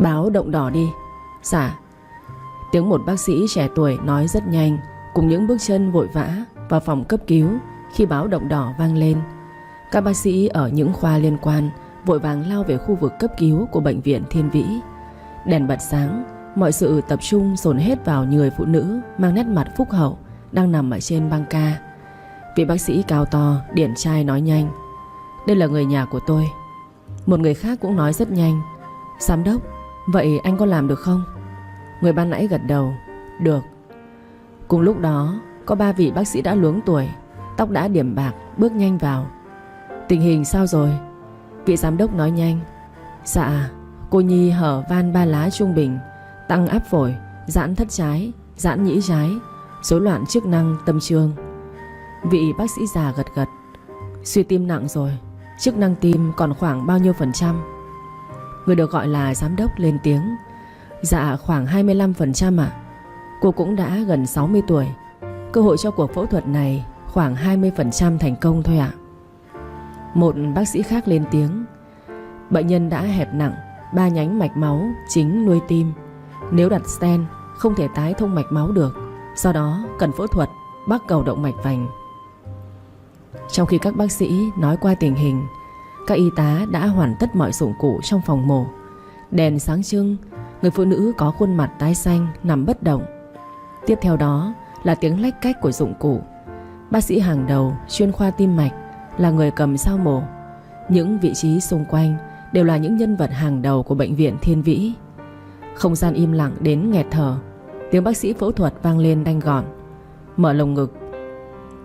Báo động đỏ đi. Dạ. Tiếng một bác sĩ trẻ tuổi nói rất nhanh, cùng những bước chân vội vã vào phòng cấp cứu khi báo động đỏ vang lên. Các bác sĩ ở những khoa liên quan vội vàng lao về khu vực cấp cứu của bệnh viện Thiên Vĩ. Đèn bật sáng, mọi sự tập trung dồn hết vào người phụ nữ mang nét mặt phúc hậu đang nằm ở trên băng ca. Vị bác sĩ cao to điển trai nói nhanh: "Đây là người nhà của tôi." Một người khác cũng nói rất nhanh: "Giám đốc, vậy anh có làm được không?" Người ban nãy gật đầu: "Được." Cùng lúc đó, có 3 vị bác sĩ đã luống tuổi, tóc đã điểm bạc bước nhanh vào. "Tình hình sao rồi?" Vị giám đốc nói nhanh: "Dạ, cô Nhi hở van 3 lá trung bình, tăng áp phổi, giãn thất trái, giãn nhĩ trái, rối loạn chức năng tâm trương." Vị bác sĩ già gật gật: "Suy tim nặng rồi, chức năng tim còn khoảng bao nhiêu %?" Người được gọi là giám đốc lên tiếng: "Dạ khoảng 25% ạ. Cô cũng đã gần 60 tuổi. Cơ hội cho cuộc phẫu thuật này khoảng 20% thành công thôi ạ." Một bác sĩ khác lên tiếng: "Bệnh nhân đã hẹp nặng 3 nhánh mạch máu chính nuôi tim. Nếu đặt stent không thể tái thông mạch máu được, do đó cần phẫu thuật bắc cầu động mạch vành." Trong khi các bác sĩ nói qua tình hình, các y tá đã hoàn tất mọi dụng cụ trong phòng mổ. Đèn sáng trưng, người phụ nữ có khuôn mặt tái xanh nằm bất động. Tiếp theo đó là tiếng lách cách của dụng cụ. Bác sĩ hàng đầu chuyên khoa tim mạch là người cầm dao mổ. Những vị trí xung quanh đều là những nhân vật hàng đầu của bệnh viện Thiên Vĩ. Không gian im lặng đến nghẹt thở. Tiếng bác sĩ phẫu thuật vang lên đanh gọn: "Mở lồng ngực."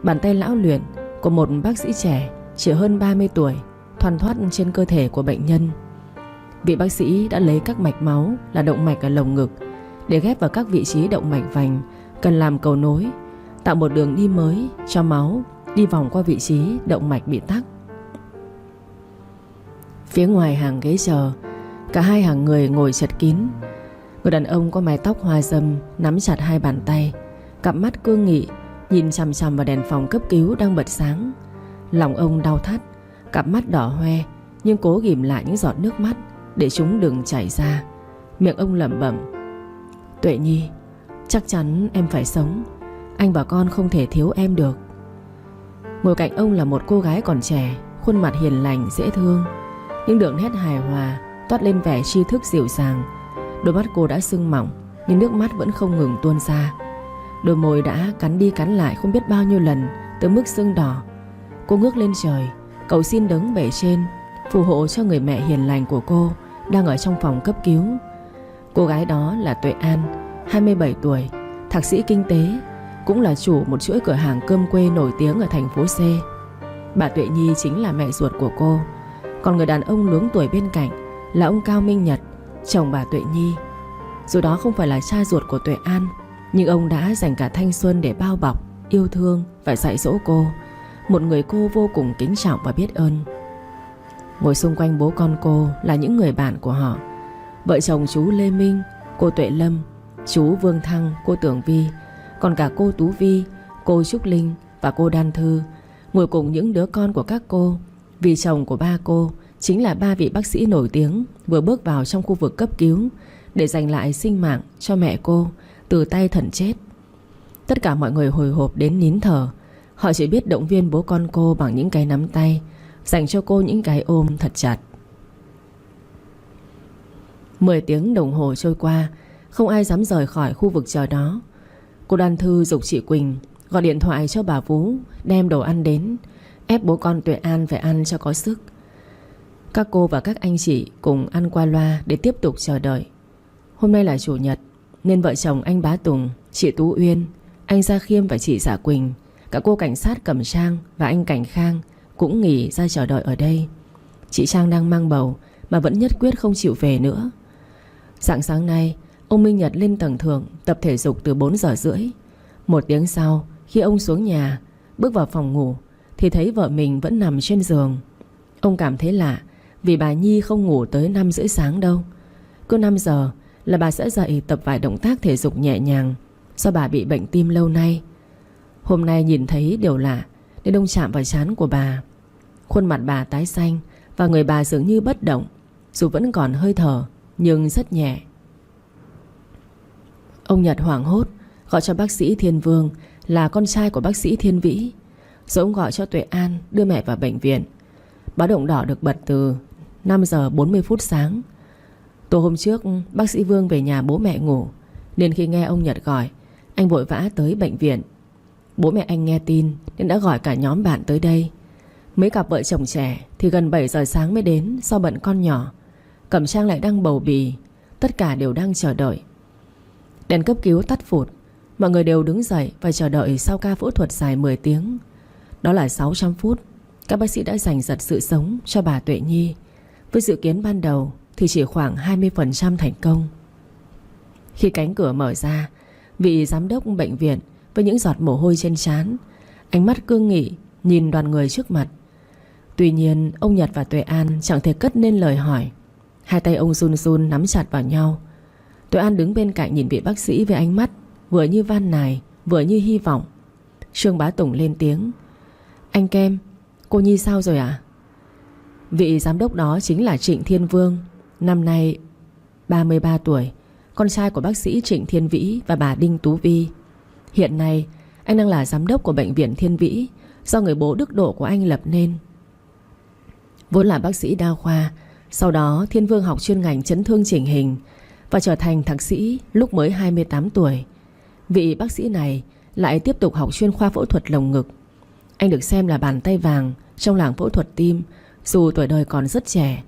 Bàn tay lão luyện của một bác sĩ trẻ chỉ hơn 30 tuổi thoăn thoắt trên cơ thể của bệnh nhân. Vị bác sĩ đã lấy các mạch máu là động mạch ở lồng ngực để ghép vào các vị trí động mạch vành cần làm cầu nối, tạo một đường đi mới cho máu đi vòng qua vị trí động mạch bị tắc. Phía ngoài hàng ghế chờ, cả hai hàng người ngồi chật kín. Người đàn ông có mái tóc hoa râm nắm chặt hai bàn tay, cặp mắt cương nghị nhìn chằm chằm vào đèn phòng cấp cứu đang bật sáng. Lòng ông đau thắt, cặp mắt đỏ hoe nhưng cố ghìm lại những giọt nước mắt để chúng đừng chảy ra. Miệng ông lẩm bẩm: "Tuệ Nhi, chắc chắn em phải sống. Anh và con không thể thiếu em được." Ngồi cạnh ông là một cô gái còn trẻ, khuôn mặt hiền lành dễ thương, những đường nét hài hòa toát lên vẻ tri thức dịu dàng. Đôi mắt cô đã sưng mỏng nhưng nước mắt vẫn không ngừng tuôn ra. Đôi môi đã cắn đi cắn lại không biết bao nhiêu lần tới mức sưng đỏ. Cô ngước lên trời cầu xin đấng bề trên phù hộ cho người mẹ hiền lành của cô đang ở trong phòng cấp cứu. Cô gái đó là Tuệ An, 27 tuổi, thạc sĩ kinh tế, cũng là chủ một chuỗi cửa hàng cơm quê nổi tiếng ở thành phố C. Bà Tuệ Nhi chính là mẹ ruột của cô. Còn người đàn ông luống tuổi bên cạnh là ông Cao Minh Nhật, chồng bà Tuệ Nhi. Dù đó không phải là cha ruột của Tuệ An, nhưng ông đã dành cả thanh xuân để bao bọc, yêu thương và dạy dỗ cô, một người cô vô cùng kính trọng và biết ơn. Ngồi xung quanh bố con cô là những người bạn của họ: vợ chồng chú Lê Minh, cô Tuệ Lâm, chú Vương Thăng, cô Tưởng Vi, còn cả cô Tú Vi, cô Trúc Linh và cô Đan Thư. Ngồi cùng những đứa con của các cô, vì chồng của ba cô chính là 3 vị bác sĩ nổi tiếng vừa bước vào trong khu vực cấp cứu để giành lại sinh mạng cho mẹ cô từ tay thần chết. Tất cả mọi người hồi hộp đến nín thở. Họ chỉ biết động viên bố con cô bằng những cái nắm tay, dành cho cô những cái ôm thật chặt. 10 tiếng đồng hồ trôi qua, không ai dám rời khỏi khu vực chờ đó. Cô Đan Thư giục chị Quỳnh gọi điện thoại cho bà Vú đem đồ ăn đến, ép bố con Tuệ An phải ăn cho có sức. Các cô và các anh chị cùng ăn qua loa để tiếp tục chờ đợi. Hôm nay là chủ nhật nên vợ chồng anh Bá Tùng, chị Tú Uyên, anh Gia Khiêm và chị Dạ Quỳnh, cả cô cảnh sát Cẩm Trang và anh Cảnh Khang cũng nghỉ ra chờ đợi ở đây. Chị Trang đang mang bầu mà vẫn nhất quyết không chịu về nữa. Rạng sáng nay, ông Minh Nhật lên tầng thượng tập thể dục từ 4 giờ rưỡi. 1 tiếng sau, khi ông xuống nhà, bước vào phòng ngủ thì thấy vợ mình vẫn nằm trên giường. Ông cảm thấy lạ vì bà Nhi không ngủ tới 5 rưỡi sáng đâu. Cứ 5 giờ là bà sẽ dậy tập vài động tác thể dục nhẹ nhàng, do bà bị bệnh tim lâu nay. Hôm nay nhìn thấy điều lạ nên ông chạm vào trán của bà. Khuôn mặt bà tái xanh và người bà dường như bất động, dù vẫn còn hơi thở nhưng rất nhẹ. Ông Nhật hoảng hốt gọi cho bác sĩ Thiên Vương, là con trai của bác sĩ Thiên Vĩ. Rồi ông gọi cho Tuệ An đưa mẹ vào bệnh viện. Báo động đỏ được bật từ 5 giờ 40 phút sáng. Tối hôm trước bác sĩ Vương về nhà bố mẹ ngủ, nên khi nghe ông Nhật gọi, anh vội vã tới bệnh viện. Bố mẹ anh nghe tin nên đã gọi cả nhóm bạn tới đây. Mấy cặp vợ chồng trẻ thì gần 7 giờ sáng mới đến do bận con nhỏ. Cẩm Trang lại đang bầu bì. Tất cả đều đang chờ đợi. Đèn cấp cứu tắt phụt. Mọi người đều đứng dậy và chờ đợi sau ca phẫu thuật dài 10 tiếng. Đó là 600 phút. Các bác sĩ đã giành giật sự sống cho bà Tuệ Nhi. Với dự kiến ban đầu thì chỉ khoảng 20% thành công. Khi cánh cửa mở ra, vị giám đốc bệnh viện với những giọt mồ hôi trên trán, ánh mắt cương nghị nhìn đoàn người trước mặt. Tuy nhiên ông Nhật và Tuệ An chẳng thể cất nên lời hỏi. Hai tay ông run run nắm chặt vào nhau. Tuệ An đứng bên cạnh nhìn vị bác sĩ với ánh mắt vừa như van nài vừa như hy vọng. Trương Bá Tùng lên tiếng: "Anh Kem, cô Nhi sao rồi ạ?" Vị giám đốc đó chính là Trịnh Thiên Vương, năm nay 33 tuổi, con trai của bác sĩ Trịnh Thiên Vĩ và bà Đinh Tú Vi. Hiện nay anh đang là giám đốc của bệnh viện Thiên Vĩ do người bố đức độ của anh lập nên. Vốn là bác sĩ đa khoa, sau đó Thiên Vương học chuyên ngành chấn thương chỉnh hình và trở thành thạc sĩ lúc mới 28 tuổi. Vị bác sĩ này lại tiếp tục học chuyên khoa phẫu thuật lồng ngực. Anh được xem là bàn tay vàng trong làng phẫu thuật tim, dù tuổi đời còn rất trẻ.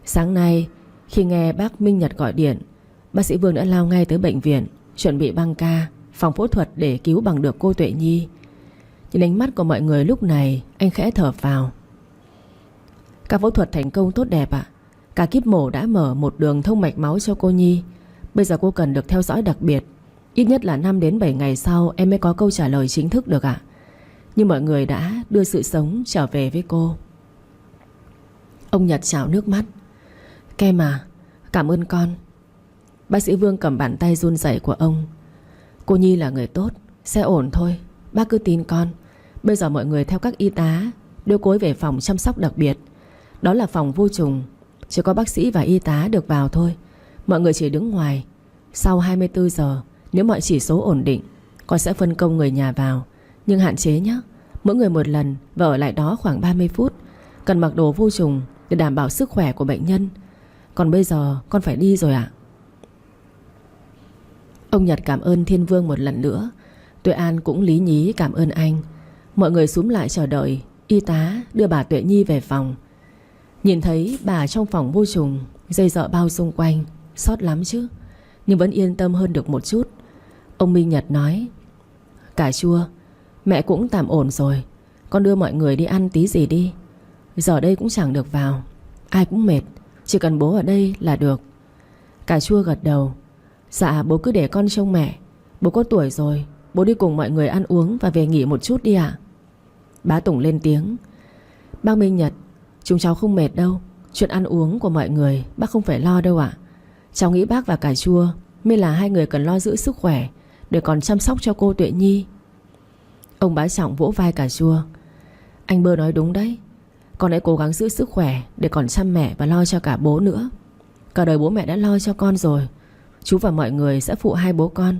Sáng nay khi nghe bác Minh Nhật gọi điện, bác sĩ Vương đã lao ngay tới bệnh viện, chuẩn bị băng ca phòng phẫu thuật để cứu bằng được cô Tuệ Nhi. Nhìn ánh mắt của mọi người lúc này, anh khẽ thở phào. Ca phẫu thuật thành công tốt đẹp ạ. Cả kíp mổ đã mở một đường thông mạch máu cho cô Nhi. Bây giờ cô cần được theo dõi đặc biệt. Ít nhất là 5 đến 7 ngày sau em mới có câu trả lời chính thức được ạ. Nhưng mọi người đã đưa sự sống trở về với cô. Ông Nhật trào nước mắt. Kem à, cảm ơn con. Bác sĩ Vương cầm bàn tay run rẩy của ông. Cô Nhi là người tốt, sẽ ổn thôi. Bác cứ tin con. Bây giờ mọi người theo các y tá đưa cô ấy về phòng chăm sóc đặc biệt. Đó là phòng vô trùng, chỉ có bác sĩ và y tá được vào thôi. Mọi người chỉ đứng ngoài. Sau 24 giờ, nếu mọi chỉ số ổn định, con sẽ phân công người nhà vào. Nhưng hạn chế nhé, mỗi người một lần và ở lại đó khoảng 30 phút. Cần mặc đồ vô trùng để đảm bảo sức khỏe của bệnh nhân. Còn bây giờ con phải đi rồi ạ. Ông Nhật cảm ơn Thiên Vương một lần nữa. Tuệ An cũng lý nhí cảm ơn anh. Mọi người xúm lại chờ đợi y tá đưa bà Tuệ Nhi về phòng. Nhìn thấy bà trong phòng vô trùng, dây dợ bao xung quanh, xót lắm chứ, nhưng vẫn yên tâm hơn được một chút. Ông Minh Nhật nói: Cà chua, mẹ cũng tạm ổn rồi. Con đưa mọi người đi ăn tí gì đi. Giờ đây cũng chẳng được vào, ai cũng mệt, chỉ cần bố ở đây là được. Cà chua gật đầu. Dạ bố cứ để con trông mẹ. Bố có tuổi rồi, bố đi cùng mọi người ăn uống và về nghỉ một chút đi ạ. Bá Tùng lên tiếng: Bác Minh Nhật, chúng cháu không mệt đâu. Chuyện ăn uống của mọi người bác không phải lo đâu ạ. Cháu nghĩ bác và cà chua mới là hai người cần lo giữ sức khỏe để còn chăm sóc cho cô Tuệ Nhi. Ông Bá Trọng vỗ vai cà chua. Anh Bơ nói đúng đấy. Con hãy cố gắng giữ sức khỏe để còn chăm mẹ và lo cho cả bố nữa. Cả đời bố mẹ đã lo cho con rồi. Chú và mọi người sẽ phụ hai bố con,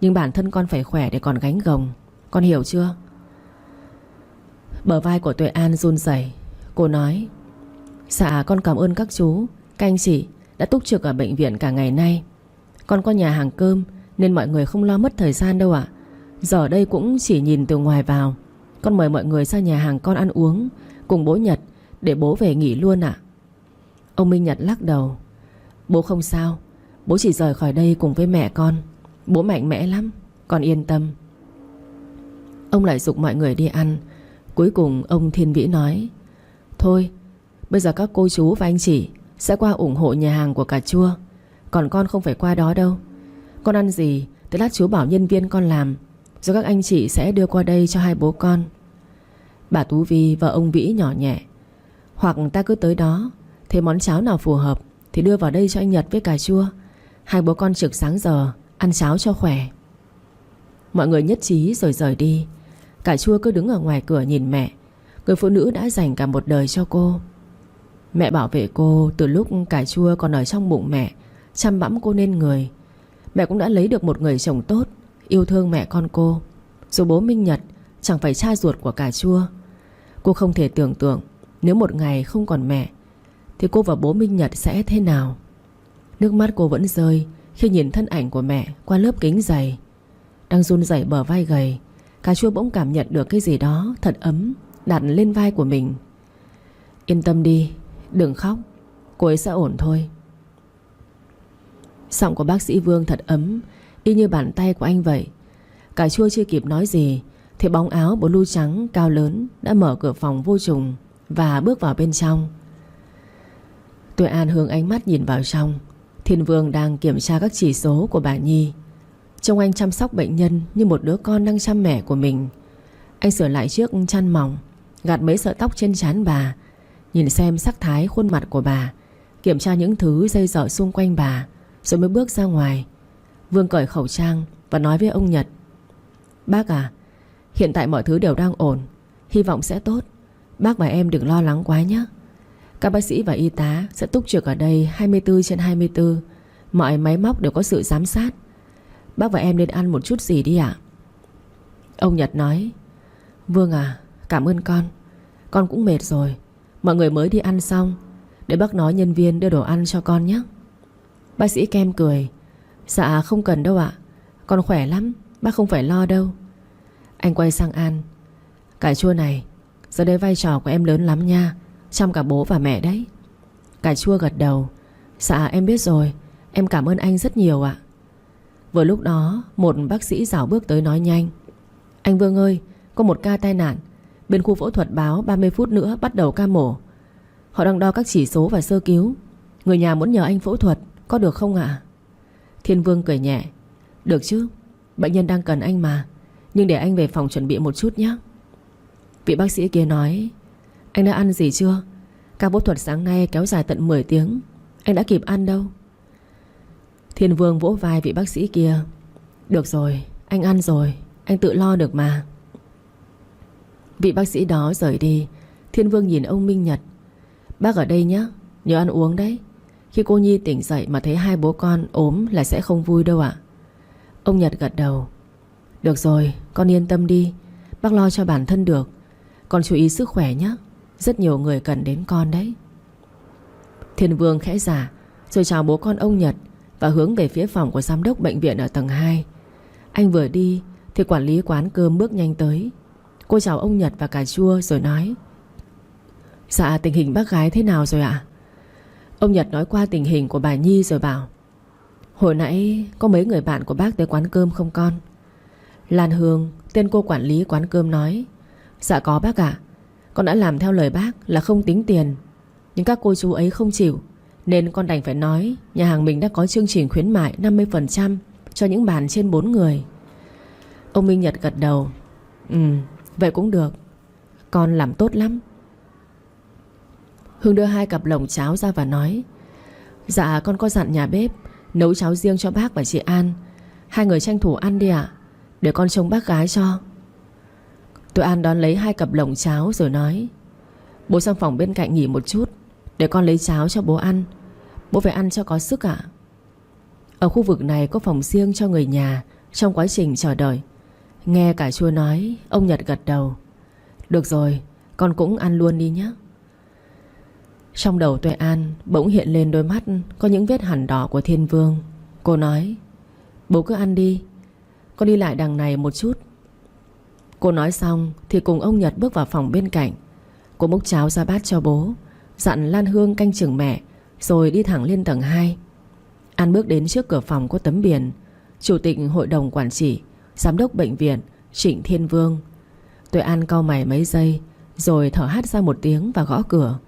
nhưng bản thân con phải khỏe để còn gánh gồng. Con hiểu chưa? Bờ vai của Tuệ An run rẩy. Cô nói: Dạ con cảm ơn các chú, các anh chị đã túc trực ở bệnh viện cả ngày nay. Con có nhà hàng cơm nên mọi người không lo mất thời gian đâu ạ. Giờ đây cũng chỉ nhìn từ ngoài vào. Con mời mọi người sang nhà hàng con ăn uống cùng bố Nhật để bố về nghỉ luôn ạ. Ông Minh Nhật lắc đầu. Bố không sao, bố chỉ rời khỏi đây cùng với mẹ con. Bố mạnh mẽ lắm, con yên tâm. Ông lại giục mọi người đi ăn. Cuối cùng ông Thiên Vĩ nói: Thôi, bây giờ các cô chú và anh chị sẽ qua ủng hộ nhà hàng của cà chua. Còn con không phải qua đó đâu. Con ăn gì thì lát chú bảo nhân viên con làm, rồi các anh chị sẽ đưa qua đây cho hai bố con. Bà Tú Vi và ông Vĩ nhỏ nhẹ: Hoặc ta cứ tới đó, thấy món cháo nào phù hợp thì đưa vào đây cho anh Nhật với cà chua. Hai bố con trực sáng giờ ăn cháo cho khỏe. Mọi người nhất trí rồi rời đi. Cà chua cứ đứng ở ngoài cửa nhìn mẹ, người phụ nữ đã dành cả một đời cho cô. Mẹ bảo vệ cô từ lúc cà chua còn ở trong bụng mẹ chăm bẵm cô nên người. Mẹ cũng đã lấy được một người chồng tốt, yêu thương mẹ con cô. Dù bố Minh Nhật chẳng phải cha ruột của cà chua. Cô không thể tưởng tượng nếu một ngày không còn mẹ thì cô và bố Minh Nhật sẽ thế nào. Nước mắt cô vẫn rơi khi nhìn thân ảnh của mẹ qua lớp kính dày. Đang run rẩy bờ vai gầy, cà chua bỗng cảm nhận được cái gì đó thật ấm đặt lên vai của mình. Yên tâm đi, đừng khóc, cô ấy sẽ ổn thôi. Giọng của bác sĩ Vương thật ấm, y như bàn tay của anh vậy. Cà chua chưa kịp nói gì thì bóng áo blue trắng cao lớn đã mở cửa phòng vô trùng và bước vào bên trong. Tuệ An hướng ánh mắt nhìn vào trong. Thiên Vương đang kiểm tra các chỉ số của bà Nhi. Trông anh chăm sóc bệnh nhân như một đứa con đang chăm mẹ của mình. Anh sửa lại chiếc chăn mỏng, gạt mấy sợi tóc trên trán bà, nhìn xem sắc thái khuôn mặt của bà, kiểm tra những thứ dây dợ xung quanh bà, rồi mới bước ra ngoài. Vương cởi khẩu trang và nói với ông Nhật: Bác à, hiện tại mọi thứ đều đang ổn, hy vọng sẽ tốt. Bác và em đừng lo lắng quá nhé. Các bác sĩ và y tá sẽ túc trực ở đây 24/24. Mọi máy móc đều có sự giám sát. Bác và em nên ăn một chút gì đi ạ. Ông Nhật nói: Vương à, cảm ơn con. Con cũng mệt rồi. Mọi người mới đi ăn xong, để bác nói nhân viên đưa đồ ăn cho con nhé. Bác sĩ Kem cười: Dạ không cần đâu ạ, con khỏe lắm, bác không phải lo đâu. Anh quay sang An: Cà chua này, giờ đây vai trò của em lớn lắm nha, chăm cả bố và mẹ đấy. Cà chua gật đầu: Dạ em biết rồi, em cảm ơn anh rất nhiều ạ. Vừa lúc đó một bác sĩ rảo bước tới nói nhanh: Anh Vương ơi, có một ca tai nạn. Bên khu phẫu thuật báo 30 phút nữa bắt đầu ca mổ. Họ đang đo các chỉ số và sơ cứu. Người nhà muốn nhờ anh phẫu thuật, có được không ạ? Thiên Vương cười nhẹ: Được chứ, bệnh nhân đang cần anh mà. Nhưng để anh về phòng chuẩn bị một chút nhé. Vị bác sĩ kia nói: Anh đã ăn gì chưa? Ca phẫu thuật sáng nay kéo dài tận 10 tiếng. Anh đã kịp ăn đâu. Thiên Vương vỗ vai vị bác sĩ kia: Được rồi, anh ăn rồi, anh tự lo được mà. Vị bác sĩ đó rời đi. Thiên Vương nhìn ông Minh Nhật: Bác ở đây nhé, nhớ ăn uống đấy. Khi cô Nhi tỉnh dậy mà thấy hai bố con ốm là sẽ không vui đâu ạ. Ông Nhật gật đầu: Được rồi, con yên tâm đi, bác lo cho bản thân được. Con chú ý sức khỏe nhé, rất nhiều người cần đến con đấy. Thiên Vương khẽ giả rồi chào bố con ông Nhật và hướng về phía phòng của giám đốc bệnh viện ở tầng 2. Anh vừa đi thì quản lý quán cơm bước nhanh tới. Cô chào ông Nhật và cà chua rồi nói: Dạ tình hình bác gái thế nào rồi ạ? Ông Nhật nói qua tình hình của bà Nhi rồi bảo: Hồi nãy có mấy người bạn của bác tới quán cơm không con? Lan Hương, tên cô quản lý quán cơm nói: Dạ có bác ạ. Con đã làm theo lời bác là không tính tiền, nhưng các cô chú ấy không chịu, nên con đành phải nói nhà hàng mình đã có chương trình khuyến mại 50% cho những bàn trên 4 người. Ông Minh Nhật gật đầu: Vậy cũng được, con làm tốt lắm. Hương đưa 2 cặp lồng cháo ra và nói: Dạ con có dặn nhà bếp nấu cháo riêng cho bác và chị An. 2 người tranh thủ ăn đi ạ, để con trông bác gái cho. Tuệ An đón lấy 2 cặp lồng cháo rồi nói: Bố sang phòng bên cạnh nghỉ một chút, để con lấy cháo cho bố ăn. Bố phải ăn cho có sức ạ. Ở khu vực này có phòng riêng cho người nhà trong quá trình chờ đợi. Nghe cà chua nói, ông Nhật gật đầu: Được rồi, con cũng ăn luôn đi nhé. Trong đầu Tuệ An bỗng hiện lên đôi mắt có những vết hằn đỏ của Thiên Vương. Cô nói: Bố cứ ăn đi, con đi lại đằng này một chút. Cô nói xong thì cùng ông Nhật bước vào phòng bên cạnh. Cô múc cháo ra bát cho bố, dặn Lan Hương canh chừng mẹ, rồi đi thẳng lên tầng 2. An bước đến trước cửa phòng có tấm biển: Chủ tịch hội đồng quản trị, giám đốc bệnh viện Trịnh Thiên Vương. Tuệ An cau mày mấy giây rồi thở hắt ra một tiếng và gõ cửa.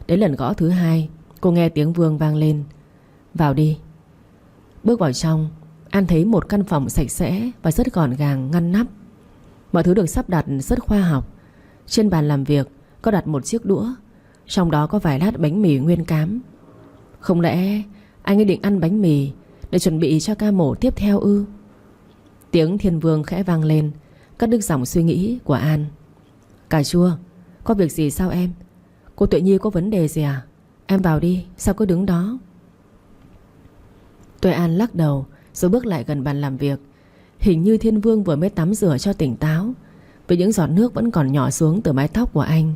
Đến lần gõ thứ 2, cô nghe tiếng Vương vang lên: Vào đi. Bước vào trong, An thấy một căn phòng sạch sẽ và rất gọn gàng ngăn nắp. Mọi thứ được sắp đặt rất khoa học. Trên bàn làm việc có đặt một chiếc đũa, trong đó có vài lát bánh mì nguyên cám. Không lẽ anh ấy định ăn bánh mì để chuẩn bị cho ca mổ tiếp theo ư? Tiếng Thiên Vương khẽ vang lên, cắt đứt dòng suy nghĩ của An. Cà chua, có việc gì sao em? Cô Tuệ Nhi có vấn đề gì à? Em vào đi, sao cứ đứng đó? Tuệ An lắc đầu rồi bước lại gần bàn làm việc. Hình như Thiên Vương vừa mới tắm rửa cho tỉnh táo, vì những giọt nước vẫn còn nhỏ xuống từ mái tóc của anh.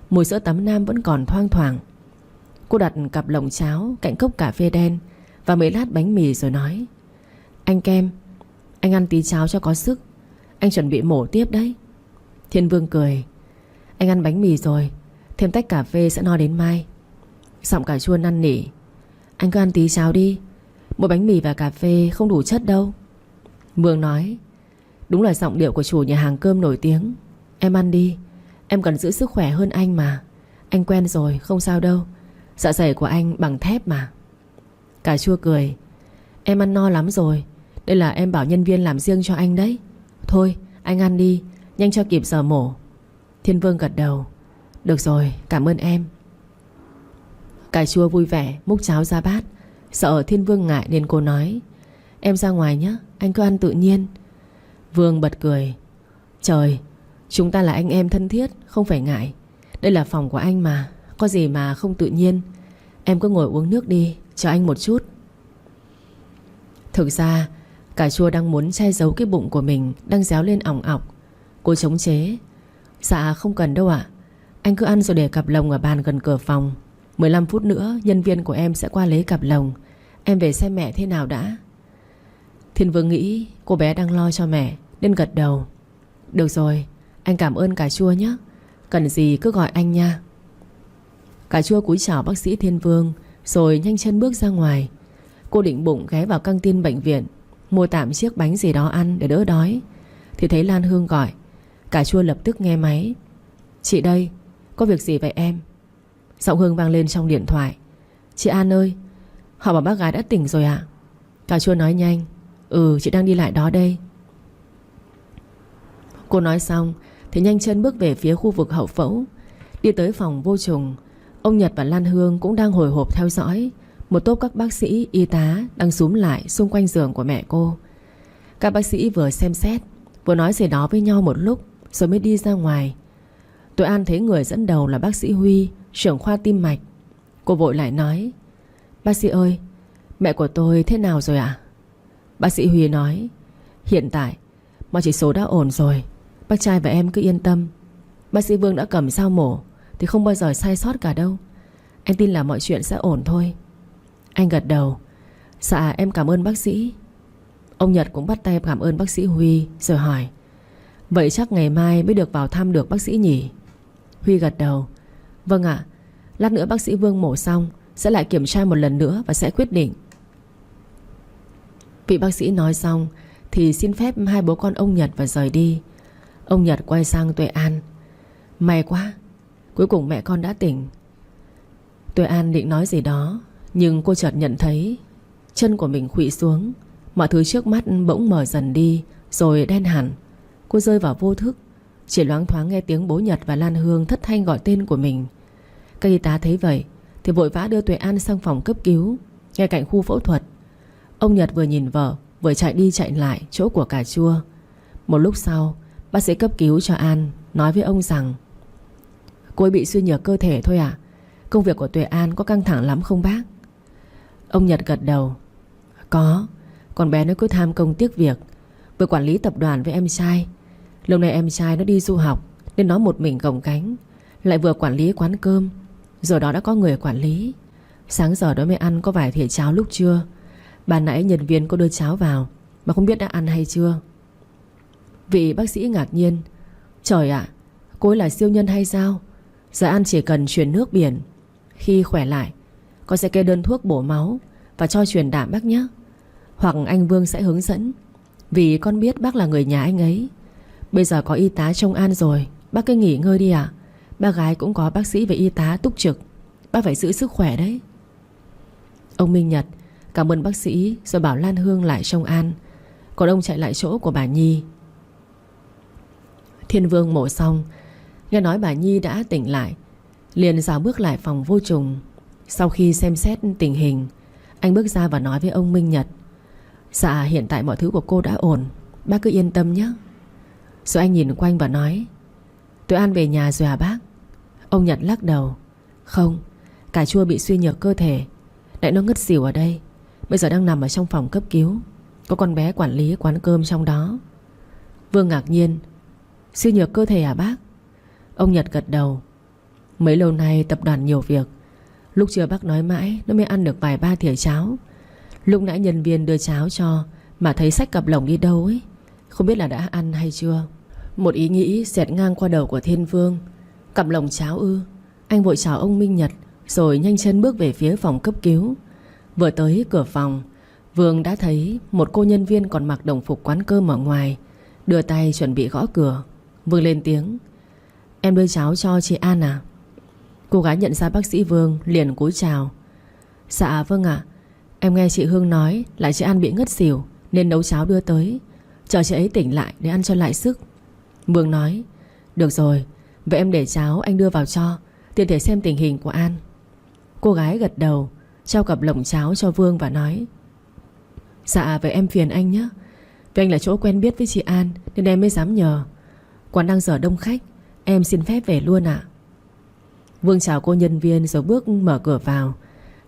Mùi sữa tắm nam vẫn còn thoang thoảng. Cô đặt cặp lồng cháo cạnh cốc cà phê đen và mấy lát bánh mì rồi nói: Anh Kem, anh ăn tí cháo cho có sức, anh chuẩn bị mổ tiếp đấy. Thiên Vương cười: Anh ăn bánh mì rồi, thêm tách cà phê sẽ no đến mai. Giọng cà chua năn nỉ: Anh cứ ăn tí cháo đi, mỗi bánh mì và cà phê không đủ chất đâu. Vương nói: Đúng là giọng điệu của chủ nhà hàng cơm nổi tiếng. Em ăn đi, em cần giữ sức khỏe hơn anh mà. Anh quen rồi, không sao đâu. Dạ dày của anh bằng thép mà. Cà chua cười: Em ăn no lắm rồi, đây là em bảo nhân viên làm riêng cho anh đấy. Thôi anh ăn đi, nhanh cho kịp giờ mổ. Thiên Vương gật đầu: Được rồi, cảm ơn em. Cà chua vui vẻ múc cháo ra bát. Sợ Thiên Vương ngại nên cô nói: Em ra ngoài nhé, anh cứ ăn tự nhiên. Vương bật cười: Trời, chúng ta là anh em thân thiết, không phải ngại. Đây là phòng của anh mà, có gì mà không tự nhiên. Em cứ ngồi uống nước đi, chờ anh một chút. Thực ra cà chua đang muốn che giấu cái bụng của mình đang réo lên ỏng ọc. Cô chống chế: Dạ không cần đâu ạ. Anh cứ ăn rồi để cặp lồng ở bàn gần cửa phòng. 15 phút nữa nhân viên của em sẽ qua lấy cặp lồng. Em về xem mẹ thế nào đã. Thiên Vương nghĩ cô bé đang lo cho mẹ nên gật đầu: Được rồi, anh cảm ơn cà chua nhé. Cần gì cứ gọi anh nha. Cà chua cúi chào bác sĩ Thiên Vương rồi nhanh chân bước ra ngoài. Cô định bụng ghé vào căng tin bệnh viện mua tạm chiếc bánh gì đó ăn để đỡ đói, thì thấy Lan Hương gọi. Cà chua lập tức nghe máy: Chị đây, có việc gì vậy em? Giọng Hương vang lên trong điện thoại: Chị An ơi, họ bảo bác gái đã tỉnh rồi ạ. Cà chua nói nhanh: Ừ, chị đang đi lại đó đây. Cô nói xong thì nhanh chân bước về phía khu vực hậu phẫu. Đi tới phòng vô trùng, ông Nhật và Lan Hương cũng đang hồi hộp theo dõi. Một tốp các bác sĩ, y tá đang xúm lại xung quanh giường của mẹ cô. Các bác sĩ vừa xem xét vừa nói gì đó với nhau một lúc rồi mới đi ra ngoài. Tuệ An thấy người dẫn đầu là bác sĩ Huy, trưởng khoa tim mạch. Cô vội lại nói: Bác sĩ ơi, mẹ của tôi thế nào rồi ạ? Bác sĩ Huy nói: Hiện tại mọi chỉ số đã ổn rồi, bác trai và em cứ yên tâm. Bác sĩ Vương đã cầm dao mổ thì không bao giờ sai sót cả đâu. Anh tin là mọi chuyện sẽ ổn thôi. Anh gật đầu: Dạ em cảm ơn bác sĩ. Ông Nhật cũng bắt tay cảm ơn bác sĩ Huy rồi hỏi: Vậy chắc ngày mai mới được vào thăm được bác sĩ nhỉ? Huy gật đầu: Vâng ạ, lát nữa bác sĩ Vương mổ xong sẽ lại kiểm tra một lần nữa và sẽ quyết định. Vị bác sĩ nói xong thì xin phép hai bố con ông Nhật và rời đi. Ông Nhật quay sang Tuệ An: May quá, cuối cùng mẹ con đã tỉnh. Tuệ An định nói gì đó, nhưng cô chợt nhận thấy chân của mình khuỵu xuống. Mọi thứ trước mắt bỗng mờ dần đi rồi đen hẳn. Cô rơi vào vô thức, chỉ loáng thoáng nghe tiếng bố Nhật và Lan Hương thất thanh gọi tên của mình. Các y tá thấy vậy thì vội vã đưa Tuệ An sang phòng cấp cứu ngay cạnh khu phẫu thuật. Ông Nhật vừa nhìn vợ vừa chạy đi chạy lại chỗ của cà chua. Một lúc sau, bác sĩ cấp cứu cho An nói với ông rằng: Cô ấy bị suy nhược cơ thể thôi ạ. Công việc của Tuệ An có căng thẳng lắm không bác? Ông Nhật gật đầu: Có, con bé nó cứ tham công tiếc việc, vừa quản lý tập đoàn với em trai. Lâu nay em trai nó đi du học nên nó một mình gồng gánh, lại vừa quản lý quán cơm. Giờ đó đã có người quản lý. Sáng giờ đó mới ăn có vài thìa cháo lúc trưa. Ban nãy nhân viên có đưa cháo vào mà không biết đã ăn hay chưa. Vị bác sĩ ngạc nhiên: Trời ạ, cô ấy là siêu nhân hay sao? Giờ An chỉ cần truyền nước biển. Khi khỏe lại con sẽ kê đơn thuốc bổ máu và cho truyền đạm bác nhé. Hoặc anh Vương sẽ hướng dẫn, vì con biết bác là người nhà anh ấy. Bây giờ có y tá trông An rồi, bác cứ nghỉ ngơi đi ạ. Bác gái cũng có bác sĩ và y tá túc trực. Bác phải giữ sức khỏe đấy. Ông Minh Nhật cảm ơn bác sĩ rồi bảo Lan Hương lại trông An, còn ông chạy lại chỗ của bà Nhi. Thiên Vương mổ xong, nghe nói bà Nhi đã tỉnh lại, liền dạo bước lại phòng vô trùng. Sau khi xem xét tình hình, anh bước ra và nói với ông Minh Nhật: Dạ hiện tại mọi thứ của cô đã ổn, bác cứ yên tâm nhé. Rồi anh nhìn quanh và nói: Tuệ An về nhà rồi à bác? Ông Nhật lắc đầu: Không, cà chua bị suy nhược cơ thể, lại nó ngất xỉu ở đây. bây giờ đang nằm ở trong phòng cấp cứu. Có con bé quản lý quán cơm trong đó. Vương ngạc nhiên: Suy nhược cơ thể à bác? Ông Nhật gật đầu: Mấy lâu nay tập đoàn nhiều việc, lúc trưa bác nói mãi nó mới ăn được vài ba thìa cháo. Lúc nãy nhân viên đưa cháo cho mà thấy xách cặp lồng đi đâu ấy, không biết là đã ăn hay chưa. Một ý nghĩ xẹt ngang qua đầu của Thiên Vương. Cặp lồng cháo ư? Anh vội chào ông Minh Nhật rồi nhanh chân bước về phía phòng cấp cứu. Vừa tới cửa phòng, Vương đã thấy một cô nhân viên còn mặc đồng phục quán cơm ở ngoài, đưa tay chuẩn bị gõ cửa. Vương lên tiếng: Em đưa cháo cho chị An à? Cô gái nhận ra bác sĩ Vương liền cúi chào: Dạ vâng ạ. Em nghe chị Hương nói là chị An bị ngất xỉu nên nấu cháo đưa tới, chờ chị ấy tỉnh lại để ăn cho lại sức. Vương nói: Được rồi, vậy em để cháo anh đưa vào cho, tiện thể xem tình hình của An. Cô gái gật đầu, trao cặp lồng cháo cho Vương và nói: Dạ vậy em phiền anh nhé. Vì anh là chỗ quen biết với chị An nên em mới dám nhờ. Quán đang giờ đông khách, em xin phép về luôn ạ. Vương chào cô nhân viên rồi bước mở cửa vào.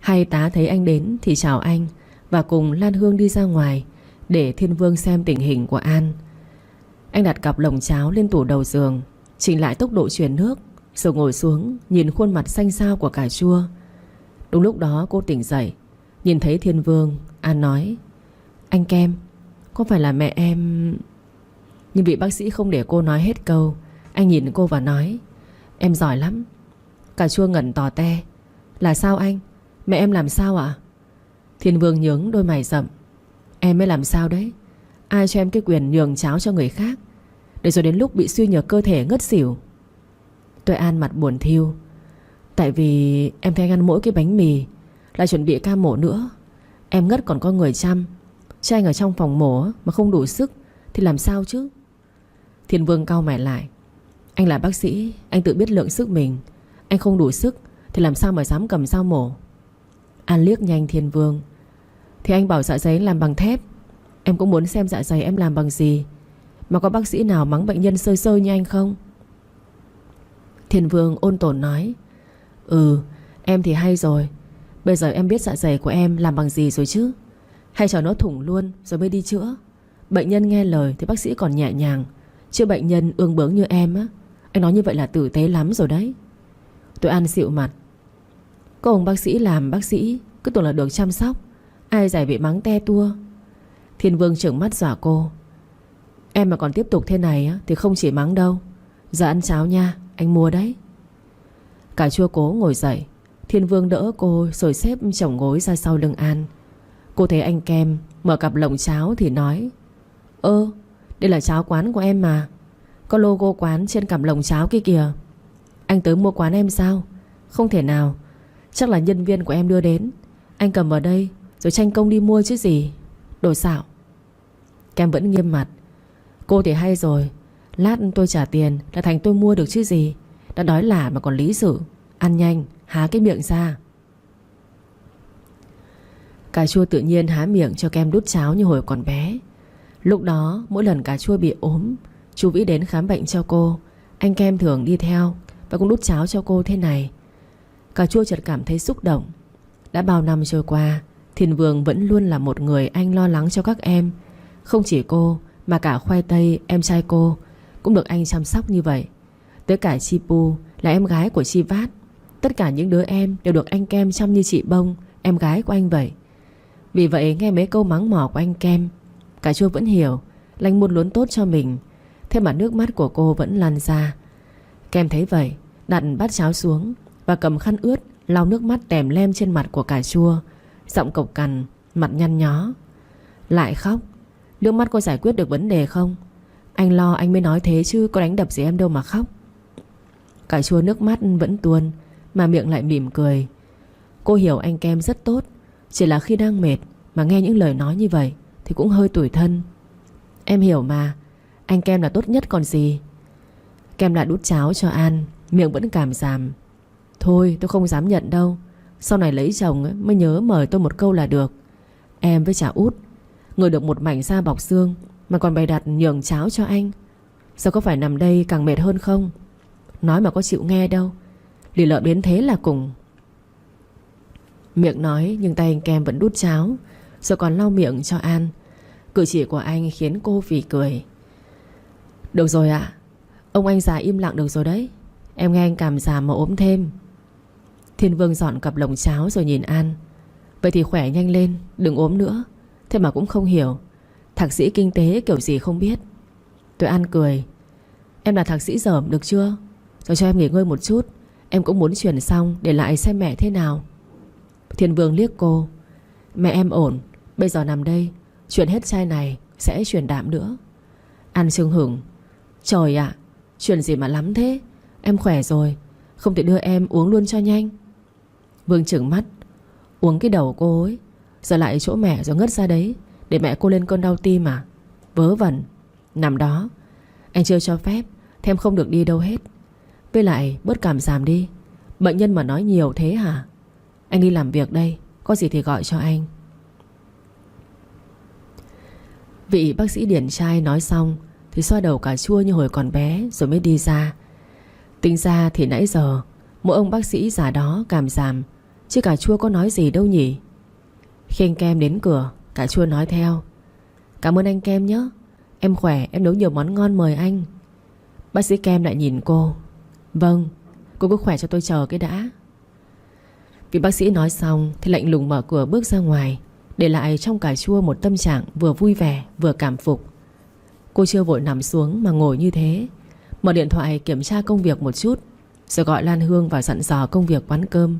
Hai tá thấy anh đến thì chào anh và cùng Lan Hương đi ra ngoài để Thiên Vương xem tình hình của An. Anh đặt cặp lồng cháo lên tủ đầu giường, chỉnh lại tốc độ truyền nước, rồi ngồi xuống nhìn khuôn mặt xanh xao của cà chua. Đúng lúc đó cô tỉnh dậy, nhìn thấy Thiên Vương. An nói: Anh Kem, có phải là mẹ em... Nhưng vị bác sĩ không để cô nói hết câu. Anh nhìn cô và nói: Em giỏi lắm. Cà chua ngẩn tò te: Là sao anh? Mẹ em làm sao ạ? Thiên Vương nhướng đôi mày rậm: Em mới làm sao đấy? Ai cho em cái quyền nhường cháo cho người khác, để rồi đến lúc bị suy nhược cơ thể ngất xỉu? Tôi An mặt buồn thiu: Tại vì em thấy anh ăn mỗi cái bánh mì, lại chuẩn bị ca mổ nữa. Em ngất còn có người chăm, chứ anh ở trong phòng mổ mà không đủ sức thì làm sao chứ? Thiên Vương cau mày lại: Anh là bác sĩ, anh tự biết lượng sức mình. Anh không đủ sức thì làm sao mà dám cầm dao mổ? An liếc nhanh Thiên Vương: Thì anh bảo dạ dày làm bằng thép, em cũng muốn xem dạ dày em làm bằng gì. Mà có bác sĩ nào mắng bệnh nhân sơi sơi như anh không? Thiên Vương ôn tồn nói: Em thì hay rồi. Bây giờ em biết dạ dày của em làm bằng gì rồi chứ? Hay cho nó thủng luôn rồi mới đi chữa? Bệnh nhân nghe lời thì bác sĩ còn nhẹ nhàng, chứ bệnh nhân ương bướng như em á, anh nói như vậy là tử tế lắm rồi đấy. Tôi An xịu mặt: Có ông bác sĩ làm bác sĩ cứ tưởng là được chăm sóc, ai dạy bị mắng te tua. Thiên Vương trợn mắt dọa cô: Em mà còn tiếp tục thế này á, thì không chỉ mắng đâu. Giờ ăn cháo nha, anh mua đấy. Cà chua cố ngồi dậy. Thiên Vương đỡ cô rồi xếp chồng gối ra sau lưng An. Cô thấy anh Kem mở cặp lồng cháo thì nói: Đây là cháo quán của em mà, có logo quán trên cặp lồng cháo kia kìa. Anh tới mua quán em sao? Không thể nào, chắc là nhân viên của em đưa đến. Anh cầm ở đây rồi tranh công đi mua chứ gì. Đồ xạo. Kem vẫn nghiêm mặt: Cô thì hay rồi, lát tôi trả tiền là thành tôi mua được chứ gì. Đã đói lả mà còn lý sự. Ăn nhanh, há cái miệng ra. Cà chua tự nhiên há miệng cho Kem đút cháo như hồi còn bé. Lúc đó mỗi lần cà chua bị ốm, chú Vĩ đến khám bệnh cho cô, anh Kem thường đi theo và cũng đút cháo cho cô thế này. Cà chua chợt cảm thấy xúc động. Đã bao năm trôi qua, Thiên Vương vẫn luôn là một người anh lo lắng cho các em. Không chỉ cô mà cả Khoai Tây, em trai cô, cũng được anh chăm sóc như vậy. Tới cả Chi Pu là em gái của Chi Vát. Tất cả những đứa em đều được anh Kem chăm như chị Bông, em gái của anh vậy. Vì vậy nghe mấy câu mắng mỏ của anh Kem, cà chua vẫn hiểu là anh muốn muốn tốt cho mình. Thế mà nước mắt của cô vẫn lan ra. Kem thấy vậy đặt bát cháo xuống và cầm khăn ướt lau nước mắt tèm lem trên mặt của cà chua. Giọng cộc cằn, mặt nhăn nhó: Lại khóc? Nước mắt có giải quyết được vấn đề không? Anh lo anh mới nói thế chứ có đánh đập gì em đâu mà khóc. Cà chua nước mắt vẫn tuôn mà miệng lại mỉm cười. Cô hiểu anh Kem rất tốt, chỉ là khi đang mệt mà nghe những lời nói như vậy thì cũng hơi tủi thân. Em hiểu mà, anh Kem là tốt nhất còn gì. Kem lại đút cháo cho An, miệng vẫn cảm giảm: Thôi tôi không dám nhận đâu. Sau này lấy chồng ấy, mới nhớ mời tôi một câu là được. Em với chả út, người được một mảnh da bọc xương mà còn bày đặt nhường cháo cho anh, sao có phải nằm đây càng mệt hơn không? Nói mà có chịu nghe đâu, lì lợm đến thế là cùng. Miệng nói nhưng tay anh Kem vẫn đút cháo, rồi còn lau miệng cho An. Cử chỉ của anh khiến cô phì cười. Được rồi ạ. Ông anh già im lặng được rồi đấy. Em nghe anh cảm giảm mà ốm thêm. Thiên Vương dọn cặp lồng cháo rồi nhìn An. Vậy thì khỏe nhanh lên, đừng ốm nữa. Thế mà cũng không hiểu, thạc sĩ kinh tế kiểu gì không biết. Tuệ An cười. Em là thạc sĩ dởm được chưa? Rồi cho em nghỉ ngơi một chút. Em cũng muốn chuyển xong để lại xem mẹ thế nào. Thiên Vương liếc cô. Mẹ em ổn. Bây giờ nằm đây, chuyển hết chai này sẽ chuyển đạm nữa. An chưng hửng. Trời ạ, chuyển gì mà lắm thế. Em khỏe rồi, không thể đưa em uống luôn cho nhanh. Vương trừng mắt. Uống cái đầu cô ấy, giờ lại chỗ mẹ rồi ngất ra đấy, để mẹ cô lên cơn đau tim à? Vớ vẩn. Nằm đó. Anh chưa cho phép, thêm không được đi đâu hết. Với lại bớt cảm giảm đi. Bệnh nhân mà nói nhiều thế hả? Anh đi làm việc đây, có gì thì gọi cho anh. Vị bác sĩ điển trai nói xong thì xoa đầu cà chua như hồi còn bé rồi mới đi ra. Tính ra thì nãy giờ mỗi ông bác sĩ già đó cảm giảm, chứ cà chua có nói gì đâu nhỉ. Khi anh Kem đến cửa, cà chua nói theo. Cảm ơn anh Kem nhé. Em khỏe, em nấu nhiều món ngon mời anh. Bác sĩ Kem lại nhìn cô. Vâng, cô cứ khỏe cho tôi chờ cái đã. Vị bác sĩ nói xong thì lạnh lùng mở cửa bước ra ngoài, để lại trong cà chua một tâm trạng vừa vui vẻ vừa cảm phục. Cô chưa vội nằm xuống mà ngồi như thế, mở điện thoại kiểm tra công việc một chút, rồi gọi Lan Hương vào dặn dò công việc quán cơm,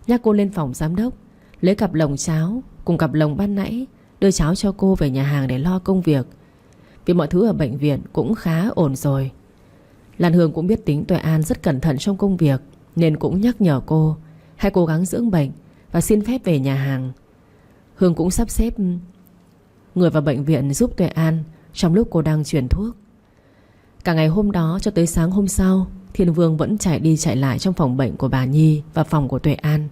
nhắc cô lên phòng giám đốc lấy cặp lồng cháo cùng cặp lồng ban nãy, đưa cháo cho cô về nhà hàng để lo công việc. Vì mọi thứ ở bệnh viện cũng khá ổn rồi. Lan Hương cũng biết tính Tuệ An rất cẩn thận trong công việc, nên cũng nhắc nhở cô hãy cố gắng dưỡng bệnh và xin phép về nhà hàng. Hương cũng sắp xếp người vào bệnh viện giúp Tuệ An trong lúc cô đang truyền thuốc. Cả ngày hôm đó cho tới sáng hôm sau, Thiên Vương vẫn chạy đi chạy lại trong phòng bệnh của bà Nhi và phòng của Tuệ An.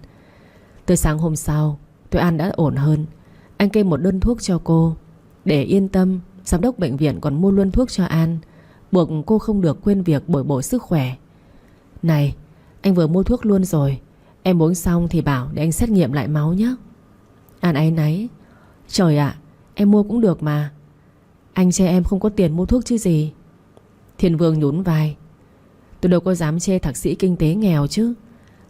Tới sáng hôm sau, Tuệ An đã ổn hơn. Anh kê một đơn thuốc cho cô. Để yên tâm, giám đốc bệnh viện còn mua luôn thuốc cho An, buộc cô không được quên việc bồi bổ sức khỏe. Này, anh vừa mua thuốc luôn rồi, em uống xong thì bảo để anh xét nghiệm lại máu nhé. An áy náy. Trời ạ, em mua cũng được mà. Anh chê em không có tiền mua thuốc chứ gì. Thiên Vương nhún vai. Tôi đâu có dám chê thạc sĩ kinh tế nghèo chứ.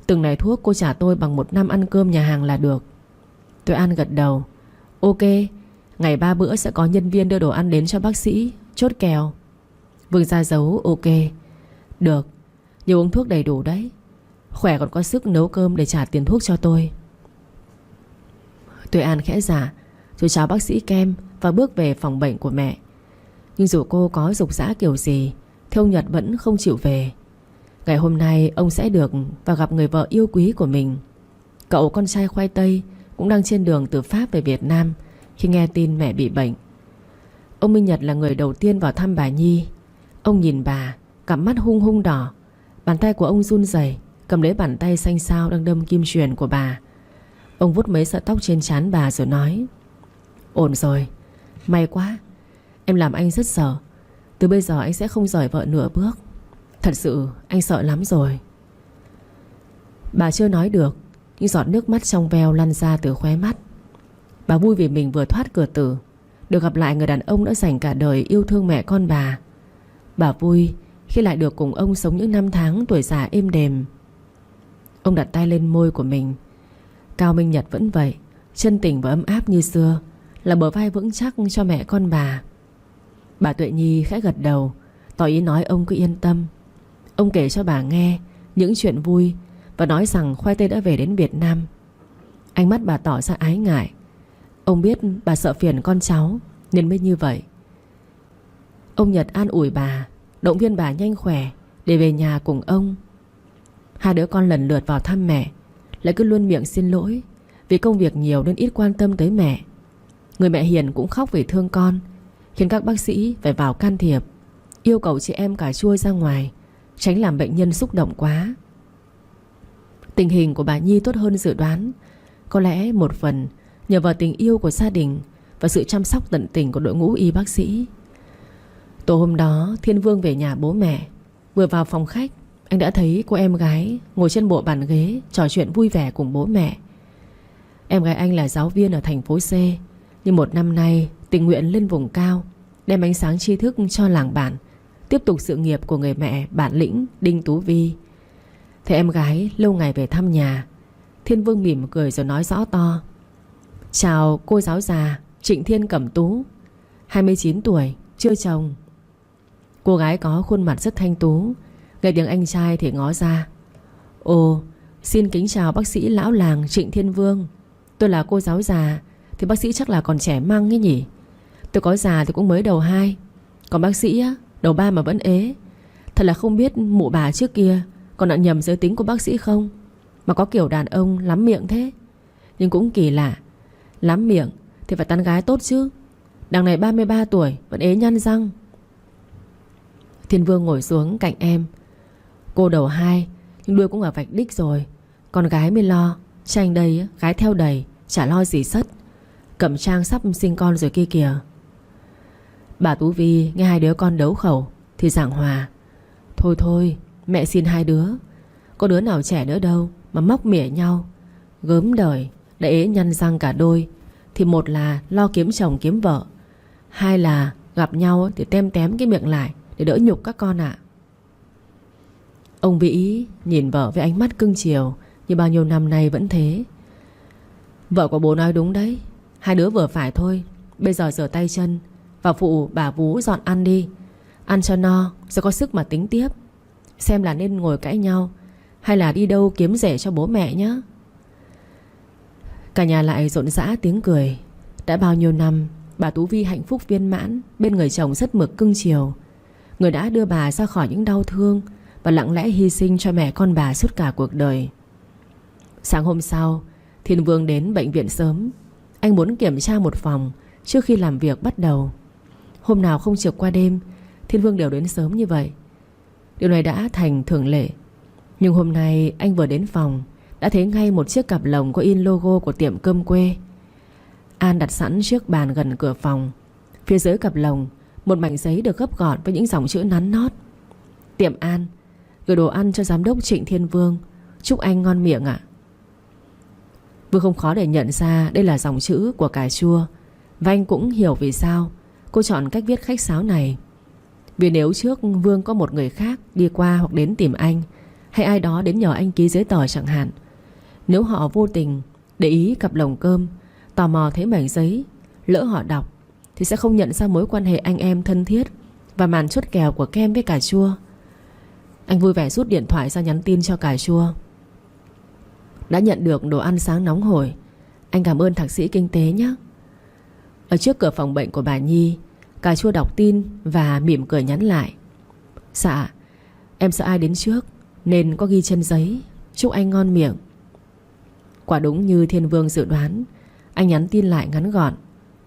Từng này thuốc cô trả tôi bằng 1 năm ăn cơm nhà hàng là được. Tuệ An gật đầu. Ok, ngày 3 bữa sẽ có nhân viên đưa đồ ăn đến cho bác sĩ, chốt kèo. Vương ra dấu ok. Được, nhưng uống thuốc đầy đủ đấy. Khỏe còn có sức nấu cơm để trả tiền thuốc cho tôi. Tuệ An khẽ dạ rồi chào bác sĩ Kem và bước về phòng bệnh của mẹ. Nhưng dù cô có giục giã kiểu gì thì ông Nhật vẫn không chịu về. Ngày hôm nay ông sẽ được vào gặp người vợ yêu quý của mình. Cậu con trai khoai tây cũng đang trên đường từ Pháp về Việt Nam khi nghe tin mẹ bị bệnh. Ông Minh Nhật là người đầu tiên vào thăm bà Nhi. Ông nhìn bà, cặp mắt hung hung đỏ. Bàn tay của ông run rẩy cầm lấy bàn tay xanh xao đang đâm kim chuyền của bà. Ông vuốt mấy sợi tóc trên trán bà rồi nói. Ổn rồi, may quá. Em làm anh rất sợ. Từ bây giờ anh sẽ không rời vợ nửa bước. Thật sự anh sợ lắm rồi. Bà chưa nói được, nhưng giọt nước mắt trong veo lăn ra từ khóe mắt. Bà vui vì mình vừa thoát cửa tử, được gặp lại người đàn ông đã dành cả đời yêu thương mẹ con bà. Bà vui khi lại được cùng ông sống những năm tháng tuổi già êm đềm. Ông đặt tay lên môi của mình. Cao Minh Nhật vẫn vậy, chân tình và ấm áp như xưa, là bờ vai vững chắc cho mẹ con bà. Bà Tuệ Nhi khẽ gật đầu, tỏ ý nói ông cứ yên tâm. Ông kể cho bà nghe những chuyện vui và nói rằng khoai tây đã về đến Việt Nam. Ánh mắt bà tỏ ra ái ngại. Ông biết bà sợ phiền con cháu nên mới như vậy. Ông Nhật an ủi bà, động viên bà nhanh khỏe để về nhà cùng ông. Hai đứa con lần lượt vào thăm mẹ, lại cứ luôn miệng xin lỗi vì công việc nhiều nên ít quan tâm tới mẹ. Người mẹ hiền cũng khóc vì thương con, khiến các bác sĩ phải vào can thiệp, yêu cầu chị em cà chua ra ngoài, tránh làm bệnh nhân xúc động quá. Tình hình của bà Nhi tốt hơn dự đoán, có lẽ một phần nhờ vào tình yêu của gia đình và sự chăm sóc tận tình của đội ngũ y bác sĩ. Tối hôm đó Thiên Vương về nhà bố mẹ. Vừa vào phòng khách, anh đã thấy cô em gái ngồi trên bộ bàn ghế trò chuyện vui vẻ cùng bố mẹ. Em gái anh là giáo viên ở thành phố C, Nhưng một năm nay tình nguyện lên vùng cao, đem ánh sáng tri thức cho làng bản, tiếp tục sự nghiệp của người mẹ bản lĩnh Đinh Tú Vi. Thấy em gái lâu ngày về thăm nhà, Thiên Vương mỉm cười rồi nói rõ to: "Chào cô giáo già Trịnh Thiên Cẩm Tú, 29 tuổi, chưa chồng." Cô gái có khuôn mặt rất thanh tú, nghe tiếng anh trai thì ngó ra: "Ồ, xin kính chào bác sĩ lão làng Trịnh Thiên Vương. Tôi là cô giáo già, thì bác sĩ chắc là còn trẻ măng ấy nhỉ. Tôi có già thì cũng mới đầu 2, còn bác sĩ á, đầu 3 mà vẫn ế. Thật là không biết mụ bà trước kia còn đã nhầm giới tính của bác sĩ không, mà có kiểu đàn ông lắm miệng thế. Nhưng cũng kỳ lạ, lắm miệng thì phải tán gái tốt chứ. Đằng này 33 tuổi vẫn ế nhăn răng." Thiên Vương ngồi xuống cạnh em: "Cô đầu 2 nhưng đuôi cũng ở vạch đích rồi, con gái mới lo. Tranh đây gái theo đầy, chả lo gì sất. Cẩm Trang sắp sinh con rồi kia kìa." Bà Tú Vi nghe hai đứa con đấu khẩu thì giảng hòa: "Thôi thôi, mẹ xin hai đứa, có đứa nào trẻ nữa đâu mà móc mỉa nhau. Gớm đời đã ế nhăn răng cả đôi, thì một là lo kiếm chồng kiếm vợ, hai là gặp nhau thì tem tém cái miệng lại để đỡ nhục các con ạ." Ông Vĩ nhìn vợ với ánh mắt cưng chiều như bao nhiêu năm nay vẫn thế: "Vợ của bố nói đúng đấy, hai đứa vừa phải thôi. Bây giờ rửa tay chân, vào phụ bà Vú dọn ăn đi. Ăn cho no rồi có sức mà tính tiếp, xem là nên ngồi cãi nhau hay là đi đâu kiếm rể cho bố mẹ nhé." Cả nhà lại rộn rã tiếng cười. Đã bao nhiêu năm bà Tú Vi hạnh phúc viên mãn bên người chồng rất mực cưng chiều, người đã đưa bà ra khỏi những đau thương và lặng lẽ hy sinh cho mẹ con bà suốt cả cuộc đời. Sáng hôm sau, Thiên Vương đến bệnh viện sớm. Anh muốn kiểm tra một phòng trước khi làm việc bắt đầu. Hôm nào không trực qua đêm, Thiên Vương đều đến sớm như vậy. Điều này đã thành thường lệ. Nhưng hôm nay anh vừa đến phòng đã thấy ngay một chiếc cặp lồng có in logo của tiệm cơm quê. An đặt sẵn trước bàn gần cửa phòng. Phía dưới cặp lồng, một mảnh giấy được gấp gọn với những dòng chữ nắn nót: "Tiệm An, gửi đồ ăn cho giám đốc Trịnh Thiên Vương, chúc anh ngon miệng ạ." Vương không khó để nhận ra đây là dòng chữ của cà chua, và anh cũng hiểu vì sao cô chọn cách viết khách sáo này. Vì nếu trước Vương có một người khác đi qua hoặc đến tìm anh, hay ai đó đến nhờ anh ký giấy tờ chẳng hạn, nếu họ vô tình để ý cặp lồng cơm, tò mò thấy mảnh giấy, lỡ họ đọc thì sẽ không nhận ra mối quan hệ anh em thân thiết và màn chốt kèo của Kem với cà chua. Anh vui vẻ rút điện thoại ra nhắn tin cho cà chua: "Đã nhận được đồ ăn sáng nóng hổi, anh cảm ơn thạc sĩ kinh tế nhé." Ở trước cửa phòng bệnh của bà Nhi, cà chua đọc tin và mỉm cười nhắn lại: "Dạ, em sợ ai đến trước nên có ghi trên giấy, chúc anh ngon miệng." Quả đúng như Thiên Vương dự đoán, anh nhắn tin lại ngắn gọn: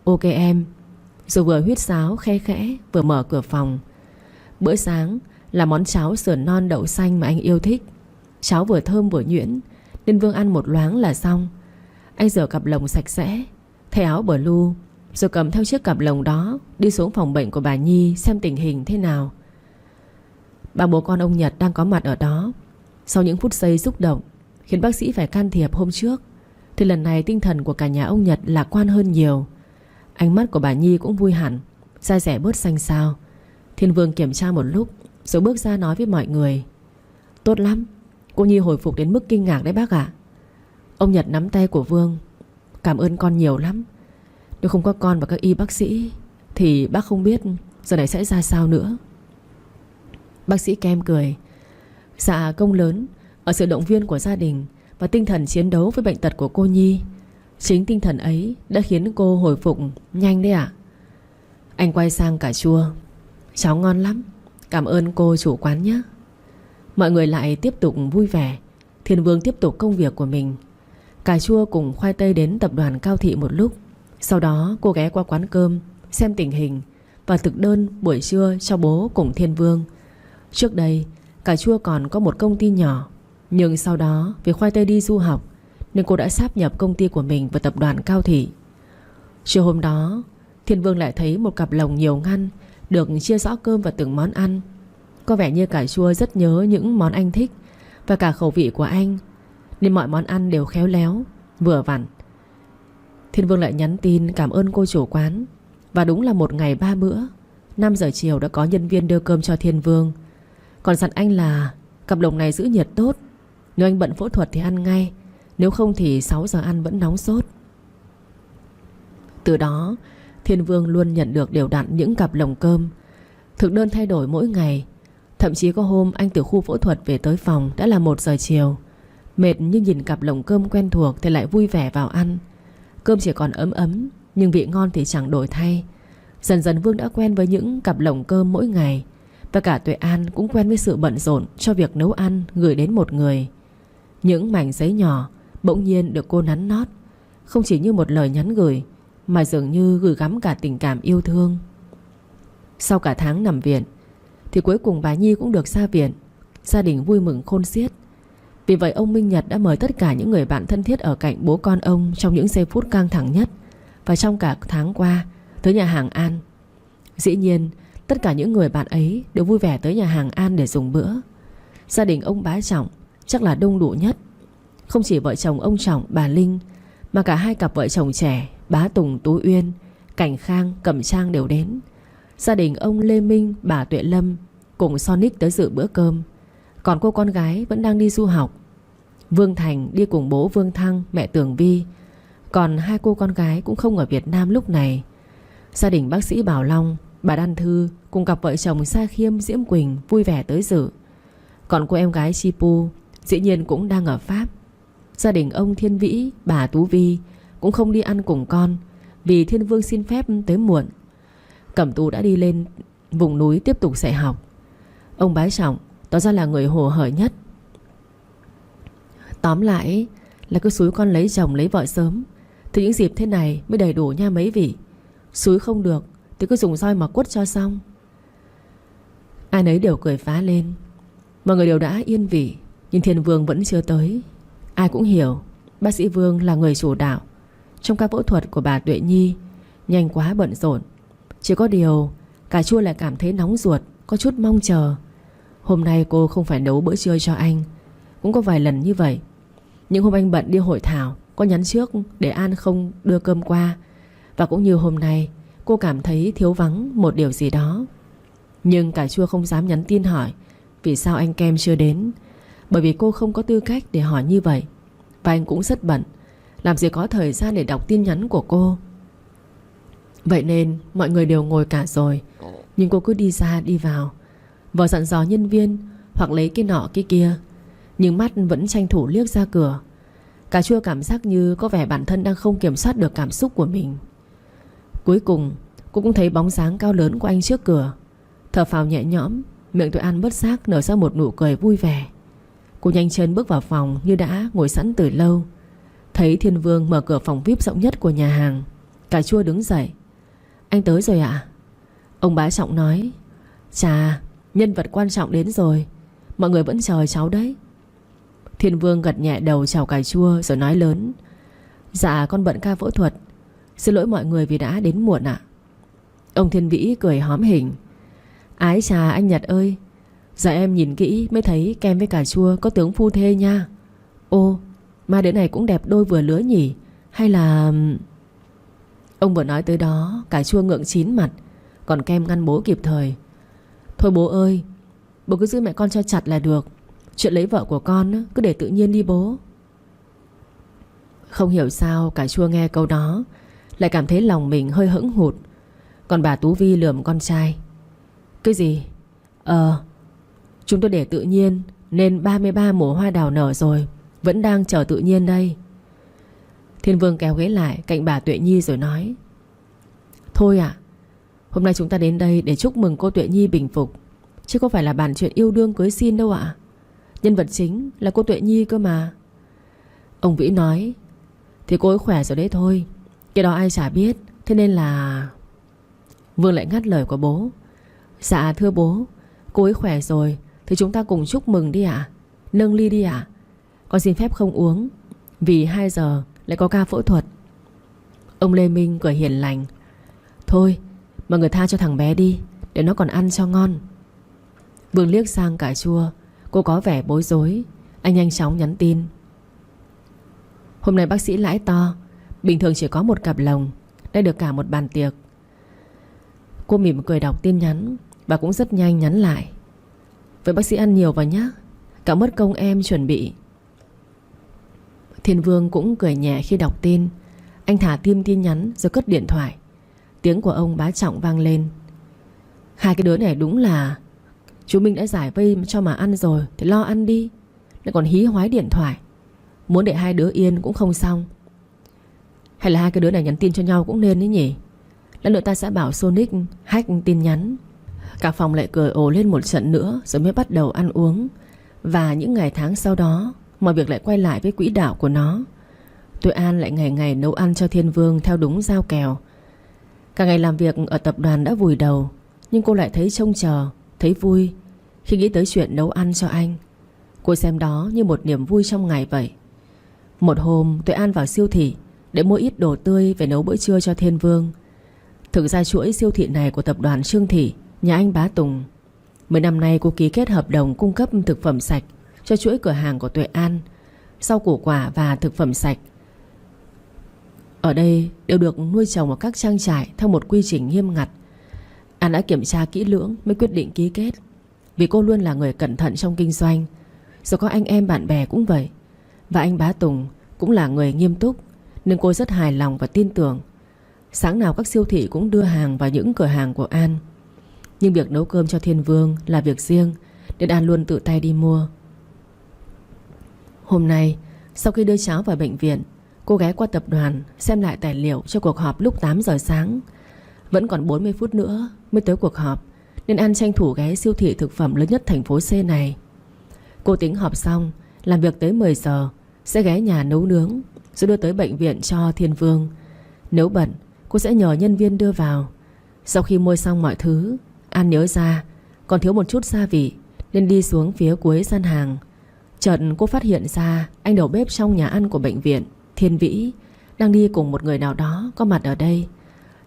"Ok em." Rồi vừa huýt sáo khe khẽ vừa mở cửa phòng. Bữa sáng là món cháo sườn non đậu xanh mà anh yêu thích. Cháo vừa thơm vừa nhuyễn nên Vương ăn một loáng là xong. Anh rửa cặp lồng sạch sẽ, thay áo blue, rồi cầm theo chiếc cặp lồng đó đi xuống phòng bệnh của bà Nhi xem tình hình thế nào. Ba bố con ông Nhật đang có mặt ở đó. Sau những phút giây xúc động khiến bác sĩ phải can thiệp hôm trước, thì lần này tinh thần của cả nhà ông Nhật lạc quan hơn nhiều. Ánh mắt của bà Nhi cũng vui hẳn, da dẻ bớt xanh xao. Thiên Vương kiểm tra một lúc rồi bước ra nói với mọi người: "Tốt lắm, cô Nhi hồi phục đến mức kinh ngạc đấy bác ạ." Ông Nhật nắm tay của Vương: "Cảm ơn con nhiều lắm. Nếu không có con và các y bác sĩ thì bác không biết giờ này sẽ ra sao nữa." Bác sĩ Kem cười: "Dạ, công lớn ở sự động viên của gia đình và tinh thần chiến đấu với bệnh tật của cô Nhi. Chính tinh thần ấy đã khiến cô hồi phục nhanh đấy ạ." Anh quay sang cà chua: "Cháu ngon lắm, cảm ơn cô chủ quán nhé." Mọi người lại tiếp tục vui vẻ. Thiên Vương tiếp tục công việc của mình. Cà chua cùng khoai tây đến tập đoàn Cao Thị một lúc. Sau đó cô ghé qua quán cơm xem tình hình và thực đơn buổi trưa cho bố cùng Thiên Vương. Trước đây cà chua còn có một công ty nhỏ, nhưng sau đó vì khoai tây đi du học nên cô đã sáp nhập công ty của mình vào tập đoàn Cao Thị. Chiều hôm đó, Thiên Vương lại thấy một cặp lồng nhiều ngăn được chia rõ cơm vào từng món ăn. Có vẻ như cà chua rất nhớ những món anh thích và cả khẩu vị của anh, nên mọi món ăn đều khéo léo, vừa vặn. Thiên Vương lại nhắn tin cảm ơn cô chủ quán. Và đúng là một ngày 3 bữa. 5 giờ chiều đã có nhân viên đưa cơm cho Thiên Vương. Còn dặn anh là cặp lồng này giữ nhiệt tốt. Nếu anh bận phẫu thuật thì ăn ngay, nếu không thì 6 giờ ăn vẫn nóng sốt. Từ đó Thiên Vương luôn nhận được đều đặn những cặp lồng cơm. Thực đơn thay đổi mỗi ngày. Thậm chí có hôm anh từ khu phẫu thuật về tới phòng đã là 1 giờ chiều. Mệt nhưng nhìn cặp lồng cơm quen thuộc thì lại vui vẻ vào ăn. Cơm chỉ còn ấm ấm, nhưng vị ngon thì chẳng đổi thay. Dần dần Vương đã quen với những cặp lồng cơm mỗi ngày. Và cả Tuệ An cũng quen với sự bận rộn cho việc nấu ăn gửi đến một người. Những mảnh giấy nhỏ bỗng nhiên được cô nắn nót, không chỉ như một lời nhắn gửi, mà dường như gửi gắm cả tình cảm yêu thương. Sau cả tháng nằm viện thì cuối cùng bà Nhi cũng được ra viện. Gia đình vui mừng khôn xiết. Vì vậy ông Minh Nhật đã mời tất cả những người bạn thân thiết ở cạnh bố con ông trong những giây phút căng thẳng nhất và trong cả tháng qua tới nhà hàng An. Dĩ nhiên tất cả những người bạn ấy đều vui vẻ tới nhà hàng An để dùng bữa. Gia đình ông bá Trọng chắc là đông đủ nhất. Không chỉ vợ chồng ông Trọng, bà Linh, mà cả hai cặp vợ chồng trẻ bá Tùng, Tú Uyên, Cảnh Khang, Cẩm Trang đều đến. Gia đình ông Lê Minh, bà Tuệ Lâm cùng Sonic tới dự bữa cơm. Còn cô con gái vẫn đang đi du học. Vương Thành đi cùng bố Vương Thăng, mẹ Tường Vi. Còn hai cô con gái cũng không ở Việt Nam lúc này. Gia đình bác sĩ Bảo Long, bà Đan Thư cùng cặp vợ chồng Sa Khiêm, Diễm Quỳnh vui vẻ tới dự. Còn cô em gái Chipu dĩ nhiên cũng đang ở Pháp. Gia đình ông Thiên Vĩ, bà Tú Vi cũng không đi ăn cùng con vì Thiên Vương xin phép tới muộn. Cẩm Tú đã đi lên vùng núi tiếp tục dạy học. Ông bá Trọng tỏ ra là người hồ hởi nhất. Tóm lại là cứ xúi con lấy chồng lấy vợ sớm thì những dịp thế này mới đầy đủ nha mấy vị. Xúi không được thì cứ dùng roi mà quất cho xong. Ai nấy đều cười phá lên. Mọi người đều đã yên vị. Nhưng Thiên Vương vẫn chưa tới. Ai cũng hiểu bác sĩ Vương là người chủ đạo trong các phẫu thuật của bà Tuệ Nhi. Nhanh quá bận rộn. Chỉ có điều cà chua lại cảm thấy nóng ruột, có chút mong chờ. Hôm nay cô không phải nấu bữa trưa cho anh. Cũng có vài lần như vậy. Những hôm anh bận đi hội thảo có nhắn trước để An không đưa cơm qua. Và cũng như hôm nay cô cảm thấy thiếu vắng một điều gì đó. Nhưng cà chua không dám nhắn tin hỏi vì sao anh Kem chưa đến. Bởi vì cô không có tư cách để hỏi như vậy. Và anh cũng rất bận, làm gì có thời gian để đọc tin nhắn của cô. Vậy nên mọi người đều ngồi cả rồi, nhưng cô cứ đi ra đi vào, vờ dặn dò nhân viên hoặc lấy cái nọ cái kia, nhưng mắt vẫn tranh thủ liếc ra cửa. Cà chua cảm giác như có vẻ bản thân đang không kiểm soát được cảm xúc của mình. Cuối cùng cô cũng thấy bóng dáng cao lớn của anh trước cửa. Thở phào nhẹ nhõm, miệng Tuệ An bất giác nở ra một nụ cười vui vẻ. Cô nhanh chân bước vào phòng như đã ngồi sẵn từ lâu. Thấy Thiên Vương mở cửa phòng VIP rộng nhất của nhà hàng. Cà chua đứng dậy. Anh tới rồi ạ? Ông bá Trọng nói. Chà, nhân vật quan trọng đến rồi. Mọi người vẫn chờ cháu đấy. Thiên Vương gật nhẹ đầu chào cà chua rồi nói lớn. Dạ con bận ca phẫu thuật. Xin lỗi mọi người vì đã đến muộn ạ. Ông Thiên Vĩ cười hóm hỉnh. Ái chà anh Nhật ơi, dạ em nhìn kỹ mới thấy Kem với cà chua có tướng phu thê nha. Ô, mà đứa này cũng đẹp đôi vừa lứa nhỉ? Hay là... Ông vừa nói tới đó, cà chua ngượng chín mặt. Còn Kem ngăn bố kịp thời. Thôi bố ơi, bố cứ giữ mẹ con cho chặt là được. Chuyện lấy vợ của con cứ để tự nhiên đi bố. Không hiểu sao cà chua nghe câu đó lại cảm thấy lòng mình hơi hững hụt. Còn bà Tú Vi lườm con trai. Cái gì? Chúng tôi để tự nhiên nên 33 mùa hoa đào nở rồi, vẫn đang chờ tự nhiên đây. Thiên Vương kéo ghế lại cạnh bà Tuệ Nhi rồi nói. Thôi ạ, hôm nay chúng ta đến đây để chúc mừng cô Tuệ Nhi bình phục, chứ không phải là bàn chuyện yêu đương cưới xin đâu ạ. Nhân vật chính là cô Tuệ Nhi cơ mà. Ông Vĩ nói. Thì cô ấy khỏe rồi đấy thôi, cái đó ai chả biết. Thế nên là... Vương lại ngắt lời của bố. Dạ thưa bố, cô ấy khỏe rồi thì chúng ta cùng chúc mừng đi ạ. Nâng ly đi ạ. Con xin phép không uống vì 2 giờ lại có ca phẫu thuật. Ông Lê Minh cười hiền lành. Thôi mọi người tha cho thằng bé đi, để nó còn ăn cho ngon. Vương liếc sang cà chua. Cô có vẻ bối rối. Anh nhanh chóng nhắn tin. Hôm nay bác sĩ lãi to, Bình thường chỉ có một cặp lồng, đây được cả một bàn tiệc. Cô mỉm cười đọc tin nhắn và cũng rất nhanh nhắn lại: vậy bác sĩ ăn nhiều vào nhé, cả mất công em chuẩn bị. Thiên Vương cũng cười nhẹ khi đọc tin. Anh thả tim tin nhắn rồi cất điện thoại. Tiếng của ông bá Trọng vang lên: hai cái đứa này đúng là chú Minh đã giải vây cho mà ăn rồi thì lo ăn đi, lại còn hí hoái điện thoại. Muốn để hai đứa yên cũng không xong. Hay là hai cái đứa này nhắn tin cho nhau cũng nên đấy nhỉ. Lát nữa ta sẽ bảo Sonic hack tin nhắn. Cả phòng lại cười ồ lên một trận nữa rồi mới bắt đầu ăn uống. Và những ngày tháng sau đó, mọi việc lại quay lại với quỹ đạo của nó. Tuệ An lại ngày ngày nấu ăn cho Thiên Vương theo đúng giao kèo. Cả ngày làm việc ở tập đoàn đã vùi đầu, nhưng cô lại thấy trông chờ, thấy vui khi nghĩ tới chuyện nấu ăn cho anh. Cô xem đó như một niềm vui trong ngày vậy. Một hôm Tuệ An vào siêu thị để mua ít đồ tươi về nấu bữa trưa cho Thiên Vương. Thực ra chuỗi siêu thị này của tập đoàn Trương Thị, nhà anh Bá Tùng. Mấy năm nay cô ký kết hợp đồng cung cấp thực phẩm sạch cho chuỗi cửa hàng của Tuệ An. Rau củ quả và thực phẩm sạch ở đây đều được nuôi trồng ở các trang trại theo một quy trình nghiêm ngặt. An đã kiểm tra kỹ lưỡng mới quyết định ký kết, vì cô luôn là người cẩn thận trong kinh doanh. Rồi có anh em bạn bè cũng vậy. Và anh Bá Tùng cũng là người nghiêm túc, nên cô rất hài lòng và tin tưởng. Sáng nào các siêu thị cũng đưa hàng vào những cửa hàng của An. Nhưng việc nấu cơm cho Thiên Vương là việc riêng, nên An luôn tự tay đi mua. Hôm nay, sau khi đưa cháu vào bệnh viện, cô ghé qua tập đoàn xem lại tài liệu cho cuộc họp lúc 8 giờ sáng. Vẫn còn 40 phút nữa mới tới cuộc họp, nên An tranh thủ ghé siêu thị thực phẩm lớn nhất thành phố C này. Cô tính họp xong, làm việc tới 10 giờ sẽ ghé nhà nấu nướng, rồi đưa tới bệnh viện cho Thiên Vương. Nếu bận, cô sẽ nhờ nhân viên đưa vào. Sau khi mua xong mọi thứ, An nhớ ra còn thiếu một chút gia vị, nên đi xuống phía cuối gian hàng. Chợt cô phát hiện ra anh đầu bếp trong nhà ăn của bệnh viện, Thiên Vĩ, đang đi cùng một người nào đó có mặt ở đây.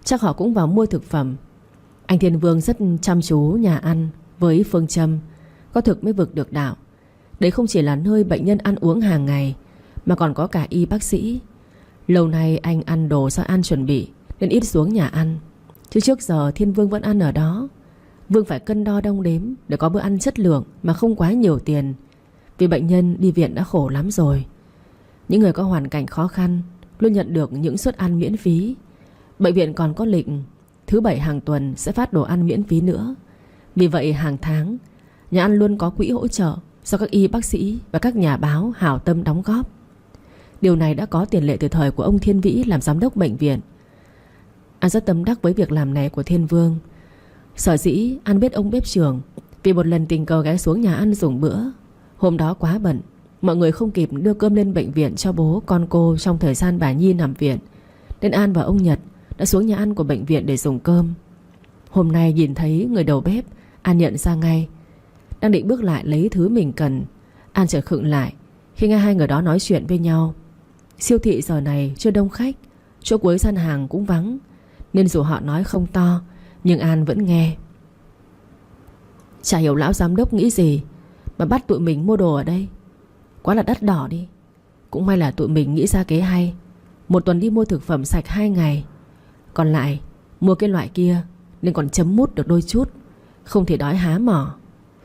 Chắc họ cũng vào mua thực phẩm. Anh Thiên Vương rất chăm chú nhà ăn với phương châm có thực mới vực được đạo. Đấy không chỉ là nơi bệnh nhân ăn uống hàng ngày, mà còn có cả y bác sĩ. Lâu nay anh ăn đồ do An chuẩn bị nên ít xuống nhà ăn. Chứ trước giờ Thiên Vương vẫn ăn ở đó. Vương phải cân đo đong đếm để có bữa ăn chất lượng mà không quá nhiều tiền, vì bệnh nhân đi viện đã khổ lắm rồi. Những người có hoàn cảnh khó khăn luôn nhận được những suất ăn miễn phí. Bệnh viện còn có lịch thứ 7 hàng tuần sẽ phát đồ ăn miễn phí nữa. Vì vậy hàng tháng nhà ăn luôn có quỹ hỗ trợ do các y bác sĩ và các nhà báo hảo tâm đóng góp. Điều này đã có tiền lệ từ thời của ông Thiên Vĩ làm giám đốc bệnh viện. An rất tâm đắc với việc làm này của Thiên Vương. Sở dĩ An biết ông bếp trưởng vì một lần tình cờ ghé xuống nhà ăn dùng bữa. Hôm đó quá bận, mọi người không kịp đưa cơm lên bệnh viện cho bố con cô trong thời gian bà Nhi nằm viện, nên An và ông Nhật đã xuống nhà ăn của bệnh viện để dùng cơm. Hôm nay nhìn thấy người đầu bếp, An nhận ra ngay. Đang định bước lại lấy thứ mình cần, An chợt khựng lại khi nghe hai người đó nói chuyện với nhau. Siêu thị giờ này chưa đông khách, chỗ cuối gian hàng cũng vắng, nên dù họ nói không to, nhưng An vẫn nghe. Chả hiểu lão giám đốc nghĩ gì mà bắt tụi mình mua đồ ở đây. Quá là đắt đỏ đi. Cũng may là tụi mình nghĩ ra kế hay. Một tuần đi mua thực phẩm sạch 2 ngày, còn lại mua cái loại kia nên còn chấm mút được đôi chút, không thể đói há mỏ.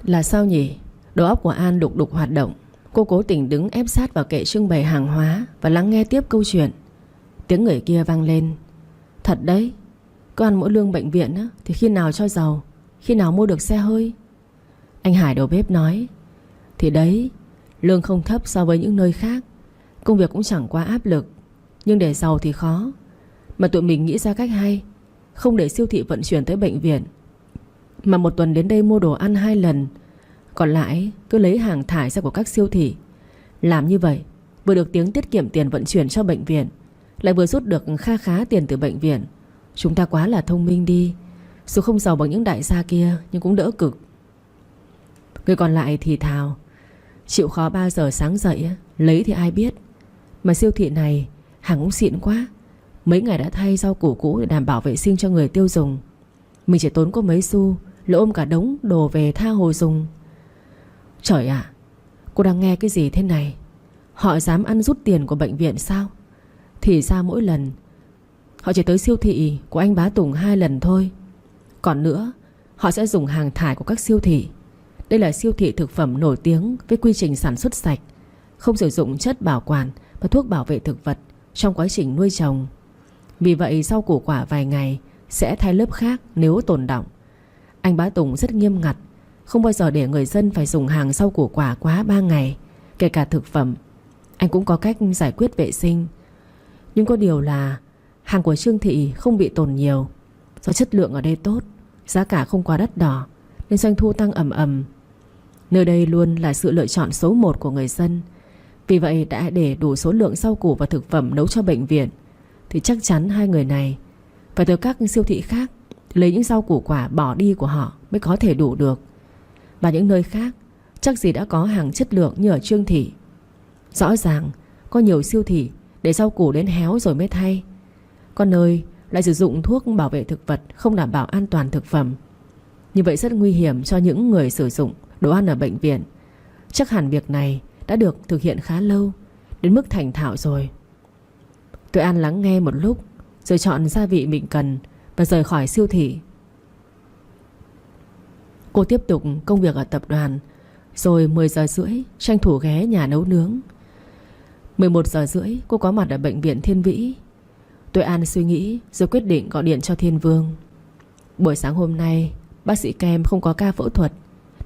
Là sao nhỉ? Đầu óc của An đục đục hoạt động. Cô cố tình đứng ép sát vào kệ trưng bày hàng hóa và lắng nghe tiếp câu chuyện. Tiếng người kia vang lên: thật đấy, có ăn mỗi lương bệnh viện á, thì khi nào cho giàu, khi nào mua được xe hơi. Anh Hải đầu bếp nói: thì đấy, lương không thấp so với những nơi khác, công việc cũng chẳng quá áp lực, nhưng để giàu thì khó. Mà tụi mình nghĩ ra cách hay, không để siêu thị vận chuyển tới bệnh viện, mà một tuần đến đây mua đồ ăn 2 lần, còn lại cứ lấy hàng thải ra của các siêu thị. Làm như vậy vừa được tiếng tiết kiệm tiền vận chuyển cho bệnh viện, lại vừa rút được kha khá tiền từ bệnh viện. Chúng ta quá là thông minh đi. Dù không giàu bằng những đại gia kia, nhưng cũng đỡ cực. Người còn lại thì thào: chịu khó 3 giờ sáng dậy lấy thì ai biết. Mà siêu thị này hàng cũng xịn quá, mấy ngày đã thay rau củ cũ để đảm bảo vệ sinh cho người tiêu dùng. Mình chỉ tốn có mấy xu là ôm cả đống đồ về tha hồ dùng. Trời ạ, cô đang nghe cái gì thế này? Họ dám ăn rút tiền của bệnh viện sao? Thì ra mỗi lần họ chỉ tới siêu thị của anh Bá Tùng 2 lần thôi. Còn nữa, họ sẽ dùng hàng thải của các siêu thị. Đây là siêu thị thực phẩm nổi tiếng với quy trình sản xuất sạch, không sử dụng chất bảo quản và thuốc bảo vệ thực vật trong quá trình nuôi trồng. Vì vậy rau củ quả vài ngày sẽ thay lớp khác nếu tồn đọng. Anh Bá Tùng rất nghiêm ngặt, không bao giờ để người dân phải dùng hàng rau củ quả quá 3 ngày. Kể cả thực phẩm, anh cũng có cách giải quyết vệ sinh. Nhưng có điều là hàng của Trương Thị không bị tồn nhiều. Do chất lượng ở đây tốt, giá cả không quá đắt đỏ, nên doanh thu tăng ầm ầm. Nơi đây luôn là sự lựa chọn số 1 của người dân. Vì vậy đã để đủ số lượng rau củ và thực phẩm nấu cho bệnh viện, thì chắc chắn hai người này phải từ các siêu thị khác lấy những rau củ quả bỏ đi của họ mới có thể đủ được. Và những nơi khác chắc gì đã có hàng chất lượng như ở Trương Thị. Rõ ràng có nhiều siêu thị để rau củ đến héo rồi mới thay. Có nơi lại sử dụng thuốc bảo vệ thực vật không đảm bảo an toàn thực phẩm. Như vậy rất nguy hiểm cho những người sử dụng đồ ăn ở bệnh viện. Chắc hẳn việc này đã được thực hiện khá lâu, đến mức thành thạo rồi. Tuệ An lắng nghe một lúc, rồi chọn gia vị mình cần và rời khỏi siêu thị. Cô tiếp tục công việc ở tập đoàn, rồi 10 giờ rưỡi tranh thủ ghé nhà nấu nướng. 11 giờ rưỡi cô có mặt ở bệnh viện Thiên Vĩ. Tuệ An suy nghĩ rồi quyết định gọi điện cho Thiên Vương. Buổi sáng hôm nay bác sĩ Kem không có ca phẫu thuật,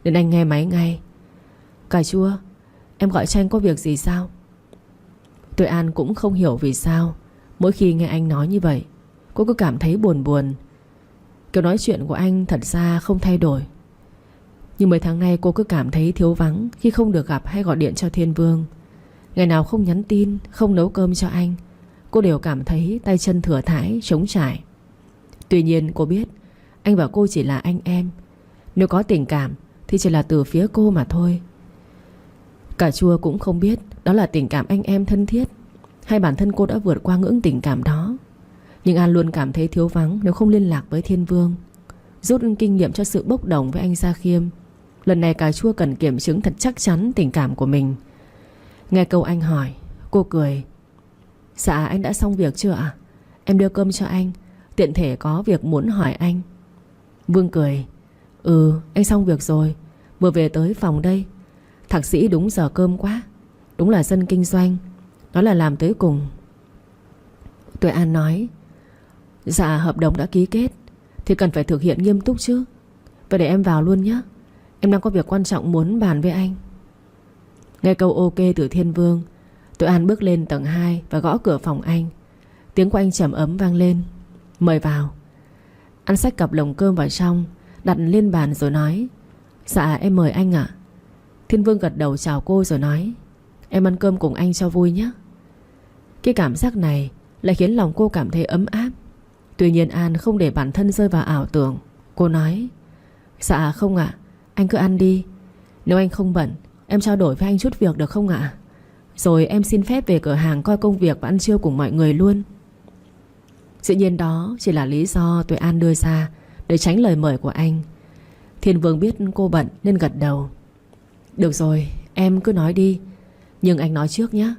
nên anh nghe máy ngay. Cà chua, em gọi cho anh có việc gì sao? Tuệ An cũng không hiểu vì sao mỗi khi nghe anh nói như vậy, cô cứ cảm thấy buồn buồn. Kiểu nói chuyện của anh thật ra không thay đổi, nhưng mấy tháng nay cô cứ cảm thấy thiếu vắng khi không được gặp hay gọi điện cho Thiên Vương. Ngày nào không nhắn tin, không nấu cơm cho anh, cô đều cảm thấy tay chân thừa thãi, trống trải. Tuy nhiên cô biết anh và cô chỉ là anh em. Nếu có tình cảm thì chỉ là từ phía cô mà thôi. Cà chua cũng không biết đó là tình cảm anh em thân thiết, hay bản thân cô đã vượt qua ngưỡng tình cảm đó. Nhưng An luôn cảm thấy thiếu vắng nếu không liên lạc với Thiên Vương. Rút kinh nghiệm cho sự bốc đồng với anh Gia Khiêm, lần này cà chua cần kiểm chứng thật chắc chắn tình cảm của mình. Nghe câu anh hỏi, cô cười. Dạ anh đã xong việc chưa ạ? Em đưa cơm cho anh, tiện thể có việc muốn hỏi anh. Vương cười. Ừ, anh xong việc rồi, vừa về tới phòng đây. Thạc sĩ đúng giờ cơm quá. Đúng là dân kinh doanh, nó là làm tới cùng. Tuệ An nói. Dạ hợp đồng đã ký kết thì cần phải thực hiện nghiêm túc chứ. Vậy để em vào luôn nhé, em đang có việc quan trọng muốn bàn với anh. Nghe câu ok từ Thiên Vương, Tuệ An bước lên tầng 2 và gõ cửa phòng anh. Tiếng của anh trầm ấm vang lên. Mời vào. Anh xách cặp lồng cơm vào trong, đặt lên bàn rồi nói. Dạ em mời anh ạ. Thiên Vương gật đầu chào cô rồi nói. Em ăn cơm cùng anh cho vui nhé. Cái cảm giác này lại khiến lòng cô cảm thấy ấm áp. Tuy nhiên An không để bản thân rơi vào ảo tưởng. Cô nói. Dạ không ạ, anh cứ ăn đi. Nếu anh không bận, em trao đổi với anh chút việc được không ạ? Rồi em xin phép về cửa hàng coi công việc và ăn trưa cùng mọi người luôn. Dĩ nhiên đó chỉ là lý do Tuệ An đưa ra để tránh lời mời của anh. Thiên Vương biết cô bận nên gật đầu. Được rồi, em cứ nói đi. Nhưng anh nói trước nhé,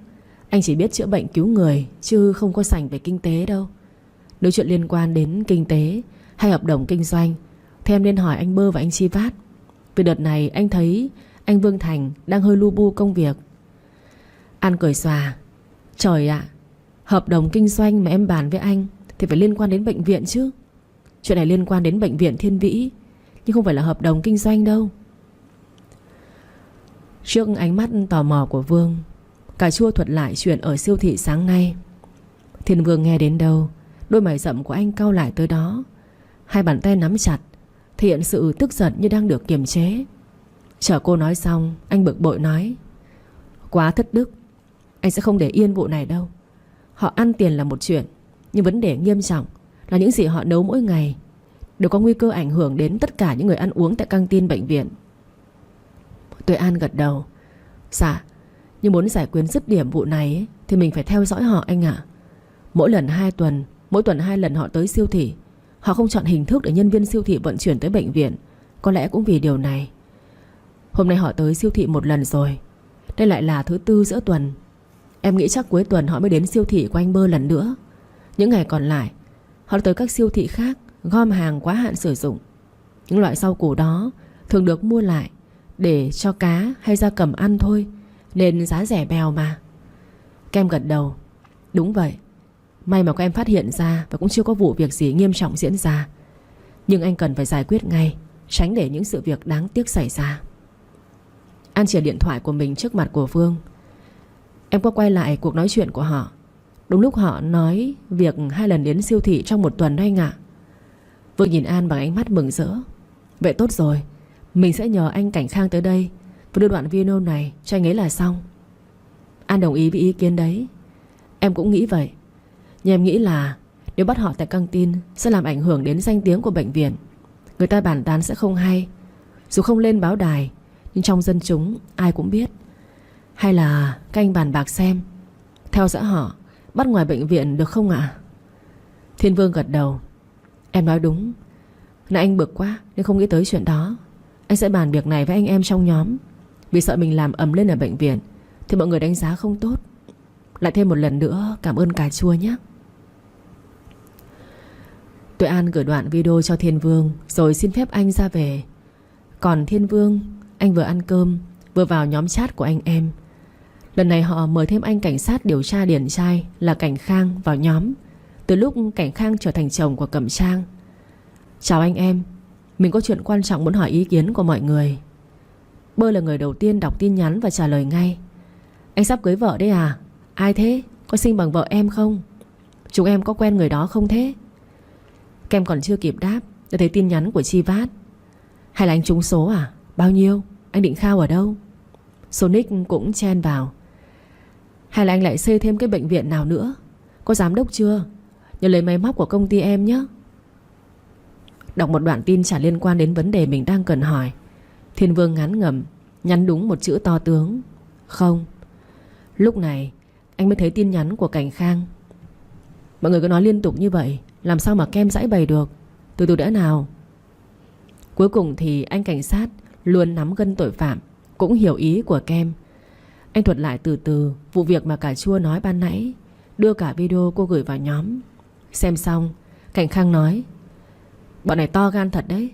anh chỉ biết chữa bệnh cứu người, chứ không có sành về kinh tế đâu. Nếu chuyện liên quan đến kinh tế hay hợp đồng kinh doanh thì em nên hỏi anh Bơ và anh Chi Vát. Vì đợt này anh thấy anh Vương Thành đang hơi lu bu công việc. An cười xòa. Trời ạ, hợp đồng kinh doanh mà em bàn với anh thì phải liên quan đến bệnh viện chứ. Chuyện này liên quan đến bệnh viện Thiên Vĩ, nhưng không phải là hợp đồng kinh doanh đâu. Trước ánh mắt tò mò của Vương, cà chua thuật lại chuyện ở siêu thị sáng nay. Thiên Vương nghe đến đâu, đôi mày rậm của anh cau lại tới đó. Hai bàn tay nắm chặt, thể hiện sự tức giận như đang được kiềm chế. Chờ cô nói xong, anh bực bội nói. Quá thất đức, anh sẽ không để yên vụ này đâu. Họ ăn tiền là một chuyện, nhưng vấn đề nghiêm trọng là những gì họ nấu mỗi ngày đều có nguy cơ ảnh hưởng đến tất cả những người ăn uống tại căng tin bệnh viện. Tuệ An gật đầu. Dạ, nhưng muốn giải quyết dứt điểm vụ này ấy, thì mình phải theo dõi họ anh ạ. Mỗi tuần 2 lần họ tới siêu thị. Họ không chọn hình thức để nhân viên siêu thị vận chuyển tới bệnh viện. Có lẽ cũng vì điều này. Hôm nay họ tới siêu thị 1 lần rồi, đây lại là thứ 4 giữa tuần. Em nghĩ chắc cuối tuần họ mới đến siêu thị của anh Bơ lần nữa. Những ngày còn lại họ tới các siêu thị khác gom hàng quá hạn sử dụng. Những loại rau củ đó thường được mua lại để cho cá hay gia cầm ăn thôi, nên giá rẻ bèo mà. Kem gật đầu. Đúng vậy. May mà các em phát hiện ra và cũng chưa có vụ việc gì nghiêm trọng diễn ra. Nhưng anh cần phải giải quyết ngay, tránh để những sự việc đáng tiếc xảy ra. An chìa điện thoại của mình trước mặt của Vương. Em có quay lại cuộc nói chuyện của họ. Đúng lúc họ nói việc 2 lần đến siêu thị trong 1 tuần đó anh ạ. Vương nhìn An bằng ánh mắt mừng rỡ. Vậy tốt rồi, mình sẽ nhờ anh Cảnh Khang tới đây và đưa đoạn video này cho anh ấy là xong. An đồng ý với ý kiến đấy. Em cũng nghĩ vậy. Nhưng em nghĩ là nếu bắt họ tại căng tin sẽ làm ảnh hưởng đến danh tiếng của bệnh viện. Người ta bàn tán sẽ không hay. Dù không lên báo đài, nhưng trong dân chúng ai cũng biết. Hay là các anh bàn bạc xem, theo dõi họ, bắt ngoài bệnh viện được không ạ? Thiên Vương gật đầu. Em nói đúng. Nãy anh bực quá nên không nghĩ tới chuyện đó. Anh sẽ bàn việc này với anh em trong nhóm. Vì sợ mình làm ầm lên ở bệnh viện thì mọi người đánh giá không tốt. Lại thêm một lần nữa cảm ơn cà chua nhé. Tuệ An gửi đoạn video cho Thiên Vương rồi xin phép anh ra về. Còn Thiên Vương, anh vừa ăn cơm vừa vào nhóm chat của anh em. Lần này họ mời thêm anh cảnh sát điều tra điển trai là Cảnh Khang vào nhóm, từ lúc Cảnh Khang trở thành chồng của Cẩm Trang. Chào anh em, mình có chuyện quan trọng muốn hỏi ý kiến của mọi người. Bơ là người đầu tiên đọc tin nhắn và trả lời ngay. Anh sắp cưới vợ đấy à? Ai thế? Có sinh bằng vợ em không? Chúng em có quen người đó không thế? Kem còn chưa kịp đáp đã thấy tin nhắn của Chi Vát. Hay là anh trúng số à? Bao nhiêu? Anh định khao ở đâu? Sonic cũng chen vào. Hay là anh lại xây thêm cái bệnh viện nào nữa? Có giám đốc chưa? Nhớ lấy máy móc của công ty em nhé. Đọc một đoạn tin chả liên quan đến vấn đề mình đang cần hỏi, Thiên Vương ngán ngẩm nhắn đúng một chữ to tướng: không. Lúc này anh mới thấy tin nhắn của Cảnh Khang. Mọi người cứ nói liên tục như vậy, làm sao mà Kem giải bày được? Từ từ đã nào. Cuối cùng thì anh cảnh sát luôn nắm gân tội phạm cũng hiểu ý của Kem. Anh thuật lại từ từ vụ việc mà cà chua nói ban nãy, đưa cả video cô gửi vào nhóm. Xem xong, Cảnh Khang nói: bọn này to gan thật đấy.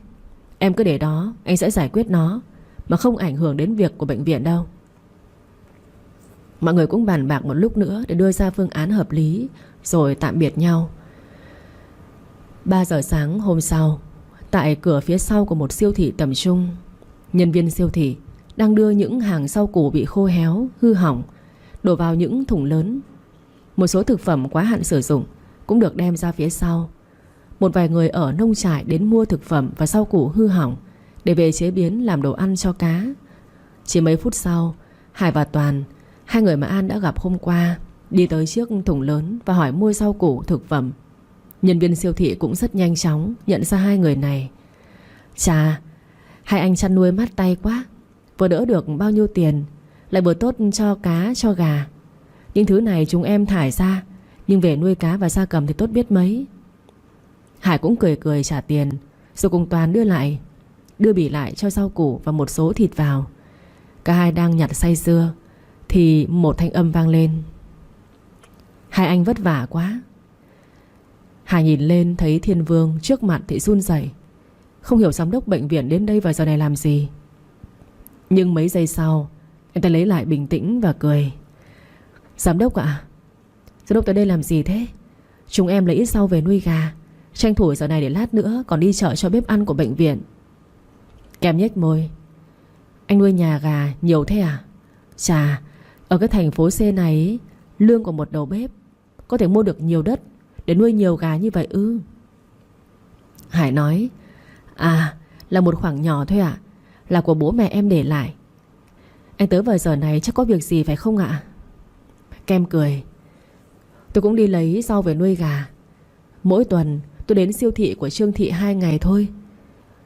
Em cứ để đó, anh sẽ giải quyết nó, mà không ảnh hưởng đến việc của bệnh viện đâu. Mọi người cũng bàn bạc một lúc nữa để đưa ra phương án hợp lý, rồi tạm biệt nhau. 3 giờ sáng hôm sau, tại cửa phía sau của một siêu thị tầm trung, nhân viên siêu thị đang đưa những hàng rau củ bị khô héo, hư hỏng đổ vào những thùng lớn. Một số thực phẩm quá hạn sử dụng cũng được đem ra phía sau. Một vài người ở nông trại đến mua thực phẩm và rau củ hư hỏng để về chế biến làm đồ ăn cho cá. Chỉ mấy phút sau, Hải và Toàn, 2 người mà An đã gặp hôm qua, đi tới trước thùng lớn và hỏi mua rau củ thực phẩm. Nhân viên siêu thị cũng rất nhanh chóng nhận ra 2 người này. Chà, 2 anh chăn nuôi mát tay quá, vừa đỡ được bao nhiêu tiền, lại vừa tốt cho cá cho gà. Những thứ này chúng em thải ra, nhưng về nuôi cá và gia cầm thì tốt biết mấy. Hải cũng cười cười trả tiền, rồi cùng Toàn đưa bỉ lại cho rau củ và một số thịt vào. Cả hai đang nhặt say sưa thì một thanh âm vang lên: 2 anh vất vả quá. Hải nhìn lên thấy Thiên Vương trước mặt thì run rẩy, không hiểu giám đốc bệnh viện đến đây vào giờ này làm gì. Nhưng mấy giây sau, anh ta lấy lại bình tĩnh và cười: Giám đốc ạ, giám đốc tới đây làm gì thế? Chúng em lấy ít rau về nuôi gà, tranh thủ giờ này để lát nữa còn đi chợ cho bếp ăn của bệnh viện. Kem nhếch môi: Anh nuôi nhà gà nhiều thế à? Chà, ở cái thành phố C này, lương của một đầu bếp có thể mua được nhiều đất để nuôi nhiều gà như vậy ư? Hải nói: À, là một khoản nhỏ thôi ạ, là của bố mẹ em để lại. Anh tới vào giờ này chắc có việc gì phải không ạ? Kem cười: Tôi cũng đi lấy rau về nuôi gà. Mỗi tuần tôi đến siêu thị của Trương Thị 2 ngày thôi,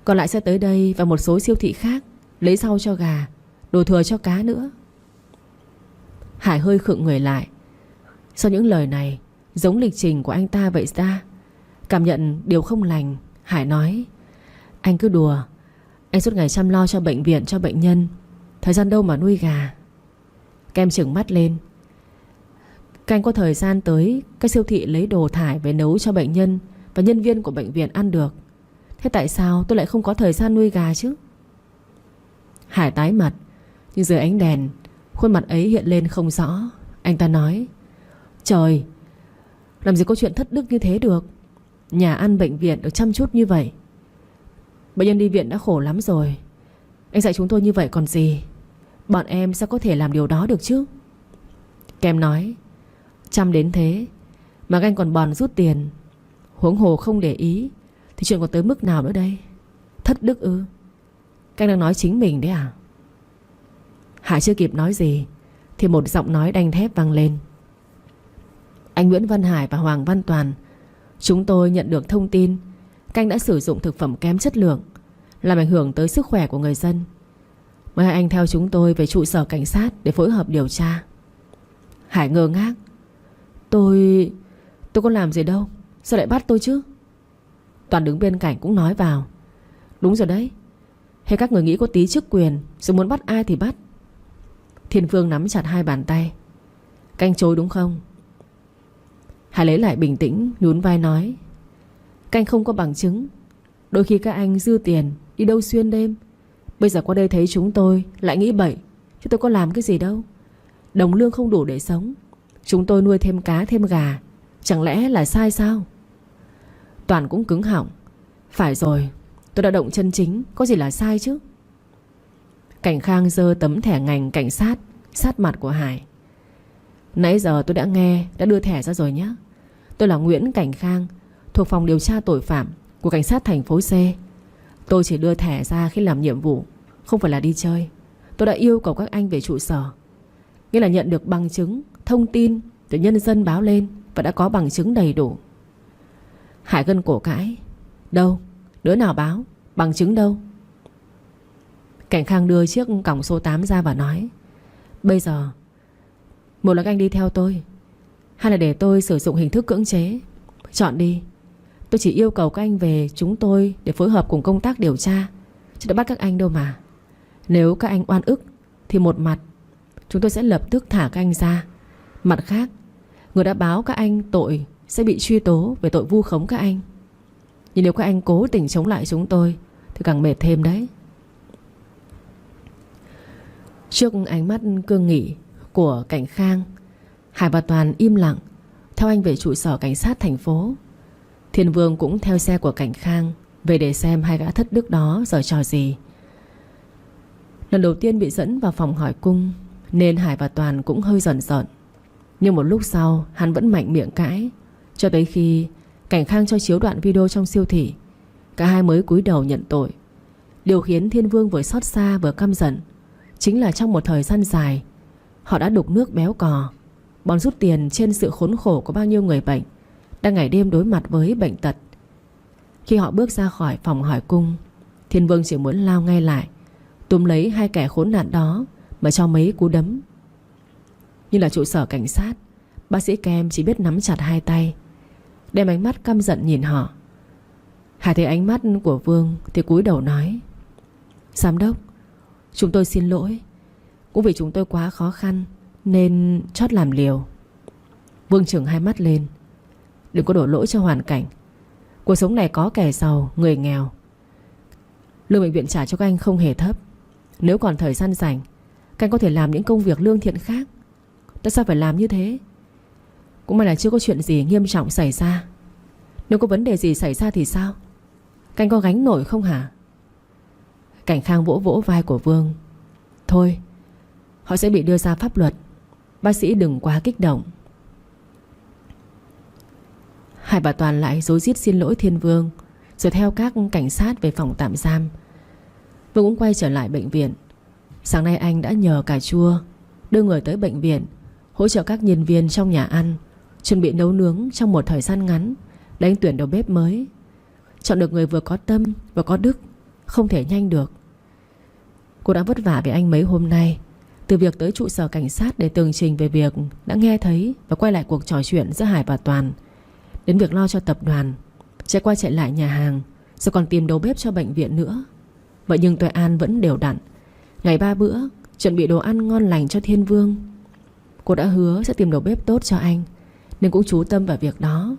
còn lại sẽ tới đây và một số siêu thị khác lấy rau cho gà, đồ thừa cho cá nữa. Hải hơi khựng người lại. Sau những lời này giống lịch trình của anh ta vậy ra. Cảm nhận điều không lành, Hải nói: Anh cứ đùa, anh suốt ngày chăm lo cho bệnh viện, cho bệnh nhân, thời gian đâu mà nuôi gà. Kem trừng mắt lên: Các anh có thời gian tới các siêu thị lấy đồ thải về nấu cho bệnh nhân và nhân viên của bệnh viện ăn được. Thế tại sao tôi lại không có thời gian nuôi gà chứ? Hải tái mặt, nhưng dưới ánh đèn khuôn mặt ấy hiện lên không rõ. Anh ta nói: Trời, làm gì có chuyện thất đức như thế được. Nhà ăn bệnh viện được chăm chút như vậy. Bệnh nhân đi viện đã khổ lắm rồi. Anh dạy chúng tôi như vậy còn gì. Bọn em sao có thể làm điều đó được chứ? Kem nói: Chăm đến thế mà anh còn bòn rút tiền. Huống hồ không để ý thì chuyện còn tới mức nào nữa đây? Thất đức ư? Các anh đang nói chính mình đấy à? Hải chưa kịp nói gì thì một giọng nói đanh thép vang lên: Anh Nguyễn Văn Hải và Hoàng Văn Toàn, chúng tôi nhận được thông tin các anh đã sử dụng thực phẩm kém chất lượng, làm ảnh hưởng tới sức khỏe của người dân. Mời hai anh theo chúng tôi về trụ sở cảnh sát để phối hợp điều tra. Hải ngơ ngác: Tôi có làm gì đâu, sao lại bắt tôi chứ? Toàn đứng bên cạnh cũng nói vào: Đúng rồi đấy, hay các người nghĩ có tí chức quyền rồi muốn bắt ai thì bắt. Thiên Vương nắm chặt hai bàn tay: Các anh chối đúng không? Hải lấy lại bình tĩnh, nhún vai nói: Các anh không có bằng chứng. Đôi khi các anh dư tiền đi đâu xuyên đêm, bây giờ qua đây thấy chúng tôi lại nghĩ bậy, chứ tôi có làm cái gì đâu. Đồng lương không đủ để sống, chúng tôi nuôi thêm cá thêm gà, chẳng lẽ là sai sao? Toàn cũng cứng họng: Phải rồi, tôi đã động chân chính, có gì là sai chứ? Cảnh Khang giơ tấm thẻ ngành cảnh sát sát mặt của Hải: Nãy giờ tôi đã nghe, đã đưa thẻ ra rồi nhé. Tôi là Nguyễn Cảnh Khang, thuộc phòng điều tra tội phạm của cảnh sát thành phố C. Tôi chỉ đưa thẻ ra khi làm nhiệm vụ, không phải là đi chơi. Tôi đã yêu cầu các anh về trụ sở, nghĩa là nhận được bằng chứng, thông tin từ nhân dân báo lên và đã có bằng chứng đầy đủ. Hải gân cổ cãi: Đâu? Đứa nào báo? Bằng chứng đâu? Cảnh Khang đưa chiếc còng số 8 ra và nói: Bây giờ, một là các anh đi theo tôi, hai là để tôi sử dụng hình thức cưỡng chế. Chọn đi. Tôi chỉ yêu cầu các anh về chúng tôi để phối hợp cùng công tác điều tra, chứ đã bắt các anh đâu mà. Nếu các anh oan ức thì một mặt chúng tôi sẽ lập tức thả các anh ra, mặt khác người đã báo các anh tội sẽ bị truy tố về tội vu khống các anh. Nhưng nếu các anh cố tình chống lại chúng tôi thì càng mệt thêm đấy. Trước ánh mắt cương nghị của Cảnh Khang, Hải và Toàn im lặng theo anh về trụ sở cảnh sát thành phố. Thiên Vương cũng theo xe của Cảnh Khang về để xem hai gã thất đức đó giở trò gì. Lần đầu tiên bị dẫn vào phòng hỏi cung nên Hải và Toàn cũng hơi rờn rợn. Nhưng một lúc sau hắn vẫn mạnh miệng cãi, cho tới khi Cảnh Khang cho chiếu đoạn video trong siêu thị, cả hai mới cúi đầu nhận tội. Điều khiến Thiên Vương vừa xót xa vừa căm giận chính là trong một thời gian dài họ đã đục nước béo cò, bòn rút tiền trên sự khốn khổ của bao nhiêu người bệnh đang ngày đêm đối mặt với bệnh tật. Khi họ bước ra khỏi phòng hỏi cung, Thiên Vương chỉ muốn lao ngay lại, túm lấy hai kẻ khốn nạn đó mà cho mấy cú đấm. Nhưng là trụ sở cảnh sát, bác sĩ Kem chỉ biết nắm chặt hai tay, đem ánh mắt căm giận nhìn họ. Hải thấy ánh mắt của Vương thì cúi đầu nói: Giám đốc, chúng tôi xin lỗi. Cũng vì chúng tôi quá khó khăn nên chót làm liều. Vương trừng hai mắt lên: Đừng có đổ lỗi cho hoàn cảnh. Cuộc sống này có kẻ giàu, người nghèo. Lương bệnh viện trả cho các anh không hề thấp. Nếu còn thời gian rảnh, các anh có thể làm những công việc lương thiện khác. Tại sao phải làm như thế? Cũng may là chưa có chuyện gì nghiêm trọng xảy ra. Nếu có vấn đề gì xảy ra thì sao? Các anh có gánh nổi không hả? Cảnh Khang vỗ vỗ vai của Vương: Thôi, họ sẽ bị đưa ra pháp luật. Bác sĩ đừng quá kích động. Hải và Toàn lại rối rít xin lỗi Thiên Vương, rồi theo các cảnh sát về phòng tạm giam. Vương cũng quay trở lại bệnh viện. Sáng nay anh đã nhờ cà chua đưa người tới bệnh viện, hỗ trợ các nhân viên trong nhà ăn chuẩn bị nấu nướng trong một thời gian ngắn để anh tuyển đầu bếp mới. Chọn được người vừa có tâm vừa có đức không thể nhanh được. Cô đã vất vả với anh mấy hôm nay, từ việc tới trụ sở cảnh sát để tường trình về việc đã nghe thấy và quay lại cuộc trò chuyện giữa Hải và Toàn, đến việc lo cho tập đoàn, chạy qua chạy lại nhà hàng, rồi còn tìm đầu bếp cho bệnh viện nữa. Vậy nhưng Tuệ An vẫn đều đặn, ngày 3 bữa chuẩn bị đồ ăn ngon lành cho Thiên Vương. Cô đã hứa sẽ tìm đầu bếp tốt cho anh, nên cũng chú tâm vào việc đó.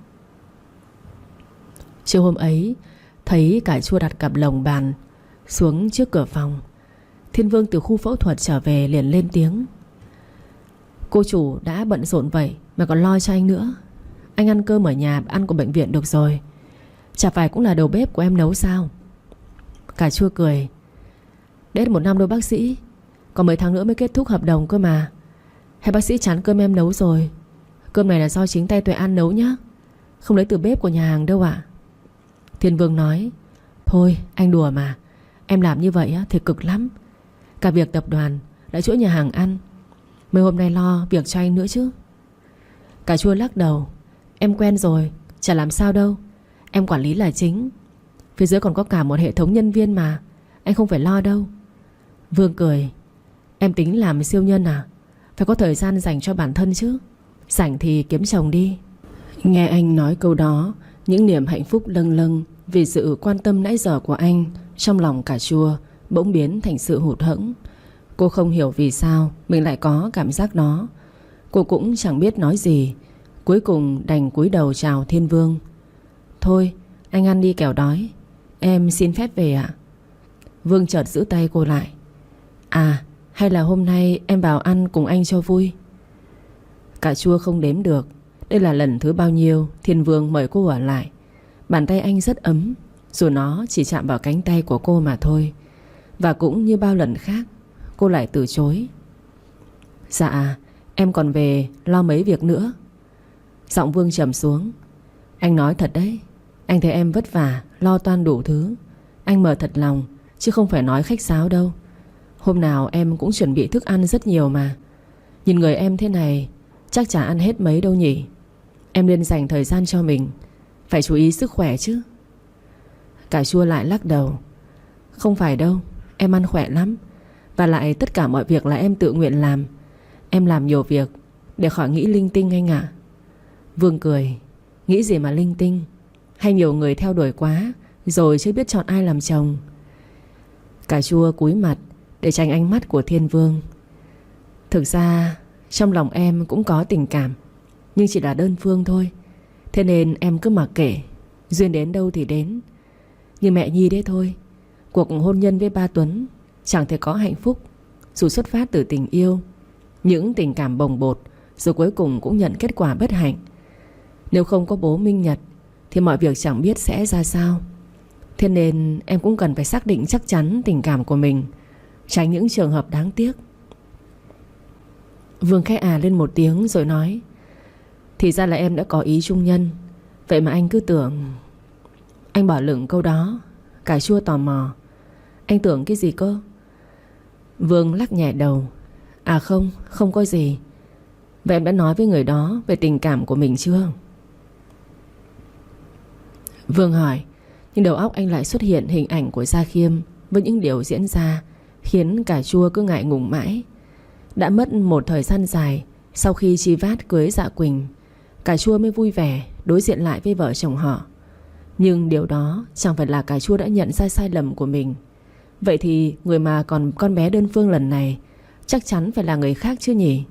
Chiều hôm ấy, thấy cải chua đặt cặp lồng bàn xuống trước cửa phòng. Thiên Vương từ khu phẫu thuật trở về liền lên tiếng: cô chủ đã bận rộn vậy mà còn lo cho anh nữa. Anh ăn cơm ở nhà ăn của bệnh viện được rồi. Chả phải cũng là đầu bếp của em nấu sao? Cải chua cười: để hết 1 năm đâu bác sĩ, còn mấy tháng nữa mới kết thúc hợp đồng cơ mà. Hay bác sĩ chán cơm em nấu rồi? Cơm này là do chính tay Tuệ An nấu nhá, không lấy từ bếp của nhà hàng đâu ạ. Thiên Vương nói: thôi anh đùa mà. Em làm như vậy thì cực lắm. Cả việc tập đoàn lại chỗ nhà hàng ăn, mấy hôm nay lo việc cho anh nữa chứ. Cà chua lắc đầu: em quen rồi, chả làm sao đâu. Em quản lý là chính. Phía dưới còn có cả một hệ thống nhân viên mà, anh không phải lo đâu. Vương cười: em tính làm siêu nhân à? Phải có thời gian dành cho bản thân chứ. Rảnh thì kiếm chồng đi. Nghe anh nói câu đó, những niềm hạnh phúc lâng lâng vì sự quan tâm nãy giờ của anh trong lòng cà chua bỗng biến thành sự hụt hẫng. Cô không hiểu vì sao mình lại có cảm giác đó. Cô cũng chẳng biết nói gì. Cuối cùng đành cúi đầu chào Thiên Vương: thôi anh ăn đi kẻo đói. Em xin phép về ạ. Vương chợt giữ tay cô lại: à, hay là hôm nay em vào ăn cùng anh cho vui? Cà chua không đếm được đây là lần thứ bao nhiêu Thiên Vương mời cô ở lại. Bàn tay anh rất ấm, dù nó chỉ chạm vào cánh tay của cô mà thôi. Và cũng như bao lần khác, cô lại từ chối: dạ, em còn về lo mấy việc nữa. Giọng Vương trầm xuống: anh nói thật đấy, anh thấy em vất vả lo toan đủ thứ. Anh mời thật lòng, chứ không phải nói khách sáo đâu. Hôm nào em cũng chuẩn bị thức ăn rất nhiều mà. Nhìn người em thế này chắc chả ăn hết mấy đâu nhỉ. Em nên dành thời gian cho mình, phải chú ý sức khỏe chứ. Cà chua lại lắc đầu: không phải đâu, em ăn khỏe lắm. Và lại tất cả mọi việc là em tự nguyện làm. Em làm nhiều việc để khỏi nghĩ linh tinh anh ạ. Vương cười: nghĩ gì mà linh tinh? Hay nhiều người theo đuổi quá rồi chưa biết chọn ai làm chồng? Cà chua cúi mặt để tránh ánh mắt của Thiên Vương: thực ra trong lòng em cũng có tình cảm, nhưng chỉ là đơn phương thôi. Thế nên em cứ mặc kệ, duyên đến đâu thì đến. Như mẹ Nhi đấy thôi. Cuộc hôn nhân với ba Tuấn chẳng thể có hạnh phúc, dù xuất phát từ tình yêu. Những tình cảm bồng bột rồi cuối cùng cũng nhận kết quả bất hạnh. Nếu không có bố Minh Nhật thì mọi việc chẳng biết sẽ ra sao. Thế nên em cũng cần phải xác định chắc chắn tình cảm của mình, tránh những trường hợp đáng tiếc. Vương khẽ à lên một tiếng rồi nói: thì ra là em đã có ý trung nhân. Vậy mà anh cứ tưởng... Anh bỏ lửng câu đó. Cà chua tò mò: anh tưởng cái gì cơ? Vương lắc nhẹ đầu: à không, không có gì. Vậy em đã nói với người đó về tình cảm của mình chưa? Vương hỏi, nhưng đầu óc anh lại xuất hiện hình ảnh của Gia Khiêm với những điều diễn ra, khiến cà chua cứ ngại ngùng mãi. Đã mất một thời gian dài sau khi Chi Vát cưới Dạ Quỳnh, cà chua mới vui vẻ đối diện lại với vợ chồng họ. Nhưng điều đó chẳng phải là cà chua đã nhận ra sai lầm của mình. Vậy thì người mà còn con bé đơn phương lần này chắc chắn phải là người khác chứ nhỉ?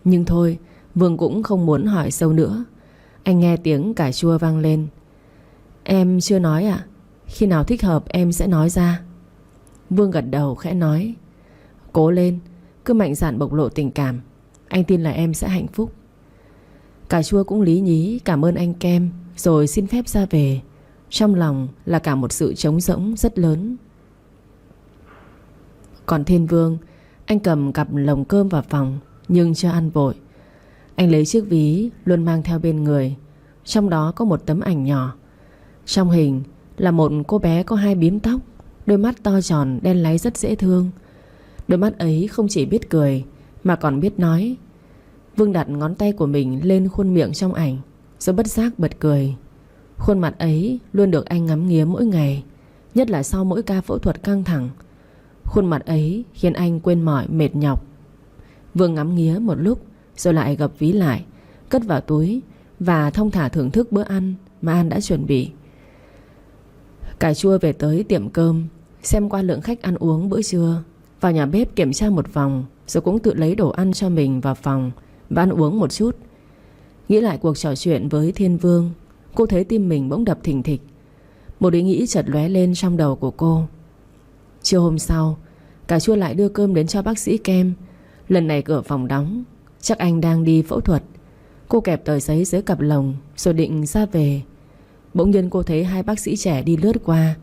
Nhưng thôi, Vương cũng không muốn hỏi sâu nữa. Anh nghe tiếng cà chua vang lên: em chưa nói ạ? Khi nào thích hợp em sẽ nói ra. Vương gật đầu khẽ nói: cố lên, cứ mạnh dạn bộc lộ tình cảm. Anh tin là em sẽ hạnh phúc. Cà chua cũng lý nhí cảm ơn anh Kem, rồi xin phép ra về. Trong lòng là cả một sự trống rỗng rất lớn. Còn Thiên Vương, anh cầm cặp lồng cơm vào phòng, nhưng chưa ăn vội. Anh lấy chiếc ví luôn mang theo bên người. Trong đó có một tấm ảnh nhỏ. Trong hình là một cô bé có 2 bím tóc, đôi mắt to tròn đen láy rất dễ thương. Đôi mắt ấy không chỉ biết cười mà còn biết nói. Vương đặt ngón tay của mình lên khuôn miệng trong ảnh, rồi bất giác bật cười. Khuôn mặt ấy luôn được anh ngắm nghía mỗi ngày, nhất là sau mỗi ca phẫu thuật căng thẳng. Khuôn mặt ấy khiến anh quên mỏi mệt nhọc. Vương ngắm nghía một lúc rồi lại gập ví lại, cất vào túi và thong thả thưởng thức bữa ăn mà An đã chuẩn bị. Cà chua về tới tiệm cơm, xem qua lượng khách ăn uống bữa trưa, vào nhà bếp kiểm tra một vòng, rồi cũng tự lấy đồ ăn cho mình vào phòng và ăn uống một chút. Nghĩ lại cuộc trò chuyện với Thiên Vương, cô thấy tim mình bỗng đập thình thịch. Một ý nghĩ chợt lóe lên trong đầu của cô. Chiều hôm sau, Cà Chua lại đưa cơm đến cho bác sĩ Kem. Lần này cửa phòng đóng, chắc anh đang đi phẫu thuật. Cô kẹp tờ giấy dưới cặp lồng rồi định ra về. Bỗng nhiên cô thấy hai bác sĩ trẻ đi lướt qua.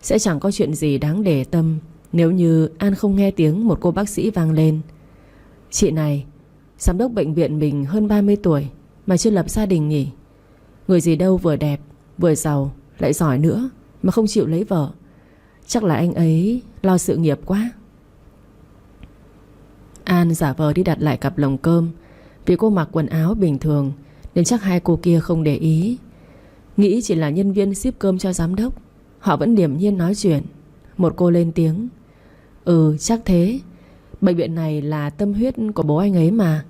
Sẽ chẳng có chuyện gì đáng để tâm nếu như An không nghe tiếng một cô bác sĩ vang lên. Chị này, giám đốc bệnh viện mình hơn 30 tuổi mà chưa lập gia đình nhỉ? Người gì đâu vừa đẹp, vừa giàu, lại giỏi nữa mà không chịu lấy vợ. Chắc là anh ấy lo sự nghiệp quá. An giả vờ đi đặt lại cặp lồng cơm. Vì cô mặc quần áo bình thường nên chắc hai cô kia không để ý. Nghĩ chỉ là nhân viên ship cơm cho giám đốc, họ vẫn điềm nhiên nói chuyện. Một cô lên tiếng: Ừ, chắc thế. Bệnh viện này là tâm huyết của bố anh ấy mà.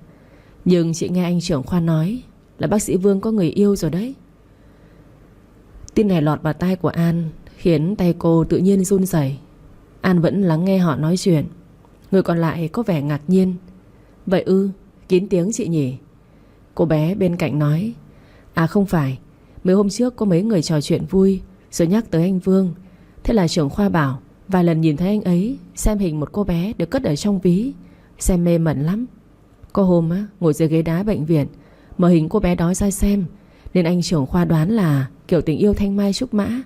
Nhưng chị nghe anh trưởng khoa nói là bác sĩ Vương có người yêu rồi đấy. Tin này lọt vào tai của An khiến tay cô tự nhiên run rẩy. An vẫn lắng nghe họ nói chuyện. Người còn lại có vẻ ngạc nhiên. Vậy ư, kín tiếng chị nhỉ? Cô bé bên cạnh nói: À không phải, mấy hôm trước có mấy người trò chuyện vui rồi nhắc tới anh Vương. Thế là trưởng khoa bảo vài lần nhìn thấy anh ấy xem hình một cô bé được cất ở trong ví, xem mê mẩn lắm. Có hôm á, ngồi dưới ghế đá bệnh viện mở hình cô bé đó ra xem, nên anh trưởng khoa đoán là kiểu tình yêu thanh mai trúc mã.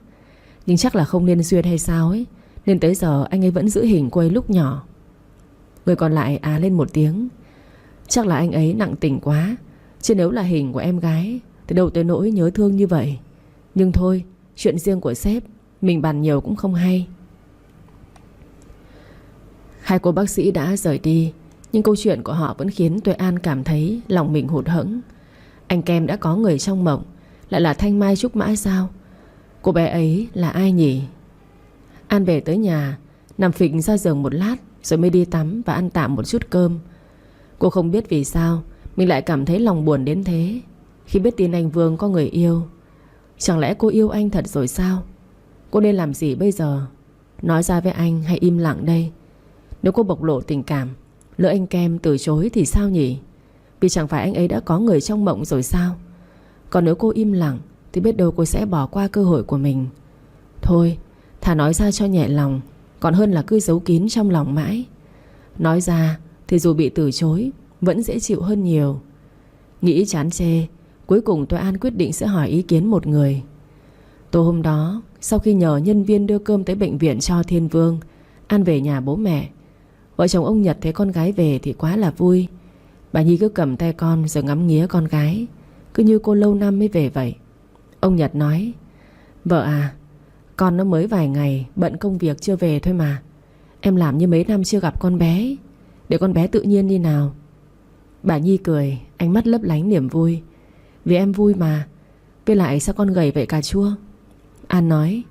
Nhưng chắc là không nên duyên hay sao ấy, nên tới giờ anh ấy vẫn giữ hình cô ấy lúc nhỏ. Người còn lại á lên một tiếng. Chắc là anh ấy nặng tình quá, chứ nếu là hình của em gái thì đâu tới nỗi nhớ thương như vậy. Nhưng thôi, chuyện riêng của sếp, mình bàn nhiều cũng không hay. Hai cô bác sĩ đã rời đi, nhưng câu chuyện của họ vẫn khiến Tuệ An cảm thấy lòng mình hụt hẫng. Anh Kem đã có người trong mộng, lại là thanh mai trúc mã sao? Cô bé ấy là ai nhỉ? An về tới nhà, nằm phịch ra giường một lát rồi mới đi tắm và ăn tạm một chút cơm. Cô không biết vì sao mình lại cảm thấy lòng buồn đến thế khi biết tin anh Vương có người yêu. Chẳng lẽ cô yêu anh thật rồi sao? Cô nên làm gì bây giờ? Nói ra với anh hay im lặng đây? Nếu cô bộc lộ tình cảm, lỡ anh Kem từ chối thì sao nhỉ? Vì chẳng phải anh ấy đã có người trong mộng rồi sao? Còn nếu cô im lặng thì biết đâu cô sẽ bỏ qua cơ hội của mình. Thôi, thà nói ra cho nhẹ lòng, còn hơn là cứ giấu kín trong lòng mãi. Nói ra thì dù bị từ chối vẫn dễ chịu hơn nhiều. Nghĩ chán chê, cuối cùng Tuệ An quyết định sẽ hỏi ý kiến một người. Tối hôm đó, sau khi nhờ nhân viên đưa cơm tới bệnh viện cho Thiên Vương, An về nhà bố mẹ. Vợ chồng ông Nhật thấy con gái về thì quá là vui. Bà Nhi cứ cầm tay con rồi ngắm nghía con gái, cứ như cô lâu năm mới về vậy. Ông Nhật nói: Vợ à, con nó mới vài ngày bận công việc chưa về thôi mà. Em làm như mấy năm chưa gặp con bé, để con bé tự nhiên đi nào. Bà Nhi cười, ánh mắt lấp lánh niềm vui. Vì em vui mà. Với lại sao con gầy vậy Cà Chua? An nói: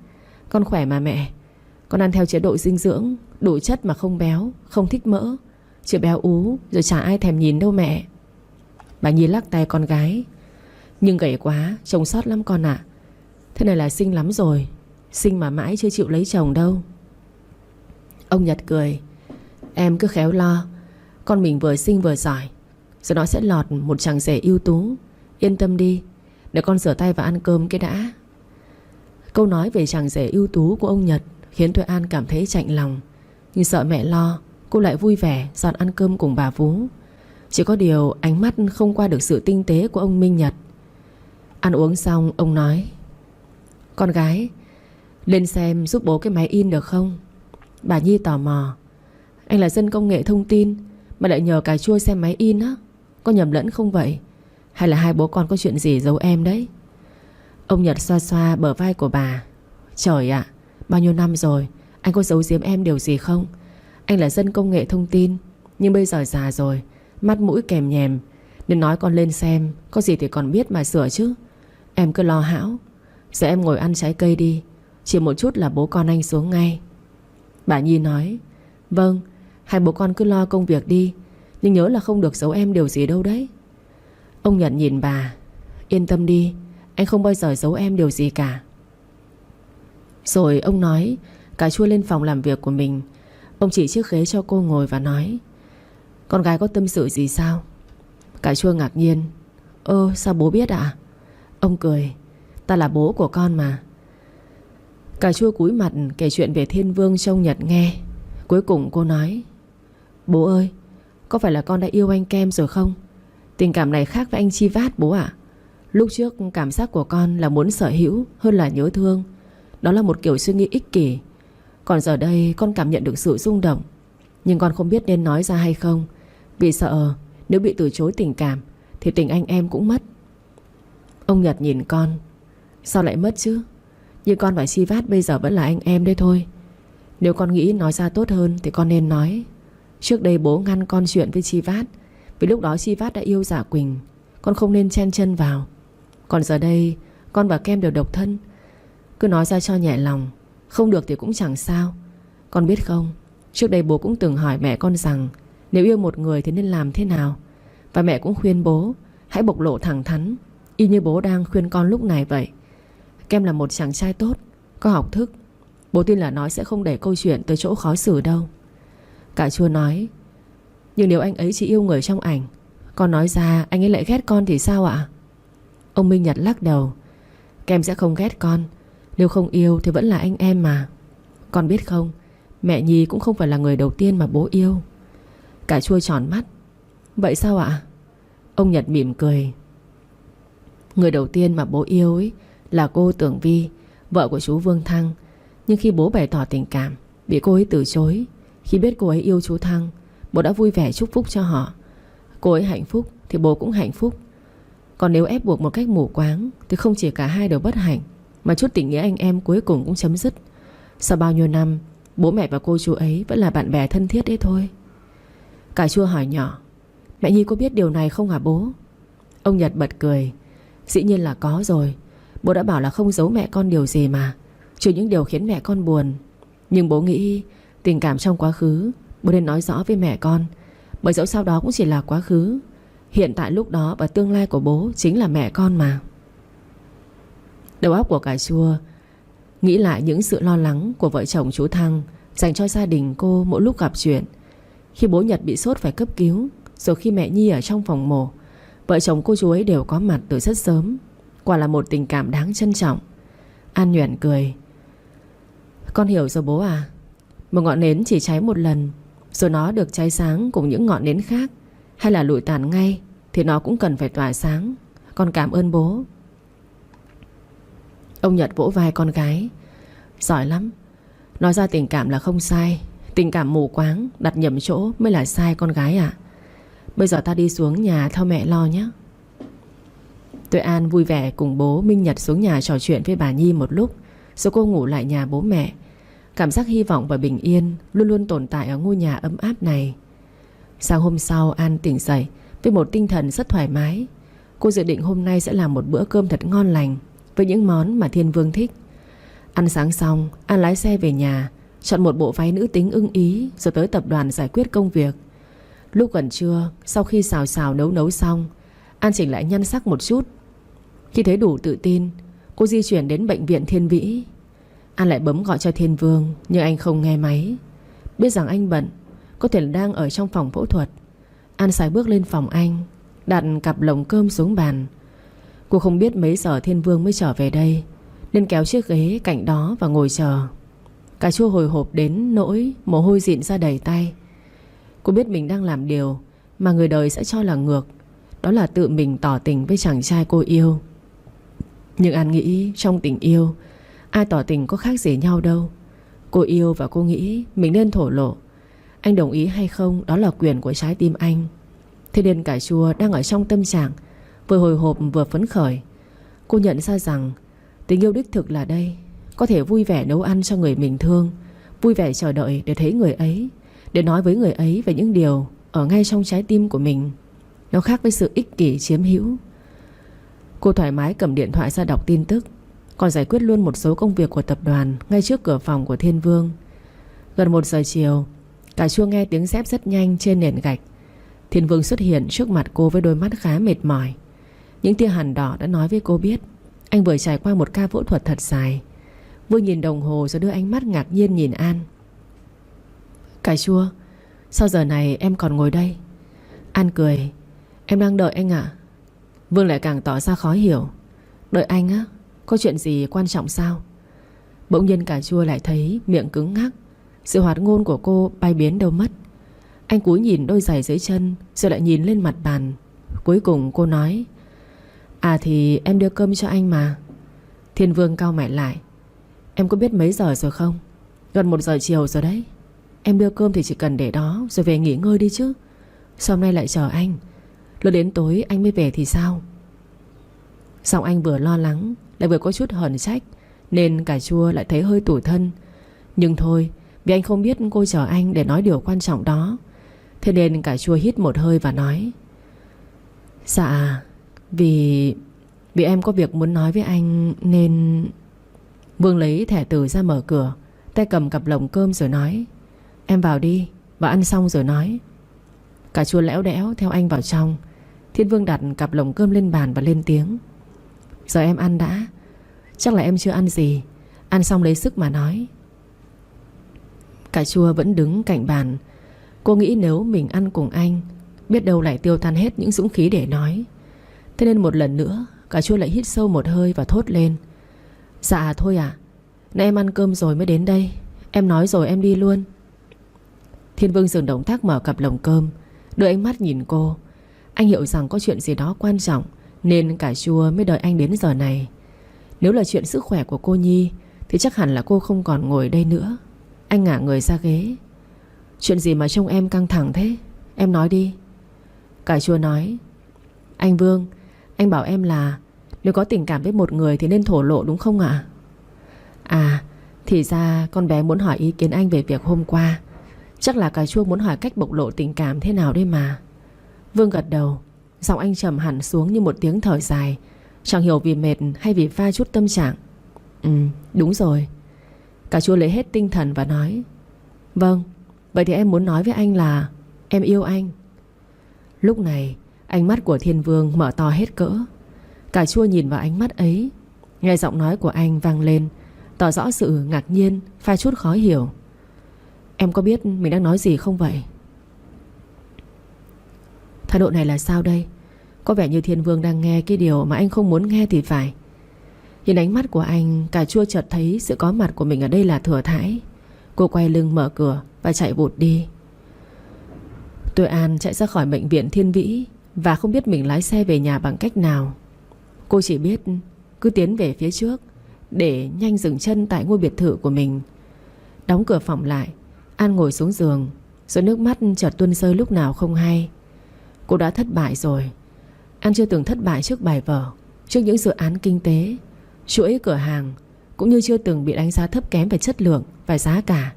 Con khỏe mà mẹ. Con ăn theo chế độ dinh dưỡng, đủ chất mà không béo, không thích mỡ. Chứ béo ú rồi chả ai thèm nhìn đâu mẹ. Bà Nhi lắc tay con gái: Nhưng gầy quá, trông sót lắm con ạ. Thế này là xinh lắm rồi, xinh mà mãi chưa chịu lấy chồng đâu. Ông Nhật cười: Em cứ khéo lo. Con mình vừa xinh vừa giỏi, rồi nó sẽ lọt một chàng rể ưu tú. Yên tâm đi, để con rửa tay và ăn cơm cái đã. Câu nói về chàng rể ưu tú của ông Nhật khiến Tuệ An cảm thấy chạnh lòng. Nhưng sợ mẹ lo, cô lại vui vẻ dọn ăn cơm cùng bà Vú. Chỉ có điều ánh mắt không qua được sự tinh tế của ông Minh Nhật. Ăn uống xong ông nói: Con gái, lên xem giúp bố cái máy in được không? Bà Nhi tò mò: Anh là dân công nghệ thông tin mà lại nhờ Cà Chua xem máy in á? Có nhầm lẫn không vậy? Hay là hai bố con có chuyện gì giấu em đấy? Ông Nhật xoa xoa bờ vai của bà: Trời ạ, bao nhiêu năm rồi, anh có giấu giếm em điều gì không? Anh là dân công nghệ thông tin, nhưng bây giờ già rồi, mắt mũi kèm nhèm, nên nói con lên xem, có gì thì còn biết mà sửa chứ. Em cứ lo hão. Giờ em ngồi ăn trái cây đi, chỉ một chút là bố con anh xuống ngay. Bà Nhi nói: Vâng, hai bố con cứ lo công việc đi, nhưng nhớ là không được giấu em điều gì đâu đấy. Ông Nhật nhìn bà: Yên tâm đi, anh không bao giờ giấu em điều gì cả. Rồi ông nói Cà Chua lên phòng làm việc của mình. Ông chỉ chiếc ghế cho cô ngồi và nói: Con gái có tâm sự gì sao? Cà chua ngạc nhiên. Sao bố biết ạ? Ông cười. Ta là bố của con mà. Cà chua cúi mặt kể chuyện về Thiên Vương cho ông Nhật nghe. Cuối cùng cô nói: Bố ơi, có phải là con đã yêu anh Kem rồi không? Tình cảm này khác với anh Chi Vát bố ạ. Lúc trước cảm giác của con là muốn sở hữu hơn là nhớ thương. Đó là một kiểu suy nghĩ ích kỷ. Còn giờ đây con cảm nhận được sự rung động, nhưng con không biết nên nói ra hay không, vì sợ nếu bị từ chối tình cảm thì tình anh em cũng mất. Ông Nhật nhìn con. Sao lại mất chứ? Nhưng con và Chi Vát bây giờ vẫn là anh em đấy thôi. Nếu con nghĩ nói ra tốt hơn thì con nên nói. Trước đây bố ngăn con chuyện với Chi Vát vì lúc đó Chi Vát đã yêu Giả Quỳnh. Con không nên chen chân vào. Còn giờ đây con và Kem đều độc thân. Cứ nói ra cho nhẹ lòng. Không được thì cũng chẳng sao. Con biết không, trước đây bố cũng từng hỏi mẹ con rằng nếu yêu một người thì nên làm thế nào. Và mẹ cũng khuyên bố hãy bộc lộ thẳng thắn, y như bố đang khuyên con lúc này vậy. Kem là một chàng trai tốt, có học thức. Bố tin là nó sẽ không đẩy câu chuyện tới chỗ khó xử đâu. Cà chua nói: Nhưng nếu anh ấy chỉ yêu người trong ảnh, con nói ra anh ấy lại ghét con thì sao ạ? Ông Minh Nhật lắc đầu. Kem sẽ không ghét con. Nếu không yêu thì vẫn là anh em mà. Con biết không, mẹ Nhi cũng không phải là người đầu tiên mà bố yêu. Cà chua tròn mắt. Vậy sao ạ? Ông Nhật mỉm cười. Người đầu tiên mà bố yêu ấy là cô Tưởng Vi, vợ của chú Vương Thăng. Nhưng khi bố bày tỏ tình cảm, bị cô ấy từ chối. Khi biết cô ấy yêu chú Thăng, bố đã vui vẻ chúc phúc cho họ. Cô ấy hạnh phúc thì bố cũng hạnh phúc. Còn nếu ép buộc một cách mù quáng thì không chỉ cả hai đều bất hạnh, mà chút tình nghĩa anh em cuối cùng cũng chấm dứt. Sau bao nhiêu năm, bố mẹ và cô chú ấy vẫn là bạn bè thân thiết đấy thôi. Cà chua hỏi nhỏ: Mẹ Nhi có biết điều này không hả bố? Ông Nhật bật cười. Dĩ nhiên là có rồi. Bố đã bảo là không giấu mẹ con điều gì mà, trừ những điều khiến mẹ con buồn. Nhưng bố nghĩ tình cảm trong quá khứ bố nên nói rõ với mẹ con. Bởi dẫu sao đó cũng chỉ là quá khứ. Hiện tại lúc đó và tương lai của bố chính là mẹ con mà. Đầu óc của cà chua nghĩ lại những sự lo lắng của vợ chồng chú Thăng dành cho gia đình cô mỗi lúc gặp chuyện. Khi bố Nhật bị sốt phải cấp cứu, rồi khi mẹ Nhi ở trong phòng mổ, vợ chồng cô chú ấy đều có mặt từ rất sớm. Quả là một tình cảm đáng trân trọng. An nhoẻn cười. Con hiểu rồi bố à. Một ngọn nến chỉ cháy một lần, rồi nó được cháy sáng cùng những ngọn nến khác, hay là lụi tàn ngay, thì nó cũng cần phải tỏa sáng. Con cảm ơn bố. Ông Nhật vỗ vai con gái. Giỏi lắm. Nói ra tình cảm là không sai. Tình cảm mù quáng đặt nhầm chỗ mới là sai con gái ạ. Bây giờ ta đi xuống nhà theo mẹ lo nhé. Tuệ An vui vẻ cùng bố Minh Nhật xuống nhà trò chuyện với bà Nhi một lúc, rồi cô ngủ lại nhà bố mẹ. Cảm giác hy vọng và bình yên luôn luôn tồn tại ở ngôi nhà ấm áp này. Sáng hôm sau, An tỉnh dậy với một tinh thần rất thoải mái. Cô dự định hôm nay sẽ làm một bữa cơm thật ngon lành với những món mà Thiên Vương thích. Ăn sáng xong, An lái xe về nhà, chọn một bộ váy nữ tính ưng ý, rồi tới tập đoàn giải quyết công việc. Lúc gần trưa, sau khi xào xào nấu xong, An chỉnh lại nhan sắc một chút. Khi thấy đủ tự tin, cô di chuyển đến bệnh viện Thiên Vĩ. An lại bấm gọi cho Thiên Vương, nhưng anh không nghe máy. Biết rằng anh bận, có thể là đang ở trong phòng phẫu thuật. An sải bước lên phòng anh, đặt cặp lồng cơm xuống bàn. Cô không biết mấy giờ Thiên Vương mới trở về đây, nên kéo chiếc ghế cạnh đó và ngồi chờ. Cà chua hồi hộp đến nỗi mồ hôi dịn ra đầy tay. Cô biết mình đang làm điều mà người đời sẽ cho là ngược, đó là tự mình tỏ tình với chàng trai cô yêu. Nhưng An nghĩ trong tình yêu, ai tỏ tình có khác gì nhau đâu. Cô yêu và cô nghĩ mình nên thổ lộ. Anh đồng ý hay không, đó là quyền của trái tim anh. Thế nên cà chua đang ở trong tâm trạng vừa hồi hộp vừa phấn khởi. Cô nhận ra rằng tình yêu đích thực là đây. Có thể vui vẻ nấu ăn cho người mình thương, vui vẻ chờ đợi để thấy người ấy, để nói với người ấy về những điều ở ngay trong trái tim của mình. Nó khác với sự ích kỷ chiếm hữu. Cô thoải mái cầm điện thoại ra đọc tin tức, còn giải quyết luôn một số công việc của tập đoàn ngay trước cửa phòng của Thiên Vương. Gần 1 giờ chiều, cà chua nghe tiếng dép rất nhanh trên nền gạch. Thiên Vương xuất hiện trước mặt cô với đôi mắt khá mệt mỏi. Những tia hằn đỏ đã nói với cô biết anh vừa trải qua một ca phẫu thuật thật dài. Vương nhìn đồng hồ rồi đưa ánh mắt ngạc nhiên nhìn An. Cà chua, sao giờ này em còn ngồi đây? An cười. Em đang đợi anh ạ. Vương lại càng tỏ ra khó hiểu. Đợi anh á? Có chuyện gì quan trọng sao? Bỗng nhiên cà chua lại thấy miệng cứng ngắc. Sự hoạt ngôn của cô bay biến đâu mất. Anh cúi nhìn đôi giày dưới chân, rồi lại nhìn lên mặt bàn. Cuối cùng cô nói: À thì em đưa cơm cho anh mà. Thiên Vương cau mày lại: Em có biết mấy giờ rồi không? Gần 1 giờ chiều rồi đấy. Em đưa cơm thì chỉ cần để đó rồi về nghỉ ngơi đi chứ. Sao hôm nay lại chờ anh? Lỡ đến tối anh mới về thì sao? Xong anh vừa lo lắng lại vừa có chút hờn trách, nên cà chua lại thấy hơi tủi thân. Nhưng thôi, vì anh không biết cô chờ anh để nói điều quan trọng đó, thế nên cà chua hít một hơi và nói: Dạ, vì em có việc muốn nói với anh nên... Vương lấy thẻ từ ra mở cửa, tay cầm cặp lồng cơm rồi nói: Em vào đi, và ăn xong rồi nói. Cà chua lẽo đẽo theo anh vào trong. Thiên Vương đặt cặp lồng cơm lên bàn và lên tiếng: Giờ em ăn đã. Chắc là em chưa ăn gì. Ăn xong lấy sức mà nói. Cà chua vẫn đứng cạnh bàn. Cô nghĩ nếu mình ăn cùng anh, biết đâu lại tiêu tan hết những dũng khí để nói. Thế nên một lần nữa cà chua lại hít sâu một hơi và thốt lên: Dạ thôi à, nãy em ăn cơm rồi mới đến đây. Em nói rồi em đi luôn. Thiên Vương dừng động tác mở cặp lồng cơm, đưa ánh mắt nhìn cô. Anh hiểu rằng có chuyện gì đó quan trọng, nên cà chua mới đợi anh đến giờ này. Nếu là chuyện sức khỏe của cô Nhi thì chắc hẳn là cô không còn ngồi đây nữa. Anh ngả người ra ghế. Chuyện gì mà trông em căng thẳng thế? Em nói đi. Cà chua nói: Anh Vương, anh bảo em là nếu có tình cảm với một người thì nên thổ lộ đúng không ạ? À, thì ra con bé muốn hỏi ý kiến anh về việc hôm qua. Chắc là cà chua muốn hỏi cách bộc lộ tình cảm thế nào đấy mà. Vương gật đầu. Giọng anh trầm hẳn xuống như một tiếng thở dài, chẳng hiểu vì mệt hay vì pha chút tâm trạng. Đúng rồi. Cà chua lấy hết tinh thần và nói: Vâng, vậy thì em muốn nói với anh là em yêu anh. Lúc này ánh mắt của Thiên Vương mở to hết cỡ. Cà chua nhìn vào ánh mắt ấy, nghe giọng nói của anh vang lên, tỏ rõ sự ngạc nhiên, pha chút khó hiểu. Em có biết mình đang nói gì không vậy? Thái độ này là sao đây? Có vẻ như Thiên Vương đang nghe cái điều mà anh không muốn nghe thì phải. Nhìn ánh mắt của anh, cà chua chợt thấy sự có mặt của mình ở đây là thừa thãi. Cô quay lưng mở cửa và chạy vụt đi. Tuệ An chạy ra khỏi bệnh viện Thiên Vĩ và không biết mình lái xe về nhà bằng cách nào. Cô chỉ biết cứ tiến về phía trước để nhanh dừng chân tại ngôi biệt thự của mình. Đóng cửa phòng lại, An ngồi xuống giường, rồi nước mắt chợt tuôn rơi lúc nào không hay. Cô đã thất bại rồi. An chưa từng thất bại trước bài vở, trước những dự án kinh tế, chuỗi cửa hàng, cũng như chưa từng bị đánh giá thấp kém về chất lượng và giá cả.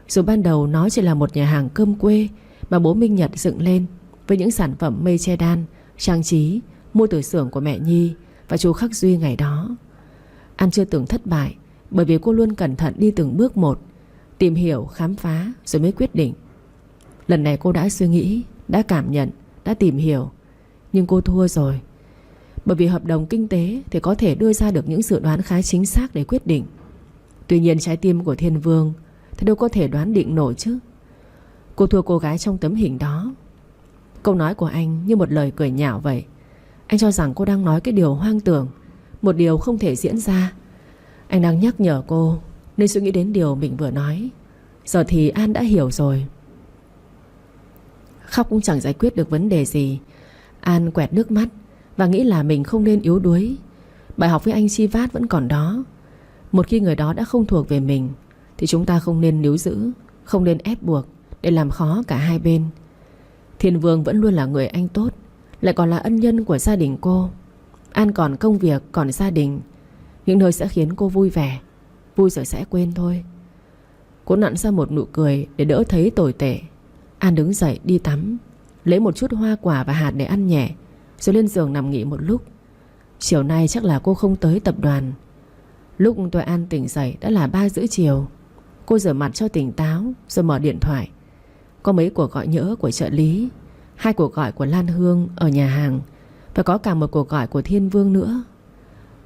Dù ban đầu nó chỉ là một nhà hàng cơm quê mà bố Minh Nhật dựng lên với những sản phẩm mây che đan, trang trí mua từ xưởng của mẹ Nhi và chú Khắc Duy ngày đó. An chưa từng thất bại bởi vì cô luôn cẩn thận đi từng bước một, tìm hiểu, khám phá rồi mới quyết định. Lần này cô đã suy nghĩ, đã cảm nhận, đã tìm hiểu, nhưng cô thua rồi. Bởi vì hợp đồng kinh tế thì có thể đưa ra được những dự đoán khá chính xác để quyết định. Tuy nhiên trái tim của Thiên Vương thì đâu có thể đoán định nổi chứ. Cô thua cô gái trong tấm hình đó. Câu nói của anh như một lời cười nhạo vậy. Anh cho rằng cô đang nói cái điều hoang tưởng, một điều không thể diễn ra. Anh đang nhắc nhở cô nên suy nghĩ đến điều mình vừa nói. Giờ thì An đã hiểu rồi. Khóc cũng chẳng giải quyết được vấn đề gì. An quẹt nước mắt và nghĩ là mình không nên yếu đuối. Bài học với anh Chi Vát vẫn còn đó. Một khi người đó đã không thuộc về mình thì chúng ta không nên níu giữ, không nên ép buộc để làm khó cả hai bên. Thiên Vương vẫn luôn là người anh tốt, lại còn là ân nhân của gia đình cô. An còn công việc, còn gia đình, những nơi sẽ khiến cô vui vẻ. Vui rồi sẽ quên thôi. Cô nặn ra một nụ cười để đỡ thấy tồi tệ. An đứng dậy đi tắm, lấy một chút hoa quả và hạt để ăn nhẹ, rồi lên giường nằm nghỉ một lúc. Chiều nay chắc là cô không tới tập đoàn. Lúc Tuệ An tỉnh dậy đã là 3 rưỡi chiều. Cô rửa mặt cho tỉnh táo rồi mở điện thoại. Có mấy cuộc gọi nhỡ của trợ lý, 2 cuộc gọi của Lan Hương ở nhà hàng, và có cả một cuộc gọi của Thiên Vương nữa.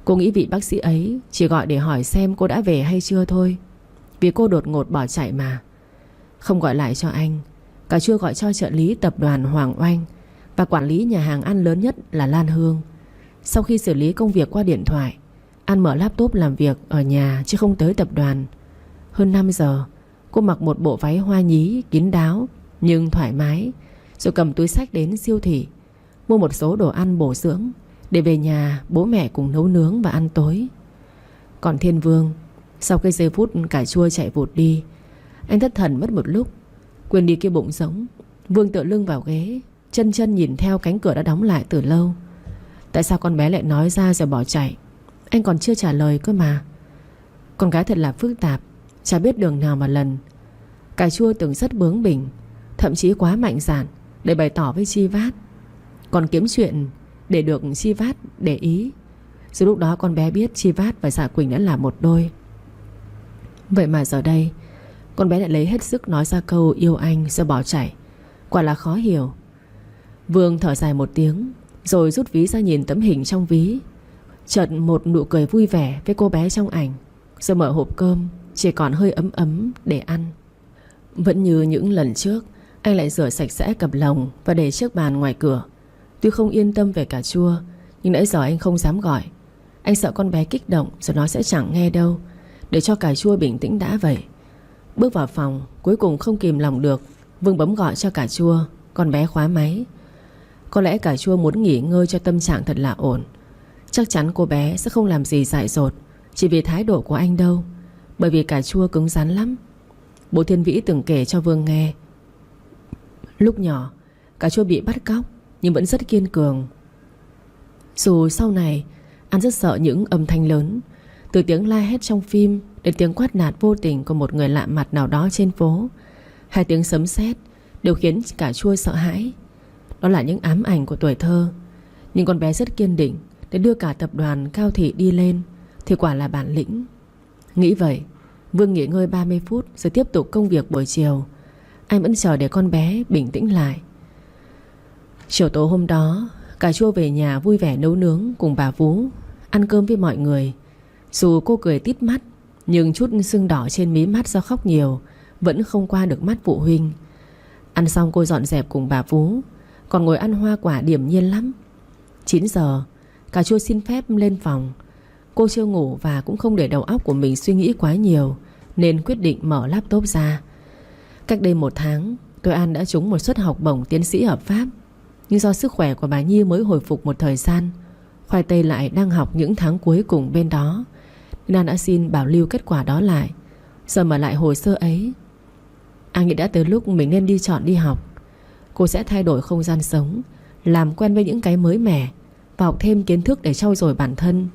Cô nghĩ vị bác sĩ ấy chỉ gọi để hỏi xem cô đã về hay chưa thôi, vì cô đột ngột bỏ chạy mà. Không gọi lại cho anh, cả chưa gọi cho trợ lý tập đoàn Hoàng Oanh và quản lý nhà hàng ăn lớn nhất là Lan Hương. Sau khi xử lý công việc qua điện thoại, An mở laptop làm việc ở nhà chứ không tới tập đoàn. Hơn 5 giờ, cô mặc một bộ váy hoa nhí kín đáo nhưng thoải mái, rồi cầm túi xách đến siêu thị mua một số đồ ăn bổ dưỡng để về nhà bố mẹ cùng nấu nướng và ăn tối. Còn Thiên Vương, sau cái giây phút cà chua chạy vụt đi, anh thất thần mất một lúc, quên đi cái bụng rỗng. Vương tựa lưng vào ghế, chân nhìn theo cánh cửa đã đóng lại từ lâu. Tại sao con bé lại nói ra rồi bỏ chạy? Anh còn chưa trả lời cơ mà. Con gái thật là phức tạp, chả biết đường nào mà lần. Cà chua từng rất bướng bỉnh, thậm chí quá mạnh dạn để bày tỏ với Chi Vát, còn kiếm chuyện để được Chi Vát để ý. Dù lúc đó con bé biết Chi Vát và Dạ Quỳnh đã là một đôi. Vậy mà giờ đây con bé lại lấy hết sức nói ra câu yêu anh rồi bỏ chạy. Quả là khó hiểu. Vương thở dài một tiếng, rồi rút ví ra nhìn tấm hình trong ví. Chợt một nụ cười vui vẻ với cô bé trong ảnh, rồi mở hộp cơm chỉ còn hơi ấm ấm để ăn. Vẫn như những lần trước, anh lại rửa sạch sẽ cặp lồng và để chiếc bàn ngoài cửa. Tuy không yên tâm về cà chua, nhưng nãy giờ anh không dám gọi. Anh sợ con bé kích động rồi nó sẽ chẳng nghe đâu. Để cho cà chua bình tĩnh đã vậy. Bước vào phòng, cuối cùng không kìm lòng được, Vương bấm gọi cho cà chua. Con bé khóa máy. Có lẽ cà chua muốn nghỉ ngơi cho tâm trạng thật là ổn. Chắc chắn cô bé sẽ không làm gì dại dột chỉ vì thái độ của anh đâu. Bởi vì cà chua cứng rắn lắm. Bố Thiên Vĩ từng kể cho Vương nghe, lúc nhỏ cà chua bị bắt cóc nhưng vẫn rất kiên cường. Dù sau này anh rất sợ những âm thanh lớn, từ tiếng la hét trong phim đến tiếng quát nạt vô tình của một người lạ mặt nào đó trên phố, hay tiếng sấm sét, đều khiến cà chua sợ hãi. Đó là những ám ảnh của tuổi thơ. Nhưng con bé rất kiên định để đưa cả tập đoàn Cao Thị đi lên, thì quả là bản lĩnh. Nghĩ vậy, Vương nghỉ ngơi 30 phút rồi tiếp tục công việc buổi chiều. Anh vẫn chờ để con bé bình tĩnh lại. Chiều tối hôm đó, cà chua về nhà vui vẻ nấu nướng cùng bà Vú, ăn cơm với mọi người. Dù cô cười tít mắt, nhưng chút sưng đỏ trên mí mắt do khóc nhiều vẫn không qua được mắt phụ huynh. Ăn xong cô dọn dẹp cùng bà Vú, còn ngồi ăn hoa quả điềm nhiên lắm. 9 giờ, cà chua xin phép lên phòng. Cô chưa ngủ và cũng không để đầu óc của mình suy nghĩ quá nhiều, nên quyết định mở laptop ra. Cách đây 1 tháng, Tôi An đã trúng một suất học bổng tiến sĩ hợp pháp. Nhưng do sức khỏe của bà Nhi mới hồi phục một thời gian, Khoai Tây lại đang học những tháng cuối cùng bên đó, nên An đã xin bảo lưu kết quả đó lại. Giờ mở lại hồ sơ ấy, An nghĩ đã tới lúc mình nên đi chọn đi học. Cô sẽ thay đổi không gian sống, làm quen với những cái mới mẻ và học thêm kiến thức để trau dồi bản thân,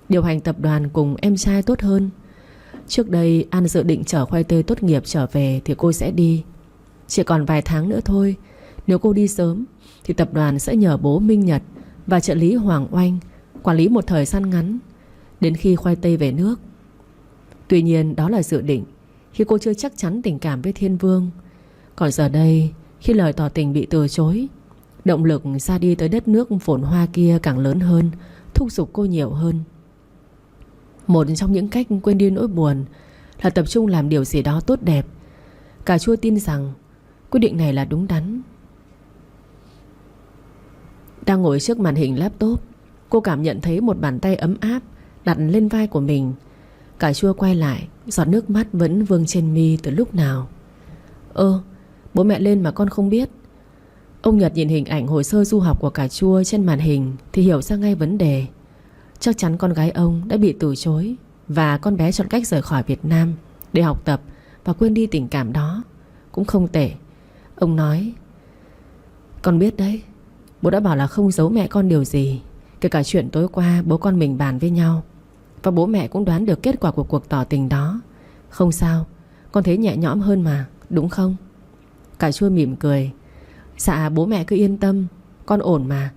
điều hành tập đoàn cùng em trai tốt hơn. Trước đây An dự định chở Khoai Tây tốt nghiệp trở về thì cô sẽ đi. Chỉ còn vài tháng nữa thôi. Nếu cô đi sớm thì tập đoàn sẽ nhờ bố Minh Nhật và trợ lý Hoàng Oanh quản lý một thời gian ngắn, đến khi Khoai Tây về nước. Tuy nhiên đó là dự định khi cô chưa chắc chắn tình cảm với Thiên Vương. Còn giờ đây, khi lời tỏ tình bị từ chối, động lực ra đi tới đất nước phồn hoa kia càng lớn hơn, thúc giục cô nhiều hơn. Một trong những cách quên đi nỗi buồn là tập trung làm điều gì đó tốt đẹp. Cà chua tin rằng quyết định này là đúng đắn. Đang ngồi trước màn hình laptop, cô cảm nhận thấy một bàn tay ấm áp đặt lên vai của mình. Cà chua quay lại, giọt nước mắt vẫn vương trên mi từ lúc nào. Bố mẹ lên mà con không biết. Ông Nhật nhìn hình ảnh hồ sơ du học của cà chua trên màn hình thì hiểu ra ngay vấn đề. Chắc chắn con gái ông đã bị từ chối, và con bé chọn cách rời khỏi Việt Nam để học tập và quên đi tình cảm đó. Cũng không tệ. Ông nói, con biết đấy, bố đã bảo là không giấu mẹ con điều gì, kể cả chuyện tối qua bố con mình bàn với nhau. Và bố mẹ cũng đoán được kết quả của cuộc tỏ tình đó. Không sao, con thấy nhẹ nhõm hơn mà, đúng không? Cà chua mỉm cười. Dạ bố mẹ cứ yên tâm, con ổn mà.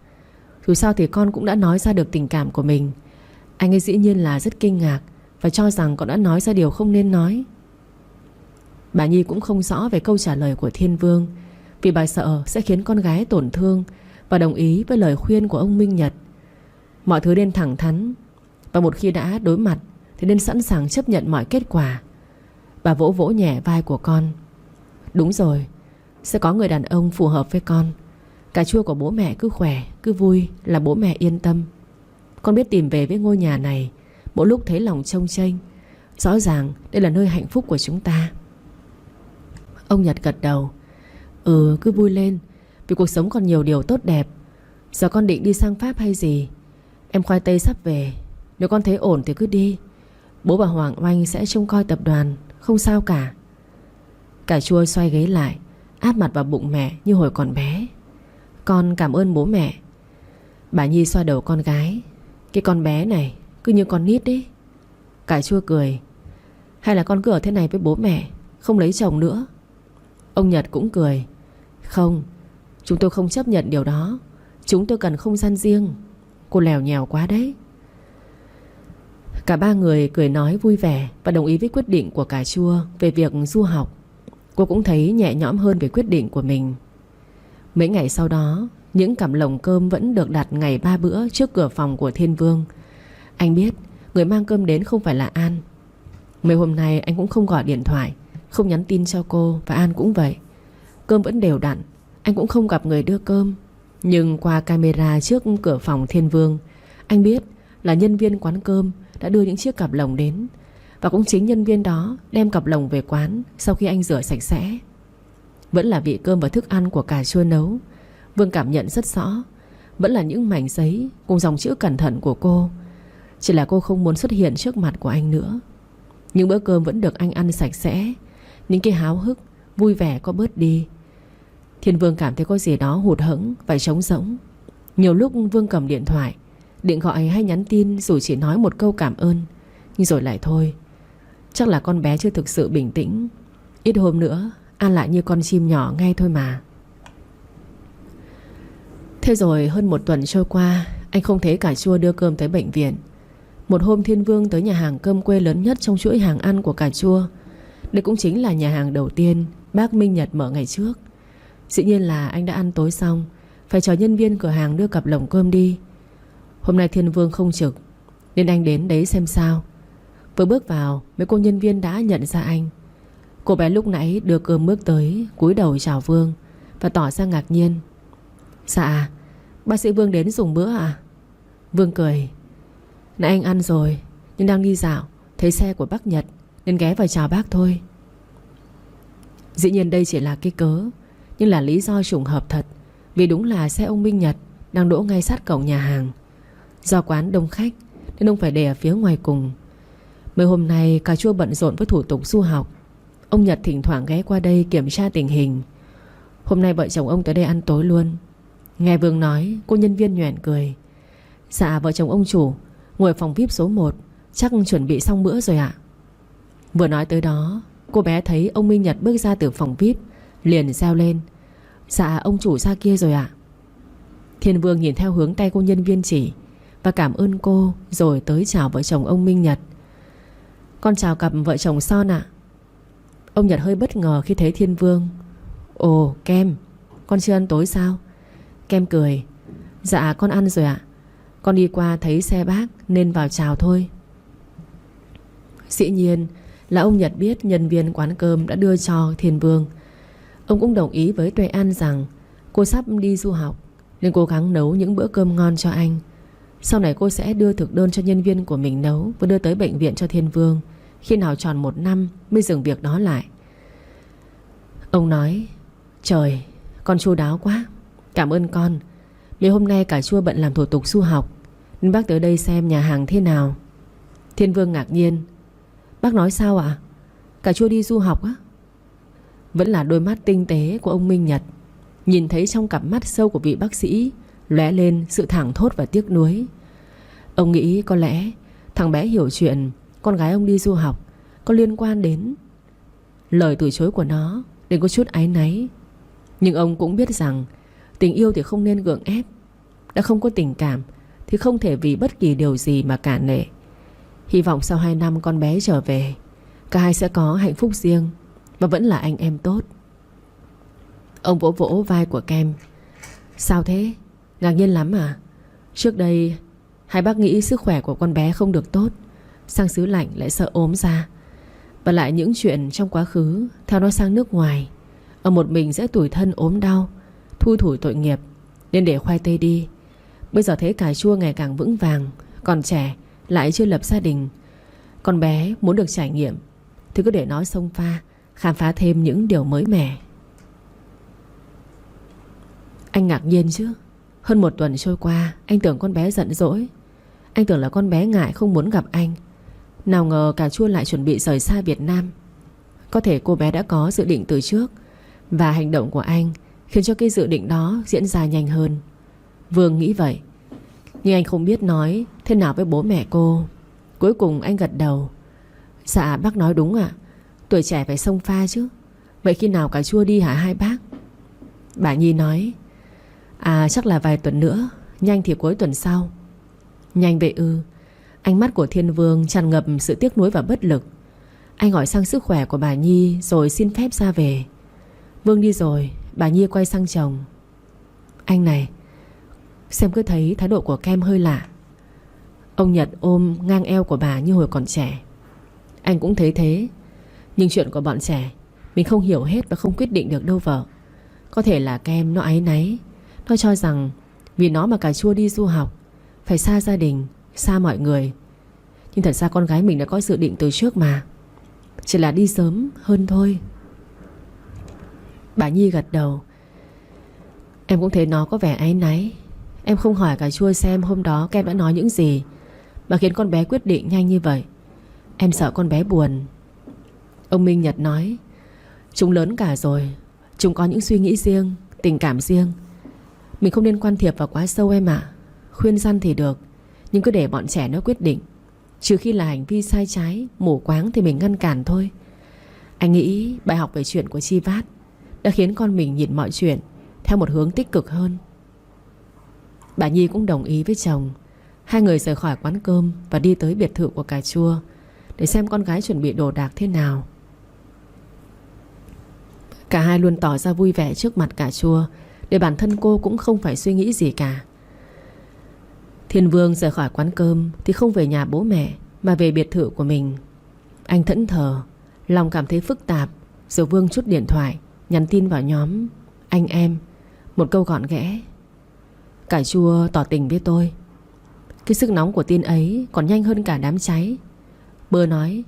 Dù sao thì con cũng đã nói ra được tình cảm của mình. Anh ấy dĩ nhiên là rất kinh ngạc và cho rằng con đã nói ra điều không nên nói. Bà Nhi cũng không rõ về câu trả lời của Thiên Vương, vì bà sợ sẽ khiến con gái tổn thương, và đồng ý với lời khuyên của ông Minh Nhật. Mọi thứ nên thẳng thắn, và một khi đã đối mặt thì nên sẵn sàng chấp nhận mọi kết quả. Bà vỗ vỗ nhẹ vai của con. Đúng rồi, sẽ có người đàn ông phù hợp với con. Cà chua của bố mẹ cứ khỏe, cứ vui là bố mẹ yên tâm. Con biết tìm về với ngôi nhà này, mỗi lúc thấy lòng chông chênh. Rõ ràng đây là nơi hạnh phúc của chúng ta. Ông Nhật gật đầu. Cứ vui lên, vì cuộc sống còn nhiều điều tốt đẹp. Giờ con định đi sang Pháp hay gì? Em khoai tây sắp về, nếu con thấy ổn thì cứ đi. Bố và Hoàng Oanh sẽ trông coi tập đoàn, không sao cả. Cà chua xoay ghế lại, áp mặt vào bụng mẹ như hồi còn bé. Con cảm ơn bố mẹ. Bà Nhi xoa đầu con gái. Cái con bé này cứ như con nít ấy. Cà chua cười. Hay là con cứ ở thế này với bố mẹ, không lấy chồng nữa? Ông Nhật cũng cười. Không, chúng tôi không chấp nhận điều đó. Chúng tôi cần không gian riêng. Cô lèo nhèo quá đấy. Cả ba người cười nói vui vẻ và đồng ý với quyết định của cà chua về việc du học. Cô cũng thấy nhẹ nhõm hơn về quyết định của mình. Mấy ngày sau đó, những cặp lồng cơm vẫn được đặt ngày 3 bữa trước cửa phòng của Thiên Vương. Anh biết người mang cơm đến không phải là An. Mấy hôm nay anh cũng không gọi điện thoại, không nhắn tin cho cô, và An cũng vậy. Cơm vẫn đều đặn, anh cũng không gặp người đưa cơm. Nhưng qua camera trước cửa phòng Thiên Vương, anh biết là nhân viên quán cơm đã đưa những chiếc cặp lồng đến. Và cũng chính nhân viên đó đem cặp lồng về quán sau khi anh rửa sạch sẽ. Vẫn là vị cơm và thức ăn của cà chua nấu. Vương cảm nhận rất rõ. Vẫn là những mảnh giấy cùng dòng chữ cẩn thận của cô. Chỉ là cô không muốn xuất hiện trước mặt của anh nữa. Những bữa cơm vẫn được anh ăn sạch sẽ. Những cái háo hức, vui vẻ có bớt đi. Thiên Vương cảm thấy có gì đó hụt hẫng, phải trống rỗng. Nhiều lúc Vương cầm điện thoại định gọi hay nhắn tin, dù chỉ nói một câu cảm ơn, nhưng rồi lại thôi. Chắc là con bé chưa thực sự bình tĩnh. Ít hôm nữa An lại như con chim nhỏ ngay thôi mà. Thế rồi hơn một tuần trôi qua, anh không thấy cà chua đưa cơm tới bệnh viện. Một hôm Thiên Vương tới nhà hàng cơm quê lớn nhất trong chuỗi hàng ăn của cà chua. Đây cũng chính là nhà hàng đầu tiên bác Minh Nhật mở ngày trước. Dĩ nhiên là anh đã ăn tối xong, phải chờ nhân viên cửa hàng đưa cặp lồng cơm đi. Hôm nay Thiên Vương không trực, nên anh đến đấy xem sao. Vừa bước vào, mấy cô nhân viên đã nhận ra anh. Cô bé lúc nãy đưa cơm bước tới, cúi đầu chào Vương và tỏ ra ngạc nhiên. Dạ, bác sĩ Vương đến dùng bữa à? Vương cười. Nãy anh ăn rồi, nhưng đang đi dạo, thấy xe của bác Nhật nên ghé vào chào bác thôi. Dĩ nhiên đây chỉ là cái cớ, nhưng là lý do trùng hợp thật. Vì đúng là xe ông Minh Nhật đang đỗ ngay sát cổng nhà hàng. Do quán đông khách nên ông phải để ở phía ngoài cùng. Mấy hôm nay cà chua bận rộn với thủ tục du học. Ông Nhật thỉnh thoảng ghé qua đây kiểm tra tình hình. Hôm nay vợ chồng ông tới đây ăn tối luôn. Nghe Vương nói, cô nhân viên nhoẻn cười. Dạ vợ chồng ông chủ ngồi ở phòng VIP số 1, chắc chuẩn bị xong bữa rồi ạ. Vừa nói tới đó, cô bé thấy ông Minh Nhật bước ra từ phòng VIP, liền reo lên. Dạ ông chủ ra kia rồi ạ. Thiên Vương nhìn theo hướng tay cô nhân viên chỉ và cảm ơn cô, rồi tới chào vợ chồng ông Minh Nhật. Con chào cặp vợ chồng Son ạ. Ông Nhật hơi bất ngờ khi thấy Thiên Vương. Ồ Kem, con chưa ăn tối sao? Kem cười. Dạ con ăn rồi ạ. Con đi qua thấy xe bác nên vào chào thôi. Dĩ nhiên là ông Nhật biết nhân viên quán cơm đã đưa cho Thiên Vương. Ông cũng đồng ý với Tuệ An rằng cô sắp đi du học nên cố gắng nấu những bữa cơm ngon cho anh. Sau này cô sẽ đưa thực đơn cho nhân viên của mình nấu và đưa tới bệnh viện cho Thiên Vương. Khi nào tròn 1 năm mới dừng việc đó lại. Ông nói. Trời, con chu đáo quá. Cảm ơn con. Mấy hôm nay cà chua bận làm thủ tục du học nên bác tới đây xem nhà hàng thế nào. Thiên Vương ngạc nhiên. Bác nói sao ạ? Cà chua đi du học á? Vẫn là đôi mắt tinh tế của ông Minh Nhật. Nhìn thấy trong cặp mắt sâu của vị bác sĩ lóe lên sự thảng thốt và tiếc nuối. Ông nghĩ có lẽ thằng bé hiểu chuyện con gái ông đi du học có liên quan đến lời từ chối của nó, nên có chút áy náy. Nhưng ông cũng biết rằng tình yêu thì không nên gượng ép. Đã không có tình cảm thì không thể vì bất kỳ điều gì mà cả nể. Hy vọng sau 2 năm con bé trở về, cả hai sẽ có hạnh phúc riêng và vẫn là anh em tốt. Ông vỗ vỗ vai của Kem. Sao thế? Ngạc nhiên lắm à? Trước đây hai bác nghĩ sức khỏe của con bé không được tốt, sang xứ lạnh lại sợ ốm ra. Và lại những chuyện trong quá khứ theo nó sang nước ngoài, ở một mình sẽ tủi thân ốm đau, thui thủi tội nghiệp, Nên để khoai tây đi. Bây giờ thấy cà chua ngày càng vững vàng, còn trẻ, lại chưa lập gia đình. Con bé muốn được trải nghiệm thì cứ để nó xông pha, khám phá thêm những điều mới mẻ. Anh ngạc nhiên chứ. Hơn 1 tuần trôi qua, anh tưởng con bé giận dỗi. Anh tưởng là con bé ngại không muốn gặp anh. Nào ngờ cà chua lại chuẩn bị rời xa Việt Nam. Có thể cô bé đã có dự định từ trước, và hành động của anh khiến cho cái dự định đó diễn ra nhanh hơn. Vương nghĩ vậy, nhưng anh không biết nói thế nào với bố mẹ cô. Cuối cùng anh gật đầu. Dạ bác nói đúng ạ. Tuổi trẻ phải xông pha chứ. Vậy khi nào cà chua đi hả hai bác? Bà Nhi nói, chắc là vài tuần nữa, nhanh thì cuối tuần sau. Nhanh vậy ư? Ánh mắt của Thiên Vương tràn ngập sự tiếc nuối và bất lực. Anh hỏi sang sức khỏe của bà Nhi rồi xin phép ra về. Vương đi rồi, bà Nhi quay sang chồng. Anh này, xem cứ thấy thái độ của Kem hơi lạ. Ông Nhật ôm ngang eo của bà như hồi còn trẻ. Anh cũng thấy thế. Nhưng chuyện của bọn trẻ mình không hiểu hết và không quyết định được đâu vợ. Có thể là Kem nó áy náy. Nó cho rằng vì nó mà cà chua đi du học, phải xa gia đình, xa mọi người. Nhưng thật ra con gái mình đã có dự định từ trước mà. Chỉ là đi sớm hơn thôi. Bà Nhi gật đầu. Em cũng thấy nó có vẻ áy náy. Em không hỏi cà chua xem hôm đó Kem đã nói những gì mà khiến con bé quyết định nhanh như vậy. Em sợ con bé buồn. Ông Minh Nhật nói, chúng lớn cả rồi, chúng có những suy nghĩ riêng, tình cảm riêng. Mình không nên can thiệp vào quá sâu em ạ. Khuyên răn thì được, nhưng cứ để bọn trẻ nó quyết định. Trừ khi là hành vi sai trái, mù quáng thì mình ngăn cản thôi. Anh nghĩ bài học về chuyện của Chi Vát đã khiến con mình nhìn mọi chuyện theo một hướng tích cực hơn. Bà Nhi cũng đồng ý với chồng. Hai người rời khỏi quán cơm và đi tới biệt thự của cà chua để xem con gái chuẩn bị đồ đạc thế nào. Cả hai luôn tỏ ra vui vẻ trước mặt cà chua, để bản thân cô cũng không phải suy nghĩ gì cả. Thiên Vương rời khỏi quán cơm thì không về nhà bố mẹ mà về biệt thự của mình. Anh thẫn thờ, lòng cảm thấy phức tạp. Rồi Vương chút điện thoại, nhắn tin vào nhóm anh em, một câu gọn ghẽ. Cà chua tỏ tình với tôi. Cái sức nóng của tin ấy còn nhanh hơn cả đám cháy. Bơ nói,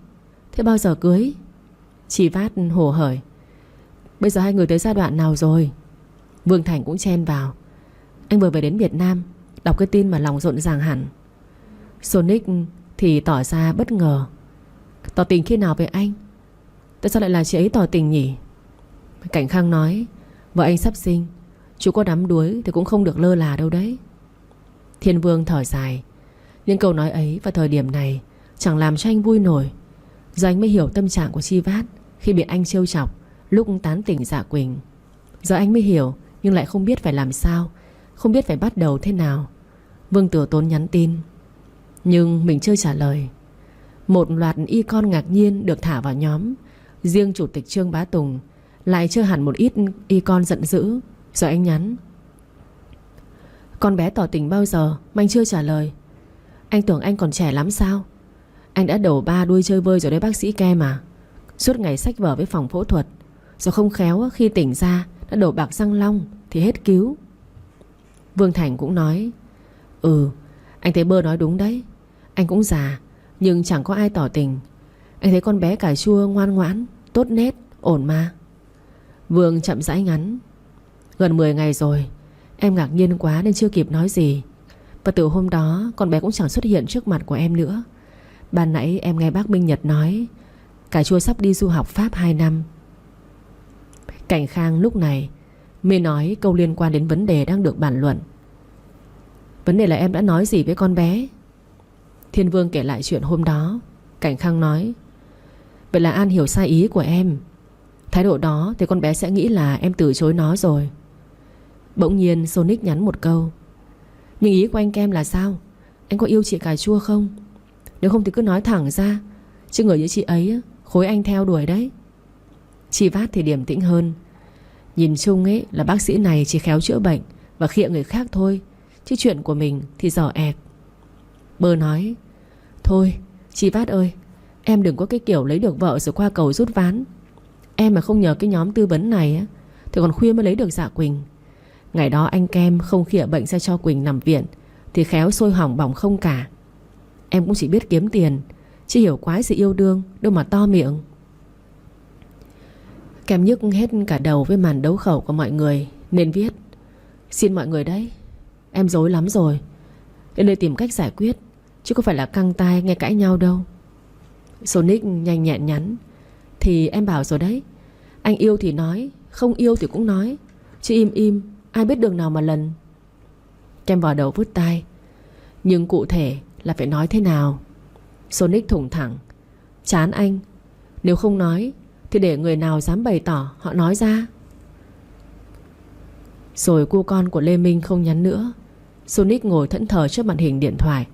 thế bao giờ cưới? Chi Vát hồ hởi, bây giờ hai người tới giai đoạn nào rồi? Vương Thành cũng chen vào, anh vừa về đến Việt Nam, đọc cái tin mà lòng rộn ràng hẳn. Sonic thì tỏ ra bất ngờ. Tỏ tình khi nào với anh? Tại sao lại là chị ấy tỏ tình nhỉ? Cảnh Khang nói, vợ anh sắp sinh, chú có đắm đuối thì cũng không được lơ là đâu đấy. Thiên Vương thở dài. Những câu nói ấy vào thời điểm này chẳng làm cho anh vui nổi. Giờ anh mới hiểu tâm trạng của Chi Vát khi bị anh trêu chọc lúc tán tỉnh Dạ Quỳnh. Giờ anh mới hiểu, nhưng lại không biết phải làm sao, không biết phải bắt đầu thế nào. Vương Tử Tốn nhắn tin, nhưng mình chưa trả lời. Một loạt icon ngạc nhiên được thả vào nhóm. Riêng chủ tịch Trương Bá Tùng lại chưa hẳn một ít icon giận dữ. Rồi anh nhắn, con bé tỏ tình bao giờ mà anh chưa trả lời? Anh tưởng anh còn trẻ lắm sao? Anh đã đầu ba đuôi chơi vơi rồi đấy bác sĩ Kem à. Suốt ngày xách vở với phòng phẫu thuật, rồi không khéo khi tỉnh ra đã đổ bạc răng long thì hết cứu. Vương Thành cũng nói, anh thấy Bơ nói đúng đấy. Anh cũng già, nhưng chẳng có ai tỏ tình. Anh thấy con bé cà chua ngoan ngoãn, tốt nết, ổn mà. Vương chậm rãi ngắn, gần 10 ngày rồi. Em ngạc nhiên quá nên chưa kịp nói gì. Và từ hôm đó con bé cũng chẳng xuất hiện trước mặt của em nữa. Ban nãy em nghe bác Minh Nhật nói cà chua sắp đi du học Pháp 2 năm. Cảnh Khang lúc này mới nói câu liên quan đến vấn đề đang được bàn luận. Vấn đề là em đã nói gì với con bé? Thiên Vương kể lại chuyện hôm đó. Cảnh Khang nói, vậy là An hiểu sai ý của em. Thái độ đó thì con bé sẽ nghĩ là em từ chối nó rồi. Bỗng nhiên Sonic nhắn một câu, nhưng ý của anh Kem là sao? Anh có yêu chị cà chua không? Nếu không thì cứ nói thẳng ra, chứ người như chị ấy khối anh theo đuổi đấy. Chi Vát thì điềm tĩnh hơn. Nhìn chung ấy là bác sĩ này chỉ khéo chữa bệnh và khịa người khác thôi, chứ chuyện của mình thì dở ẹc. Bơ nói, thôi Chi Vát ơi, em đừng có cái kiểu lấy được vợ rồi qua cầu rút ván. Em mà không nhờ cái nhóm tư vấn này á, thì còn khuya mới lấy được Dạ Quỳnh. Ngày đó anh Kem không khịa bệnh ra cho Quỳnh nằm viện thì khéo sôi hỏng bỏng không cả. Em cũng chỉ biết kiếm tiền, chứ hiểu quái sự yêu đương đâu mà to miệng. Kem nhức hết cả đầu với màn đấu khẩu của mọi người nên viết: xin mọi người đấy, em rối lắm rồi, đến đây tìm cách giải quyết, chứ có phải là căng tai nghe cãi nhau đâu. Sonic nhanh nhẹn nhắn: thì em bảo rồi đấy, anh yêu thì nói, không yêu thì cũng nói, chứ im im ai biết đường nào mà lần. Kem vào đầu vứt tai: nhưng cụ thể là phải nói thế nào? Sonic thủng thẳng: chán anh, nếu không nói thì để người nào dám bày tỏ họ nói ra. Rồi cô con của Lê Minh không nhắn nữa. Sonic ngồi thẫn thờ trước màn hình điện thoại,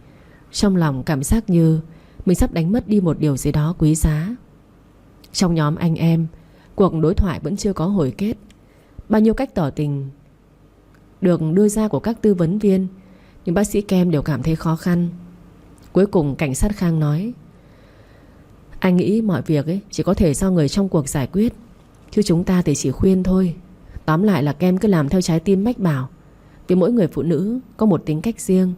trong lòng cảm giác như mình sắp đánh mất đi một điều gì đó quý giá. Trong nhóm anh em, cuộc đối thoại vẫn chưa có hồi kết. Bao nhiêu cách tỏ tình được đưa ra của các tư vấn viên, nhưng bác sĩ Kem đều cảm thấy khó khăn. Cuối cùng cảnh sát Khang nói: anh nghĩ mọi việc ấy chỉ có thể do người trong cuộc giải quyết, chứ chúng ta thì chỉ khuyên thôi. Tóm lại là Kem cứ làm theo trái tim mách bảo. Vì mỗi người phụ nữ có một tính cách riêng,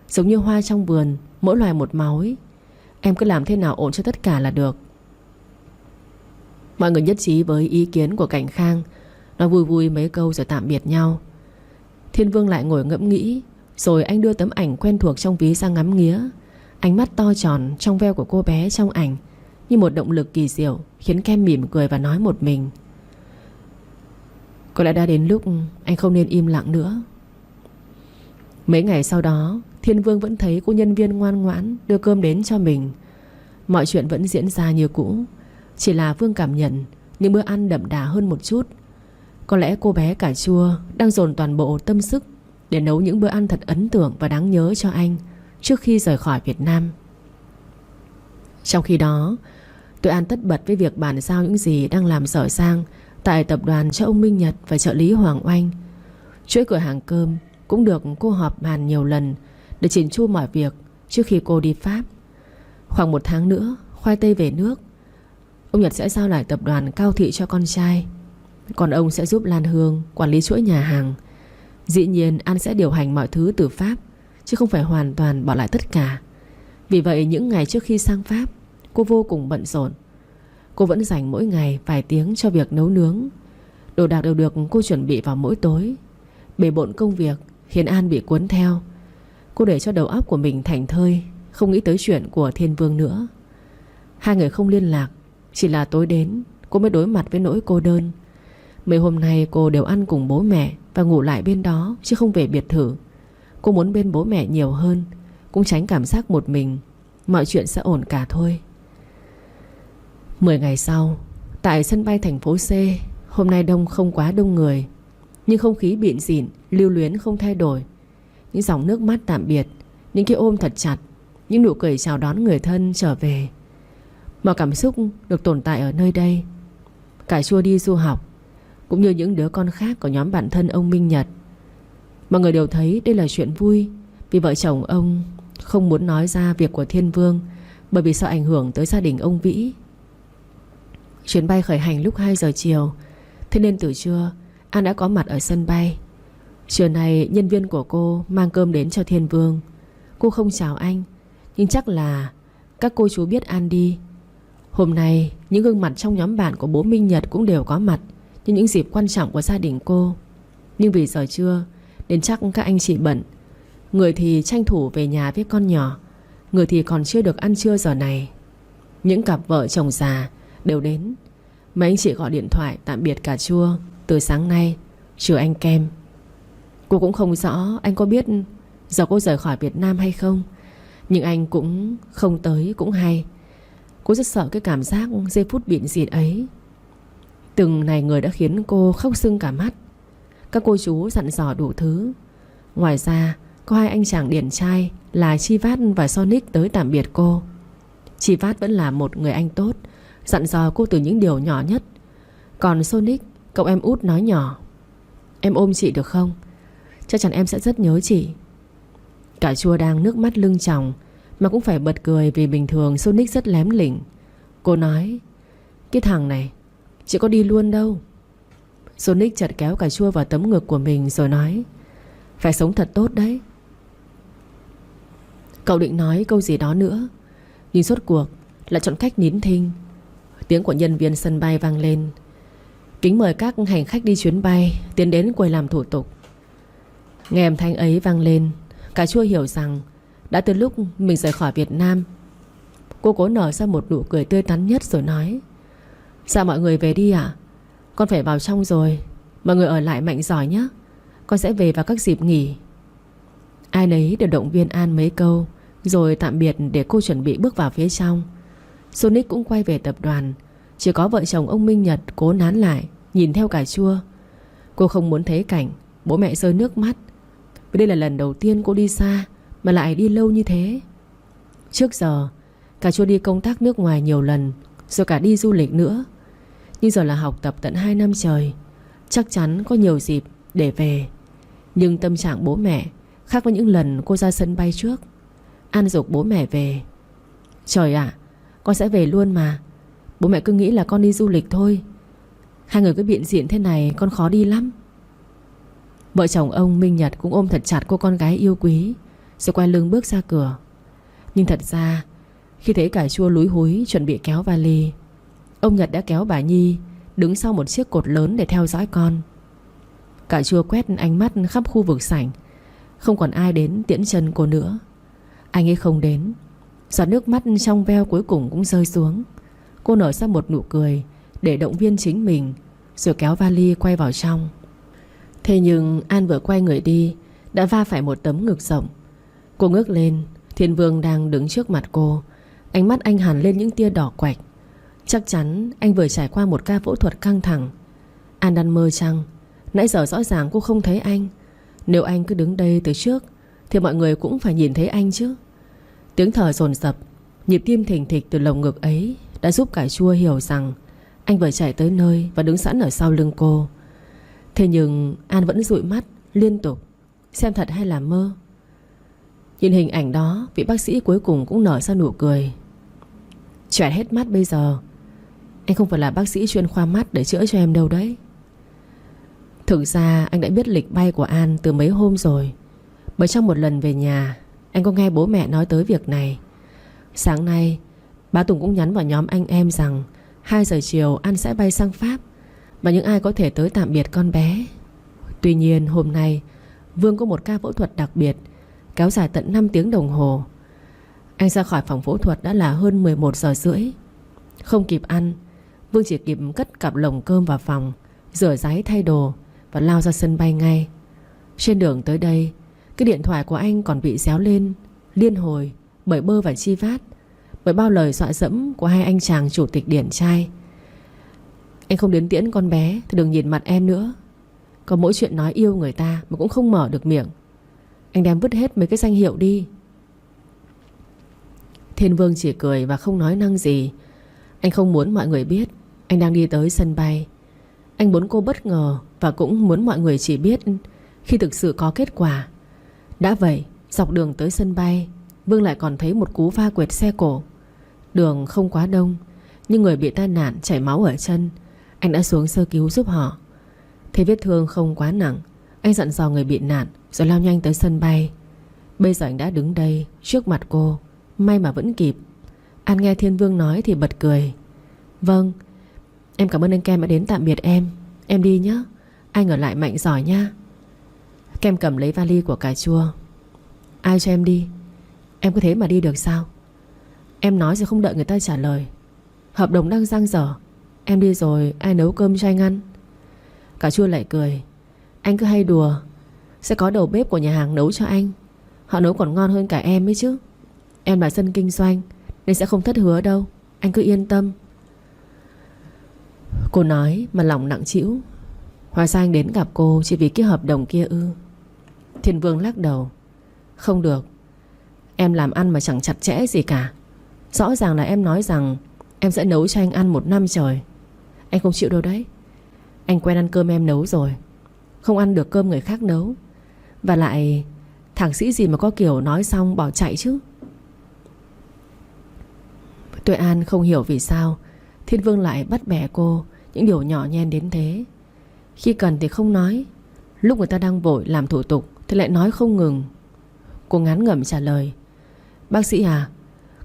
giống như hoa trong vườn, mỗi loài một màu ấy. Em cứ làm thế nào ổn cho tất cả là được. Mọi người nhất trí với ý kiến của Cảnh Khang, nói vui vui mấy câu rồi tạm biệt nhau. Thiên Vương lại ngồi ngẫm nghĩ, rồi anh đưa tấm ảnh quen thuộc trong ví ra ngắm nghía. Ánh mắt to tròn trong veo của cô bé trong ảnh như một động lực kỳ diệu, khiến Kem mỉm cười và nói một mình: có lẽ đã đến lúc anh không nên im lặng nữa. Mấy ngày sau đó, Thiên Vương vẫn thấy cô nhân viên ngoan ngoãn đưa cơm đến cho mình. Mọi chuyện vẫn diễn ra như cũ, chỉ là Vương cảm nhận những bữa ăn đậm đà hơn một chút. Có lẽ cô bé cà chua đang dồn toàn bộ tâm sức để nấu những bữa ăn thật ấn tượng và đáng nhớ cho anh trước khi rời khỏi Việt Nam. Trong khi đó, Tuệ An tất bật với việc bàn giao những gì đang làm dở dang tại tập đoàn cho ông Minh Nhật và trợ lý Hoàng Oanh. Chuỗi cửa hàng cơm cũng được cô họp bàn nhiều lần để chỉnh chu mọi việc trước khi cô đi Pháp. Khoảng 1 tháng nữa, khoai tây về nước, ông Nhật sẽ giao lại tập đoàn Cao Thị cho con trai, còn ông sẽ giúp Lan Hương quản lý chuỗi nhà hàng. Dĩ nhiên An sẽ điều hành mọi thứ từ Pháp, chứ không phải hoàn toàn bỏ lại tất cả. Vì vậy những ngày trước khi sang Pháp, cô vô cùng bận rộn. Cô vẫn dành mỗi ngày vài tiếng cho việc nấu nướng. Đồ đạc đều được cô chuẩn bị vào mỗi tối. Bề bộn công việc khiến An bị cuốn theo. Cô để cho đầu óc của mình thảnh thơi, không nghĩ tới chuyện của Thiên Vương nữa. Hai người không liên lạc, chỉ là tối đến cô mới đối mặt với nỗi cô đơn. Mấy hôm nay cô đều ăn cùng bố mẹ và ngủ lại bên đó, chứ không về biệt thự. Cô muốn bên bố mẹ nhiều hơn, cũng tránh cảm giác một mình. Mọi chuyện sẽ ổn cả thôi. 10 ngày sau, tại sân bay thành phố C, hôm nay đông không quá đông người, nhưng không khí bịn rịn, lưu luyến không thay đổi. Những dòng nước mắt tạm biệt, những cái ôm thật chặt, những nụ cười chào đón người thân trở về. Mọi cảm xúc được tồn tại ở nơi đây. Cà chua đi du học, cũng như những đứa con khác của nhóm bạn thân ông Minh Nhật. Mọi người đều thấy đây là chuyện vui, vì vợ chồng ông không muốn nói ra việc của Thiên Vương, bởi vì sợ ảnh hưởng tới gia đình ông Vĩ. Chuyến bay khởi hành lúc 2 giờ chiều, thế nên từ trưa An đã có mặt ở sân bay. Trưa nay nhân viên của cô mang cơm đến cho Thiên Vương. Cô không chào anh, nhưng chắc là các cô chú biết An đi. Hôm nay những gương mặt trong nhóm bạn của bố Minh Nhật cũng đều có mặt như những dịp quan trọng của gia đình cô. Nhưng vì giờ trưa nên chắc các anh chị bận. Người thì tranh thủ về nhà với con nhỏ, người thì còn chưa được ăn trưa giờ này. Những cặp vợ chồng già đều đến. Mấy anh chị gọi điện thoại tạm biệt cà chua từ sáng nay, trừ anh Kem. Cô cũng không rõ anh có biết giờ cô rời khỏi Việt Nam hay không, nhưng anh cũng không tới cũng hay. Cô rất sợ cái cảm giác giây phút bịn rịt ấy. Từng này người đã khiến cô khóc sưng cả mắt. Các cô chú dặn dò đủ thứ. Ngoài ra có 2 anh chàng điển trai là Chi Vát và Sonic tới tạm biệt cô. Chi Vát vẫn là một người anh tốt, dặn dò cô từ những điều nhỏ nhất. Còn Sonic, cậu em út nói nhỏ: em ôm chị được không? Chắc chắn em sẽ rất nhớ chị. Cà chua đang nước mắt lưng tròng mà cũng phải bật cười, vì bình thường Sonic rất lém lỉnh. Cô nói: cái thằng này chị có đi luôn đâu. Sonic chợt kéo cà chua vào tấm ngực của mình rồi nói: phải sống thật tốt đấy. Cậu định nói câu gì đó nữa, nhưng rốt cuộc lại chọn cách nín thinh. Tiếng của nhân viên sân bay vang lên: kính mời các hành khách đi chuyến bay tiến đến quầy làm thủ tục. Nghe âm thanh ấy vang lên, cà chua hiểu rằng đã từ lúc mình rời khỏi Việt Nam. Cô cố nở ra một nụ cười tươi tắn nhất rồi nói: sao mọi người về đi ạ? Con phải vào trong rồi. Mọi người ở lại mạnh giỏi nhé. Con sẽ về vào các dịp nghỉ. Ai nấy đều động viên An mấy câu rồi tạm biệt để cô chuẩn bị bước vào phía trong. Sonic cũng quay về tập đoàn. Chỉ có vợ chồng ông Minh Nhật cố nán lại nhìn theo cà chua. Cô không muốn thấy cảnh bố mẹ rơi nước mắt, vì đây là lần đầu tiên cô đi xa, mà lại đi lâu như thế. Trước giờ cà chua đi công tác nước ngoài nhiều lần, rồi cả đi du lịch nữa. Nhưng giờ là học tập tận 2 năm trời, chắc chắn có nhiều dịp để về. Nhưng tâm trạng bố mẹ khác với những lần cô ra sân bay trước. An giục bố mẹ về: trời ạ, con sẽ về luôn mà. Bố mẹ cứ nghĩ là con đi du lịch thôi. Hai người cứ biện diện thế này con khó đi lắm. Vợ chồng ông Minh Nhật cũng ôm thật chặt cô con gái yêu quý, rồi quay lưng bước ra cửa. Nhưng thật ra khi thấy cà chua lúi húi chuẩn bị kéo vali, ông Nhật đã kéo bà Nhi đứng sau một chiếc cột lớn để theo dõi con. Cà chua quét ánh mắt khắp khu vực sảnh. Không còn ai đến tiễn chân cô nữa. Anh ấy không đến. Giọt nước mắt trong veo cuối cùng cũng rơi xuống. Cô nở ra một nụ cười để động viên chính mình, rồi kéo vali quay vào trong. Thế nhưng An vừa quay người đi đã va phải một tấm ngực rộng. Cô ngước lên, Thiên Vương đang đứng trước mặt cô. Ánh mắt anh hằn lên những tia đỏ quạch. Chắc chắn anh vừa trải qua một ca phẫu thuật căng thẳng. An đang mơ chăng? Nãy giờ rõ ràng cô không thấy anh. Nếu anh cứ đứng đây từ trước thì mọi người cũng phải nhìn thấy anh chứ. Tiếng thở dồn dập, nhịp tim thình thịch từ lồng ngực ấy đã giúp cà chua hiểu rằng anh vừa chạy tới nơi và đứng sẵn ở sau lưng cô. Thế nhưng An vẫn dụi mắt liên tục, xem thật hay là mơ. Nhìn hình ảnh đó, vị bác sĩ cuối cùng cũng nở ra nụ cười. Choẹt hết mắt bây giờ. Anh không phải là bác sĩ chuyên khoa mắt để chữa cho em đâu đấy. Thực ra anh đã biết lịch bay của An từ mấy hôm rồi, bởi trong một lần về nhà anh có nghe bố mẹ nói tới việc này. Sáng nay bá Tùng cũng nhắn vào nhóm anh em rằng 2 giờ chiều An sẽ bay sang Pháp, và những ai có thể tới tạm biệt con bé. Tuy nhiên hôm nay Vương có một ca phẫu thuật đặc biệt kéo dài tận 5 tiếng đồng hồ. Anh ra khỏi phòng phẫu thuật đã là hơn 11 giờ rưỡi. Không kịp ăn, Vương chỉ kịp cất cặp lồng cơm vào phòng, rửa ráy thay đồ và lao ra sân bay ngay. Trên đường tới đây, cái điện thoại của anh còn bị réo lên liên hồi bởi Bơ và Chi Vát, bởi bao lời dọa dẫm của hai anh chàng chủ tịch điển trai. Anh không đến tiễn con bé thì đừng nhìn mặt em nữa. Có mỗi chuyện nói yêu người ta mà cũng không mở được miệng. Anh đem vứt hết mấy cái danh hiệu đi. Thiên Vương chỉ cười và không nói năng gì. Anh không muốn mọi người biết anh đang đi tới sân bay. Anh muốn cô bất ngờ, và cũng muốn mọi người chỉ biết khi thực sự có kết quả. Đã vậy, dọc đường tới sân bay, Vương lại còn thấy một cú va quẹt xe cổ. Đường không quá đông, nhưng người bị tai nạn chảy máu ở chân. Anh đã xuống sơ cứu giúp họ. Thấy vết thương không quá nặng, anh dặn dò người bị nạn rồi lao nhanh tới sân bay. Bây giờ anh đã đứng đây trước mặt cô, may mà vẫn kịp. An nghe Thiên Vương nói thì bật cười. Vâng, em cảm ơn anh Kem đã đến tạm biệt em. Em đi nhé, anh ở lại mạnh giỏi nha. Kem cầm lấy vali của cà chua. Ai cho em đi? Em cứ thế mà đi được sao? Em nói rồi không đợi người ta trả lời. Hợp đồng đang dang dở. Em đi rồi ai nấu cơm cho anh ăn? Cà chua lại cười. Anh cứ hay đùa. Sẽ có đầu bếp của nhà hàng nấu cho anh. Họ nấu còn ngon hơn cả em ấy chứ. Em là dân kinh doanh nên sẽ không thất hứa đâu. Anh cứ yên tâm. Cô nói mà lòng nặng trĩu. Hóa ra anh đến gặp cô chỉ vì cái hợp đồng kia ư? Thiên Vương lắc đầu. Không được. Em làm ăn mà chẳng chặt chẽ gì cả. Rõ ràng là em nói rằng em sẽ nấu cho anh ăn 1 năm trời. Anh không chịu đâu đấy. Anh quen ăn cơm em nấu rồi, không ăn được cơm người khác nấu. Và lại thạc sĩ gì mà có kiểu nói xong bỏ chạy chứ. Tuệ An không hiểu vì sao Thiên Vương lại bắt bẻ cô những điều nhỏ nhen đến thế. Khi cần thì không nói, lúc người ta đang vội làm thủ tục thì lại nói không ngừng. Cô ngán ngẩm trả lời: Bác sĩ à,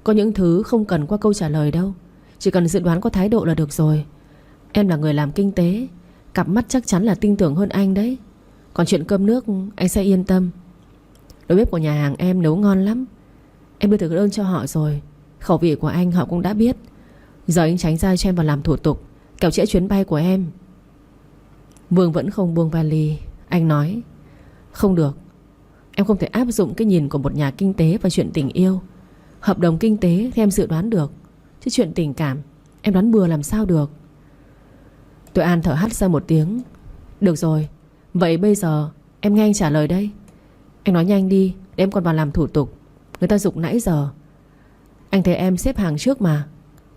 có những thứ không cần qua câu trả lời đâu, chỉ cần dự đoán có thái độ là được rồi. Em là người làm kinh tế, cặp mắt chắc chắn là tin tưởng hơn anh đấy. Còn chuyện cơm nước anh sẽ yên tâm. Đầu bếp của nhà hàng em nấu ngon lắm. Em đưa thực đơn cho họ rồi, khẩu vị của anh họ cũng đã biết. Giờ anh tránh ra cho em vào làm thủ tục, kẻo trễ chuyến bay của em. Vương vẫn không buông vali. Anh nói: Không được, em không thể áp dụng cái nhìn của một nhà kinh tế vào chuyện tình yêu. Hợp đồng kinh tế thì em dự đoán được, chứ chuyện tình cảm em đoán bừa làm sao được. Tuệ An thở hắt ra một tiếng. Được rồi, vậy bây giờ em nghe anh trả lời đây. Anh nói nhanh đi để em còn vào làm thủ tục. Người ta giục nãy giờ. Anh thấy em xếp hàng trước mà,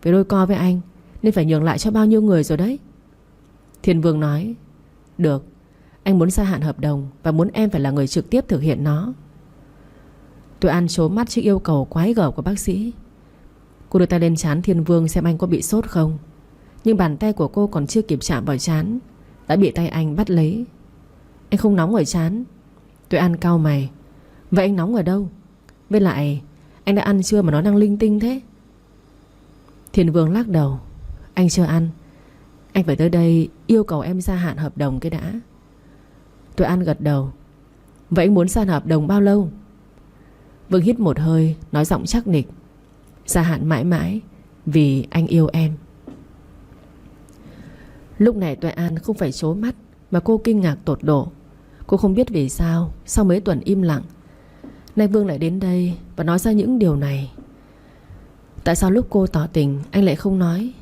về đôi co với anh nên phải nhường lại cho bao nhiêu người rồi đấy. Thiên Vương nói: Được, anh muốn gia hạn hợp đồng và muốn em phải là người trực tiếp thực hiện nó. Tuệ An trố mắt trước yêu cầu quái gở của bác sĩ. Cô đưa tay lên trán Thiên Vương xem anh có bị sốt không. Nhưng bàn tay của cô còn chưa kịp chạm vào trán đã bị tay anh bắt lấy. Anh không nóng ở trán. Tuệ An cau mày: Vậy anh nóng ở đâu? Với lại anh đã ăn chưa mà nói năng linh tinh thế? Thiên Vương lắc đầu: Anh chưa ăn. Anh phải tới đây yêu cầu em gia hạn hợp đồng cái đã. Tuệ An gật đầu: Vậy anh muốn gia hạn hợp đồng bao lâu? Vương hít một hơi, nói giọng chắc nịch: Gia hạn mãi mãi, vì anh yêu em. Lúc này Tuệ An không phải trố mắt, mà cô kinh ngạc tột độ. Cô không biết vì sao sau mấy tuần im lặng, nay Vương lại đến đây và nói ra những điều này. Tại sao lúc cô tỏ tình anh lại không nói?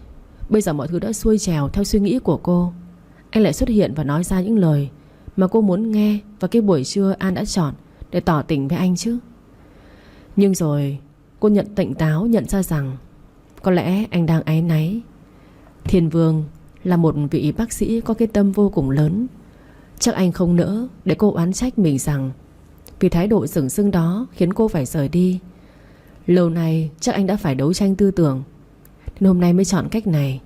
Bây giờ mọi thứ đã xuôi trèo theo suy nghĩ của cô, anh lại xuất hiện và nói ra những lời mà cô muốn nghe vào cái buổi trưa An đã chọn để tỏ tình với anh chứ. Nhưng rồi cô tỉnh táo nhận ra rằng có lẽ anh đang áy náy. Thiên Vương là một vị bác sĩ có cái tâm vô cùng lớn. Chắc anh không nỡ để cô oán trách mình rằng vì thái độ dửng dưng đó khiến cô phải rời đi. Lâu nay chắc anh đã phải đấu tranh tư tưởng, nên hôm nay mới chọn cách này.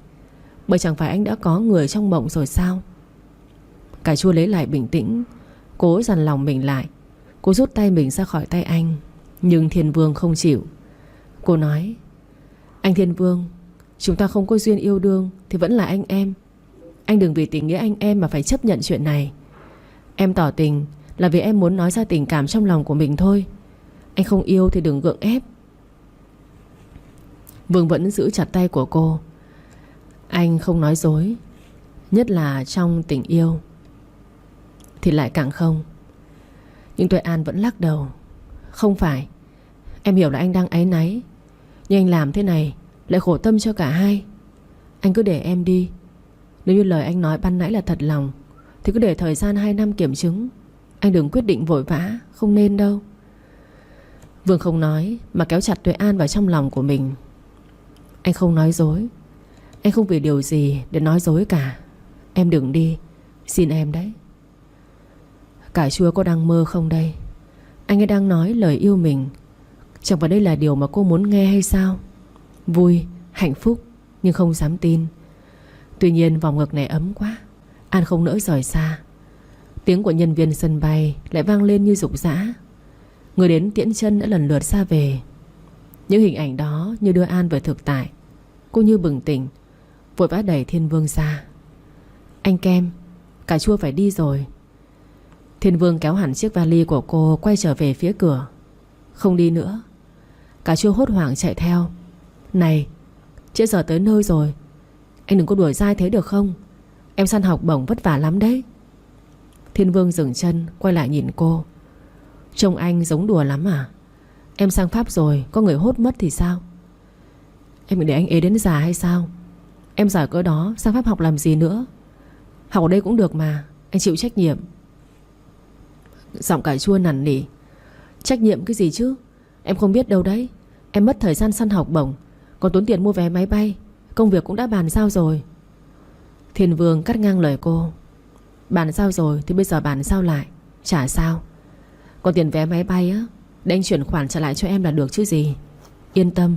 Bởi chẳng phải anh đã có người trong mộng rồi sao? Cà chua lấy lại bình tĩnh, cố dằn lòng mình lại. Cô rút tay mình ra khỏi tay anh, nhưng Thiên Vương không chịu. Cô nói: Anh Thiên Vương, chúng ta không có duyên yêu đương thì vẫn là anh em. Anh đừng vì tình nghĩa anh em mà phải chấp nhận chuyện này. Em tỏ tình là vì em muốn nói ra tình cảm trong lòng của mình thôi. Anh không yêu thì đừng gượng ép. Vương vẫn giữ chặt tay của cô. Anh không nói dối, nhất là trong tình yêu thì lại càng không. Nhưng Tuệ An vẫn lắc đầu: Không phải. Em hiểu là anh đang áy náy, nhưng anh làm thế này lại khổ tâm cho cả hai. Anh cứ để em đi. Nếu như lời anh nói ban nãy là thật lòng thì cứ để thời gian 2 năm kiểm chứng. Anh đừng quyết định vội vã, không nên đâu. Vương không nói mà kéo chặt Tuệ An vào trong lòng của mình. Anh không nói dối. Anh không vì điều gì để nói dối cả. Em đừng đi, xin em đấy. Cà chua có đang mơ không đây? Anh ấy đang nói lời yêu mình. Chẳng phải đây là điều mà cô muốn nghe hay sao? Vui, hạnh phúc, nhưng không dám tin. Tuy nhiên vòng ngực này ấm quá, An không nỡ rời xa. Tiếng của nhân viên sân bay lại vang lên như rục rã. Người đến tiễn chân đã lần lượt ra về. Những hình ảnh đó như đưa An về thực tại. Cô như bừng tỉnh, vội vã đẩy Thiên Vương ra. Anh Kem, cà chua phải đi rồi. Thiên Vương kéo hẳn chiếc vali của cô, quay trở về phía cửa. Không đi nữa. Cà chua hốt hoảng chạy theo. Này, trễ giờ tới nơi rồi, anh đừng có đuổi dai thế được không? Em săn học bổng vất vả lắm đấy. Thiên Vương dừng chân, quay lại nhìn cô. Trông anh giống đùa lắm à? Em sang Pháp rồi, có người hốt mất thì sao? Em để anh ế đến già hay sao? Em giỏi cỡ đó, sang Pháp học làm gì nữa? Học ở đây cũng được mà, anh chịu trách nhiệm. Giọng cà chua nằn nỉ. Trách nhiệm cái gì chứ? Em không biết đâu đấy. Em mất thời gian săn học bổng, còn tốn tiền mua vé máy bay. Công việc cũng đã bàn giao rồi. Thiên Vương cắt ngang lời cô. Bàn giao rồi thì bây giờ bàn giao lại, chả sao. Còn tiền vé máy bay á, để anh chuyển khoản trả lại cho em là được chứ gì. Yên tâm,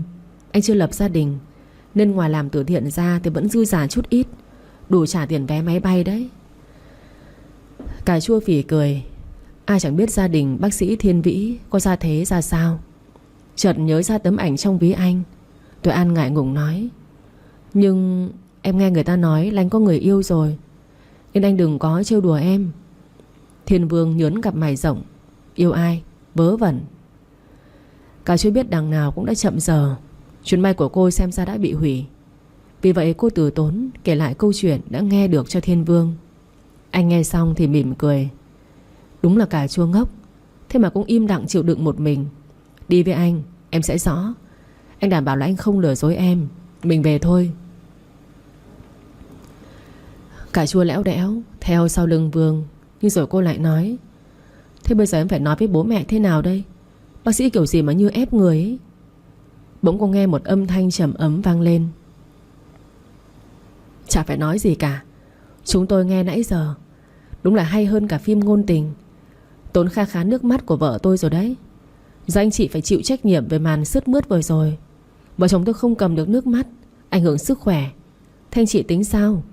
anh chưa lập gia đình, nên ngoài làm từ thiện ra thì vẫn dư giả chút ít, đủ trả tiền vé máy bay đấy. Cà chua phì cười. Ai chẳng biết gia đình bác sĩ Thiên Vĩ có gia thế ra sao. Chợt nhớ ra tấm ảnh trong ví anh. Tuệ An ngại ngùng nói: Nhưng em nghe người ta nói là anh có người yêu rồi, nên anh đừng có trêu đùa em. Thiên Vương nhớn cặp mày rộng: Yêu ai? Vớ vẩn. Cà chua biết đằng nào cũng đã chậm giờ. Chuyến bay của cô xem ra đã bị hủy. Vì vậy cô từ tốn kể lại câu chuyện đã nghe được cho Thiên Vương. Anh nghe xong thì mỉm cười. Đúng là cà chua ngốc, thế mà cũng im lặng chịu đựng một mình. Đi với anh, em sẽ rõ. Anh đảm bảo là anh không lừa dối em. Mình về thôi. Cà chua lẽo đẽo theo sau lưng Vương. Nhưng rồi cô lại nói: Thế bây giờ em phải nói với bố mẹ thế nào đây? Bác sĩ kiểu gì mà như ép người ấy. Bỗng cô nghe một âm thanh trầm ấm vang lên: Chả phải nói gì cả. Chúng tôi nghe nãy giờ. Đúng là hay hơn cả phim ngôn tình. Tốn kha khá nước mắt của vợ tôi rồi đấy. Giờ anh chị phải chịu trách nhiệm về màn sướt mướt vừa rồi. Vợ chồng tôi không cầm được nước mắt, ảnh hưởng sức khỏe. Thế anh chị tính sao?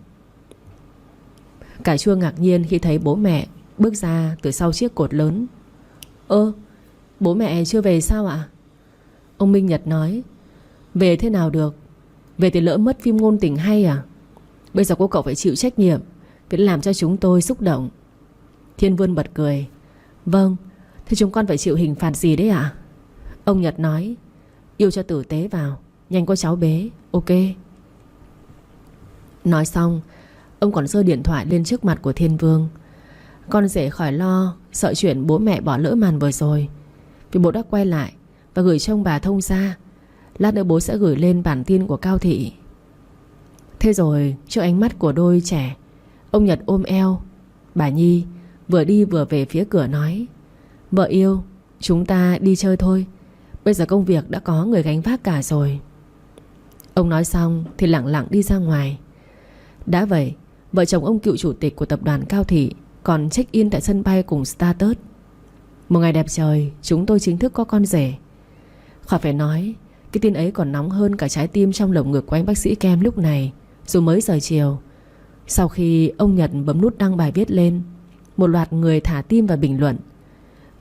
Cà chua ngạc nhiên khi thấy bố mẹ bước ra từ sau chiếc cột lớn. Bố mẹ chưa về sao ạ? Ông Minh Nhật nói: Về thế nào được? Về thì lỡ mất phim ngôn tình hay à? Bây giờ cô cậu phải chịu trách nhiệm vì đã làm cho chúng tôi xúc động. Thiên Vương bật cười: Vâng, thế chúng con phải chịu hình phạt gì đấy ạ? Ông Nhật nói: Yêu cho tử tế vào, nhanh có cháu bế. Ok. Nói xong, ông còn giơ điện thoại lên trước mặt của Thiên Vương. Con rể khỏi lo sợ chuyện bố mẹ bỏ lỡ màn vừa rồi, vì bố đã quay lại và gửi cho ông bà thông gia. Lát nữa bố sẽ gửi lên bản tin của Cao Thị. Thế rồi trước ánh mắt của đôi trẻ, ông Nhật ôm eo bà Nhi, vừa đi vừa về phía cửa nói: Vợ yêu, chúng ta đi chơi thôi. Bây giờ công việc đã có người gánh vác cả rồi. Ông nói xong thì lẳng lặng đi ra ngoài. Đã vậy, vợ chồng ông cựu chủ tịch của tập đoàn Cao Thị còn check in tại sân bay cùng status: Một ngày đẹp trời, chúng tôi chính thức có con rể. Khỏi phải nói, cái tin ấy còn nóng hơn cả trái tim trong lồng ngực của anh bác sĩ Kem lúc này. Dù mới giờ chiều, sau khi ông Nhật bấm nút đăng bài viết lên, một loạt người thả tim và bình luận.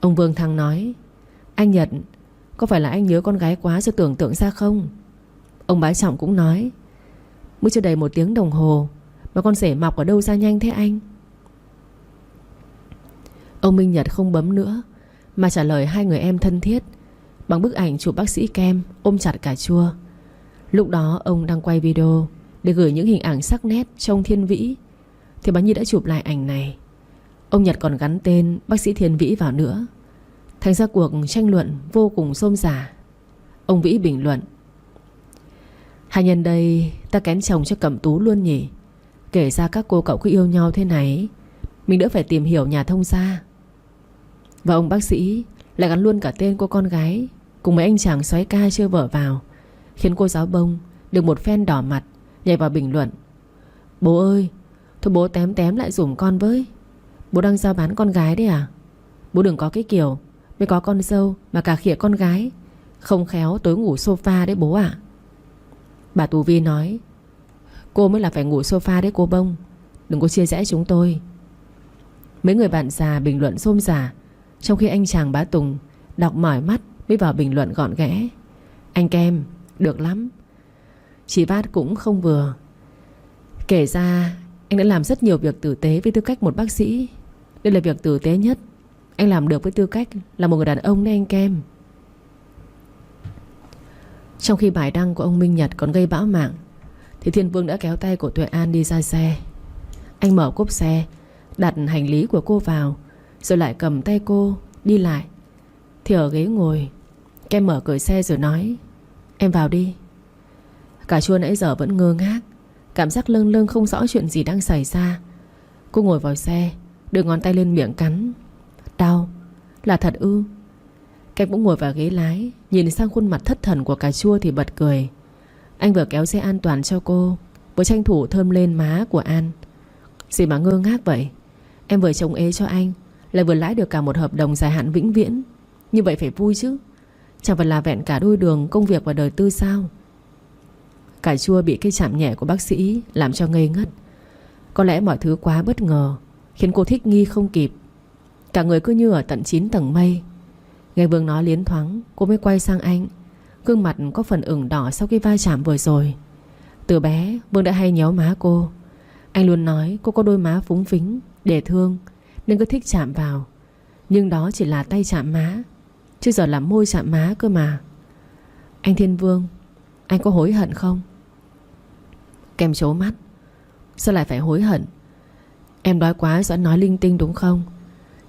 Ông Vương Thăng nói: Anh Nhật, có phải là anh nhớ con gái quá rồi tưởng tượng ra không? Ông Bá Trọng cũng nói: Mới chưa đầy 1 tiếng đồng hồ mà con rể mọc ở đâu ra nhanh thế anh? Ông Minh Nhật không bấm nữa, mà trả lời hai người em thân thiết bằng bức ảnh chụp bác sĩ Kem ôm chặt cà chua. Lúc đó ông đang quay video để gửi những hình ảnh sắc nét trong Thiên Vĩ, thì bà Nhi đã chụp lại ảnh này. Ông Nhật còn gắn tên bác sĩ Thiên Vĩ vào nữa. Thành ra cuộc tranh luận vô cùng xôn xả. Ông Vĩ bình luận: Hai nhân đây ta kén chồng cho Cẩm Tú luôn nhỉ. Kể ra các cô cậu cứ yêu nhau thế này, mình đỡ phải tìm hiểu nhà thông gia. Và ông bác sĩ lại gắn luôn cả tên cô con gái cùng mấy anh chàng soái ca chưa vợ vào, khiến cô giáo bông được một phen đỏ mặt nhảy vào bình luận: Bố ơi, thôi bố tém tém lại dùm con với. Bố đang giao bán con gái đấy à? Bố đừng có cái kiểu mới có con dâu mà cà khịa con gái, không khéo tối ngủ sofa đấy bố ạ. Bà Tú Vi nói: Cô mới là phải ngủ sofa đấy cô Bông, đừng có chia rẽ chúng tôi. Mấy người bạn già bình luận xôn xả, trong khi anh chàng Bá Tùng đọc mỏi mắt mới vào bình luận gọn ghẽ: Anh Kem, được lắm. Chị Vát cũng không vừa: Kể ra anh đã làm rất nhiều việc tử tế với tư cách một bác sĩ. Đây là việc tử tế nhất anh làm được với tư cách là một người đàn ông đấy anh Kem. Trong khi bài đăng của ông Minh Nhật còn gây bão mạng, thì Thiên Vương đã kéo tay của Tuệ An đi ra xe. Anh mở cốp xe, đặt hành lý của cô vào, rồi lại cầm tay cô đi lại. Thì ở ghế ngồi, Kem mở cửa xe rồi nói: Em vào đi. Cà chua nãy giờ vẫn ngơ ngác, cảm giác lâng lâng không rõ chuyện gì đang xảy ra. Cô ngồi vào xe, đưa ngón tay lên miệng cắn. Đau? Là thật ư? Kem cũng ngồi vào ghế lái, nhìn sang khuôn mặt thất thần của cà chua thì bật cười. Anh vừa kéo xe an toàn cho cô, vừa tranh thủ thơm lên má của An. Gì mà ngơ ngác vậy? Em vừa chống ế cho anh, lại vừa lái được cả một hợp đồng dài hạn vĩnh viễn. Như vậy phải vui chứ. Chẳng phải là vẹn cả đôi đường công việc và đời tư sao? Cà chua bị cái chạm nhẹ của bác sĩ làm cho ngây ngất. Có lẽ mọi thứ quá bất ngờ, khiến cô thích nghi không kịp. Cả người cứ như ở tận 9 tầng mây. Nghe Vương nói liến thoáng, cô mới quay sang anh. Gương mặt có phần ửng đỏ sau khi va chạm vừa rồi. Từ bé Vương đã hay nhéo má cô. Anh luôn nói cô có đôi má phúng phính, dễ thương, nên cứ thích chạm vào. Nhưng đó chỉ là tay chạm má, chứ giờ là môi chạm má cơ mà. Anh Thiên Vương, anh có hối hận không? Kem trố mắt. Sao lại phải hối hận? Em đói quá rồi nói linh tinh đúng không?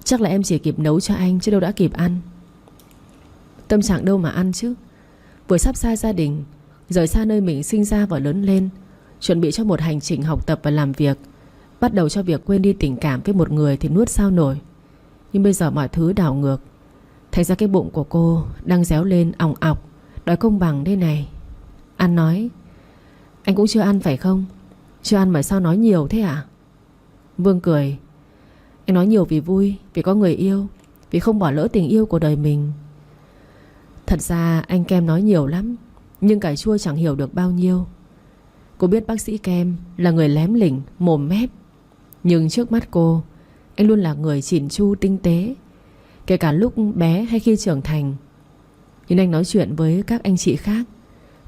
Chắc là em chỉ kịp nấu cho anh chứ đâu đã kịp ăn. Tâm trạng đâu mà ăn chứ. Vừa sắp xa gia đình, rời xa nơi mình sinh ra và lớn lên, chuẩn bị cho một hành trình học tập và làm việc, bắt đầu cho việc quên đi tình cảm với một người thì nuốt sao nổi. Nhưng bây giờ mọi thứ đảo ngược. Thành ra cái bụng của cô đang réo lên òng ọc, đòi công bằng đây này. An nói: anh cũng chưa ăn phải không? Chưa ăn mà sao nói nhiều thế à? Vương cười: anh nói nhiều vì vui, vì có người yêu, vì không bỏ lỡ tình yêu của đời mình. Thật ra anh Kem nói nhiều lắm, nhưng cải chua chẳng hiểu được bao nhiêu. Cô biết bác sĩ Kem là người lém lỉnh, mồm mép, nhưng trước mắt cô, anh luôn là người chỉn chu tinh tế, kể cả lúc bé hay khi trưởng thành. Nhưng anh nói chuyện với các anh chị khác,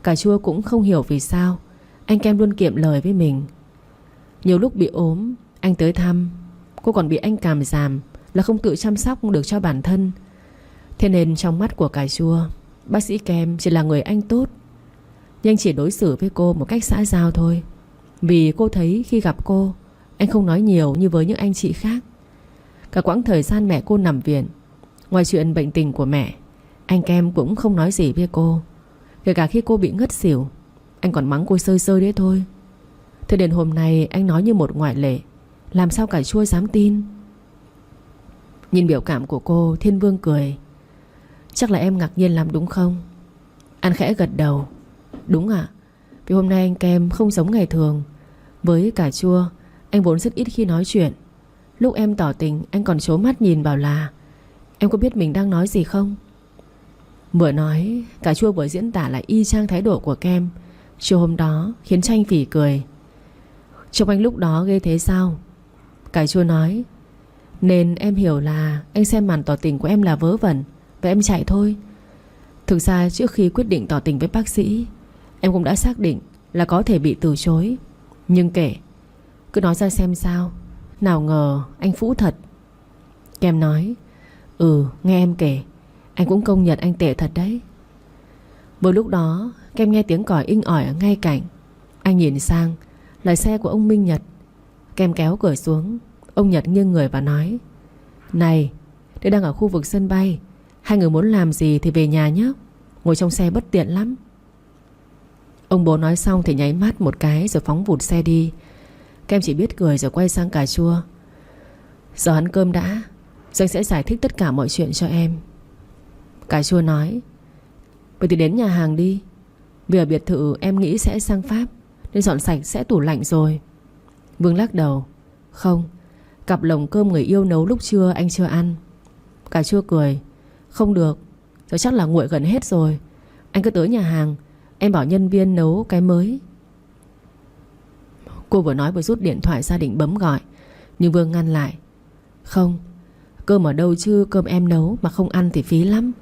cải chua cũng không hiểu vì sao anh Kem luôn kiệm lời với mình. Nhiều lúc bị ốm, anh tới thăm, cô còn bị anh càm ràm là không tự chăm sóc được cho bản thân. Thế nên trong mắt của cải chua, bác sĩ Kem chỉ là người anh tốt. Nhưng anh chỉ đối xử với cô một cách xã giao thôi. Vì cô thấy khi gặp cô, anh không nói nhiều như với những anh chị khác. Cả quãng thời gian mẹ cô nằm viện, ngoài chuyện bệnh tình của mẹ, anh Kem cũng không nói gì với cô. Kể cả khi cô bị ngất xỉu, anh còn mắng cô sơi sơi đấy thôi. Thế đến hôm nay anh nói như một ngoại lệ, làm sao cải chua dám tin. Nhìn biểu cảm của cô, Thiên Vương cười: chắc là em ngạc nhiên lắm đúng không? An khẽ gật đầu: đúng ạ. Vì hôm nay anh Kem không giống ngày thường. Với cải chua, anh vốn rất ít khi nói chuyện. Lúc em tỏ tình, anh còn trố mắt nhìn bảo là: em có biết mình đang nói gì không? Vừa nói, cải chua vừa diễn tả lại y chang thái độ của Kem chiều hôm đó, khiến cho anh phỉ cười. Trông anh lúc đó ghê thế sao? Cải chua nói: nên em hiểu là anh xem màn tỏ tình của em là vớ vẩn và em chạy thôi. Thực ra trước khi quyết định tỏ tình với bác sĩ, em cũng đã xác định là có thể bị từ chối. Nhưng kể, cứ nói ra xem sao. Nào ngờ anh phũ thật. Kem nói: nghe em kể, anh cũng công nhận anh tệ thật đấy. Vừa lúc đó Kem nghe tiếng còi inh ỏi ở ngay cạnh. Anh nhìn sang, là xe của ông Minh Nhật. Kem kéo cửa xuống. Ông Nhật nghiêng người và nói: này, tôi đang ở khu vực sân bay, hai người muốn làm gì thì về nhà nhé, ngồi trong xe bất tiện lắm. Ông bố nói xong thì nháy mắt một cái rồi phóng vụt xe đi. Kem chỉ biết cười rồi quay sang cà chua: giờ ăn cơm đã, rồi anh sẽ giải thích tất cả mọi chuyện cho em. Cà chua nói: vậy thì đến nhà hàng đi. Vì ở biệt thự em nghĩ sẽ sang Pháp, nên dọn sạch sẽ tủ lạnh rồi. Vương lắc đầu: không, cặp lồng cơm người yêu nấu lúc trưa anh chưa ăn. Cà chua cười: không được, giờ chắc là nguội gần hết rồi. Anh cứ tới nhà hàng, em bảo nhân viên nấu cái mới. Cô vừa nói vừa rút điện thoại ra định bấm gọi, nhưng Vương ngăn lại: không, cơm ở đâu chứ, cơm em nấu mà không ăn thì phí lắm.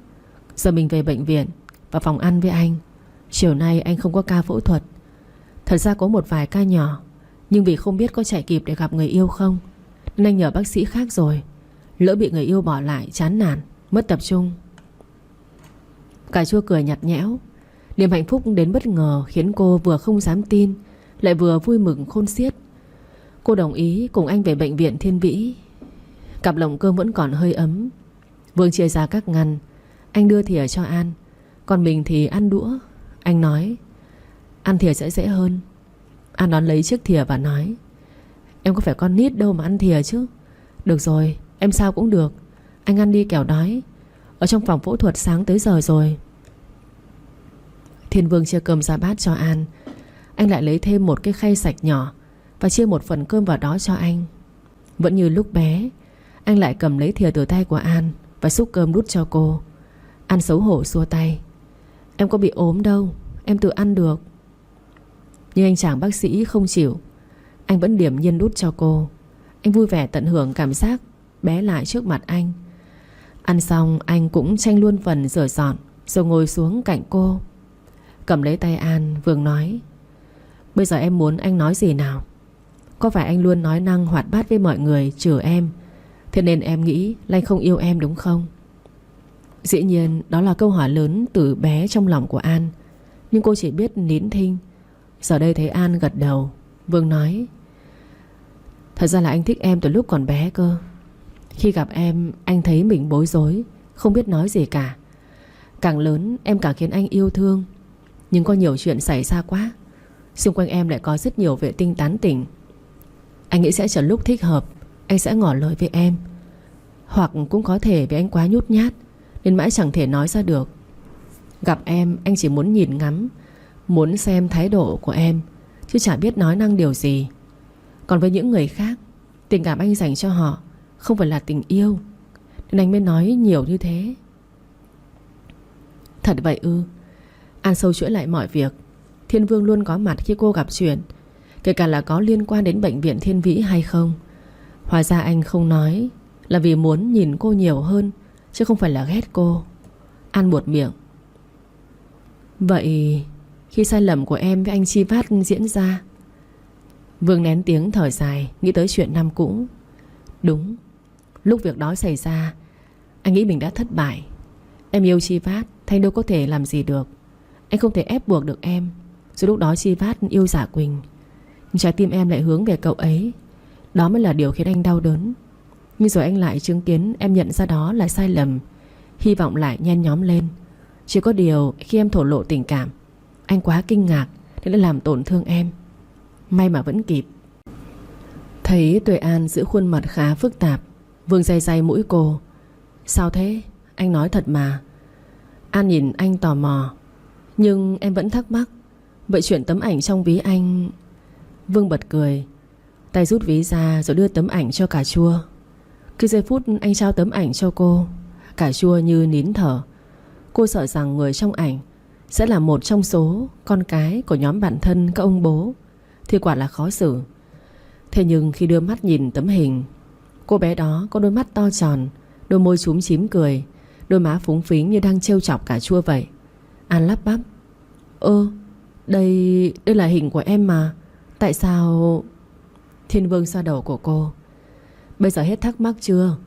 Giờ mình về bệnh viện, vào phòng ăn với anh. Chiều nay anh không có ca phẫu thuật. Thật ra có một vài ca nhỏ, nhưng vì không biết có chạy kịp để gặp người yêu không, nên anh nhờ bác sĩ khác rồi. Lỡ bị người yêu bỏ lại, chán nản, mất tập trung. Cà chua cười nhạt nhẽo. Niềm hạnh phúc đến bất ngờ khiến cô vừa không dám tin, lại vừa vui mừng khôn xiết. Cô đồng ý cùng anh về bệnh viện Thiên Vĩ. Cặp lồng cơm vẫn còn hơi ấm. Vương chia ra các ngăn. Anh đưa thìa cho An, còn mình thì ăn đũa. Anh nói: ăn thìa sẽ dễ hơn. An đón lấy chiếc thìa và nói: em có phải con nít đâu mà ăn thìa chứ. Được rồi, em sao cũng được. Anh ăn đi kẻo đói. Ở trong phòng phẫu thuật sáng tới giờ rồi. Thiên Vương chia cơm ra bát cho An. Anh lại lấy thêm một cái khay sạch nhỏ và chia một phần cơm vào đó cho anh. Vẫn như lúc bé, anh lại cầm lấy thìa từ tay của An và xúc cơm đút cho cô. An xấu hổ xua tay: em có bị ốm đâu, em tự ăn được. Nhưng anh chàng bác sĩ không chịu. Anh vẫn điềm nhiên đút cho cô. Anh vui vẻ tận hưởng cảm giác bé lại trước mặt anh. Ăn xong anh cũng tranh luôn phần rửa dọn, rồi ngồi xuống cạnh cô, cầm lấy tay An. Vương nói: Bây giờ em muốn anh nói gì nào? Có phải anh luôn nói năng hoạt bát với mọi người trừ em, thế nên em nghĩ là anh không yêu em đúng không? Dĩ nhiên đó là câu hỏi lớn từ bé trong lòng của An, nhưng cô chỉ biết nín thinh. Giờ đây thấy An gật đầu, Vương nói: Thật ra là anh thích em từ lúc còn bé cơ. Khi gặp em, anh thấy mình bối rối, không biết nói gì cả. Càng lớn em càng khiến anh yêu thương. Nhưng có nhiều chuyện xảy ra quá. Xung quanh em lại có rất nhiều vệ tinh tán tỉnh. Anh nghĩ sẽ chờ lúc thích hợp anh sẽ ngỏ lời với em. Hoặc cũng có thể vì anh quá nhút nhát nên mãi chẳng thể nói ra được. Gặp em anh chỉ muốn nhìn ngắm, muốn xem thái độ của em, chứ chả biết nói năng điều gì. Còn với những người khác, tình cảm anh dành cho họ không phải là tình yêu, nên anh mới nói nhiều như thế. Thật vậy ư? An sâu chuỗi lại mọi việc. Thiên Vương luôn có mặt khi cô gặp chuyện, kể cả là có liên quan đến bệnh viện Thiên Vĩ hay không. Hóa ra anh không nói là vì muốn nhìn cô nhiều hơn, chứ không phải là ghét cô. An buột miệng: Vậy khi sai lầm của em với anh Chi Vát diễn ra? Vương nén tiếng thở dài, nghĩ tới chuyện năm cũ. Đúng, lúc việc đó xảy ra, anh nghĩ mình đã thất bại. Em yêu Chi Vát, Thanh đâu có thể làm gì được. Anh không thể ép buộc được em. Rồi lúc đó Chi Vát yêu Giả Quỳnh, nhưng trái tim em lại hướng về cậu ấy. Đó mới là điều khiến anh đau đớn. Nhưng rồi anh lại chứng kiến em nhận ra đó là sai lầm. Hy vọng lại nhen nhóm lên. Chỉ có điều khi em thổ lộ tình cảm, anh quá kinh ngạc nên đã làm tổn thương em. May mà vẫn kịp. Thấy Tuệ An giữ khuôn mặt khá phức tạp, Vương day day mũi cô: Sao thế? Anh nói thật mà. An nhìn anh tò mò: Nhưng em vẫn thắc mắc. Vậy chuyện tấm ảnh trong ví anh... Vương bật cười, tay rút ví ra rồi đưa tấm ảnh cho Cà Chua. Khi giây phút anh trao tấm ảnh cho cô, Cà Chua như nín thở. Cô sợ rằng người trong ảnh sẽ là một trong số con cái của nhóm bạn thân các ông bố, thì quả là khó xử. Thế nhưng khi đưa mắt nhìn tấm hình, cô bé đó có đôi mắt to tròn, đôi môi chúm chím cười, đôi má phúng phính như đang trêu chọc Cà Chua vậy. An lắp bắp: Đây là hình của em mà. Tại sao... Thiên Vương xoa đầu của cô: Bây giờ hết thắc mắc chưa?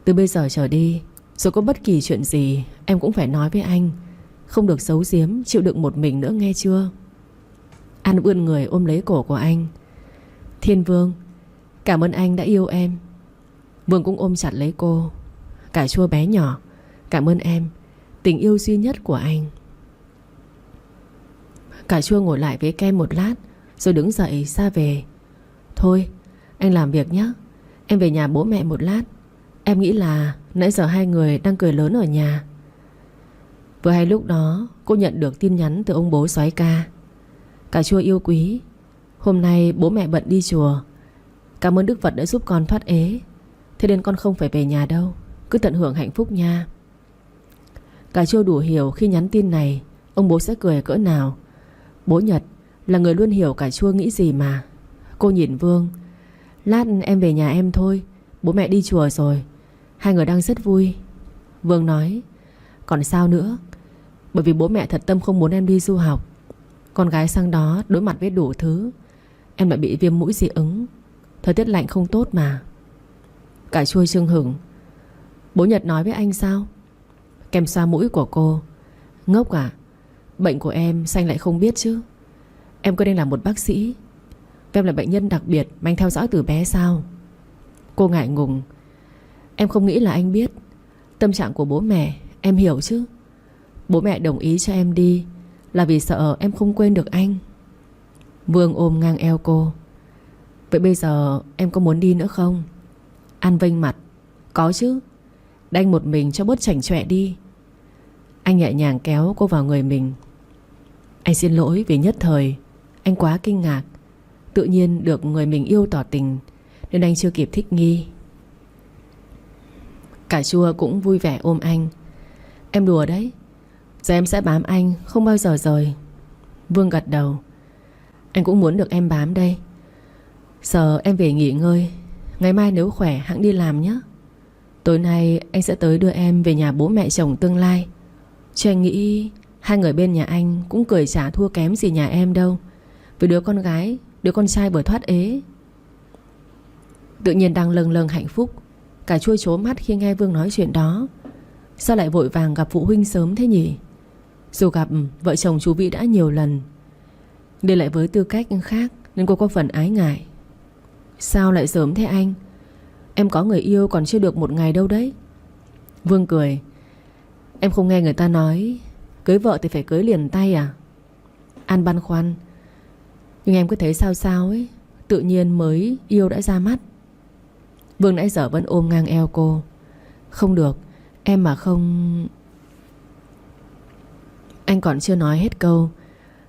Từ bây giờ trở đi, dù có bất kỳ chuyện gì em cũng phải nói với anh. Không được giấu giếm, chịu đựng một mình nữa nghe chưa? An vươn người ôm lấy cổ của anh: Thiên Vương, cảm ơn anh đã yêu em. Vương cũng ôm chặt lấy cô: Cà Chua bé nhỏ, cảm ơn em, tình yêu duy nhất của anh. Cà Chua ngồi lại với Kem một lát rồi đứng dậy ra về. Thôi anh làm việc nhé, em về nhà bố mẹ một lát. Em nghĩ là nãy giờ hai người đang cười lớn ở nhà. Vừa hay lúc đó cô nhận được tin nhắn từ ông bố soái ca: Cà Chua yêu quý, hôm nay bố mẹ bận đi chùa. Cảm ơn Đức Phật đã giúp con thoát ế, thế nên con không phải về nhà đâu. Cứ tận hưởng hạnh phúc nha. Cà Chua đủ hiểu khi nhắn tin này ông bố sẽ cười cỡ nào. Bố Nhật là người luôn hiểu Cà Chua nghĩ gì mà. Cô nhìn Vương: Lát em về nhà em thôi, bố mẹ đi chùa rồi. Hai người đang rất vui. Vương nói: Còn sao nữa, bởi vì bố mẹ thật tâm không muốn em đi du học. Con gái sang đó đối mặt với đủ thứ, em lại bị viêm mũi dị ứng. Thời tiết lạnh không tốt mà. Cà Chua chưng hửng: Bố Nhật nói với anh sao? Kem xoa mũi của cô: Ngốc à, bệnh của em sao anh lại không biết chứ? Em có nên là một bác sĩ, em là bệnh nhân đặc biệt mà anh theo dõi từ bé sao? Cô ngại ngùng: Em không nghĩ là anh biết. Tâm trạng của bố mẹ em hiểu chứ. Bố mẹ đồng ý cho em đi là vì sợ em không quên được anh. Vương ôm ngang eo cô: Vậy bây giờ em có muốn đi nữa không? An vênh mặt: Có chứ, đành một mình cho bớt chảnh chọe đi. Anh nhẹ nhàng kéo cô vào người mình: Anh xin lỗi vì nhất thời anh quá kinh ngạc. Tự nhiên được người mình yêu tỏ tình nên anh chưa kịp thích nghi. Cà Chua cũng vui vẻ ôm anh: Em đùa đấy, giờ em sẽ bám anh không bao giờ rời. Vương gật đầu: Anh cũng muốn được em bám đây. Giờ em về nghỉ ngơi, Ngày mai nếu khỏe hẵng đi làm nhé. Tối nay anh sẽ tới đưa em về nhà bố mẹ chồng tương lai. Chứ anh nghĩ hai người bên nhà anh cũng cười chả thua kém gì nhà em đâu. Vì đứa con gái, đứa con trai vừa thoát ế. Tự nhiên đang lâng lâng hạnh phúc, cả Chua trố mắt khi nghe Vương nói chuyện đó. Sao lại vội vàng gặp phụ huynh sớm thế nhỉ? Dù gặp vợ chồng chú Vĩ đã nhiều lần, đây lại với tư cách khác nên cô có phần ái ngại. Sao lại sớm thế anh? Em có người yêu còn chưa được một ngày đâu đấy. Vương cười. Em không nghe người ta nói cưới vợ thì phải cưới liền tay à? An băn khoăn. Nhưng em cứ thấy sao sao ấy, tự nhiên mới yêu đã ra mắt. Vương nãy giờ vẫn ôm ngang eo cô. Không được, em mà không... Anh còn chưa nói hết câu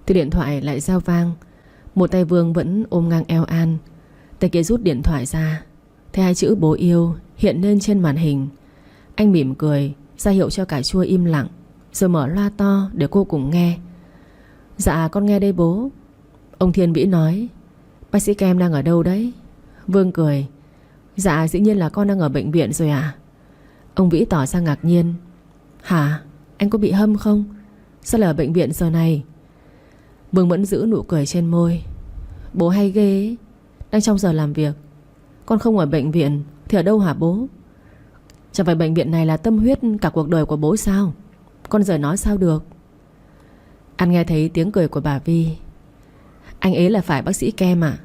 thì điện thoại lại reo vang. Một tay Vương vẫn ôm ngang eo An, tay kia rút điện thoại ra. Thấy hai chữ bố yêu hiện lên trên màn hình. Anh mỉm cười ra hiệu cho cả Chua im lặng, rồi mở loa to để cô cùng nghe. Dạ con nghe đây bố. Ông Thiên Vĩ nói. Bác sĩ Kem đang ở đâu đấy? Vương cười. Dạ dĩ nhiên là con đang ở bệnh viện rồi à? Ông Vĩ tỏ ra ngạc nhiên. Hả? Anh có bị hâm không? Sao lại ở bệnh viện giờ này? Vương vẫn giữ nụ cười trên môi. Bố hay ghê ấy. Đang trong giờ làm việc. Con không ở bệnh viện thì ở đâu hả bố? Chẳng phải bệnh viện này là tâm huyết cả cuộc đời của bố sao? Con giờ nói sao được? Anh nghe thấy tiếng cười của bà Vi. Anh ấy là phải bác sĩ Kem à?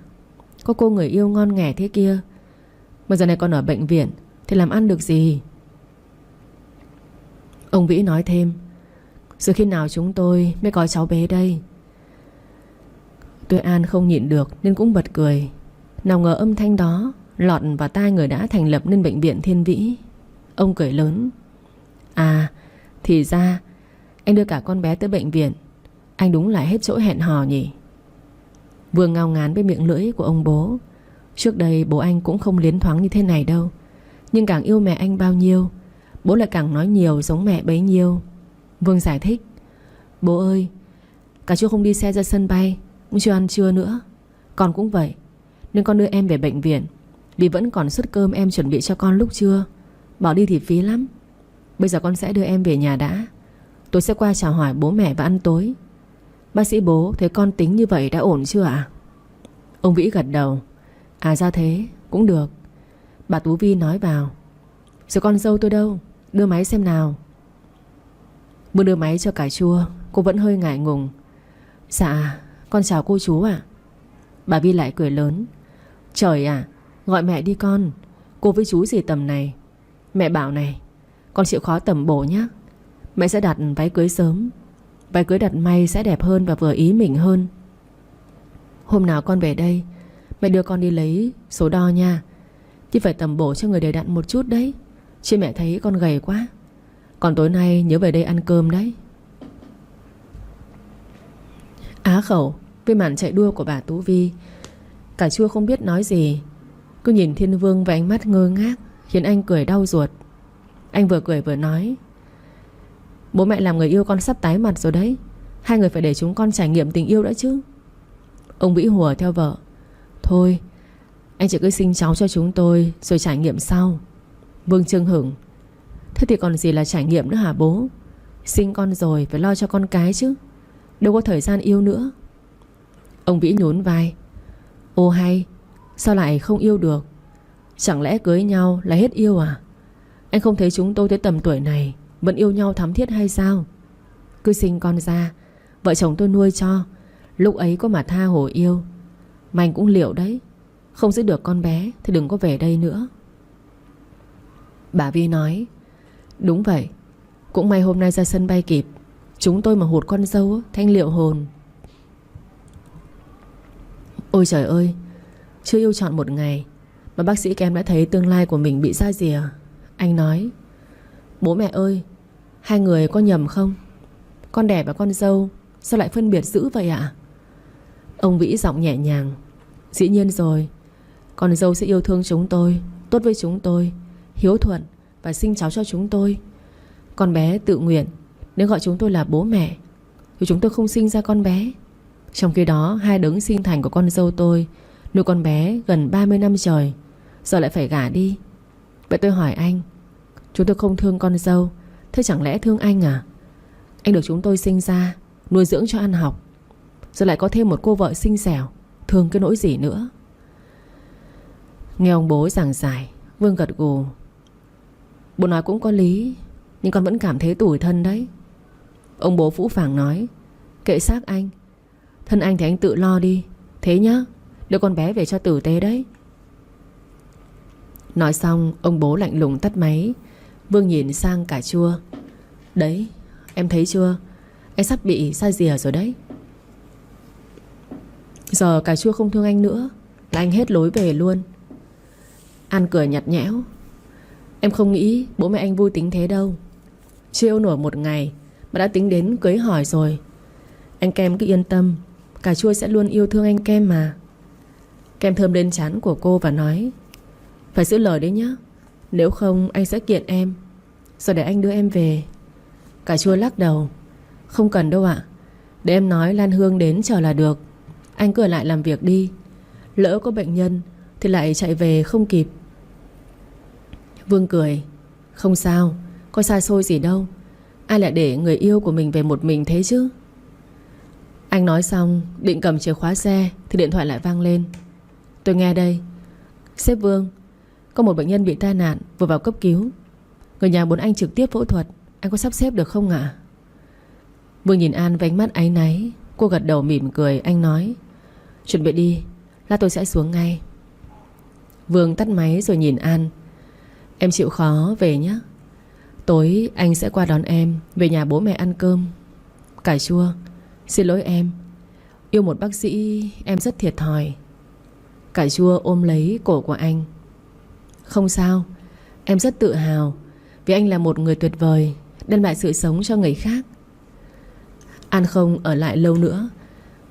Có cô người yêu ngon nghẻ thế kia mà giờ này còn ở bệnh viện thì làm ăn được gì? Ông Vĩ nói thêm. Rồi khi nào chúng tôi mới có cháu bé đây? Tôi An không nhịn được nên cũng bật cười. Nào ngờ âm thanh đó lọt vào tai người đã thành lập nên bệnh viện Thiên Vĩ. Ông cười lớn. À, thì ra anh đưa cả con bé tới bệnh viện. Anh đúng là hết chỗ hẹn hò nhỉ? Vương ngao ngán với miệng lưỡi của ông bố. Trước đây bố anh cũng không liến thoáng như thế này đâu. Nhưng càng yêu mẹ anh bao nhiêu, bố lại càng nói nhiều giống mẹ bấy nhiêu. Vương giải thích. Bố ơi, cả Chua không đi xe ra sân bay, cũng chưa ăn trưa nữa. Con cũng vậy, nên con đưa em về bệnh viện vì vẫn còn suất cơm em chuẩn bị cho con lúc trưa. Bỏ đi thì phí lắm. Bây giờ con sẽ đưa em về nhà đã. Tôi sẽ qua chào hỏi bố mẹ và ăn tối. Bác sĩ bố thấy con tính như vậy đã ổn chưa ạ? Ông Vĩ gật đầu. À ra thế, cũng được. Bà Tú Vi nói vào. Rồi con dâu tôi đâu? Đưa máy xem nào. Vừa đưa máy cho cả Chua, cô vẫn hơi ngại ngùng. Dạ, con chào cô chú ạ. Bà Vi lại cười lớn. Trời à, gọi mẹ đi con. Cô với chú gì tầm này? Mẹ bảo này, con chịu khó tầm bổ nhé. Mẹ sẽ đặt váy cưới sớm. Váy cưới đặt may sẽ đẹp hơn và vừa ý mình hơn. Hôm nào con về đây, mẹ đưa con đi lấy số đo nha. Chứ phải tầm bổ cho người đầy đặn một chút đấy. Chứ mẹ thấy con gầy quá. Còn tối nay nhớ về đây ăn cơm đấy. Á khẩu với màn chạy đua của bà Tú Vi. Cả Chua không biết nói gì, cứ nhìn Thiên Vương với ánh mắt ngơ ngác, khiến anh cười đau ruột. Anh vừa cười vừa nói. Bố mẹ làm người yêu con sắp tái mặt rồi đấy. Hai người phải để chúng con trải nghiệm tình yêu đã chứ. Ông Vĩ hùa theo vợ. Thôi, anh chỉ cứ sinh cháu cho chúng tôi rồi trải nghiệm sau. Vương chưng hửng. Thế thì còn gì là trải nghiệm nữa hả bố? Sinh con rồi phải lo cho con cái chứ. Đâu có thời gian yêu nữa. Ông Vĩ nhún vai. Ô hay, sao lại không yêu được? Chẳng lẽ cưới nhau là hết yêu à? Anh không thấy chúng tôi tới tầm tuổi này vẫn yêu nhau thắm thiết hay sao? Cứ sinh con ra, vợ chồng tôi nuôi cho. Lúc ấy có mà tha hồ yêu. Mà anh cũng liệu đấy. Không giữ được con bé thì đừng có về đây nữa. Bà Vi nói. Đúng vậy. Cũng may hôm nay ra sân bay kịp. Chúng tôi mà hụt con dâu thanh liệu hồn. Ôi trời ơi, chưa yêu trọn một ngày mà bác sĩ Kem đã thấy tương lai của mình bị ra rìa. Anh nói. Bố mẹ ơi, hai người có nhầm không? Con đẻ và con dâu sao lại phân biệt dữ vậy ạ? Ông Vĩ giọng nhẹ nhàng. Dĩ nhiên rồi. Con dâu sẽ yêu thương chúng tôi, tốt với chúng tôi, hiếu thuận và sinh cháu cho chúng tôi. Con bé tự nguyện. Nếu gọi chúng tôi là bố mẹ thì chúng tôi không sinh ra con bé. Trong khi đó hai đấng sinh thành của con dâu tôi nuôi con bé gần 30 năm trời. giờ lại phải gả đi. Vậy tôi hỏi anh, chúng tôi không thương con dâu, thế chẳng lẽ thương anh à? Anh được chúng tôi sinh ra, nuôi dưỡng cho ăn học, giờ lại có thêm một cô vợ xinh xẻo, thương cái nỗi gì nữa. Nghe ông bố giảng giải, Vương gật gù. Bố nói cũng có lý, nhưng con vẫn cảm thấy tủi thân đấy. Ông bố phũ phàng nói, kệ xác anh, thân anh thì anh tự lo đi. Thế nhá, đưa con bé về cho tử tế đấy. Nói xong ông bố lạnh lùng tắt máy. Vương nhìn sang cà chua. Đấy, em thấy chưa, anh sắp bị sa rìa rồi đấy. Giờ cà chua không thương anh nữa là anh hết lối về luôn. An cười nhạt nhẽo. Em không nghĩ bố mẹ anh vui tính thế đâu. Chưa yêu nổi một ngày mà đã tính đến cưới hỏi rồi. Anh Kem cứ yên tâm, cà chua sẽ luôn yêu thương anh Kem mà. Kem thơm lên trán của cô và nói, phải giữ lời đấy nhá, nếu không anh sẽ kiện em, rồi để anh đưa em về. Cà chua lắc đầu. Không cần đâu ạ, để em nói Lan Hương đến chờ là được. Anh cứ ở lại làm việc đi, lỡ có bệnh nhân thì lại chạy về không kịp. Vương cười. Không sao, có xa xôi gì đâu. Ai lại để người yêu của mình về một mình thế chứ. Anh nói xong định cầm chìa khóa xe thì điện thoại lại vang lên. Tôi nghe đây. Sếp Vương, có một bệnh nhân bị tai nạn vừa vào cấp cứu, người nhà muốn anh trực tiếp phẫu thuật. Anh có sắp xếp được không ạ? Vương nhìn An với ánh mắt áy náy. Cô gật đầu mỉm cười. Anh nói, chuẩn bị đi, lát tôi sẽ xuống ngay. Vương tắt máy rồi nhìn An. Em chịu khó về nhé, tối anh sẽ qua đón em về nhà bố mẹ ăn cơm. Cà chua, xin lỗi em, yêu một bác sĩ em rất thiệt thòi. Cà chua ôm lấy cổ của anh. Không sao, em rất tự hào vì anh là một người tuyệt vời, đem lại sự sống cho người khác. An không ở lại lâu nữa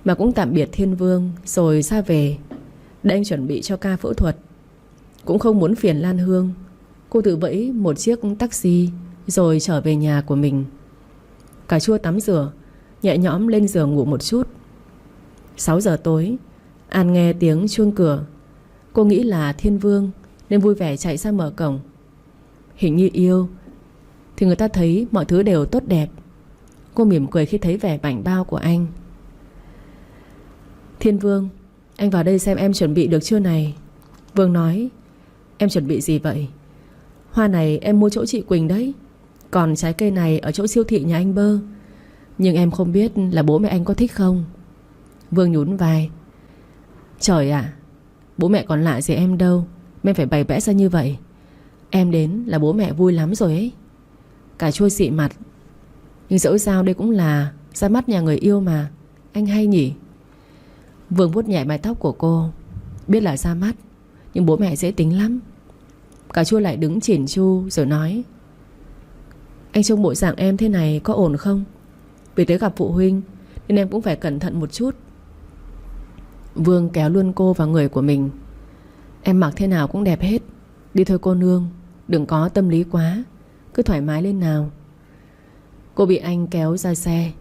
mà cũng tạm biệt Thiên Vương rồi ra về để anh chuẩn bị cho ca phẫu thuật. Cũng không muốn phiền Lan Hương, cô tự vẫy một chiếc taxi rồi trở về nhà của mình. Cà chua tắm rửa, nhẹ nhõm lên giường ngủ một chút. 6 giờ tối, An nghe tiếng chuông cửa. Cô nghĩ là Thiên Vương nên vui vẻ chạy ra mở cổng. Hình như yêu thì người ta thấy mọi thứ đều tốt đẹp. Cô mỉm cười khi thấy vẻ bảnh bao của anh. Thiên Vương, anh vào đây xem em chuẩn bị được chưa này. Vương nói, em chuẩn bị gì vậy? Hoa này em mua chỗ chị Quỳnh đấy, còn trái cây này ở chỗ siêu thị nhà anh Bơ. Nhưng em không biết là bố mẹ anh có thích không. Vương nhún vai. Trời ạ, bố mẹ còn lạ gì em đâu mà em phải bày vẽ ra như vậy. Em đến là bố mẹ vui lắm rồi ấy. Cà chua xị mặt. Nhưng dẫu sao đây cũng là ra mắt nhà người yêu mà, anh hay nhỉ. Vương vuốt nhẹ mái tóc của cô. Biết là ra mắt, nhưng bố mẹ dễ tính lắm. Cà chua lại đứng chỉn chu rồi nói, anh trông bộ dạng em thế này có ổn không? Vì tới gặp phụ huynh nên em cũng phải cẩn thận một chút. Vương kéo luôn cô vào người của mình. Em mặc thế nào cũng đẹp hết. Đi thôi cô nương, đừng có tâm lý quá, cứ thoải mái lên nào. Cô bị anh kéo ra xe.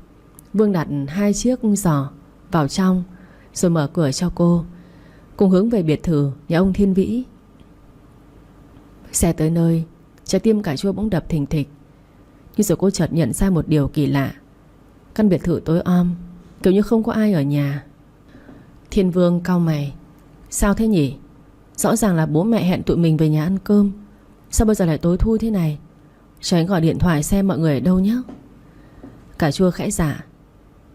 Vương đặt 2 chiếc giỏ vào trong rồi mở cửa cho cô, cùng hướng về biệt thự nhà ông Thiên Vĩ. Xe tới nơi, trái tim Cà chua bỗng đập thình thịch. Nhưng rồi cô chợt nhận ra một điều kỳ lạ. Căn biệt thự tối om, kiểu như không có ai ở nhà. Thiên Vương cau mày. Sao thế nhỉ? Rõ ràng là bố mẹ hẹn tụi mình về nhà ăn cơm, sao bây giờ lại tối thui thế này? Cho anh gọi điện thoại xem mọi người ở đâu nhé. Cà chua khẽ dạ.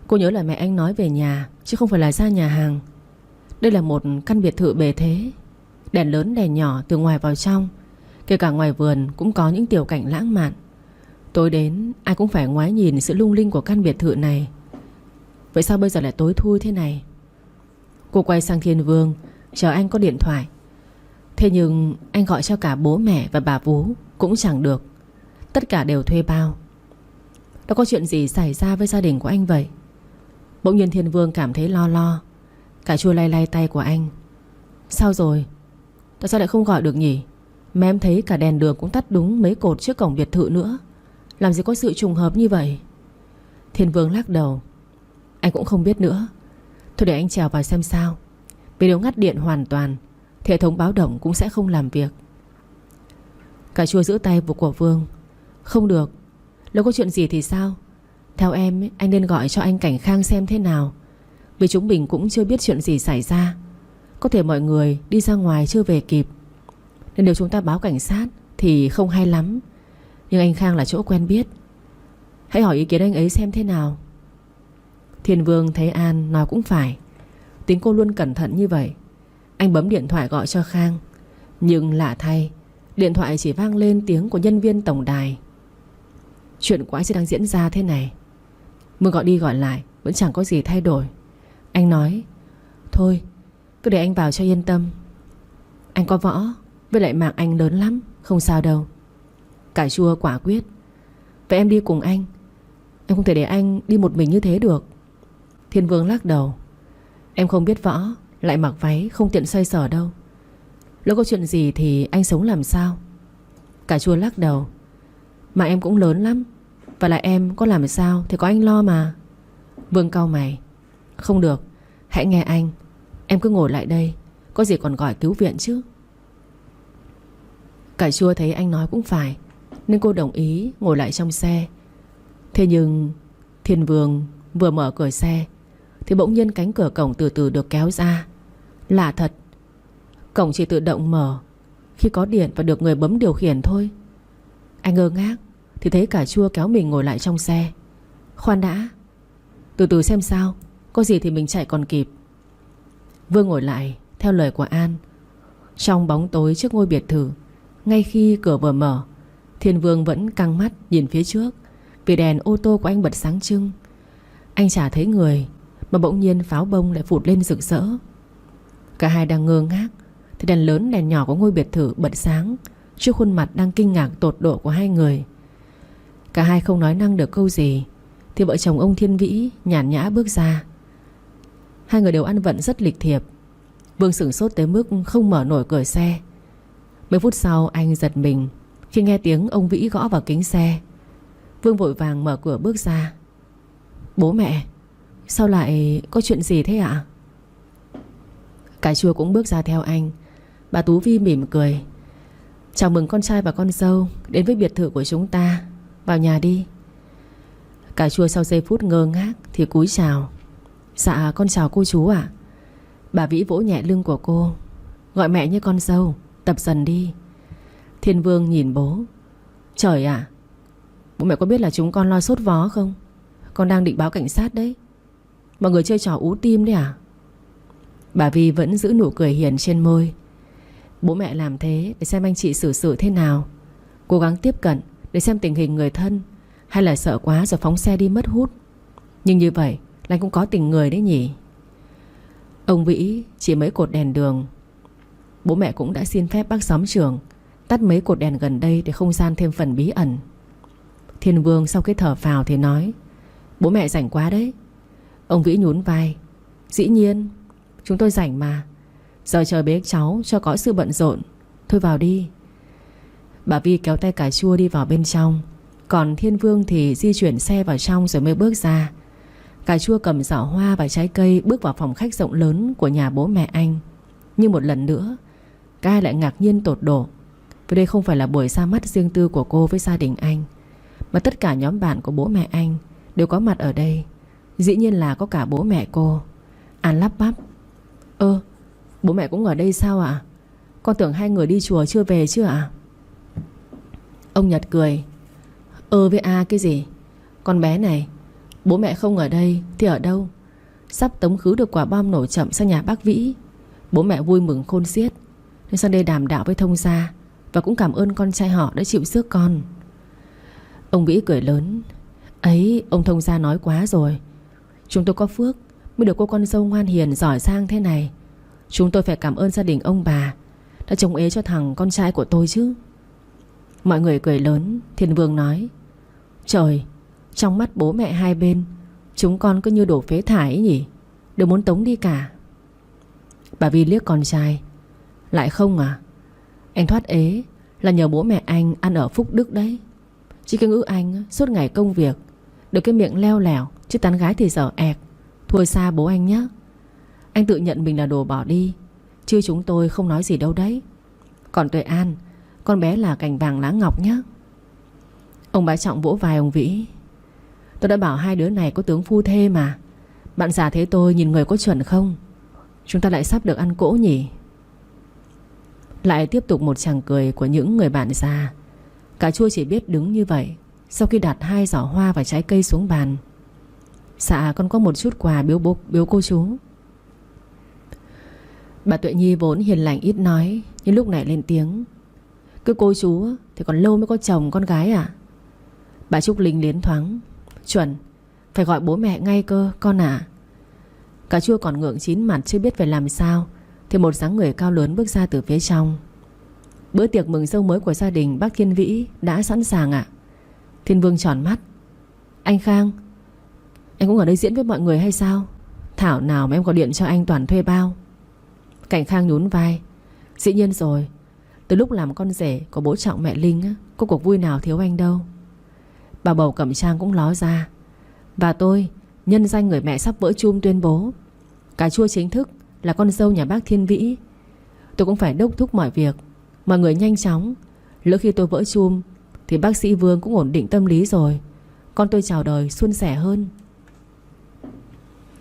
Cô nhớ là mẹ anh nói về nhà chứ không phải là ra nhà hàng. Đây là một căn biệt thự bề thế, đèn lớn đèn nhỏ từ ngoài vào trong. Kể cả ngoài vườn cũng có những tiểu cảnh lãng mạn. Tối đến ai cũng phải ngoái nhìn sự lung linh của căn biệt thự này. Vậy sao bây giờ lại tối thui thế này? Cô quay sang Thiên Vương, chờ anh có điện thoại. Thế nhưng anh gọi cho cả bố mẹ và bà Vú cũng chẳng được. Tất cả đều thuê bao. Đã có chuyện gì xảy ra với gia đình của anh vậy? Bỗng nhiên Thiên Vương cảm thấy lo lo. Cà chua lay lay tay của anh. Sao rồi? Tại sao lại không gọi được nhỉ? Mà em thấy cả đèn đường cũng tắt đúng mấy cột trước cổng biệt thự nữa. Làm gì có sự trùng hợp như vậy? Thiên Vương lắc đầu. Anh cũng không biết nữa. Thôi để anh trèo vào xem sao. Vì nếu ngắt điện hoàn toàn thì hệ thống báo động cũng sẽ không làm việc. Cà chua giữ tay của Vương. Không được, nếu có chuyện gì thì sao? Theo em anh nên gọi cho anh Cảnh Khang xem thế nào, vì chúng mình cũng chưa biết chuyện gì xảy ra. Có thể mọi người đi ra ngoài chưa về kịp, nên nếu chúng ta báo cảnh sát thì không hay lắm. Nhưng anh Khang là chỗ quen biết, hãy hỏi ý kiến anh ấy xem thế nào. Thiên Vương thấy An nói cũng phải, tính cô luôn cẩn thận như vậy. Anh bấm điện thoại gọi cho Khang, nhưng lạ thay, điện thoại chỉ vang lên tiếng của nhân viên tổng đài. Chuyện quái gì đang diễn ra thế này? Mới gọi đi gọi lại vẫn chẳng có gì thay đổi. Anh nói, thôi cứ để anh vào cho yên tâm. Anh có võ, với lại mạng anh lớn lắm, không sao đâu. Cà chua quả quyết. Vậy em đi cùng anh. Em không thể để anh đi một mình như thế được. Thiên Vương lắc đầu. Em không biết võ, lại mặc váy không tiện xoay sở đâu. Nếu có chuyện gì thì anh sống làm sao? Cà chua lắc đầu. Mà em cũng lớn lắm, và lại em có làm sao thì có anh lo mà. Vương cau mày. Không được, hãy nghe anh. Em cứ ngồi lại đây, có gì còn gọi cứu viện chứ. Cà chua thấy anh nói cũng phải, nên cô đồng ý ngồi lại trong xe. Thế nhưng Thiên Vương vừa mở cửa xe thì bỗng nhiên cánh cửa cổng từ từ được kéo ra. Lạ thật, cổng chỉ tự động mở khi có điện và được người bấm điều khiển thôi. Anh ngơ ngác thì thấy cà chua kéo mình ngồi lại trong xe. Khoan đã, từ từ xem sao, có gì thì mình chạy còn kịp. Vương ngồi lại theo lời của An. Trong bóng tối trước ngôi biệt thự, ngay khi cửa vừa mở, Thiên Vương vẫn căng mắt nhìn phía trước, vì đèn ô tô của anh bật sáng trưng. Anh chả thấy người, mà bỗng nhiên pháo bông lại phụt lên rực rỡ. Cả hai đang ngơ ngác thì đèn lớn đèn nhỏ của ngôi biệt thự bật sáng trước khuôn mặt đang kinh ngạc tột độ của hai người. Cả hai không nói năng được câu gì thì vợ chồng ông Thiên Vĩ nhàn nhã bước ra. Hai người đều ăn vận rất lịch thiệp. Vương sửng sốt tới mức không mở nổi cửa xe. Mấy phút sau anh giật mình khi nghe tiếng ông Vĩ gõ vào kính xe. Vương vội vàng mở cửa bước ra. Bố mẹ, sao lại có chuyện gì thế ạ? Cà chua cũng bước ra theo anh. Bà Tú Vi mỉm cười. Chào mừng con trai và con dâu đến với biệt thự của chúng ta. Vào nhà đi. Cà chua sau giây phút ngơ ngác thì cúi chào. Dạ con chào cô chú ạ. Bà Vĩ vỗ nhẹ lưng của cô. Gọi mẹ như con dâu, tập dần đi. Thiên Vương nhìn bố. Trời ạ, bố mẹ có biết là chúng con lo sốt vó không? Con đang định báo cảnh sát đấy. Mọi người chơi trò ú tim đấy à? Bà Vi vẫn giữ nụ cười hiền trên môi. Bố mẹ làm thế để xem anh chị xử sự thế nào, cố gắng tiếp cận để xem tình hình người thân, hay là sợ quá rồi phóng xe đi mất hút. Nhưng như vậy là anh cũng có tình người đấy nhỉ. Ông Vĩ chỉ mấy cột đèn đường. Bố mẹ cũng đã xin phép bác xóm trưởng tắt mấy cột đèn gần đây để không gian thêm phần bí ẩn. Thiên Vương sau khi thở phào thì nói. Bố mẹ rảnh quá đấy. Ông Vĩ nhún vai. Dĩ nhiên, chúng tôi rảnh mà. Giờ chờ bế cháu cho có sự bận rộn. Thôi vào đi. Bà Vi kéo tay cà chua đi vào bên trong, còn Thiên Vương thì di chuyển xe vào trong rồi mới bước ra. Cà chua cầm giỏ hoa và trái cây bước vào phòng khách rộng lớn của nhà bố mẹ anh. Nhưng một lần nữa cả hai lại ngạc nhiên tột độ, vì đây không phải là buổi ra mắt riêng tư của cô với gia đình anh, mà tất cả nhóm bạn của bố mẹ anh đều có mặt ở đây. Dĩ nhiên là có cả bố mẹ cô. An lắp bắp. Bố mẹ cũng ở đây sao ạ? Con tưởng hai người đi chùa chưa về chứ ạ? Ông Nhật cười. Với cái gì? Con bé này, bố mẹ không ở đây thì ở đâu? Sắp tống khứ được quả bom nổ chậm sang nhà bác Vĩ. Bố mẹ vui mừng khôn xiết nên sang đây đàm đạo với thông gia, và cũng cảm ơn con trai họ đã chịu rước con. Ông Vĩ cười lớn. Ấy, ông thông gia nói quá rồi. Chúng tôi có phước mới được cô con dâu ngoan hiền giỏi giang thế này. Chúng tôi phải cảm ơn gia đình ông bà đã trông ế cho thằng con trai của tôi chứ. Mọi người cười lớn. Thiên Vương nói. Trời, trong mắt bố mẹ hai bên chúng con cứ như đổ phế thải ấy nhỉ, đều muốn tống đi cả. Bà Vi liếc con trai. Lại không à? Anh thoát ế là nhờ bố mẹ anh ăn ở phúc đức đấy. Chỉ cái ngữ anh suốt ngày công việc, được cái miệng leo lẻo, chứ tán gái thì dở ẹc. Thua xa bố anh nhé. Anh tự nhận mình là đồ bỏ đi, chứ chúng tôi không nói gì đâu đấy. Còn Tuệ An, con bé là cành vàng lá ngọc nhé. Ông Bá Trọng vỗ vai ông Vĩ. Tôi đã bảo hai đứa này có tướng phu thê mà. Bạn già thế tôi nhìn người có chuẩn không? Chúng ta lại sắp được ăn cỗ nhỉ? Lại tiếp tục một tràng cười của những người bạn già. Cà Chua chỉ biết đứng như vậy sau khi đặt 2 giỏ hoa và trái cây xuống bàn. Dạ con có một chút quà biếu cô chú. Bà Tuệ Nhi vốn hiền lành ít nói, nhưng lúc này lên tiếng. Cứ cô chú thì còn lâu mới có chồng con gái à? Bà Trúc Linh liến thoáng. Chuẩn, phải gọi bố mẹ ngay cơ con à. Cà Chua còn ngượng chín mặt chưa biết phải làm sao, thì một dáng người cao lớn bước ra từ phía trong. Bữa tiệc mừng dâu mới của gia đình bác Thiên Vĩ đã sẵn sàng ạ. Thiên Vương tròn mắt. Anh Khang, anh cũng ở đây diễn với mọi người hay sao? Thảo nào mà em gọi điện cho anh toàn thuê bao. Cảnh Khang nhún vai. Dĩ nhiên rồi, từ lúc làm con rể của bố Trọng mẹ Linh á, có cuộc vui nào thiếu anh đâu. Bà bầu Cẩm Trang cũng ló ra. Và tôi nhân danh người mẹ sắp vỡ chum tuyên bố Cà Chua chính thức là con dâu nhà bác Thiên Vĩ. Tôi cũng phải đốc thúc mọi việc, mọi người nhanh chóng. Lỡ khi tôi vỡ chum thì bác sĩ Vương cũng ổn định tâm lý rồi. Con tôi chào đời suôn sẻ hơn.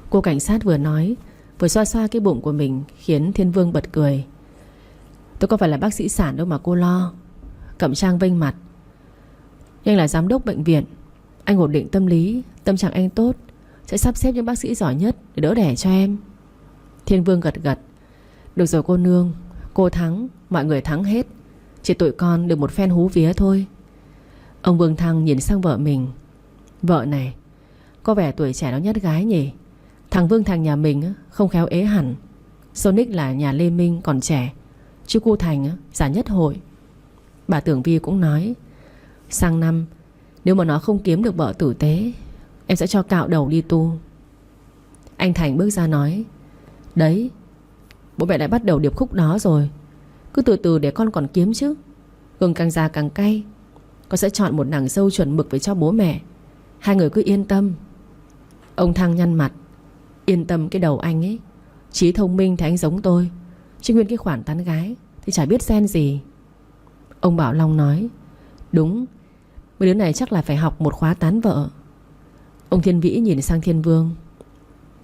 Cô cảnh sát vừa nói vừa xoa xoa cái bụng của mình, khiến Thiên Vương bật cười. Tôi có phải là bác sĩ sản đâu mà cô lo. Cẩm Trang vênh mặt. Nhưng anh là giám đốc bệnh viện, anh ổn định tâm lý, tâm trạng anh tốt, sẽ sắp xếp những bác sĩ giỏi nhất để đỡ đẻ cho em. Thiên Vương gật gật. Được rồi cô nương, cô thắng, mọi người thắng hết, chỉ tụi con được một phen hú vía thôi. Ông Vương Thăng nhìn sang vợ mình. Vợ này có vẻ tuổi trẻ nó nhất gái nhỉ. Thằng Vương Thành nhà mình không khéo ế hẳn. Sonic là nhà Lê Minh còn trẻ, chứ cô Thành già nhất hội. Bà Tưởng Vi cũng nói. Sang năm nếu mà nó không kiếm được vợ tử tế, em sẽ cho cạo đầu đi tu. Anh Thành bước ra nói. Đấy, bố mẹ đã bắt đầu điệp khúc đó rồi. Cứ từ từ để con còn kiếm chứ. Gừng càng già càng cay. Con sẽ chọn một nàng dâu chuẩn mực về cho bố mẹ. Hai người cứ yên tâm. Ông Thăng nhăn mặt. Yên tâm cái đầu anh ấy. Trí thông minh thì anh giống tôi, chứ nguyên cái khoản tán gái thì chả biết xen gì. Ông Bảo Long nói. Đúng, mấy đứa này chắc là phải học một khóa tán vợ. Ông Thiên Vĩ nhìn sang Thiên Vương.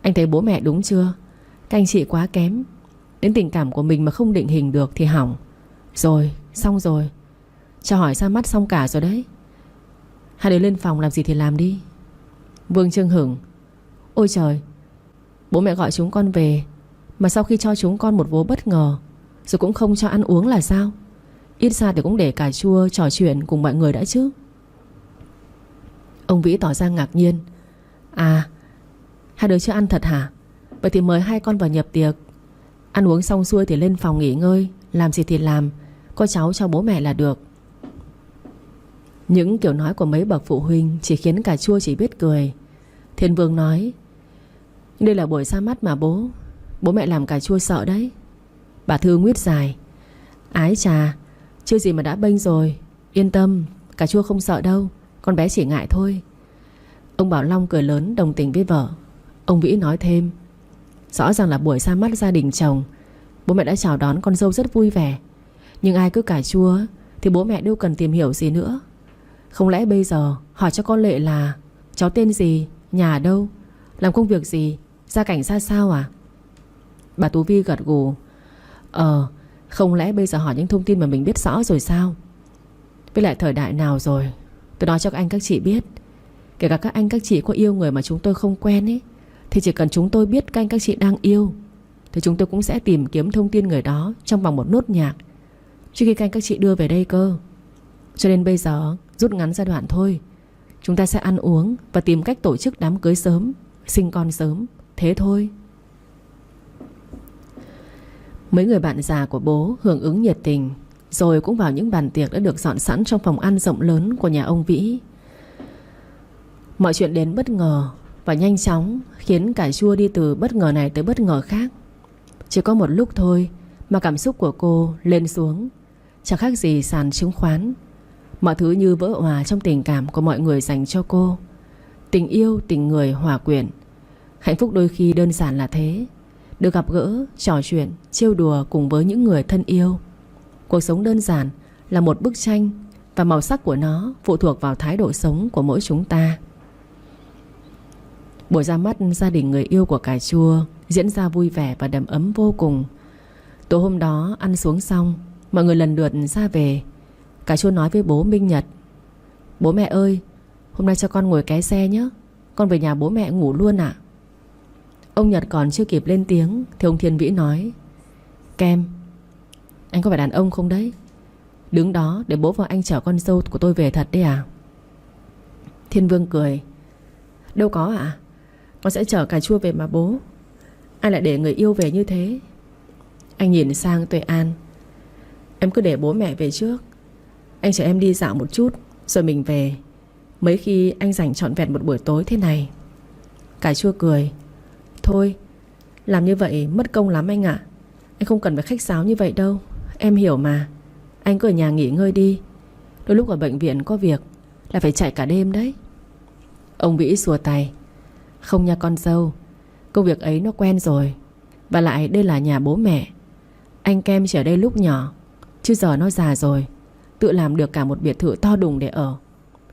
Anh thấy bố mẹ đúng chưa? Các anh chị quá kém. Đến tình cảm của mình mà không định hình được thì hỏng. Rồi, xong rồi. Cho hỏi ra mắt xong cả rồi đấy. Hai đứa lên phòng làm gì thì làm đi. Vương Trưng hửng. Ôi trời, bố mẹ gọi chúng con về mà sau khi cho chúng con một vố bất ngờ rồi cũng không cho ăn uống là sao? Ít ra thì cũng để Cà Chua trò chuyện cùng mọi người đã chứ. Ông Vĩ tỏ ra ngạc nhiên. À, hai đứa chưa ăn thật hả? Vậy thì mời hai con vào nhập tiệc. Ăn uống xong xuôi thì lên phòng nghỉ ngơi, làm gì thì làm, có cháu cho bố mẹ là được. Những kiểu nói của mấy bậc phụ huynh chỉ khiến Cà Chua chỉ biết cười. Thiên Vương nói. Đây là buổi ra mắt mà bố mẹ làm Cà Chua sợ đấy. Bà Thư nguyết dài. Ái chà, chưa gì mà đã bênh rồi. Yên tâm, Cà Chua không sợ đâu, con bé chỉ ngại thôi. Ông Bảo Long cười lớn đồng tình với vợ. Ông Vĩ nói thêm. Rõ ràng là buổi ra mắt gia đình chồng, bố mẹ đã chào đón con dâu rất vui vẻ. Nhưng ai cứ Cà Chua thì bố mẹ đâu cần tìm hiểu gì nữa. Không lẽ bây giờ hỏi cho con Lệ là cháu tên gì, nhà ở đâu, làm công việc gì, gia cảnh ra sao à? Bà Tú Vi gật gù. Không lẽ bây giờ hỏi những thông tin mà mình biết rõ rồi sao? Với lại thời đại nào rồi, tôi nói cho các anh các chị biết, kể cả các anh các chị có yêu người mà chúng tôi không quen ấy, thì chỉ cần chúng tôi biết các anh các chị đang yêu thì chúng tôi cũng sẽ tìm kiếm thông tin người đó trong vòng một nốt nhạc trước khi các anh các chị đưa về đây cơ. Cho nên bây giờ rút ngắn giai đoạn thôi. Chúng ta sẽ ăn uống và tìm cách tổ chức đám cưới sớm, sinh con sớm, thế thôi. Mấy người bạn già của bố hưởng ứng nhiệt tình, rồi cũng vào những bàn tiệc đã được dọn sẵn trong phòng ăn rộng lớn của nhà ông Vĩ. Mọi chuyện đến bất ngờ và nhanh chóng, khiến Cà Chua đi từ bất ngờ này tới bất ngờ khác. Chỉ có một lúc thôi mà cảm xúc của cô lên xuống, chẳng khác gì sàn chứng khoán. Mọi thứ như vỡ òa trong tình cảm của mọi người dành cho cô. Tình yêu, tình người hòa quyện. Hạnh phúc đôi khi đơn giản là thế. được gặp gỡ, trò chuyện, trêu đùa cùng với những người thân yêu. Cuộc sống đơn giản là một bức tranh, và màu sắc của nó phụ thuộc vào thái độ sống của mỗi chúng ta. Buổi ra mắt gia đình người yêu của cà chua diễn ra vui vẻ và đầm ấm vô cùng. Tối hôm đó ăn xuống xong, mọi người lần lượt ra về. Cà chua nói với bố Minh Nhật: "Bố mẹ ơi, hôm nay cho con ngồi ké xe nhé. Con về nhà bố mẹ ngủ luôn ạ." Ông Nhật còn chưa kịp lên tiếng thì ông Thiên Vĩ nói: "Kem, anh có phải đàn ông không đấy? Đứng đó để bố và anh chở con dâu của tôi về thật đấy à?" Thiên Vương cười: "Đâu có ạ. Con sẽ chở cà chua về mà bố. Ai lại để người yêu về như thế?" Anh nhìn sang Tuệ An: "Em cứ để bố mẹ về trước. Anh chở em đi dạo một chút rồi mình về. Mấy khi anh dành trọn vẹn một buổi tối thế này." Cà chua cười: "Thôi, làm như vậy mất công lắm anh ạ. Anh không cần phải khách sáo như vậy đâu. Em hiểu mà. Anh cứ ở nhà nghỉ ngơi đi. Đôi lúc ở bệnh viện có việc là phải chạy cả đêm đấy." Ông Vĩ xua tay: "Không nha con dâu. Công việc ấy nó quen rồi. Và lại đây là nhà bố mẹ. Anh Kem chỉ ở đây lúc nhỏ, chứ giờ nó già rồi, tự làm được cả một biệt thự to đùng để ở.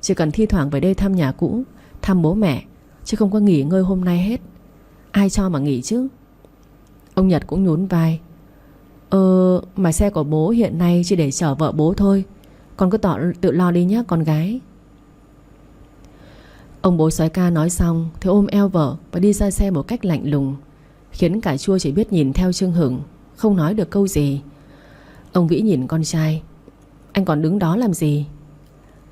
Chỉ cần thi thoảng về đây thăm nhà cũ, thăm bố mẹ, chứ không có nghỉ ngơi hôm nay hết. Ai cho mà nghỉ chứ." Ông Nhật cũng nhún vai: Mà xe của bố hiện nay chỉ để chở vợ bố thôi. Con cứ tự lo đi nhé con gái." Ông bố soái ca nói xong thì ôm eo vợ và đi ra xe một cách lạnh lùng, khiến cà chua chỉ biết nhìn theo chưng hửng, không nói được câu gì. Ông Vĩ nhìn con trai: "Anh còn đứng đó làm gì?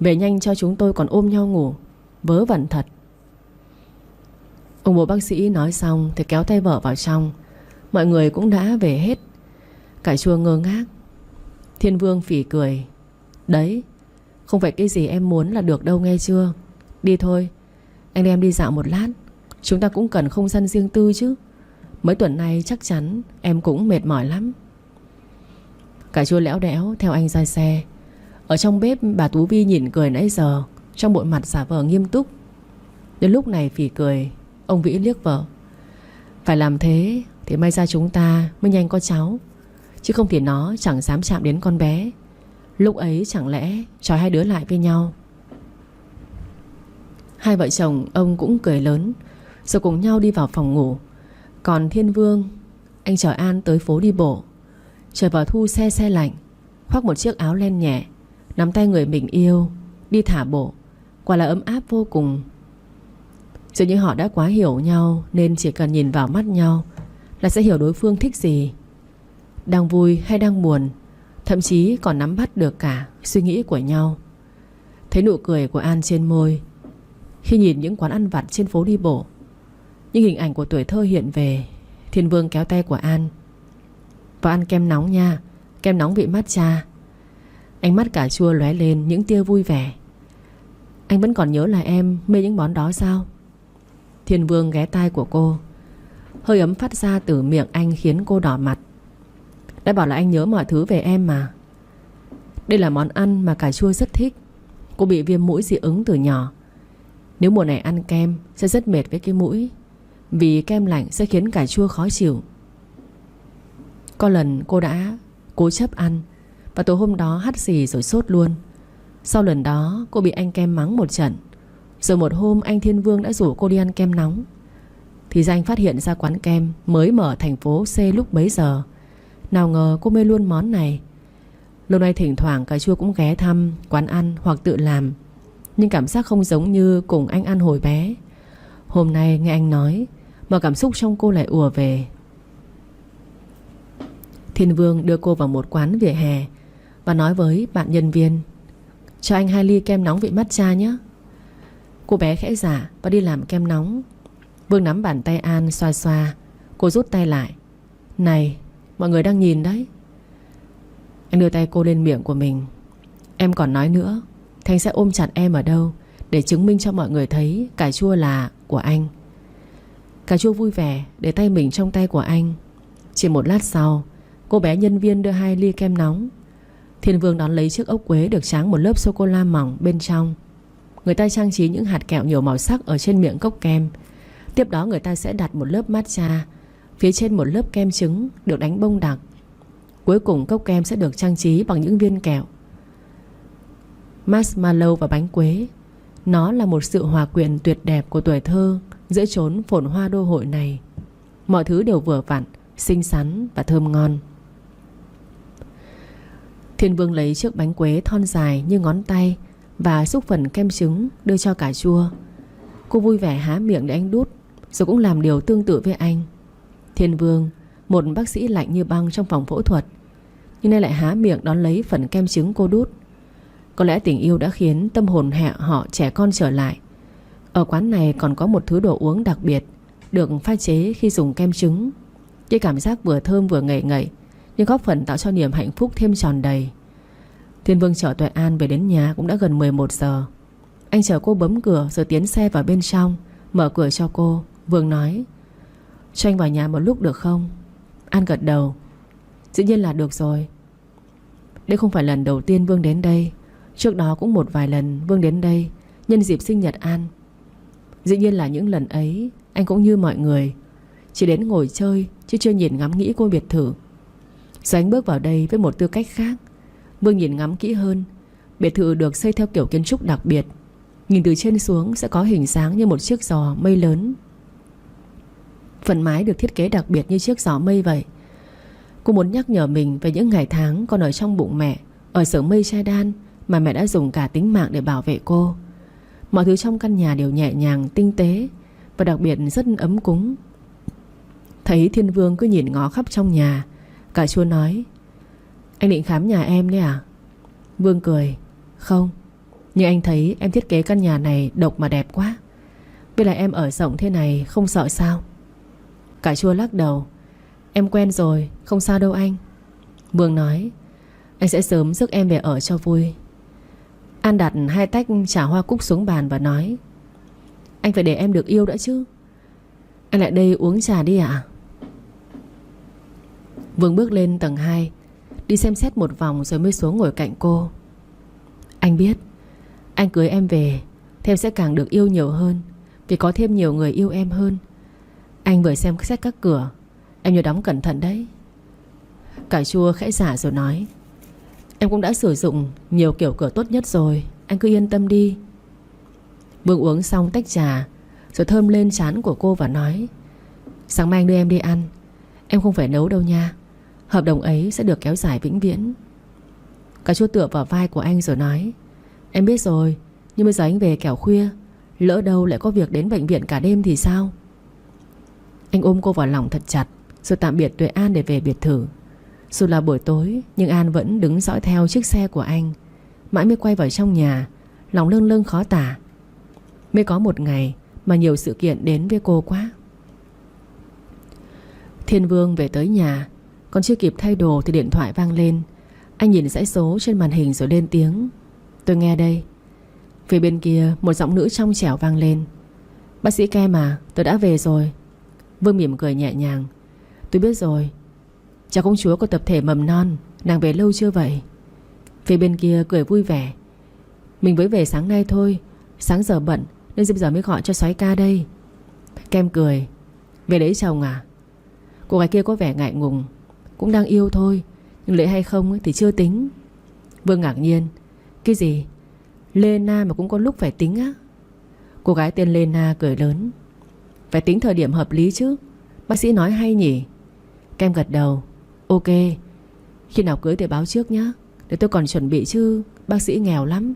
Về nhanh cho chúng tôi còn ôm nhau ngủ. Vớ vẩn thật." Ông bố bác sĩ nói xong thì kéo tay vợ vào trong. Mọi người cũng đã về hết. Cà chua ngơ ngác. Thiên Vương phì cười: "Đấy, không phải cái gì em muốn là được đâu nghe chưa. Đi thôi, anh đem đi dạo một lát. Chúng ta cũng cần không gian riêng tư chứ. Mấy tuần nay chắc chắn em cũng mệt mỏi lắm." Cà chua lẽo đẽo theo anh ra xe. Ở trong bếp bà Tú Vi nhìn cười nãy giờ, trong bộ mặt giả vờ nghiêm túc. Đến lúc này phì cười, ông Vĩ liếc vợ: "Phải làm thế thì may ra chúng ta mới nhanh có cháu, chứ không thì nó chẳng dám chạm đến con bé. Lúc ấy chẳng lẽ trói hai đứa lại với nhau." Hai vợ chồng ông cũng cười lớn, rồi cùng nhau đi vào phòng ngủ. Còn Thiên Vương, anh chở An tới phố đi bộ. Trời vào thu se se lạnh, khoác một chiếc áo len nhẹ, nắm tay người mình yêu, đi thả bộ. Quả là ấm áp vô cùng. Dường như họ đã quá hiểu nhau, nên chỉ cần nhìn vào mắt nhau là sẽ hiểu đối phương thích gì, đang vui hay đang buồn, thậm chí còn nắm bắt được cả suy nghĩ của nhau. Thấy nụ cười của An trên môi khi nhìn những quán ăn vặt trên phố đi bộ, những hình ảnh của tuổi thơ hiện về, Thiên Vương kéo tay của An: "Vào ăn kem nóng nha, kem nóng vị matcha." Ánh mắt cà chua lóe lên những tia vui vẻ: "Anh vẫn còn nhớ là em mê những món đó sao?" Thiên Vương ghé tai của cô. Hơi ấm phát ra từ miệng anh khiến cô đỏ mặt. "Đã bảo là anh nhớ mọi thứ về em mà." Đây là món ăn mà cà chua rất thích. Cô bị viêm mũi dị ứng từ nhỏ. Nếu mùa này ăn kem sẽ rất mệt với cái mũi, vì kem lạnh sẽ khiến cà chua khó chịu. Có lần cô đã cố chấp ăn, và tối hôm đó hắt xì rồi sốt luôn. Sau lần đó cô bị anh kem mắng một trận. Rồi một hôm anh Thiên Vương đã rủ cô đi ăn kem nóng. Thì ra anh phát hiện ra quán kem mới mở ở thành phố C lúc bấy giờ. Nào ngờ cô mê luôn món này. Lâu nay thỉnh thoảng cà chua cũng ghé thăm quán ăn hoặc tự làm, nhưng cảm giác không giống như cùng anh ăn hồi bé. Hôm nay nghe anh nói, mọi cảm xúc trong cô lại ùa về. Thiên Vương đưa cô vào một quán vỉa hè và nói với bạn nhân viên: "Cho anh 2 ly kem nóng vị matcha nhé." Cô bé khẽ dạ và đi làm kem nóng. Vương nắm bàn tay An xoa xoa. Cô rút tay lại: "Này, mọi người đang nhìn đấy." Anh đưa tay cô lên miệng của mình: "Em còn nói nữa thì anh sẽ ôm chặt em ở đâu để chứng minh cho mọi người thấy cà chua là của anh." Cà chua vui vẻ để tay mình trong tay của anh. Chỉ một lát sau, cô bé nhân viên đưa 2 ly kem nóng. Thiên Vương đón lấy chiếc ốc quế được tráng một lớp sô-cô-la mỏng bên trong. Người ta trang trí những hạt kẹo nhiều màu sắc ở trên miệng cốc kem. Tiếp đó người ta sẽ đặt một lớp matcha Phía trên một lớp kem trứng được đánh bông đặc. Cuối cùng cốc kem sẽ được trang trí bằng những viên kẹo, marshmallow và bánh quế. Nó là một sự hòa quyện tuyệt đẹp của tuổi thơ giữa chốn phồn hoa đô hội này. Mọi thứ đều vừa vặn, xinh xắn và thơm ngon. Thiên Vương lấy chiếc bánh quế thon dài như ngón tay và xúc phần kem trứng đưa cho cà chua. Cô vui vẻ há miệng để anh đút, rồi cũng làm điều tương tự với anh. Thiên Vương, một bác sĩ lạnh như băng trong phòng phẫu thuật, nhưng nay lại há miệng đón lấy phần kem trứng cô đút. Có lẽ tình yêu đã khiến tâm hồn họ trẻ con trở lại. Ở quán này còn có một thứ đồ uống đặc biệt được pha chế khi dùng kem trứng. Cái cảm giác vừa thơm vừa ngậy ngậy, nhưng góp phần tạo cho niềm hạnh phúc thêm tròn đầy. Thiên Vương chở Tuệ An về đến nhà cũng đã gần 11 giờ. Anh chờ cô bấm cửa rồi tiến xe vào bên trong, mở cửa cho cô. Vương nói: "Cho anh vào nhà một lúc được không?" An gật đầu: "Dĩ nhiên là được rồi." Đây không phải lần đầu tiên Vương đến đây. Trước đó cũng một vài lần Vương đến đây nhân dịp sinh nhật An. Dĩ nhiên là những lần ấy anh cũng như mọi người, chỉ đến ngồi chơi chứ chưa nhìn ngắm nghĩ cô biệt thự. Giờ anh bước vào đây với một tư cách khác. Vương nhìn ngắm kỹ hơn. Biệt thự được xây theo kiểu kiến trúc đặc biệt. Nhìn từ trên xuống sẽ có hình dáng như một chiếc giò mây lớn. Phần mái được thiết kế đặc biệt như chiếc giò mây vậy. Cô muốn nhắc nhở mình về những ngày tháng còn ở trong bụng mẹ, ở xưởng mây che đan mà mẹ đã dùng cả tính mạng để bảo vệ cô. Mọi thứ trong căn nhà đều nhẹ nhàng, tinh tế và đặc biệt rất ấm cúng. Thấy Thiên Vương cứ nhìn ngó khắp trong nhà, cà chua nói: "Anh định khám nhà em đấy à?" Vương cười: "Không, nhưng anh thấy em thiết kế căn nhà này độc mà đẹp quá. Với lại em ở rộng thế này không sợ sao?" Cà chua lắc đầu: "Em quen rồi, không sao đâu anh." Vương nói: "Anh sẽ sớm rước em về ở cho vui." An đặt 2 tách trà hoa cúc xuống bàn và nói: "Anh phải để em được yêu đã chứ. Anh lại đây uống trà đi ạ." Vương bước lên tầng 2, đi xem xét một vòng rồi mới xuống ngồi cạnh cô. "Anh biết, anh cưới em về thì em sẽ càng được yêu nhiều hơn, vì có thêm nhiều người yêu em hơn. Anh vừa xem xét các cửa, em nhớ đóng cẩn thận đấy." Cà chua khẽ xả rồi nói: "Em cũng đã sử dụng nhiều kiểu cửa tốt nhất rồi, anh cứ yên tâm đi." Vương uống xong tách trà rồi thơm lên trán của cô và nói: "Sáng mai anh đưa em đi ăn. Em không phải nấu đâu nha. Hợp đồng ấy sẽ được kéo dài vĩnh viễn." Cà chua tựa vào vai của anh rồi nói: "Em biết rồi, nhưng bây giờ anh về kẻo khuya, lỡ đâu lại có việc đến bệnh viện cả đêm thì sao?" Anh ôm cô vào lòng thật chặt rồi tạm biệt Tuệ An để về biệt thự. Dù là buổi tối nhưng An vẫn đứng dõi theo chiếc xe của anh, mãi mới quay vào trong nhà, lòng lâng lâng khó tả. Mới có một ngày mà nhiều sự kiện đến với cô quá. Thiên Vương về tới nhà, còn chưa kịp thay đồ thì điện thoại vang lên. Anh nhìn dãy số trên màn hình rồi lên tiếng: "Tôi nghe đây." Phía bên kia một giọng nữ trong trẻo vang lên: "Bác sĩ Kem à, tôi đã về rồi." Vương mỉm cười nhẹ nhàng: "Tôi biết rồi. Chào công chúa của tập thể mầm non, nàng về lâu chưa vậy?" Phía bên kia cười vui vẻ: "Mình mới về sáng nay thôi, sáng giờ bận nên giờ mới gọi cho soái ca đây." Kem cười: "Về lấy chồng à?" Cô gái kia có vẻ ngại ngùng: "Cũng đang yêu thôi, nhưng lấy hay không thì chưa tính." Vương ngạc nhiên: "Cái gì? Lena mà cũng có lúc phải tính á?" Cô gái tên Lena cười lớn: "Phải tính thời điểm hợp lý chứ. Bác sĩ nói hay nhỉ?" Kem gật đầu: "Ok, khi nào cưới thì báo trước nhé, để tôi còn chuẩn bị chứ. Bác sĩ nghèo lắm.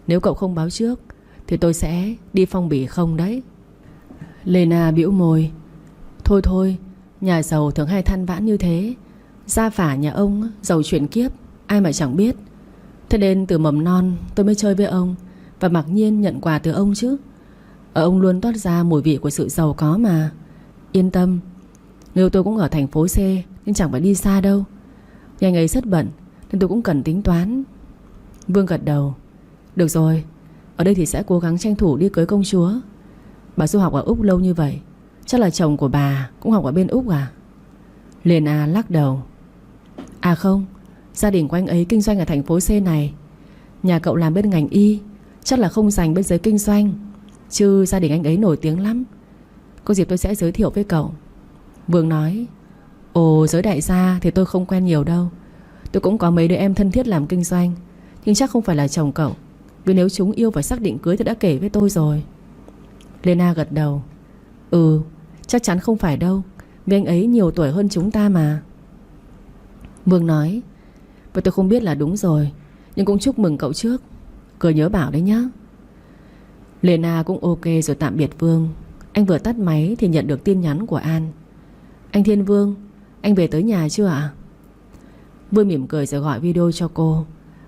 Nếu cậu không báo trước thì tôi sẽ đi phong bì không đấy." Lena bĩu môi: Thôi thôi, nhà giàu thường hay than vãn như thế. Gia phả nhà ông giàu chuyển kiếp, ai mà chẳng biết. Thế nên từ mầm non tôi mới chơi với ông và mặc nhiên nhận quà từ ông chứ. Ở ông luôn toát ra mùi vị của sự giàu có mà. Yên tâm, nếu tôi cũng ở thành phố C nên chẳng phải đi xa đâu. Nhưng anh ấy rất bận nên tôi cũng cần tính toán." Vương gật đầu: "Được rồi, ở đây thì sẽ cố gắng tranh thủ đi cưới công chúa. Bà du học ở Úc lâu như vậy, chắc là chồng của bà cũng học ở bên Úc à?" Lena lắc đầu: "À không, gia đình của anh ấy kinh doanh ở thành phố C này. Nhà cậu làm bên ngành y, chắc là không dành bên giới kinh doanh. Chứ gia đình anh ấy nổi tiếng lắm. Có dịp tôi sẽ giới thiệu với cậu." Vương nói: Ồ, giới đại gia thì tôi không quen nhiều đâu. Tôi cũng có mấy đứa em thân thiết làm kinh doanh, nhưng chắc không phải là chồng cậu, vì nếu chúng yêu và xác định cưới thì đã kể với tôi rồi. Lena gật đầu: Ừ, chắc chắn không phải đâu, vì anh ấy nhiều tuổi hơn chúng ta mà. Vương nói: Vậy tôi không biết là đúng rồi, nhưng cũng chúc mừng cậu trước. Cười nhớ bảo đấy nhá. Lena cũng ok rồi tạm biệt Vương. Anh vừa tắt máy thì nhận được tin nhắn của An: Anh Thiên Vương, anh về tới nhà chưa ạ? Vương mỉm cười rồi gọi video cho cô.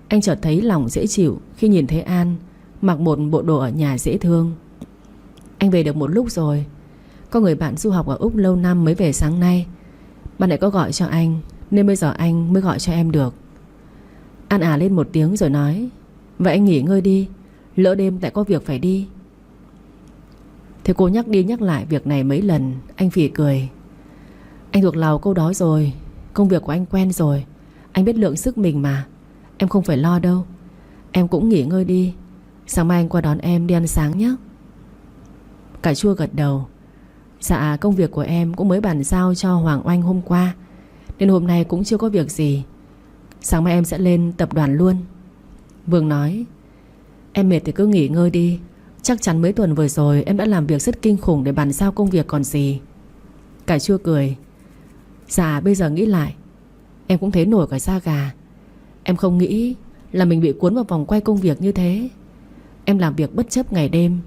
Anh chợt thấy lòng dễ chịu khi nhìn thấy An mặc một bộ đồ ở nhà dễ thương. Anh về được một lúc rồi. Có người bạn du học ở Úc lâu năm mới về sáng nay. Bạn ấy có gọi cho anh, nên bây giờ anh mới gọi cho em được. An lên một tiếng rồi nói: Vậy anh nghỉ ngơi đi, lỡ đêm lại có việc phải đi. Thế cô nhắc đi nhắc lại việc này mấy lần. Anh phì cười: Anh thuộc lòng câu đó rồi. Công việc của anh quen rồi. Anh biết lượng sức mình mà. Em không phải lo đâu. Em cũng nghỉ ngơi đi. Sáng mai anh qua đón em đi ăn sáng nhé. Cà chua gật đầu: Dạ, công việc của em cũng mới bàn giao cho Hoàng Oanh hôm qua, nên hôm nay cũng chưa có việc gì. Sáng mai em sẽ lên tập đoàn luôn. Vương nói: Em mệt thì cứ nghỉ ngơi đi. Chắc chắn mấy tuần vừa rồi em đã làm việc rất kinh khủng để bàn giao công việc còn gì. Cà chua cười: Dạ, bây giờ nghĩ lại em cũng thấy nổi cả da gà. Em không nghĩ là mình bị cuốn vào vòng quay công việc như thế. Em làm việc bất chấp ngày đêm,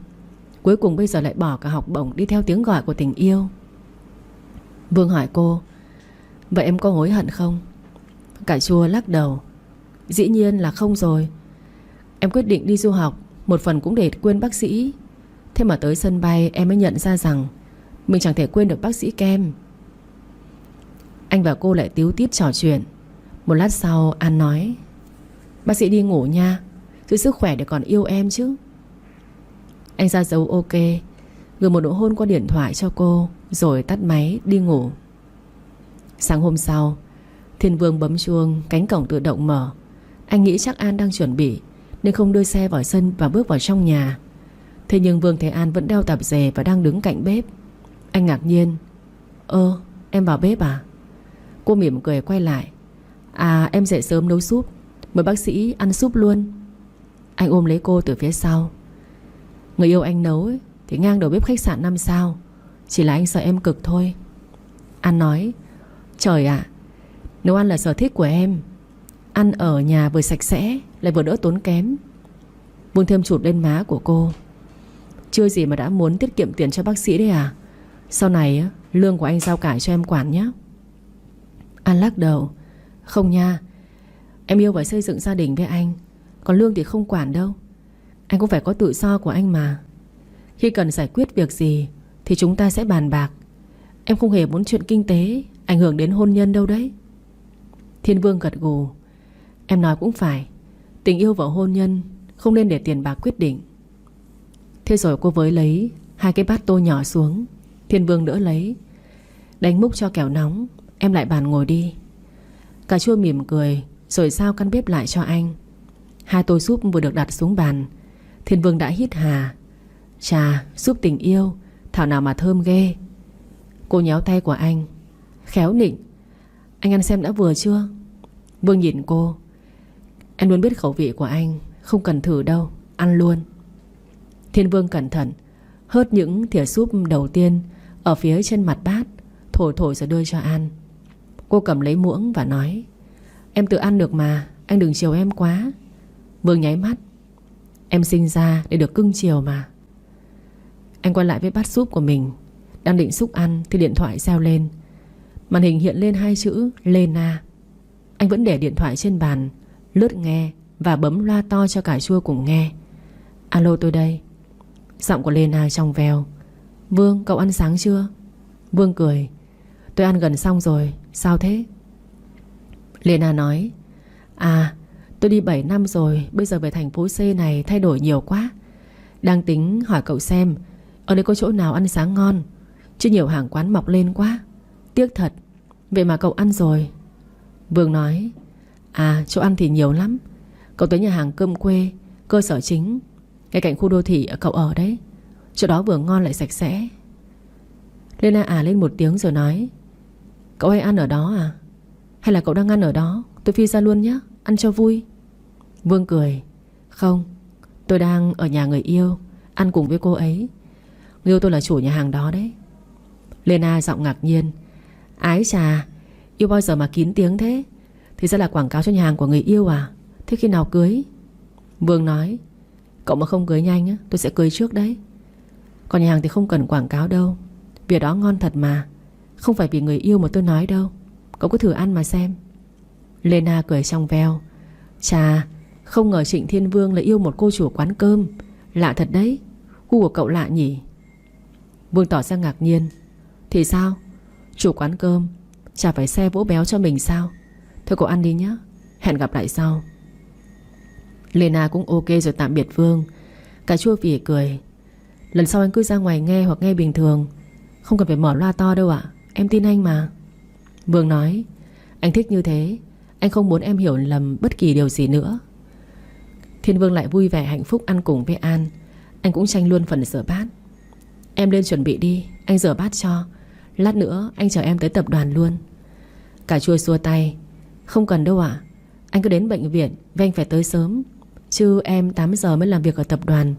cuối cùng bây giờ lại bỏ cả học bổng đi theo tiếng gọi của tình yêu. Vương hỏi cô: Vậy em có hối hận không? Cà chua lắc đầu: Dĩ nhiên là không rồi. Em quyết định đi du học một phần cũng để quên bác sĩ. Thế mà tới sân bay em mới nhận ra rằng mình chẳng thể quên được bác sĩ Kem. Anh và cô lại tíu tít trò chuyện. Một lát sau An nói: Bác sĩ đi ngủ nha, giữ sức khỏe để còn yêu em chứ. Anh ra dấu ok, gửi một nụ hôn qua điện thoại cho cô, rồi tắt máy đi ngủ. Sáng hôm sau, Thiên Vương bấm chuông, cánh cổng tự động mở. Anh nghĩ chắc An đang chuẩn bị nên không đưa xe vào sân và bước vào trong nhà. Thế nhưng Vương thấy An vẫn đeo tạp dề và đang đứng cạnh bếp. Anh ngạc nhiên: Em vào bếp à? Cô mỉm cười quay lại: Em dậy sớm nấu súp, mời bác sĩ ăn súp luôn. Anh ôm lấy cô từ phía sau: Người yêu anh nấu ấy, thì ngang đầu bếp khách sạn 5 sao. Chỉ là anh sợ em cực thôi. An nói: Trời ạ, nấu ăn là sở thích của em. Ăn ở nhà vừa sạch sẽ lại vừa đỡ tốn kém. Vương thêm chụt lên má của cô: Chưa gì mà đã muốn tiết kiệm tiền cho bác sĩ đấy à? Sau này lương của anh giao cả cho em quản nhé. An lắc đầu: Không nha, em yêu và xây dựng gia đình với anh, còn lương thì không quản đâu. Anh cũng phải có tự do của anh mà. Khi cần giải quyết việc gì thì chúng ta sẽ bàn bạc. Em không hề muốn chuyện kinh tế ảnh hưởng đến hôn nhân đâu đấy. Thiên Vương gật gù: Em nói cũng phải. Tình yêu và hôn nhân không nên để tiền bạc quyết định. Thế rồi cô với lấy 2 cái bát tô nhỏ xuống. Thiên Vương đỡ lấy: Đánh múc cho kẻo nóng, em lại bàn ngồi đi. Cà chua mỉm cười rồi giao căn bếp lại cho anh. 2 tô súp vừa được đặt xuống bàn, Thiên Vương đã hít hà: Chà, súp tình yêu, thảo nào mà thơm ghê. Cô nhéo tay của anh: Khéo nịnh. Anh ăn xem đã vừa chưa? Vương nhìn cô: Em luôn biết khẩu vị của anh, không cần thử đâu, ăn luôn. Thiên Vương cẩn thận hớt những thìa súp đầu tiên ở phía trên mặt bát, thổi thổi rồi đưa cho An. Cô cầm lấy muỗng và nói: Em tự ăn được mà, anh đừng chiều em quá. Vương nháy mắt: Em sinh ra để được cưng chiều mà. Anh quay lại với bát súp của mình, đang định xúc ăn thì điện thoại reo lên. Màn hình hiện lên 2 chữ Lena. Anh vẫn để điện thoại trên bàn, lướt nghe và bấm loa to cho cà chua cùng nghe. Alo, tôi đây. Giọng của Lena trong veo: Vương, cậu ăn sáng chưa? Vương cười: Tôi ăn gần xong rồi, sao thế? Lena nói: Tôi đi 7 năm rồi, bây giờ về thành phố C này thay đổi nhiều quá. Đang tính hỏi cậu xem ở đây có chỗ nào ăn sáng ngon, chứ nhiều hàng quán mọc lên quá. Tiếc thật. Vậy mà cậu ăn rồi. Vương nói: Chỗ ăn thì nhiều lắm. Cậu tới nhà hàng cơm quê, cơ sở chính ngay cạnh khu đô thị ở cậu ở đấy. Chỗ đó vừa ngon lại sạch sẽ. Lena lên một tiếng rồi nói: Cậu hay ăn ở đó à? Hay là cậu đang ăn ở đó? Tôi phi ra luôn nhé, ăn cho vui. Vương cười. Không, tôi đang ở nhà người yêu, ăn cùng với cô ấy. Người yêu tôi là chủ nhà hàng đó đấy. Lena giọng ngạc nhiên. Ái chà, yêu bao giờ mà kín tiếng thế? Thì ra là quảng cáo cho nhà hàng của người yêu à? Thế khi nào cưới? Vương nói. Cậu mà không cưới nhanh á, tôi sẽ cưới trước đấy. Còn nhà hàng thì không cần quảng cáo đâu. Việc đó ngon thật mà. Không phải vì người yêu mà tôi nói đâu. Cậu cứ thử ăn mà xem. Lena cười trong veo. Chà, không ngờ Trịnh Thiên Vương lại yêu một cô chủ quán cơm. Lạ thật đấy. Gu của cậu lạ nhỉ? Vương tỏ ra ngạc nhiên. Thì sao? Chủ quán cơm chả phải xe vỗ béo cho mình sao? Thôi cậu ăn đi nhé, hẹn gặp lại sau. Lena cũng ok rồi tạm biệt Vương. Cà chua phỉ cười. Lần sau anh cứ ra ngoài nghe hoặc nghe bình thường, không cần phải mở loa to đâu ạ. Em tin anh mà. Vương nói. Anh thích như thế. Anh không muốn em hiểu lầm bất kỳ điều gì nữa. Thiên Vương lại vui vẻ hạnh phúc ăn cùng với An. Anh cũng tranh luôn phần rửa bát. Em lên chuẩn bị đi, anh rửa bát cho. Lát nữa anh chở em tới tập đoàn luôn. Cà chua xua tay. Không cần đâu ạ. Anh cứ đến bệnh viện và anh phải tới sớm. Chứ em 8 giờ mới làm việc ở tập đoàn.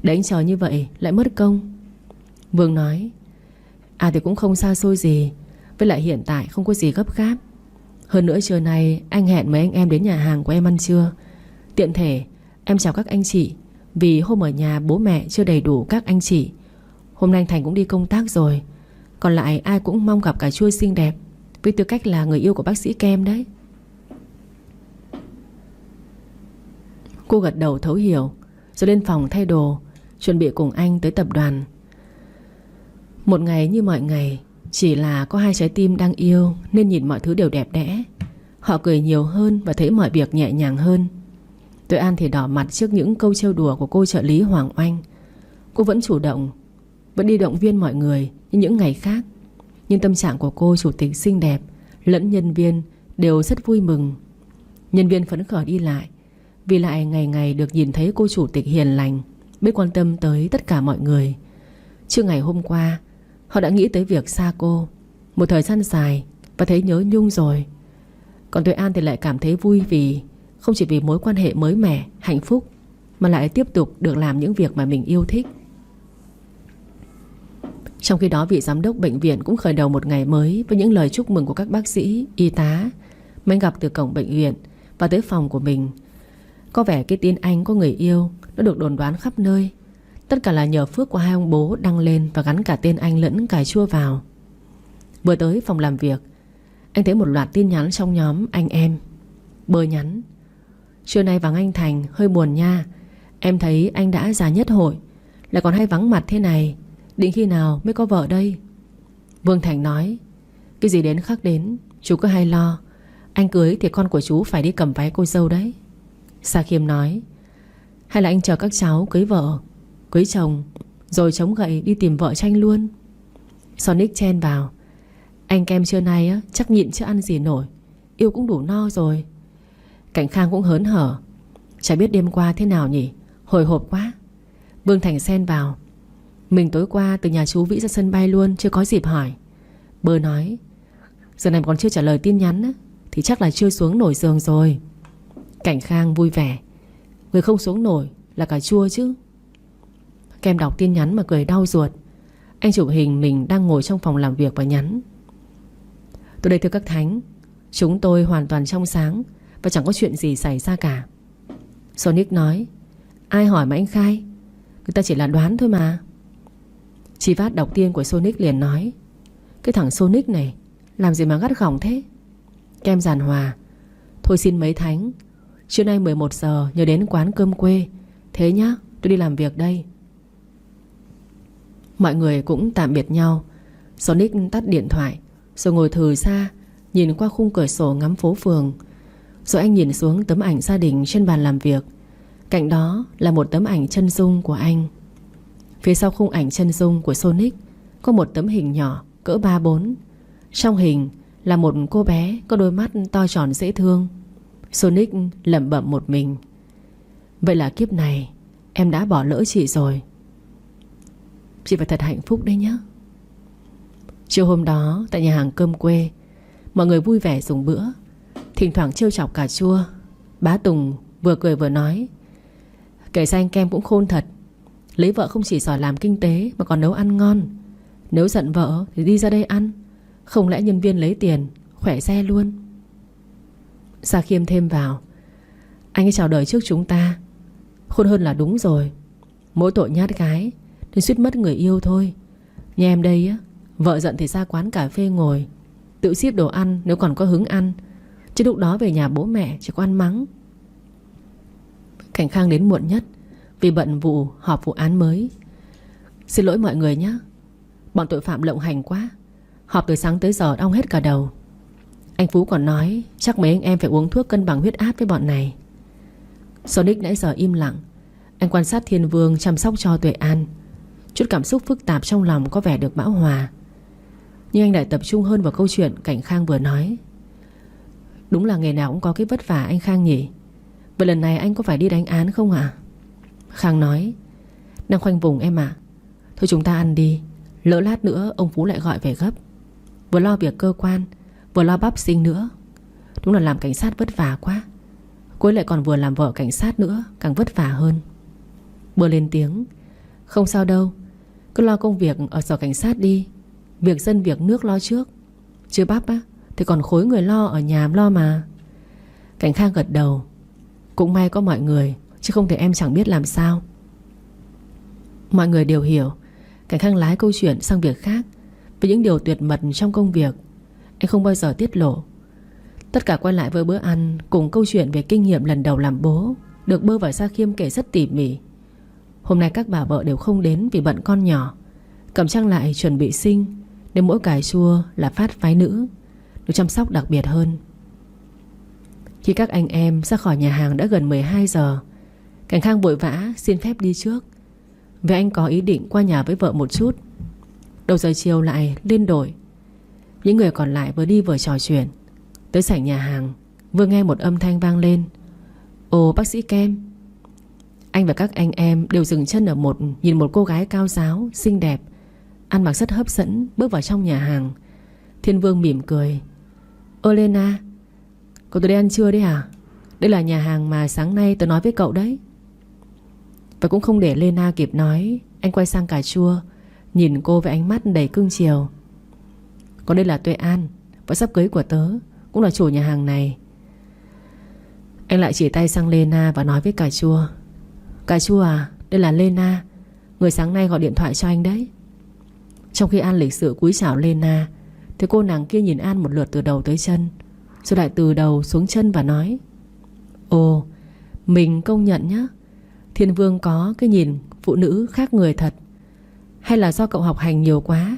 Để anh chờ như vậy lại mất công. Vương nói. À thì cũng không xa xôi gì. Với lại hiện tại không có gì gấp gáp. Hơn nữa trưa nay anh hẹn mấy anh em đến nhà hàng của em ăn trưa. Tiện thể em chào các anh chị. Vì hôm ở nhà bố mẹ chưa đầy đủ các anh chị. Hôm nay anh Thành cũng đi công tác rồi. Còn lại ai cũng mong gặp cà chua xinh đẹp, với tư cách là người yêu của bác sĩ Kem đấy. Cô gật đầu thấu hiểu, rồi lên phòng thay đồ, chuẩn bị cùng anh tới tập đoàn. Một ngày như mọi ngày, chỉ là có hai trái tim đang yêu nên nhìn mọi thứ đều đẹp đẽ. Họ cười nhiều hơn và thấy mọi việc nhẹ nhàng hơn. Tuệ An thì đỏ mặt trước những câu trêu đùa của cô trợ lý Hoàng Oanh. Cô vẫn chủ động, vẫn đi động viên mọi người như những ngày khác. Nhưng tâm trạng của cô chủ tịch xinh đẹp lẫn nhân viên đều rất vui mừng. Nhân viên phấn khởi đi lại, vì lại ngày ngày được nhìn thấy cô chủ tịch hiền lành, biết quan tâm tới tất cả mọi người. Trưa ngày hôm qua, họ đã nghĩ tới việc xa cô một thời gian dài và thấy nhớ nhung rồi. Còn Tuệ An thì lại cảm thấy vui vì không chỉ vì mối quan hệ mới mẻ, hạnh phúc, mà lại tiếp tục được làm những việc mà mình yêu thích. Trong khi đó vị giám đốc bệnh viện cũng khởi đầu một ngày mới với những lời chúc mừng của các bác sĩ, y tá mà anh gặp từ cổng bệnh viện và tới phòng của mình. Có vẻ cái tin anh có người yêu nó được đồn đoán khắp nơi. Tất cả là nhờ phước của hai ông bố đăng lên và gắn cả tên anh lẫn cà chua vào. Vừa tới phòng làm việc, anh thấy một loạt tin nhắn trong nhóm anh em. Bơ nhắn: trưa nay vắng anh Thành hơi buồn nha. Em thấy anh đã già nhất hội, lại còn hay vắng mặt thế này. Định khi nào mới có vợ đây? Vương Thành nói: cái gì đến khắc đến, chú cứ hay lo. Anh cưới thì con của chú phải đi cầm váy cô dâu đấy. Sa Khiêm nói: hay là anh chờ các cháu cưới vợ, cưới chồng, rồi chống gậy đi tìm vợ tranh luôn. Sonic chen vào: anh Kem trưa nay á, chắc nhịn chưa ăn gì nổi. Yêu cũng đủ no rồi. Cảnh Khang cũng hớn hở: chả biết đêm qua thế nào nhỉ, hồi hộp quá. Vương Thành xen vào: mình tối qua từ nhà chú Vĩ ra sân bay luôn, chưa có dịp hỏi. Bơ nói: giờ này còn chưa trả lời tin nhắn á, thì chắc là chưa xuống nổi giường rồi. Cảnh Khang vui vẻ: người không xuống nổi là cà chua chứ. Kem đọc tin nhắn mà cười đau ruột. Anh chụp hình mình đang ngồi trong phòng làm việc và nhắn: tôi đây thưa các thánh, chúng tôi hoàn toàn trong sáng và chẳng có chuyện gì xảy ra cả. Sonic nói: ai hỏi mà anh khai, người ta chỉ là đoán thôi mà. Chi Vát đọc tin của Sonic liền nói: cái thằng Sonic này làm gì mà gắt gỏng thế. Kem giàn hòa: thôi xin mấy thánh, trưa nay 11 giờ nhớ đến quán cơm quê. Thế nhá, tôi đi làm việc đây. Mọi người cũng tạm biệt nhau. Sonic tắt điện thoại rồi ngồi thừ ra, nhìn qua khung cửa sổ ngắm phố phường. Rồi anh nhìn xuống tấm ảnh gia đình trên bàn làm việc. Cạnh đó là một tấm ảnh chân dung của anh. Phía sau khung ảnh chân dung của Sonic có một tấm hình nhỏ cỡ 3-4. Trong hình là một cô bé có đôi mắt to tròn dễ thương. Sonic lẩm bẩm một mình: vậy là kiếp này em đã bỏ lỡ chị rồi. Chị phải thật hạnh phúc đấy nhé. Chiều hôm đó tại nhà hàng cơm quê, Mọi người vui vẻ dùng bữa, thỉnh thoảng trêu chọc cà chua. Bá Tùng vừa cười vừa nói: kể ra anh Kem cũng khôn thật. Lấy vợ không chỉ giỏi làm kinh tế mà còn nấu ăn ngon. Nếu giận vợ thì đi ra đây ăn. Không lẽ nhân viên lấy tiền khỏe xe luôn. Sa Khiêm thêm vào: anh ấy chào đời trước chúng ta. Khôn hơn là đúng rồi. Mỗi tội nhát gái nên suýt mất người yêu thôi. Như em đây á, vợ giận thì ra quán cà phê ngồi, tự ship đồ ăn nếu còn có hứng ăn, chứ lúc đó về nhà bố mẹ chỉ có ăn mắng. Cảnh Khang đến muộn nhất vì bận vụ họp vụ án mới. Xin lỗi mọi người nhé, bọn tội phạm lộng hành quá. Họp từ sáng tới giờ đong hết cả đầu. Anh Phú còn nói chắc mấy anh em phải uống thuốc cân bằng huyết áp với bọn này. Sonic nãy giờ im lặng. Anh quan sát Thiên Vương chăm sóc cho Tuệ An. Chút cảm xúc phức tạp trong lòng có vẻ được bão hòa. Nhưng anh lại tập trung hơn vào câu chuyện Cảnh Khang vừa nói. Đúng là nghề nào cũng có cái vất vả anh Khang nhỉ. Vậy lần này anh có phải đi đánh án không ạ? Khang nói: đang khoanh vùng em ạ. Thôi chúng ta ăn đi, lỡ lát nữa ông Phú lại gọi về gấp. Vừa lo việc cơ quan, vừa lo bắp sinh nữa. Đúng là làm cảnh sát vất vả quá. Cô ấy lại còn vừa làm vợ cảnh sát nữa, càng vất vả hơn. Bơ lên tiếng: không sao đâu, cứ lo công việc ở sở cảnh sát đi. Việc dân việc nước lo trước. Chứ bắp á thì còn khối người lo ở nhà lo mà. Cảnh Khang gật đầu: cũng may có mọi người, chứ không thể em chẳng biết làm sao. Mọi người đều hiểu. Cảnh Khang lái câu chuyện sang việc khác, với những điều tuyệt mật trong công việc anh không bao giờ tiết lộ. Tất cả quay lại với bữa ăn cùng câu chuyện về kinh nghiệm lần đầu làm bố, được Bơ và Sa Khiêm kể rất tỉ mỉ. Hôm nay các bà vợ đều không đến vì bận con nhỏ. Cẩm Trang lại chuẩn bị sinh, nên mỗi cà chua là phát phái nữ, được chăm sóc đặc biệt hơn. Khi các anh em ra khỏi nhà hàng đã gần 12 giờ, Cảnh Khang vội vã xin phép đi trước, vì anh có ý định qua nhà với vợ một chút. Đầu giờ chiều lại lên đổi. Những người còn lại vừa đi vừa trò chuyện. Tới sảnh nhà hàng, vừa nghe một âm thanh vang lên: ồ, bác sĩ Kem. Anh và các anh em đều dừng chân ở nhìn một cô gái cao ráo, xinh đẹp, ăn mặc rất hấp dẫn bước vào trong nhà hàng. Thiên Vương mỉm cười: ơ Lena, cậu tới đây ăn trưa đấy à? Đây là nhà hàng mà sáng nay tớ nói với cậu đấy. Và cũng không để Lena kịp nói, anh quay sang cà chua, nhìn cô với ánh mắt đầy cưng chiều: còn đây là Tuệ An, vợ sắp cưới của tớ, cũng là chủ nhà hàng này. Anh lại chỉ tay sang Lena và nói với cà chua: cà chua à, đây là Lena, người sáng nay gọi điện thoại cho anh đấy. Trong khi An lịch sự cúi chào Lena, thì cô nàng kia nhìn An một lượt từ đầu tới chân, rồi lại từ đầu xuống chân và nói: ồ, mình công nhận nhá, Thiên Vương có cái nhìn phụ nữ khác người thật. Hay là do cậu học hành nhiều quá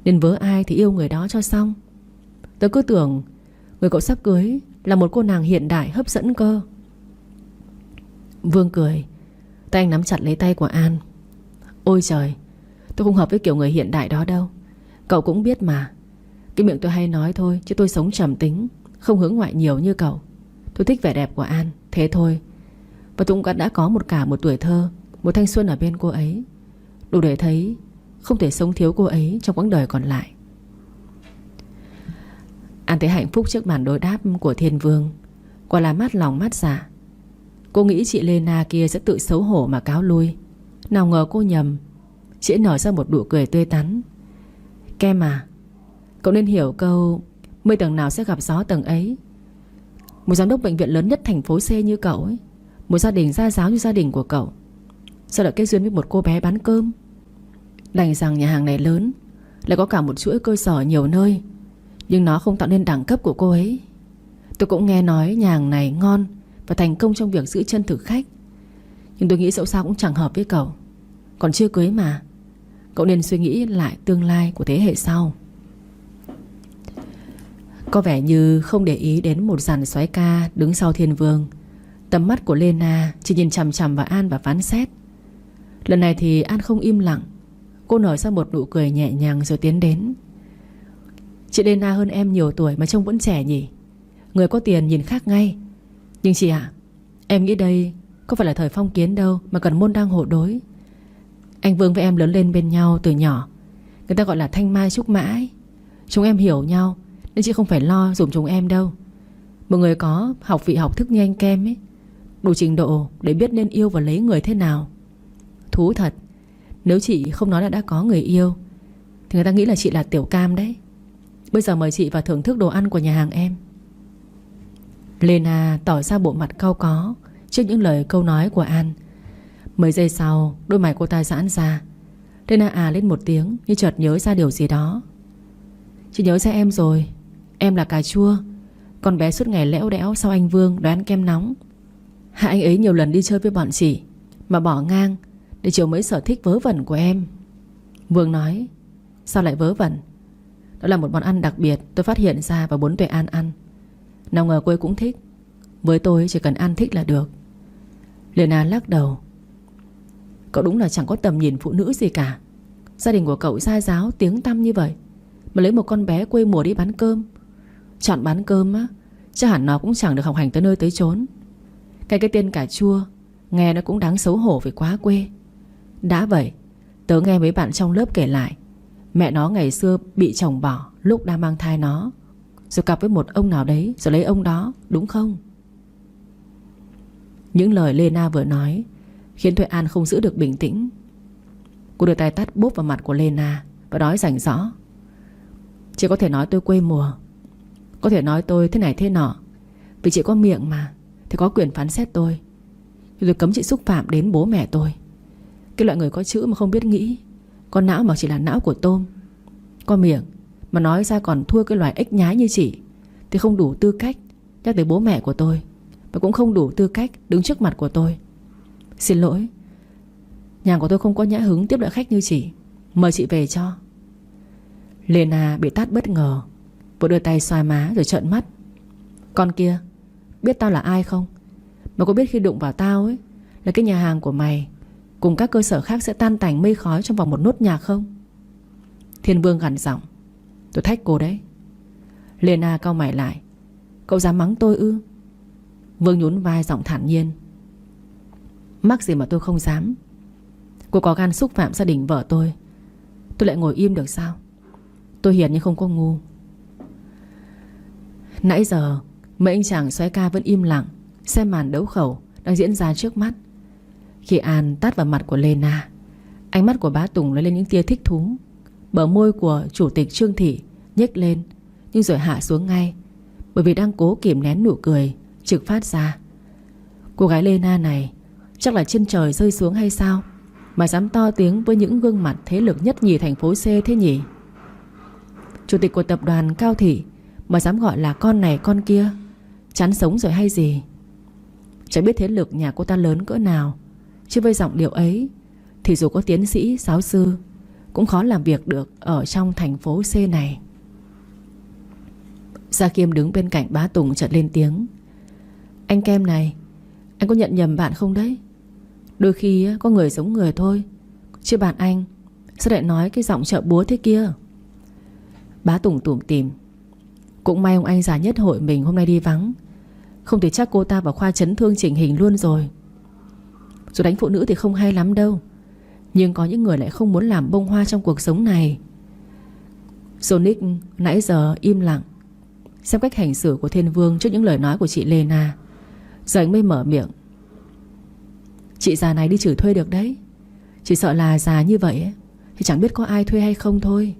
nên vớ ai thì yêu người đó cho xong. Tớ cứ tưởng người cậu sắp cưới là một cô nàng hiện đại hấp dẫn cơ. Vương cười, tay anh nắm chặt lấy tay của An: ôi trời, tôi không hợp với kiểu người hiện đại đó đâu. Cậu cũng biết mà, cái miệng tôi hay nói thôi, chứ tôi sống trầm tính, không hướng ngoại nhiều như cậu. Tôi thích vẻ đẹp của An, thế thôi. Và tôi cũng đã có một tuổi thơ, một thanh xuân ở bên cô ấy, đủ để thấy không thể sống thiếu cô ấy trong quãng đời còn lại. An thấy hạnh phúc trước màn đối đáp của Thiên Vương, quả là mát lòng mát dạ. Cô nghĩ chị Lena kia sẽ tự xấu hổ mà cáo lui. Nào ngờ cô nhầm. Chị nở ra một nụ cười tươi tắn: Kem à, cậu nên hiểu câu mây tầng nào sẽ gặp gió tầng ấy. Một giám đốc bệnh viện lớn nhất thành phố C như cậu ấy, một gia đình gia giáo như gia đình của cậu, sao lại kết duyên với một cô bé bán cơm. Đành rằng nhà hàng này lớn, lại có cả một chuỗi cơ sở nhiều nơi, nhưng nó không tạo nên đẳng cấp của cô ấy. Tôi cũng nghe nói nhà hàng này ngon và thành công trong việc giữ chân thực khách, nhưng tôi nghĩ dẫu sao cũng chẳng hợp với cậu. Còn chưa cưới mà, cậu nên suy nghĩ lại tương lai của thế hệ sau. Có vẻ như không để ý đến một dàn soái ca đứng sau Thiên Vương. Tầm mắt của Lena chỉ nhìn chằm chằm vào An và phán xét. Lần này thì An không im lặng. Cô nở ra một nụ cười nhẹ nhàng rồi tiến đến: chị Lena hơn em nhiều tuổi mà trông vẫn trẻ nhỉ. Người có tiền nhìn khác ngay. Nhưng chị ạ, em nghĩ đây có phải là thời phong kiến đâu mà cần môn đăng hộ đối. Anh Vương với em lớn lên bên nhau từ nhỏ, người ta gọi là thanh mai trúc mã ấy. Chúng em hiểu nhau Nên chị không phải lo dùng chúng em đâu. Một người có học vị học thức như anh Kem ấy, đủ trình độ để biết nên yêu và lấy người thế nào. Thú thật, nếu chị không nói là đã có người yêu thì người ta nghĩ là chị là tiểu cam đấy. Bây giờ mời chị vào thưởng thức đồ ăn của nhà hàng em. Lena tỏ ra bộ mặt cau có trước những lời câu nói của An. Mấy giây sau, đôi mày cô ta giãn ra. Lena lên một tiếng như chợt nhớ ra điều gì đó. Chị nhớ ra em rồi. Em là cà chua, con bé suốt ngày lẽo đẽo sau anh Vương đòi ăn kem nóng. Hạ anh ấy nhiều lần đi chơi với bọn chị mà bỏ ngang để chiều mấy sở thích vớ vẩn của em. Vương nói. Sao lại vớ vẩn? Đó là một món ăn đặc biệt tôi phát hiện ra và muốn Tuệ An ăn. Nào ngờ cô ấy cũng thích. Với tôi chỉ cần An thích là được. Lena lắc đầu. Cậu đúng là chẳng có tầm nhìn phụ nữ gì cả. Gia đình của cậu gia giáo tiếng tăm như vậy mà lấy một con bé quê mùa đi bán cơm. Chọn bán cơm á, chắc hẳn nó cũng chẳng được học hành tới nơi tới chốn. Cái tên cà chua nghe nó cũng đáng xấu hổ vì quá quê. Đã vậy, tớ nghe mấy bạn trong lớp kể lại mẹ nó ngày xưa bị chồng bỏ lúc đang mang thai nó, rồi cặp với một ông nào đấy rồi lấy ông đó, đúng không? Những lời Lena vừa nói khiến Tuệ An không giữ được bình tĩnh. Cô đưa tay tát bốp vào mặt của Lena và nói rành rõ. Chị có thể nói tôi quê mùa, có thể nói tôi thế này thế nọ, vì chị có miệng mà thì có quyền phán xét tôi. Nhưng tôi cấm chị xúc phạm đến bố mẹ tôi. Cái loại người có chữ mà không biết nghĩ, có não mà chỉ là não của tôm. Có miệng mà nói ra còn thua cái loài ếch nhái như chị thì không đủ tư cách nhắc tới bố mẹ của tôi, và cũng không đủ tư cách đứng trước mặt của tôi. Xin lỗi, nhà của tôi không có nhã hứng tiếp đợi khách như chị. Mời chị về cho. Lena bị tát bất ngờ, vừa đưa tay xoa má rồi trợn mắt. Con kia, biết tao là ai không? Mà có biết khi đụng vào tao ấy là cái nhà hàng của mày cùng các cơ sở khác sẽ tan tành mây khói trong vòng một nốt nhạc không? Thiên Vương gằn giọng. Tôi thách cô đấy. Lena cau mày lại. Cậu dám mắng tôi ư? Vương nhún vai giọng thản nhiên. Mắc gì mà tôi không dám. Cô có gan xúc phạm gia đình vợ tôi lại ngồi im được sao? Tôi hiền nhưng không có ngu. Nãy giờ mấy anh chàng soái ca vẫn im lặng xem màn đấu khẩu đang diễn ra trước mắt. Khi An tát vào mặt của Lena, ánh mắt của bá Tùng lấy lên những tia thích thú. Bờ môi của chủ tịch Trương Thị nhếch lên nhưng rồi hạ xuống ngay, bởi vì đang cố kìm nén nụ cười trực phát ra. Cô gái Lena này chắc là trên trời rơi xuống hay sao mà dám to tiếng với những gương mặt thế lực nhất nhì thành phố C thế nhỉ? Chủ tịch của tập đoàn Cao Thị mà dám gọi là con này con kia, chán sống rồi hay gì? Chẳng biết thế lực nhà cô ta lớn cỡ nào, chứ với giọng điệu ấy thì dù có tiến sĩ, giáo sư cũng khó làm việc được ở trong thành phố C này. Gia Khiêm đứng bên cạnh bá Tùng chợt lên tiếng. Anh Kem này, anh có nhận nhầm bạn không đấy? Đôi khi có người giống người thôi, chứ bạn anh sao lại nói cái giọng chợ búa thế kia? Bá Tùng tủm tỉm. Cũng may ông anh già nhất hội mình hôm nay đi vắng, không thì chắc cô ta vào khoa chấn thương chỉnh hình luôn rồi. Dù đánh phụ nữ thì không hay lắm đâu, nhưng có những người lại không muốn làm bông hoa trong cuộc sống này. Sonic nãy giờ im lặng xem cách hành xử của Thiên Vương trước những lời nói của chị Lena. Giờ anh mới mở miệng. Chị già này đi chửi thuê được đấy, chỉ sợ là già như vậy ấy, thì chẳng biết có ai thuê hay không thôi.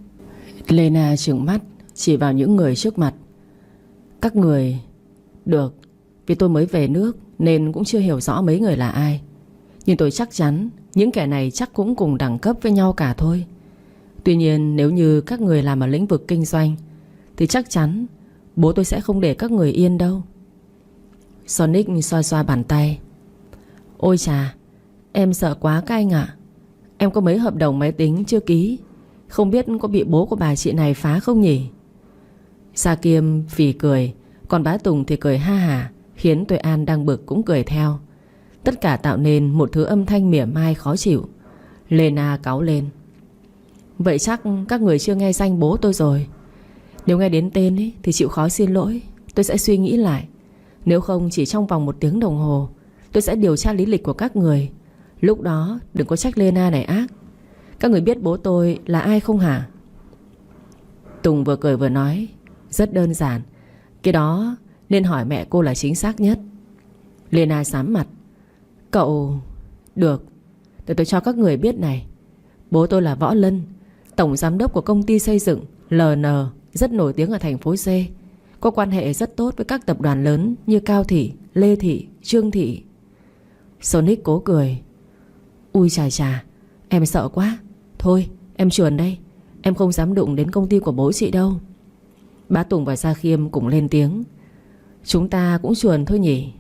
Lena trừng mắt chỉ vào những người trước mặt. Các người. Được, vì tôi mới về nước nên cũng chưa hiểu rõ mấy người là ai, nhưng tôi chắc chắn những kẻ này chắc cũng cùng đẳng cấp với nhau cả thôi. Tuy nhiên nếu như các người làm ở lĩnh vực kinh doanh thì chắc chắn bố tôi sẽ không để các người yên đâu. Sonic xoa xoa bàn tay. Ôi chà, em sợ quá các anh ạ. Em có mấy hợp đồng máy tính chưa ký, không biết có bị bố của bà chị này phá không nhỉ? Sa Kiêm phì cười, còn bá Tùng thì cười ha hả, khiến Tuệ An đang bực cũng cười theo. Tất cả tạo nên một thứ âm thanh mỉa mai khó chịu. Lena cáu lên. Vậy chắc các người chưa nghe danh bố tôi rồi. Nếu nghe đến tên ấy, thì chịu khó xin lỗi, tôi sẽ suy nghĩ lại. Nếu không chỉ trong vòng 1 tiếng đồng hồ tôi sẽ điều tra lý lịch của các người. Lúc đó đừng có trách Lena này ác. Các người biết bố tôi là ai không hả? Tùng vừa cười vừa nói. Rất đơn giản. Cái đó nên hỏi mẹ cô là chính xác nhất. Lena sám mặt. Cậu... Được, để tôi cho các người biết này. Bố tôi là Võ Lân, tổng giám đốc của công ty xây dựng LN, rất nổi tiếng ở thành phố C. Có quan hệ rất tốt với các tập đoàn lớn như Cao Thị, Lê Thị, Trương Thị. Sonic cố cười. Ui chà chà, em sợ quá. Thôi em chuồn đây, em không dám đụng đến công ty của bố chị đâu. Bá Tùng và Sa Khiêm cùng lên tiếng. Chúng ta cũng chuồn thôi nhỉ.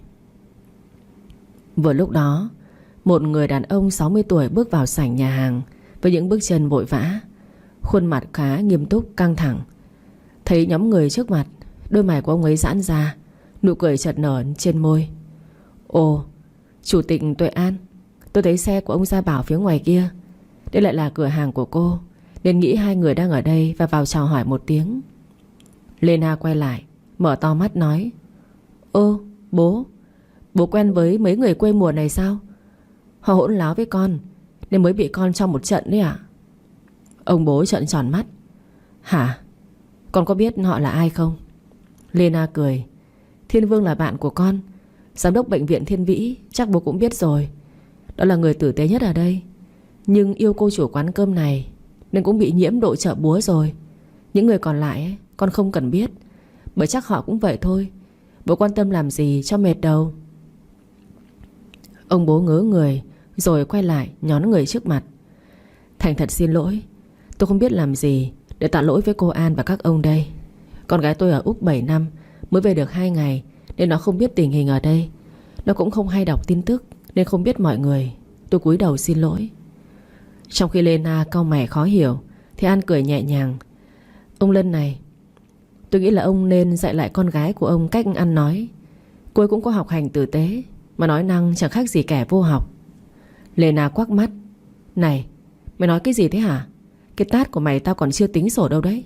Vừa lúc đó, một người đàn ông 60 tuổi bước vào sảnh nhà hàng với những bước chân vội vã, khuôn mặt khá nghiêm túc căng thẳng. Thấy nhóm người trước mặt, đôi mày của ông ấy giãn ra, nụ cười chợt nở trên môi. Ồ, Chủ tịch Tuệ An, tôi thấy xe của ông Gia Bảo phía ngoài kia. Đây lại là cửa hàng của cô, nên nghĩ hai người đang ở đây và vào chào hỏi một tiếng. Lena quay lại, mở to mắt nói. Ô, bố quen với mấy người quê mùa này sao? Họ hỗn láo với con nên mới bị con cho một trận đấy ạ. Ông bố trợn tròn mắt. Hả? Con có biết họ là ai không? Lena cười. Thiên Vương là bạn của con, giám đốc bệnh viện Thiên Vĩ, chắc bố cũng biết rồi. Đó là người tử tế nhất ở đây, nhưng yêu cô chủ quán cơm này nên cũng bị nhiễm độ chợ búa rồi. Những người còn lại ấy, con không cần biết, bởi chắc họ cũng vậy thôi. Bố quan tâm làm gì cho mệt đầu. Ông bố ngớ người rồi quay lại nhón người trước mặt. Thành thật xin lỗi, tôi không biết làm gì để tạ lỗi với cô An và các ông đây. Con gái tôi ở Úc 7 năm, mới về được 2 ngày, nên nó không biết tình hình ở đây. Nó cũng không hay đọc tin tức nên không biết mọi người. Tôi cúi đầu xin lỗi. Trong khi Lena cau mày khó hiểu thì An cười nhẹ nhàng. Ông Lân này, tôi nghĩ là ông nên dạy lại con gái của ông cách ăn nói. Cô ấy cũng có học hành tử tế, mà nói năng chẳng khác gì kẻ vô học. Lena quắc mắt. Này, mày nói cái gì thế hả? Cái tát của mày tao còn chưa tính sổ đâu đấy.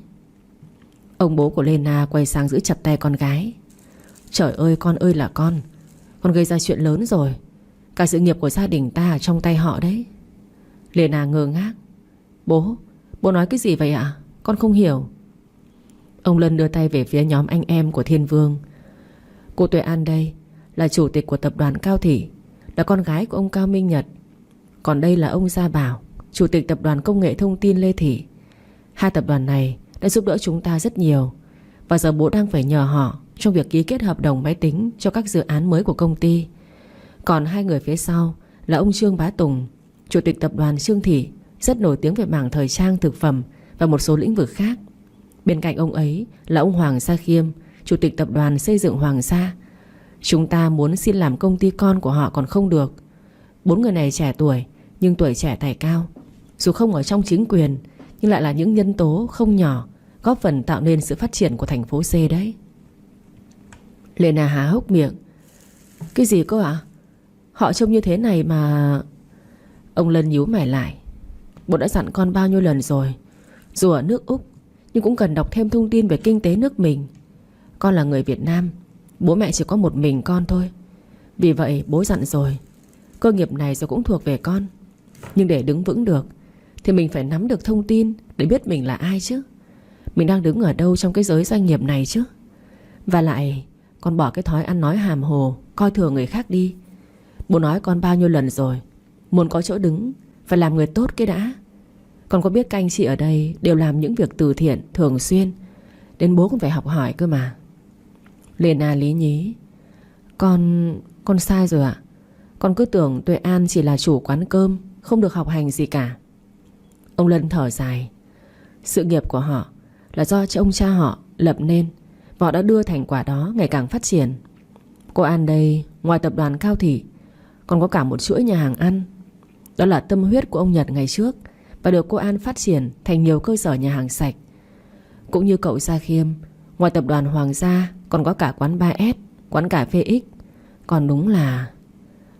Ông bố của Lena quay sang giữ chặt tay con gái. Trời ơi con ơi là con gây ra chuyện lớn rồi. Cả sự nghiệp của gia đình ta ở trong tay họ đấy. Lena ngơ ngác. Bố nói cái gì vậy ạ? Con không hiểu. Ông Lân đưa tay về phía nhóm anh em của Thiên Vương. Cô Tuệ An đây là chủ tịch của tập đoàn Cao Thị, là con gái của ông Cao Minh Nhật. Còn đây là ông Gia Bảo, chủ tịch tập đoàn công nghệ thông tin Lê Thị. Hai tập đoàn này đã giúp đỡ chúng ta rất nhiều, và giờ bố đang phải nhờ họ trong việc ký kết hợp đồng máy tính cho các dự án mới của công ty. Còn hai người phía sau là ông Trương Bá Tùng, chủ tịch tập đoàn Trương Thị, rất nổi tiếng về mảng thời trang, thực phẩm và một số lĩnh vực khác. Bên cạnh ông ấy là ông Hoàng Sa Khiêm, chủ tịch tập đoàn xây dựng Hoàng Sa. Chúng ta muốn xin làm công ty con của họ còn không được. 4 người này trẻ tuổi nhưng tuổi trẻ tài cao. Dù không ở trong chính quyền nhưng lại là những nhân tố không nhỏ, góp phần tạo nên sự phát triển của thành phố C đấy. Lena há hốc miệng. Cái gì cơ ạ? Họ trông như thế này mà... Ông Lân nhíu mày lại. Bố đã dặn con bao nhiêu lần rồi, dù ở nước Úc nhưng cũng cần đọc thêm thông tin về kinh tế nước mình. Con là người Việt Nam, bố mẹ chỉ có một mình con thôi. Vì vậy bố dặn rồi, cơ nghiệp này rồi cũng thuộc về con. Nhưng để đứng vững được thì mình phải nắm được thông tin để biết mình là ai chứ. Mình đang đứng ở đâu trong cái giới doanh nghiệp này chứ. Và lại con bỏ cái thói ăn nói hàm hồ, coi thường người khác đi. Bố nói con bao nhiêu lần rồi, muốn có chỗ đứng phải làm người tốt cái đã. Con có biết các anh chị ở đây đều làm những việc từ thiện thường xuyên, đến bố cũng phải học hỏi cơ mà. Lena lý nhí. Con sai rồi ạ. Con cứ tưởng Tuệ An chỉ là chủ quán cơm, không được học hành gì cả. Ông Lân thở dài. Sự nghiệp của họ là do ông cha họ lập nên, và họ đã đưa thành quả đó ngày càng phát triển. Cô An đây, ngoài tập đoàn Cao Thị, còn có cả một chuỗi nhà hàng ăn. Đó là tâm huyết của ông Nhật ngày trước, và được cô An phát triển thành nhiều cơ sở nhà hàng sạch. Cũng như cậu Gia Khiêm, ngoài tập đoàn Hoàng gia còn có cả quán 3S, quán cà phê X. Còn đúng là...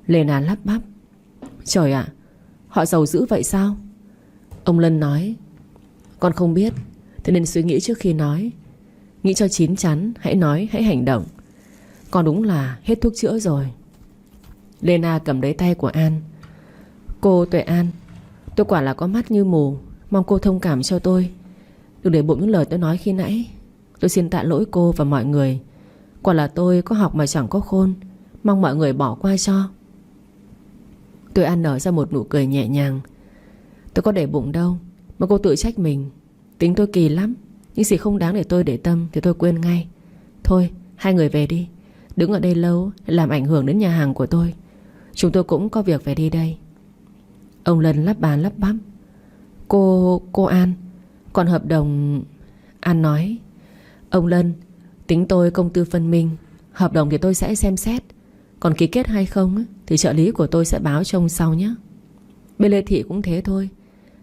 Lena lắp bắp. Trời ạ, họ giàu dữ vậy sao? Ông Lân nói. Con không biết, thế nên suy nghĩ trước khi nói. Nghĩ cho chín chắn, hãy nói, hãy hành động. Con đúng là hết thuốc chữa rồi. Lena cầm lấy tay của An. Cô Tuệ An, tôi quả là có mắt như mù, mong cô thông cảm cho tôi. Đừng để bụng những lời tôi nói khi nãy. Tôi xin tạ lỗi cô và mọi người. Quả là tôi có học mà chẳng có khôn. Mong mọi người bỏ qua cho. Tôi An nở ra một nụ cười nhẹ nhàng. Tôi có để bụng đâu mà cô tự trách mình. Tính tôi kỳ lắm. Những gì không đáng để tôi để tâm thì tôi quên ngay. Thôi hai người về đi. Đứng ở đây lâu làm ảnh hưởng đến nhà hàng của tôi. Chúng tôi cũng có việc phải đi đây. Ông Lân lắp ba lắp bắp. Cô An, còn hợp đồng... An nói. Ông Lân, tính tôi công tư phân minh. Hợp đồng thì tôi sẽ xem xét. Còn ký kết hay không thì trợ lý của tôi sẽ báo cho ông sau nhé. Bên Lê Thị cũng thế thôi.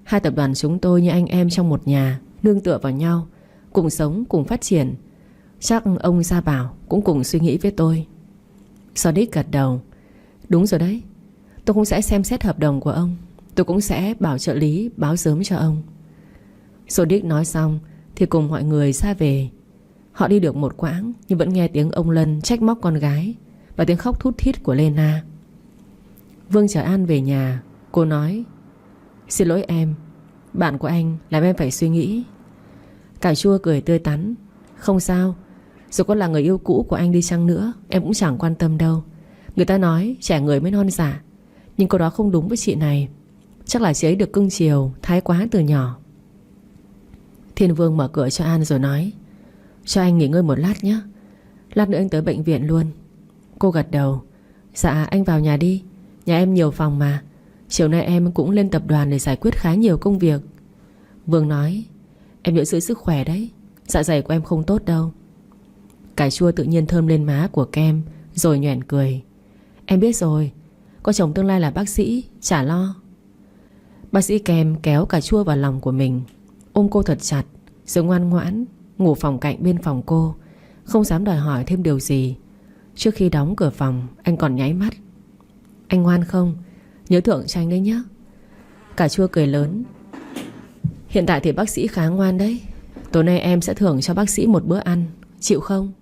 Hai tập đoàn chúng tôi như anh em trong một nhà, nương tựa vào nhau, cùng sống cùng phát triển. Chắc ông Gia Bảo cũng cùng suy nghĩ với tôi. Sodic gật đầu. Đúng rồi đấy. Tôi cũng sẽ xem xét hợp đồng của ông. Tôi cũng sẽ bảo trợ lý báo sớm cho ông. Sodic nói xong thì cùng mọi người ra về. Họ đi được một quãng nhưng vẫn nghe tiếng ông Lân trách móc con gái và tiếng khóc thút thít của Lena. Vương chở An về nhà. Cô nói. Xin lỗi em, bạn của anh làm em phải suy nghĩ. Cà chua cười tươi tắn. Không sao. Dù có là người yêu cũ của anh đi chăng nữa, em cũng chẳng quan tâm đâu. Người ta nói trẻ người mới non dạ. Nhưng câu đó không đúng với chị này. Chắc là chị ấy được cưng chiều thái quá từ nhỏ. Thiên Vương mở cửa cho An rồi nói. Cho anh nghỉ ngơi một lát nhé. Lát nữa anh tới bệnh viện luôn. Cô gật đầu. Dạ anh vào nhà đi. Nhà em nhiều phòng mà. Chiều nay em cũng lên tập đoàn để giải quyết khá nhiều công việc. Vương nói. Em nhớ giữ sức khỏe đấy. Dạ dày của em không tốt đâu. Cà chua tự nhiên thơm lên má của Kem rồi nhoẻn cười. Em biết rồi. Có chồng tương lai là bác sĩ, chả lo. Bác sĩ Kem kéo cà chua vào lòng của mình, ôm cô thật chặt, rồi ngoan ngoãn ngủ phòng cạnh bên phòng cô, không dám đòi hỏi thêm điều gì. Trước khi đóng cửa phòng, anh còn nháy mắt. Anh ngoan không? Nhớ thưởng cho anh đấy nhé. Cà chua cười lớn. Hiện tại thì bác sĩ khá ngoan đấy. Tối nay em sẽ thưởng cho bác sĩ một bữa ăn. Chịu không?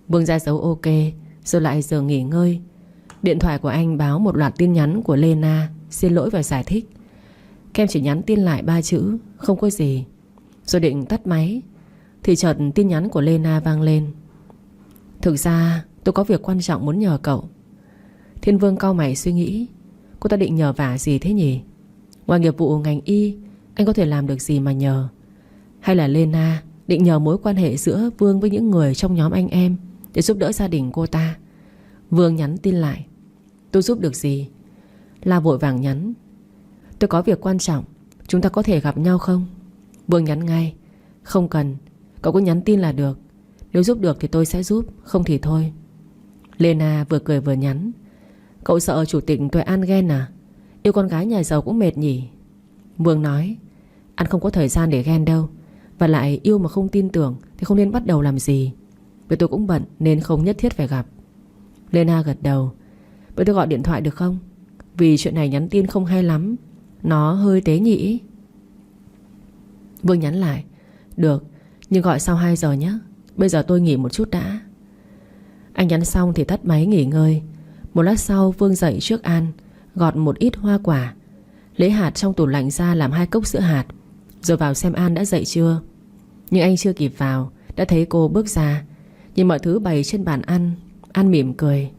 Vương ra dấu ok, rồi lại giờ nghỉ ngơi. Điện thoại của anh báo một loạt tin nhắn của Lena xin lỗi và giải thích. Kem chỉ nhắn tin lại 3 chữ không có gì, rồi định tắt máy thì chợt tin nhắn của Lena vang lên. Thực ra tôi có việc quan trọng muốn nhờ cậu. Thiên Vương cau mày suy nghĩ. Cô ta định nhờ vả gì thế nhỉ? Ngoài nghiệp vụ ngành y, anh có thể làm được gì mà nhờ? Hay là Lena định nhờ mối quan hệ giữa Vương với những người trong nhóm anh em để giúp đỡ gia đình cô ta? Vương nhắn tin lại. Tôi giúp được gì? La vội vàng nhắn. Tôi có việc quan trọng, chúng ta có thể gặp nhau không? Vương nhắn ngay. Không cần, cậu cứ nhắn tin là được. Nếu giúp được thì tôi sẽ giúp, không thì thôi. Lena vừa cười vừa nhắn. Cậu sợ chủ tịch Tuệ An ghen à? Yêu con gái nhà giàu cũng mệt nhỉ? Vương nói. Anh không có thời gian để ghen đâu. Và lại yêu mà không tin tưởng thì không nên bắt đầu làm gì. Vì tôi cũng bận nên không nhất thiết phải gặp. Lena gật đầu. Vậy tôi gọi điện thoại được không? Vì chuyện này nhắn tin không hay lắm. Nó hơi tế nhị. Vương nhắn lại. Được, nhưng gọi sau 2 giờ nhé. Bây giờ tôi nghỉ một chút đã. Anh nhắn xong thì tắt máy nghỉ ngơi. Một lát sau Vương dậy trước An, gọt một ít hoa quả, lấy hạt trong tủ lạnh ra làm 2 cốc sữa hạt, rồi vào xem An đã dậy chưa. Nhưng anh chưa kịp vào đã thấy cô bước ra. Nhìn mọi thứ bày trên bàn ăn, An mỉm cười.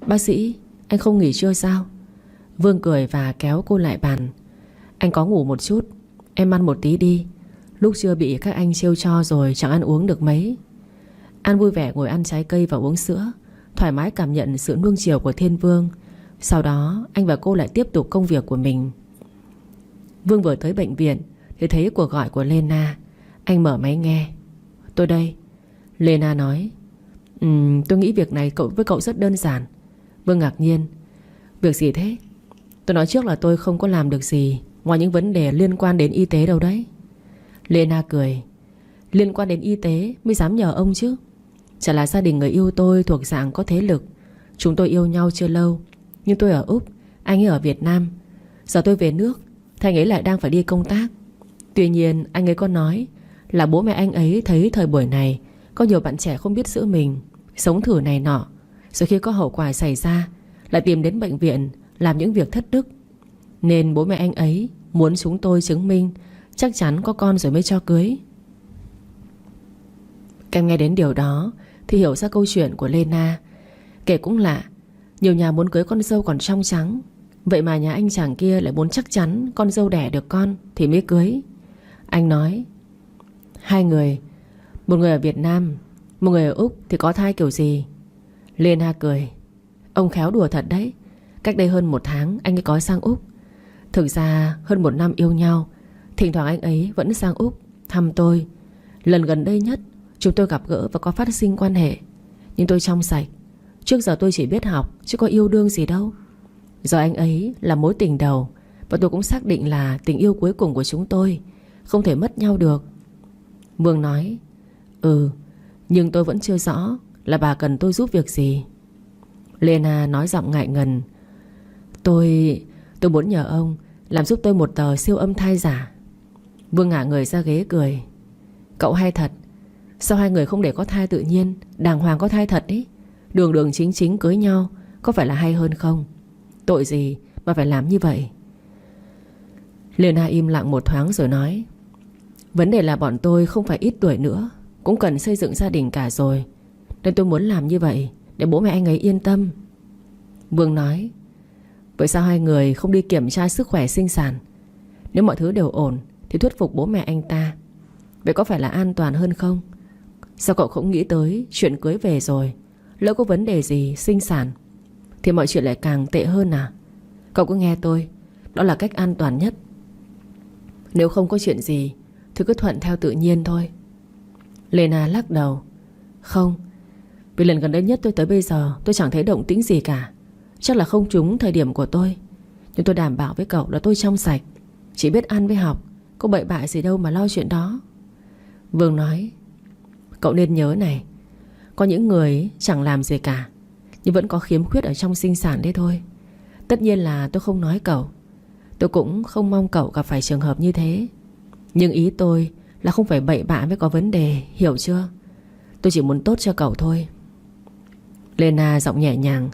Bác sĩ, anh không nghỉ trưa sao? Vương cười và kéo cô lại bàn. Anh có ngủ một chút, em ăn một tí đi. Lúc trưa bị các anh trêu cho rồi chẳng ăn uống được mấy. An vui vẻ ngồi ăn trái cây và uống sữa, thoải mái cảm nhận sự nuông chiều của Thiên Vương. Sau đó anh và cô lại tiếp tục công việc của mình. Vương vừa tới bệnh viện thì thấy cuộc gọi của Lena. Anh mở máy nghe. Tôi đây. Lena nói. Tôi nghĩ việc này với cậu rất đơn giản. Vương ngạc nhiên. Việc gì thế? Tôi nói trước là tôi không có làm được gì ngoài những vấn đề liên quan đến y tế đâu đấy. Lena cười. Liên quan đến y tế mới dám nhờ ông chứ. Chả là gia đình người yêu tôi thuộc dạng có thế lực. Chúng tôi yêu nhau chưa lâu, nhưng tôi ở Úc, anh ấy ở Việt Nam. Giờ tôi về nước thì anh ấy lại đang phải đi công tác. Tuy nhiên anh ấy có nói là bố mẹ anh ấy thấy thời buổi này có nhiều bạn trẻ không biết giữ mình, sống thử này nọ, rồi khi có hậu quả xảy ra lại tìm đến bệnh viện làm những việc thất đức. Nên bố mẹ anh ấy muốn chúng tôi chứng minh chắc chắn có con rồi mới cho cưới. Kem nghe đến điều đó thì hiểu ra câu chuyện của Lena. Kể cũng lạ, nhiều nhà muốn cưới con dâu còn trong trắng, vậy mà nhà anh chàng kia lại muốn chắc chắn con dâu đẻ được con thì mới cưới. Anh nói: hai người, một người ở Việt Nam, một người ở Úc thì có thai kiểu gì? Lena cười: ông khéo đùa thật đấy. Cách đây hơn 1 tháng anh ấy có sang Úc. Thực ra hơn 1 năm yêu nhau, thỉnh thoảng anh ấy vẫn sang Úc thăm tôi. Lần gần đây nhất chúng tôi gặp gỡ và có phát sinh quan hệ. Nhưng tôi trong sạch. Trước giờ tôi chỉ biết học chứ có yêu đương gì đâu. Giờ anh ấy là mối tình đầu, và tôi cũng xác định là tình yêu cuối cùng của chúng tôi, không thể mất nhau được. Vương nói: nhưng tôi vẫn chưa rõ là bà cần tôi giúp việc gì. Lena nói giọng ngại ngần: Tôi muốn nhờ ông làm giúp tôi một tờ siêu âm thai giả. Vương ngả người ra ghế cười: cậu hay thật. Sao hai người không để có thai tự nhiên, đàng hoàng có thai thật ấy, đường đường chính chính cưới nhau, có phải là hay hơn không? Tội gì mà phải làm như vậy? Lena im lặng một thoáng rồi nói: vấn đề là bọn tôi không phải ít tuổi nữa, cũng cần xây dựng gia đình cả rồi, nên tôi muốn làm như vậy để bố mẹ anh ấy yên tâm. Vương nói: vậy sao hai người không đi kiểm tra sức khỏe sinh sản? Nếu mọi thứ đều ổn thì thuyết phục bố mẹ anh ta. Vậy có phải là an toàn hơn không? Sao cậu không nghĩ tới chuyện cưới về rồi, lỡ có vấn đề gì sinh sản thì mọi chuyện lại càng tệ hơn à? Cậu cứ nghe tôi, đó là cách an toàn nhất. Nếu không có chuyện gì thì cứ thuận theo tự nhiên thôi. Lena lắc đầu: không, vì lần gần đây nhất tôi tới bây giờ tôi chẳng thấy động tĩnh gì cả. Chắc là không trúng thời điểm của tôi. Nhưng tôi đảm bảo với cậu là tôi trong sạch, chỉ biết ăn với học, có bậy bạ gì đâu mà lo chuyện đó. Vương nói: cậu nên nhớ này, có những người chẳng làm gì cả nhưng vẫn có khiếm khuyết ở trong sinh sản đấy thôi. Tất nhiên là tôi không nói cậu, tôi cũng không mong cậu gặp phải trường hợp như thế. Nhưng ý tôi là không phải bậy bạ mới có vấn đề, hiểu chưa? Tôi chỉ muốn tốt cho cậu thôi. Lena giọng nhẹ nhàng: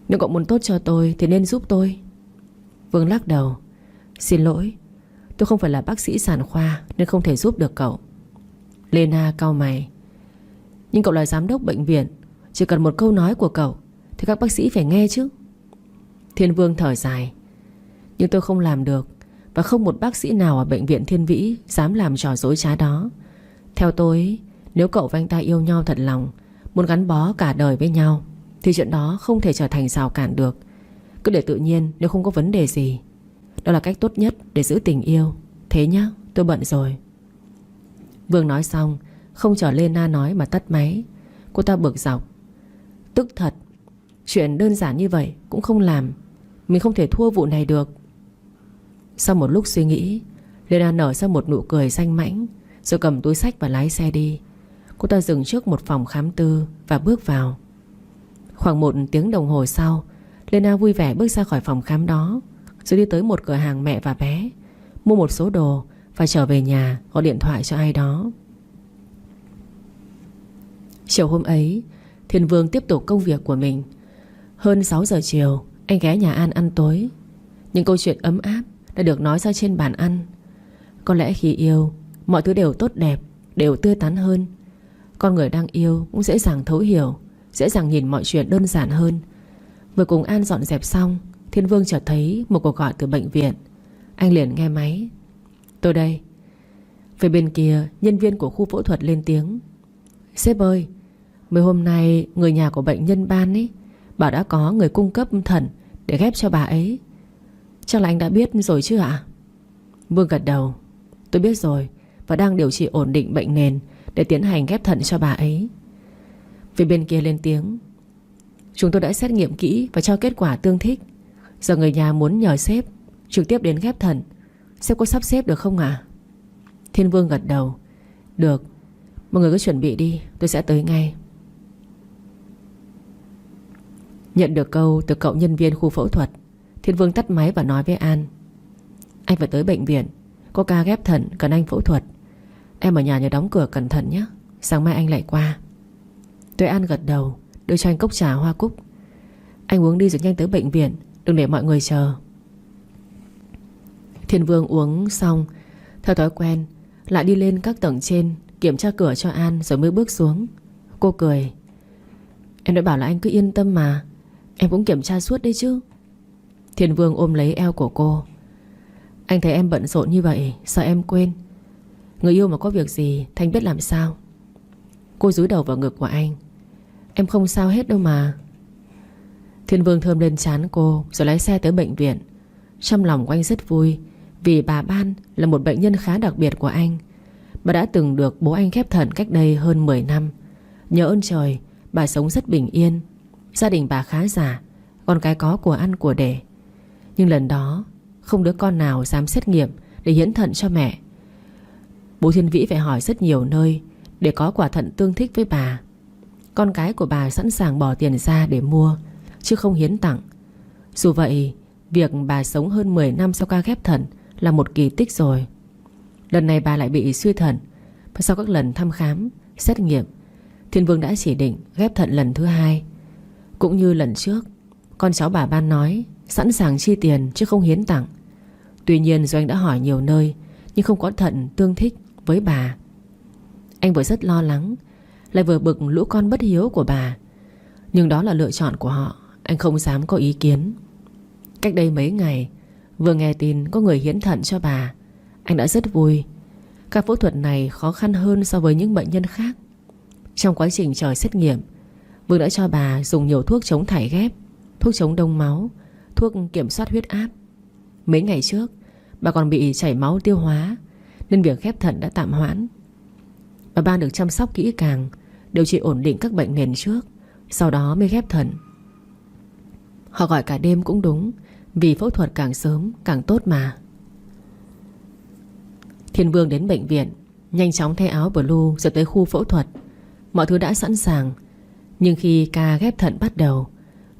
nếu cậu muốn tốt cho tôi thì nên giúp tôi. Vương lắc đầu: xin lỗi, tôi không phải là bác sĩ sản khoa nên không thể giúp được cậu. Lena cau mày: nhưng cậu là giám đốc bệnh viện, chỉ cần một câu nói của cậu thì các bác sĩ phải nghe chứ. Thiên Vương thở dài: nhưng tôi không làm được, và không một bác sĩ nào ở bệnh viện Thiên Vĩ dám làm trò dối trá đó. Theo tôi, nếu cậu và anh ta yêu nhau thật lòng, muốn gắn bó cả đời với nhau, thì chuyện đó không thể trở thành rào cản được. Cứ để tự nhiên nếu không có vấn đề gì. Đó là cách tốt nhất để giữ tình yêu. Thế nhá, tôi bận rồi. Vương nói xong, không chờ Lena nói mà tắt máy. Cô ta bực dọc: tức thật, chuyện đơn giản như vậy cũng không làm. Mình không thể thua vụ này được. Sau một lúc suy nghĩ, Lena nở ra một nụ cười danh mãnh, rồi cầm túi xách và lái xe đi. Cô ta dừng trước một phòng khám tư và bước vào. Khoảng 1 tiếng đồng hồ sau, Lena vui vẻ bước ra khỏi phòng khám đó, rồi đi tới một cửa hàng mẹ và bé, mua một số đồ và trở về nhà gọi điện thoại cho ai đó. Chiều hôm ấy, Thiên Vương tiếp tục công việc của mình. Hơn 6 giờ chiều, anh ghé nhà An ăn tối. Những câu chuyện ấm áp đã được nói ra trên bàn ăn. Có lẽ khi yêu, mọi thứ đều tốt đẹp, đều tươi tắn hơn. Con người đang yêu cũng dễ dàng thấu hiểu, dễ dàng nhìn mọi chuyện đơn giản hơn. Vừa cùng An dọn dẹp xong, Thiên Vương chợt thấy một cuộc gọi từ bệnh viện. Anh liền nghe máy: tôi đây. Phía bên kia, nhân viên của khu phẫu thuật lên tiếng: sếp ơi, mấy hôm nay người nhà của bệnh nhân Ban ấy bảo đã có người cung cấp thận để ghép cho bà ấy. Chắc là anh đã biết rồi chứ ạ? Vương gật đầu: tôi biết rồi, và đang điều trị ổn định bệnh nền để tiến hành ghép thận cho bà ấy. Phía bên kia lên tiếng: chúng tôi đã xét nghiệm kỹ và cho kết quả tương thích. Giờ người nhà muốn nhờ sếp trực tiếp đến ghép thận. Sếp có sắp xếp được không ạ? Thiên Vương gật đầu: được, mọi người cứ chuẩn bị đi, tôi sẽ tới ngay. Nhận được câu từ cậu nhân viên khu phẫu thuật, Thiên Vương tắt máy và nói với An: anh phải tới bệnh viện, có ca ghép thận cần anh phẫu thuật. Em ở nhà nhớ đóng cửa cẩn thận nhé, sáng mai anh lại qua. Tuệ An gật đầu, đưa cho anh cốc trà hoa cúc. Anh uống đi rồi nhanh tới bệnh viện, đừng để mọi người chờ. Thiên Vương uống xong, theo thói quen lại đi lên các tầng trên kiểm tra cửa cho An rồi mới bước xuống. Cô cười. Em đã bảo là anh cứ yên tâm mà. Em cũng kiểm tra suốt đấy chứ. Thiên Vương ôm lấy eo của cô. Anh thấy em bận rộn như vậy, sợ em quên. Người yêu mà có việc gì thì anh biết làm sao. Cô dúi đầu vào ngực của anh. Em không sao hết đâu mà. Thiên Vương thơm lên trán cô rồi lái xe tới bệnh viện. Trong lòng của anh rất vui, vì bà Ban là một bệnh nhân khá đặc biệt của anh. Bà đã từng được bố anh ghép thận cách đây hơn 10 năm. Nhờ ơn trời, bà sống rất bình yên. Gia đình bà khá giả, con cái có của ăn của để. Nhưng lần đó không đứa con nào dám xét nghiệm để hiến thận cho mẹ. Bố Thiên Vĩ phải hỏi rất nhiều nơi để có quả thận tương thích với bà. Con cái của bà sẵn sàng bỏ tiền ra để mua, chứ không hiến tặng. Dù vậy, việc bà sống hơn 10 năm sau ca ghép thận là một kỳ tích rồi. Lần này bà lại bị suy thận. Và sau các lần thăm khám, xét nghiệm, Thiên Vương đã chỉ định ghép thận lần thứ 2. Cũng như lần trước, con cháu bà Ban nói sẵn sàng chi tiền chứ không hiến tặng. Tuy nhiên do anh đã hỏi nhiều nơi nhưng không có thận tương thích với bà. Anh vừa rất lo lắng, lại vừa bực lũ con bất hiếu của bà. Nhưng đó là lựa chọn của họ, anh không dám có ý kiến. Cách đây mấy ngày, vừa nghe tin có người hiến thận cho bà, anh đã rất vui. Ca phẫu thuật này khó khăn hơn so với những bệnh nhân khác. Trong quá trình chờ xét nghiệm, Vương đã cho bà dùng nhiều thuốc chống thải ghép, thuốc chống đông máu, thuốc kiểm soát huyết áp. Mấy ngày trước, bà còn bị chảy máu tiêu hóa, nên việc ghép thận đã tạm hoãn. Bà Ban được chăm sóc kỹ càng, điều trị ổn định các bệnh nền trước, sau đó mới ghép thận. Họ gọi cả đêm cũng đúng, vì phẫu thuật càng sớm càng tốt mà. Thiên Vương đến bệnh viện, nhanh chóng thay áo blue rồi tới khu phẫu thuật. Mọi thứ đã sẵn sàng. Nhưng khi ca ghép thận bắt đầu,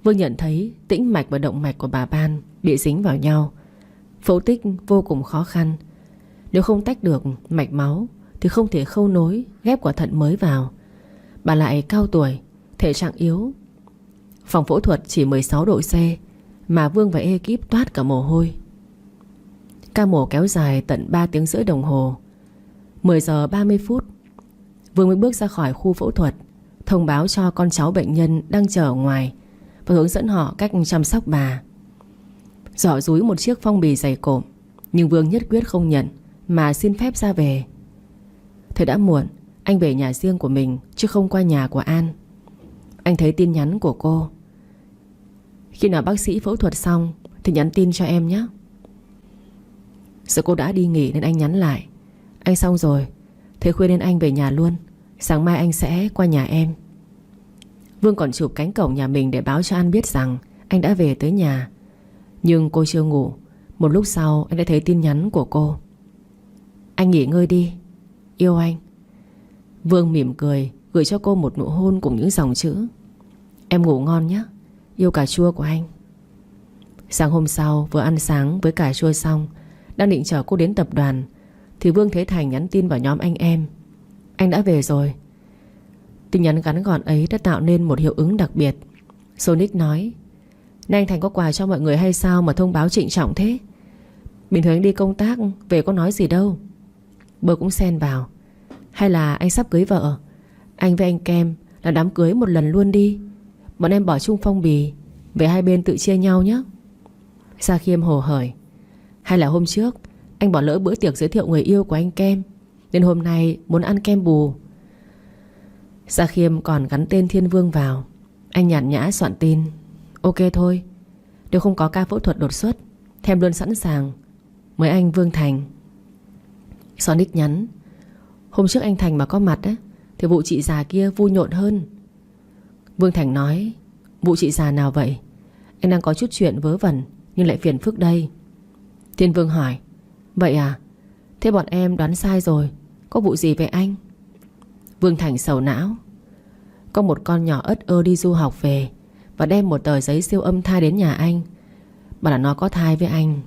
Vương nhận thấy tĩnh mạch và động mạch của bà Ban bị dính vào nhau. Phẫu tích vô cùng khó khăn. Nếu không tách được mạch máu thì không thể khâu nối ghép quả thận mới vào. Bà lại cao tuổi, thể trạng yếu. Phòng phẫu thuật chỉ 16 độ C mà Vương và ekip toát cả mồ hôi. Ca mổ kéo dài tận 3 tiếng rưỡi đồng hồ. 10 giờ 30 phút, Vương mới bước ra khỏi khu phẫu thuật, thông báo cho con cháu bệnh nhân đang chờ ở ngoài và hướng dẫn họ cách chăm sóc bà. Giỏ dúi một chiếc phong bì dày cộm, nhưng Vương nhất quyết không nhận mà xin phép ra về. Thời đã muộn, anh về nhà riêng của mình chứ không qua nhà của An. Anh thấy tin nhắn của cô. Khi nào bác sĩ phẫu thuật xong thì nhắn tin cho em nhé. Giờ cô đã đi nghỉ nên anh nhắn lại. Anh xong rồi, thế khuya nên anh về nhà luôn. Sáng mai anh sẽ qua nhà em. Vương còn chụp cánh cổng nhà mình để báo cho An biết rằng anh đã về tới nhà. Nhưng cô chưa ngủ. Một lúc sau anh đã thấy tin nhắn của cô. Anh nghỉ ngơi đi, yêu anh. Vương mỉm cười gửi cho cô một nụ hôn cùng những dòng chữ: Em ngủ ngon nhé, yêu cà chua của anh. Sáng hôm sau vừa ăn sáng với cà chua xong, đang định chở cô đến tập đoàn thì Vương thấy Thành nhắn tin vào nhóm anh em: Anh đã về rồi. Tin nhắn ngắn gọn ấy đã tạo nên một hiệu ứng đặc biệt. Sonic nói: Nay anh Thành có quà cho mọi người hay sao mà thông báo trịnh trọng thế? Bình thường anh đi công tác về có nói gì đâu. Bơ cũng xen vào: Hay là anh sắp cưới vợ, anh với anh Kem là đám cưới một lần luôn đi. Bọn em bỏ chung phong bì, về hai bên tự chia nhau nhé. Sa Khiêm hồ hởi: Hay là hôm trước anh bỏ lỡ bữa tiệc giới thiệu người yêu của anh Kem, nên hôm nay muốn ăn kem bù. Sa Khiêm còn gắn tên Thiên Vương vào. Anh nhàn nhã soạn tin: Ok thôi, nếu không có ca phẫu thuật đột xuất thì em luôn sẵn sàng. Mời anh Vương Thành. Sonic nhắn: Hôm trước anh Thành mà có mặt á, thì vụ chị già kia vui nhộn hơn. Vương Thành nói: Vụ chị già nào vậy? Anh đang có chút chuyện vớ vẩn nhưng lại phiền phức đây. Thiên Vương hỏi: Vậy à? Thế bọn em đoán sai rồi. Có vụ gì về anh? Vương Thành sầu não: Có một con nhỏ ất ơ đi du học về và đem một tờ giấy siêu âm thai đến nhà anh, bảo là nó có thai với anh.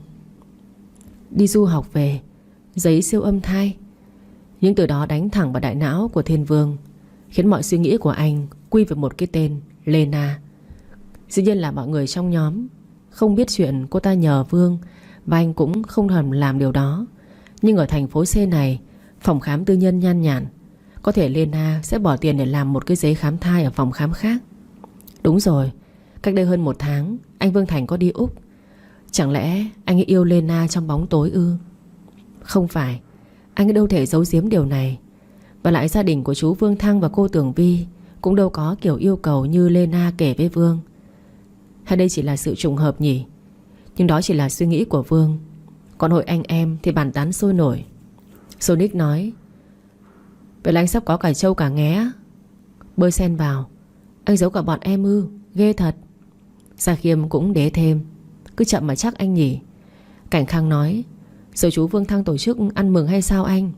Đi du học về, giấy siêu âm thai. Những từ đó đánh thẳng vào đại não của Thiên Vương, khiến mọi suy nghĩ của anh quy về một cái tên: Lena. Dĩ nhiên là mọi người trong nhóm không biết chuyện cô ta nhờ Vương, và anh cũng không thèm làm điều đó. Nhưng ở thành phố C này, phòng khám tư nhân nhan nhản, Có thể Lena sẽ bỏ tiền để làm một cái giấy khám thai ở phòng khám khác. Đúng rồi, cách đây hơn 1 tháng anh Vương Thành có đi Úc. Chẳng lẽ anh ấy yêu Lena trong bóng tối ư? Không phải, anh ấy đâu thể giấu giếm điều này. Và lại gia đình của chú Vương Thăng và cô Tường Vi cũng đâu có kiểu yêu cầu như Lena kể với Vương. Hay đây chỉ là sự trùng hợp nhỉ? Nhưng đó chỉ là suy nghĩ của Vương. Còn hội anh em thì bàn tán sôi nổi. Sonic nói: vậy là anh sắp có cả trâu cả nghé. Bơi xen vào: anh giấu cả bọn em ư? Ghê thật. Gia Khiêm cũng đế thêm: cứ chậm mà chắc anh nhỉ. Cảnh Khang nói: rồi chú Vương Thăng tổ chức ăn mừng hay sao anh?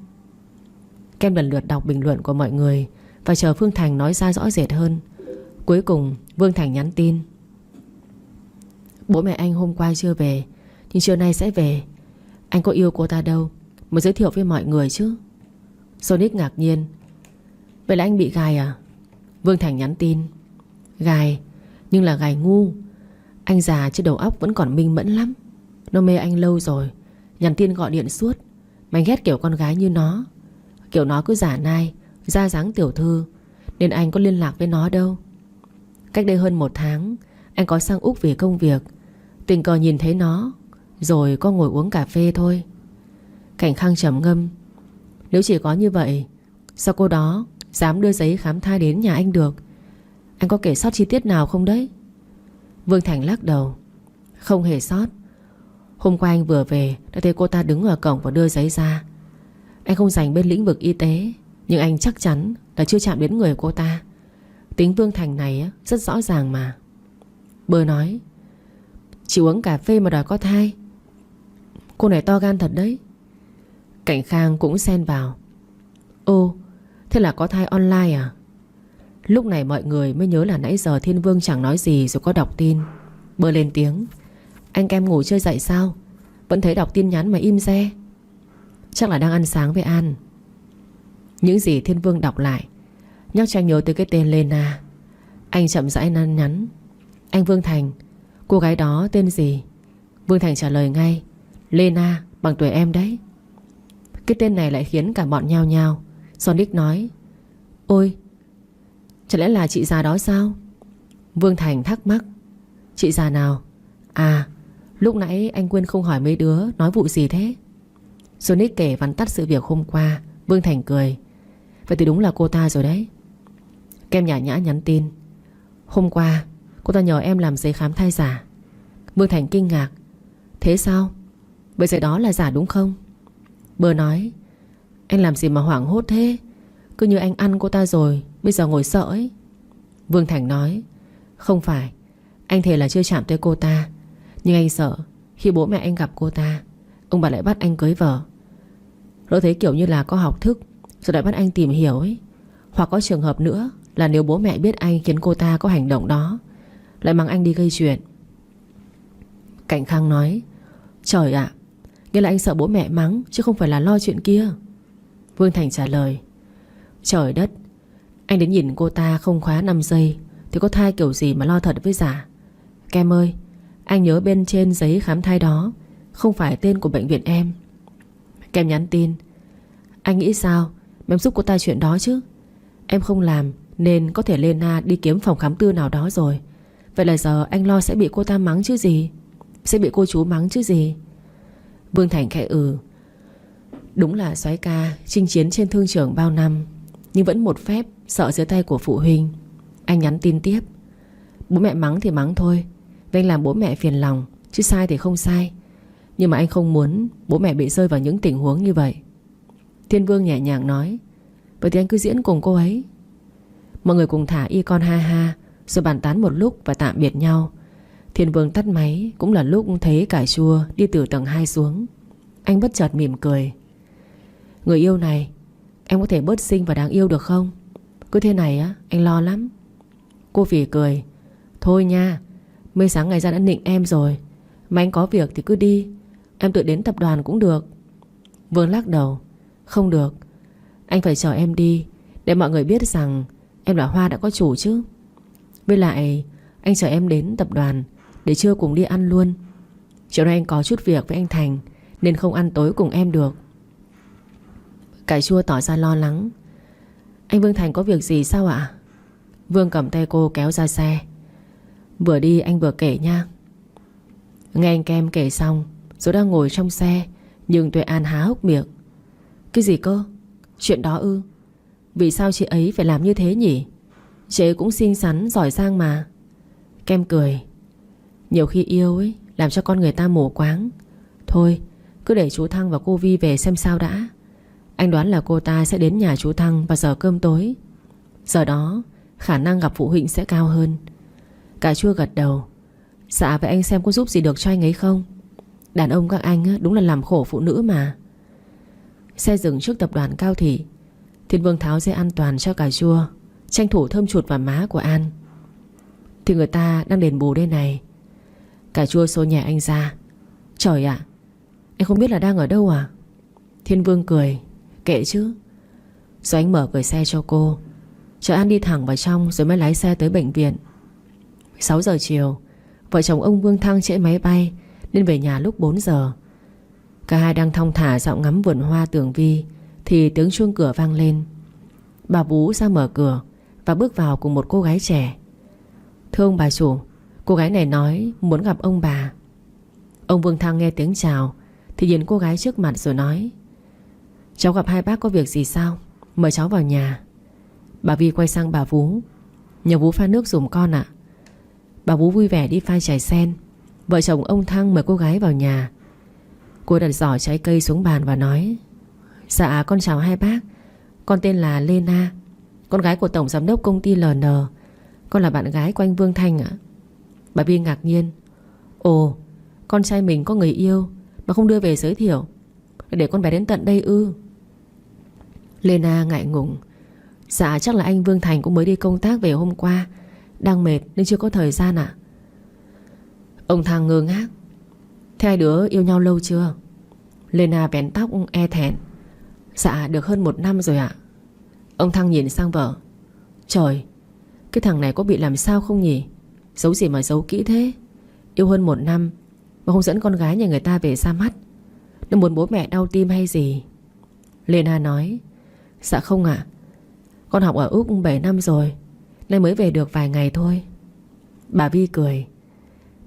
Kem lần lượt đọc bình luận của mọi người và chờ Phương Thành nói ra rõ rệt hơn. Cuối cùng Vương Thành nhắn tin: bố mẹ anh hôm qua chưa về, nhưng trưa nay sẽ về. Anh có yêu cô ta đâu mà giới thiệu với mọi người chứ. Sonic ngạc nhiên: vậy là anh bị gài à? Vương Thành nhắn tin: gài, nhưng là gài ngu. Anh già chứ đầu óc vẫn còn minh mẫn lắm. Nó mê anh lâu rồi, nhắn tin gọi điện suốt. Mà anh ghét kiểu con gái như nó. Kiểu nó cứ giả nai, ra dáng tiểu thư, nên anh có liên lạc với nó đâu. Cách đây hơn 1 tháng anh có sang Úc vì công việc. Tình cờ nhìn thấy nó, rồi có ngồi uống cà phê thôi. Cảnh Khang trầm ngâm: nếu chỉ có như vậy, sao cô đó dám đưa giấy khám thai đến nhà anh được? Anh có kể sót chi tiết nào không đấy? Vương Thành lắc đầu: không hề sót. Hôm qua anh vừa về đã thấy cô ta đứng ở cổng và đưa giấy ra. Anh không rành bên lĩnh vực y tế, nhưng anh chắc chắn là chưa chạm đến người cô ta. Tính Vương Thành này rất rõ ràng mà. Bơ nói: chỉ uống cà phê mà đòi có thai. Cô này to gan thật đấy. Cảnh Khang cũng xen vào: ô, thế là có thai online à? Lúc này mọi người mới nhớ là nãy giờ Thiên Vương chẳng nói gì rồi có đọc tin. Bơ lên tiếng: anh Kem ngủ chưa dậy sao? Vẫn thấy đọc tin nhắn mà im re. Chắc là đang ăn sáng với An. Những gì Thiên Vương đọc lại nhắc cho anh nhớ tới cái tên Lena. Anh chậm rãi nhắn nhắn: anh Vương Thành, cô gái đó tên gì? Vương Thành trả lời ngay: Lena, bằng tuổi em đấy. Cái tên này lại khiến cả bọn nhao nhao. Sonic nói: ôi, chẳng lẽ là chị già đó sao? Vương Thành thắc mắc: chị già nào? À, lúc nãy anh quên không hỏi mấy đứa nói vụ gì thế. Sonic kể vắn tắt sự việc hôm qua. Vương Thành cười: vậy thì đúng là cô ta rồi đấy. Kem nhã nhã nhắn tin: hôm qua cô ta nhờ em làm giấy khám thai giả. Vương Thành kinh ngạc: thế sao? Vậy giấy đó là giả đúng không? Bơ nói: anh làm gì mà hoảng hốt thế? Cứ như anh ăn cô ta rồi bây giờ ngồi sợ ấy. Vương Thành nói: không phải, anh thề là chưa chạm tới cô ta. Nhưng anh sợ khi bố mẹ anh gặp cô ta, ông bà lại bắt anh cưới vợ. Lỡ thấy kiểu như là có học thức rồi lại bắt anh tìm hiểu ấy. Hoặc có trường hợp nữa là nếu bố mẹ biết anh khiến cô ta có hành động đó, lại mang anh đi gây chuyện. Cảnh Khang nói: trời ạ, nghĩa là anh sợ bố mẹ mắng chứ không phải là lo chuyện kia. Vương Thành trả lời: trời đất, anh đến nhìn cô ta không khóa 5 giây thì có thai kiểu gì mà lo thật với giả. Kem ơi, anh nhớ bên trên giấy khám thai đó không phải tên của bệnh viện em. Kem nhắn tin: anh nghĩ sao mà em giúp cô ta chuyện đó chứ? Em không làm nên có thể Lena đi kiếm phòng khám tư nào đó rồi. Vậy là giờ anh lo sẽ bị cô ta mắng chứ gì, sẽ bị cô chú mắng chứ gì. Vương Thành khẽ đúng là soái ca chinh chiến trên thương trường bao năm, nhưng vẫn một phép sợ dưới tay của phụ huynh. Anh nhắn tin tiếp: bố mẹ mắng thì mắng thôi, vì anh làm bố mẹ phiền lòng, chứ sai thì không sai. Nhưng mà anh không muốn bố mẹ bị rơi vào những tình huống như vậy. Thiên Vương nhẹ nhàng nói: vậy thì anh cứ diễn cùng cô ấy. Mọi người cùng thả y con ha ha, rồi bàn tán một lúc và tạm biệt nhau. Thiên Vương tắt máy cũng là lúc thấy cải chua đi từ tầng 2 xuống. Anh bất chợt mỉm cười: người yêu này, em có thể bớt xinh và đáng yêu được không? Cứ thế này á, anh lo lắm. Cô phỉ cười: thôi nha, mấy sáng ngày ra đã nịnh em rồi. Mà anh có việc thì cứ đi, em tự đến tập đoàn cũng được. Vương lắc đầu: không được, anh phải chờ em đi để mọi người biết rằng em là Hoa đã có chủ chứ. Với lại anh chờ em đến tập đoàn để trưa cùng đi ăn luôn. Chiều nay anh có chút việc với anh Thành nên không ăn tối cùng em được. Cải chua tỏ ra lo lắng: Anh Vương Thành có việc gì sao ạ? Vương cầm tay cô kéo ra xe. Vừa đi anh vừa kể nha. Nghe anh Kem kể xong rồi đang ngồi trong xe, nhưng Tuệ An há hốc miệng. Cái gì cơ? Chuyện đó ư? Vì sao chị ấy phải làm như thế nhỉ? Chị ấy cũng xinh xắn giỏi giang mà. Kem cười. Nhiều khi yêu ấy làm cho con người ta mù quáng. Thôi cứ để chú Thăng và cô Vi về xem sao đã. Anh đoán là cô ta sẽ đến nhà chú Thăng vào giờ cơm tối. Giờ đó khả năng gặp phụ huynh sẽ cao hơn. Cà Chua gật đầu. Dạ vậy anh xem có giúp gì được cho anh ấy không? Đàn ông các anh đúng là làm khổ phụ nữ mà. Xe dừng trước tập đoàn Cao Thị. Thiên Vương tháo dây an toàn cho Cà Chua, tranh thủ thơm chuột vào má của An. Thì người ta đang đền bù đây này. Cà Chua xô nhẹ anh ra. Trời ạ, anh không biết là đang ở đâu à? Thiên Vương cười. Kệ chứ. Rồi anh mở cửa xe cho cô, chờ An đi thẳng vào trong rồi mới lái xe tới bệnh viện. 6 giờ chiều, vợ chồng ông Vương Thăng trễ máy bay nên về nhà lúc 4 giờ. Cả hai đang thong thả dạo ngắm vườn hoa Tường Vi thì tiếng chuông cửa vang lên. Bà Vú ra mở cửa và bước vào cùng một cô gái trẻ. Thưa ông bà chủ, cô gái này nói muốn gặp ông bà. Ông Vương Thăng nghe tiếng chào thì nhìn cô gái trước mặt rồi nói: Cháu gặp hai bác có việc gì sao? Mời cháu vào nhà. Bà Vi quay sang bà Vú: Nhờ Vú pha nước giùm con ạ. Bà Vú vui vẻ đi pha trà sen. Vợ chồng ông Thăng mời cô gái vào nhà. Cô đặt giỏ trái cây xuống bàn và nói: Dạ con chào hai bác. Con tên là Lena, con gái của tổng giám đốc công ty LN. Con là bạn gái của anh Vương Thanh ạ. Bà Vi ngạc nhiên: Ồ, con trai mình có người yêu mà không đưa về giới thiệu, để con bé đến tận đây ư? Lena ngại ngùng: Dạ chắc là anh Vương Thành cũng mới đi công tác về hôm qua, đang mệt nên chưa có thời gian ạ. Ông Thăng ngơ ngác: Thế hai đứa yêu nhau lâu chưa? Lena vén tóc e thẹn: Dạ được hơn 1 năm rồi ạ. Ông Thăng nhìn sang vợ: Trời, cái thằng này có bị làm sao không nhỉ? Giấu gì mà giấu kỹ thế? Yêu hơn 1 năm mà không dẫn con gái nhà người ta về ra mắt. Nó muốn bố mẹ đau tim hay gì? Lena nói: Dạ không ạ. Con học ở Úc 7 năm rồi, nay mới về được vài ngày thôi. Bà Vi cười: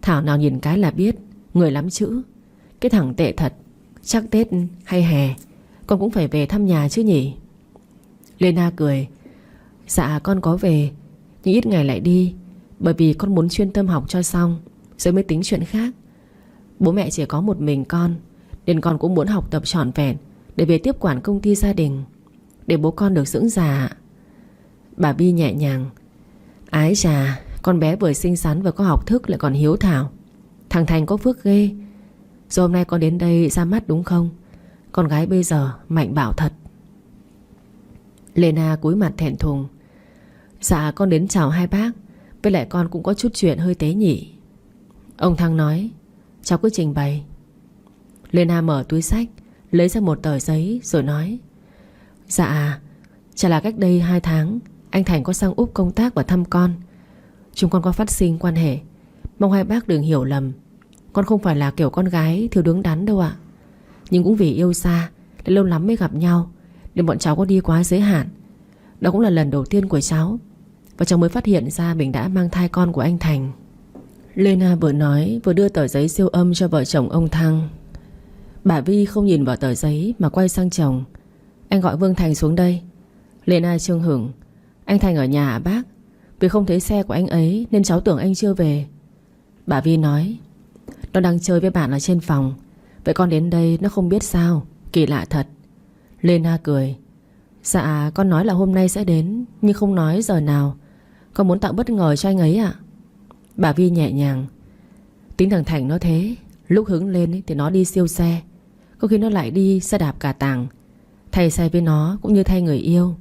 Thảo nào nhìn cái là biết, người lắm chữ. Cái thằng tệ thật. Chắc Tết hay hè con cũng phải về thăm nhà chứ nhỉ? Lena cười: Dạ con có về, nhưng ít ngày lại đi, bởi vì con muốn chuyên tâm học cho xong rồi mới tính chuyện khác. Bố mẹ chỉ có một mình con, nên con cũng muốn học tập trọn vẹn để về tiếp quản công ty gia đình, để bố con được dưỡng già. Bà Vi nhẹ nhàng: Ái chà, con bé vừa xinh xắn vừa có học thức lại còn hiếu thảo. Thằng Thành có phước ghê. Rồi hôm nay con đến đây ra mắt đúng không? Con gái bây giờ mạnh bạo thật. Lena cúi mặt thẹn thùng: Dạ con đến chào hai bác, với lại con cũng có chút chuyện hơi tế nhị. Ông Thăng nói: Cháu cứ trình bày. Lena mở túi xách, lấy ra một tờ giấy rồi nói: Dạ, chả là cách đây 2 tháng anh Thành có sang Úc công tác và thăm con. Chúng con có phát sinh quan hệ. Mong hai bác đừng hiểu lầm. Con không phải là kiểu con gái thiếu đứng đắn đâu ạ. Nhưng cũng vì yêu xa để lâu lắm mới gặp nhau, nên bọn cháu có đi quá giới hạn. Đó cũng là lần đầu tiên của cháu, và cháu mới phát hiện ra mình đã mang thai con của anh Thành. Lena vừa nói vừa đưa tờ giấy siêu âm cho vợ chồng ông Thăng. Bà Vi không nhìn vào tờ giấy mà quay sang chồng: Anh gọi Vương Thành xuống đây. Lena chưng hửng: Anh Thành ở nhà hả bác? Vì không thấy xe của anh ấy nên cháu tưởng anh chưa về. Bà Vi nói: Nó đang chơi với bạn ở trên phòng. Vậy con đến đây nó không biết sao? Kỳ lạ thật. Lena cười: Dạ con nói là hôm nay sẽ đến, nhưng không nói giờ nào. Con muốn tạo bất ngờ cho anh ấy ạ. Bà Vi nhẹ nhàng: Tính thằng Thành nó thế, lúc hứng lên thì nó đi siêu xe, có khi nó lại đi xe đạp cả tàng. Thay xe với nó cũng như thay người yêu.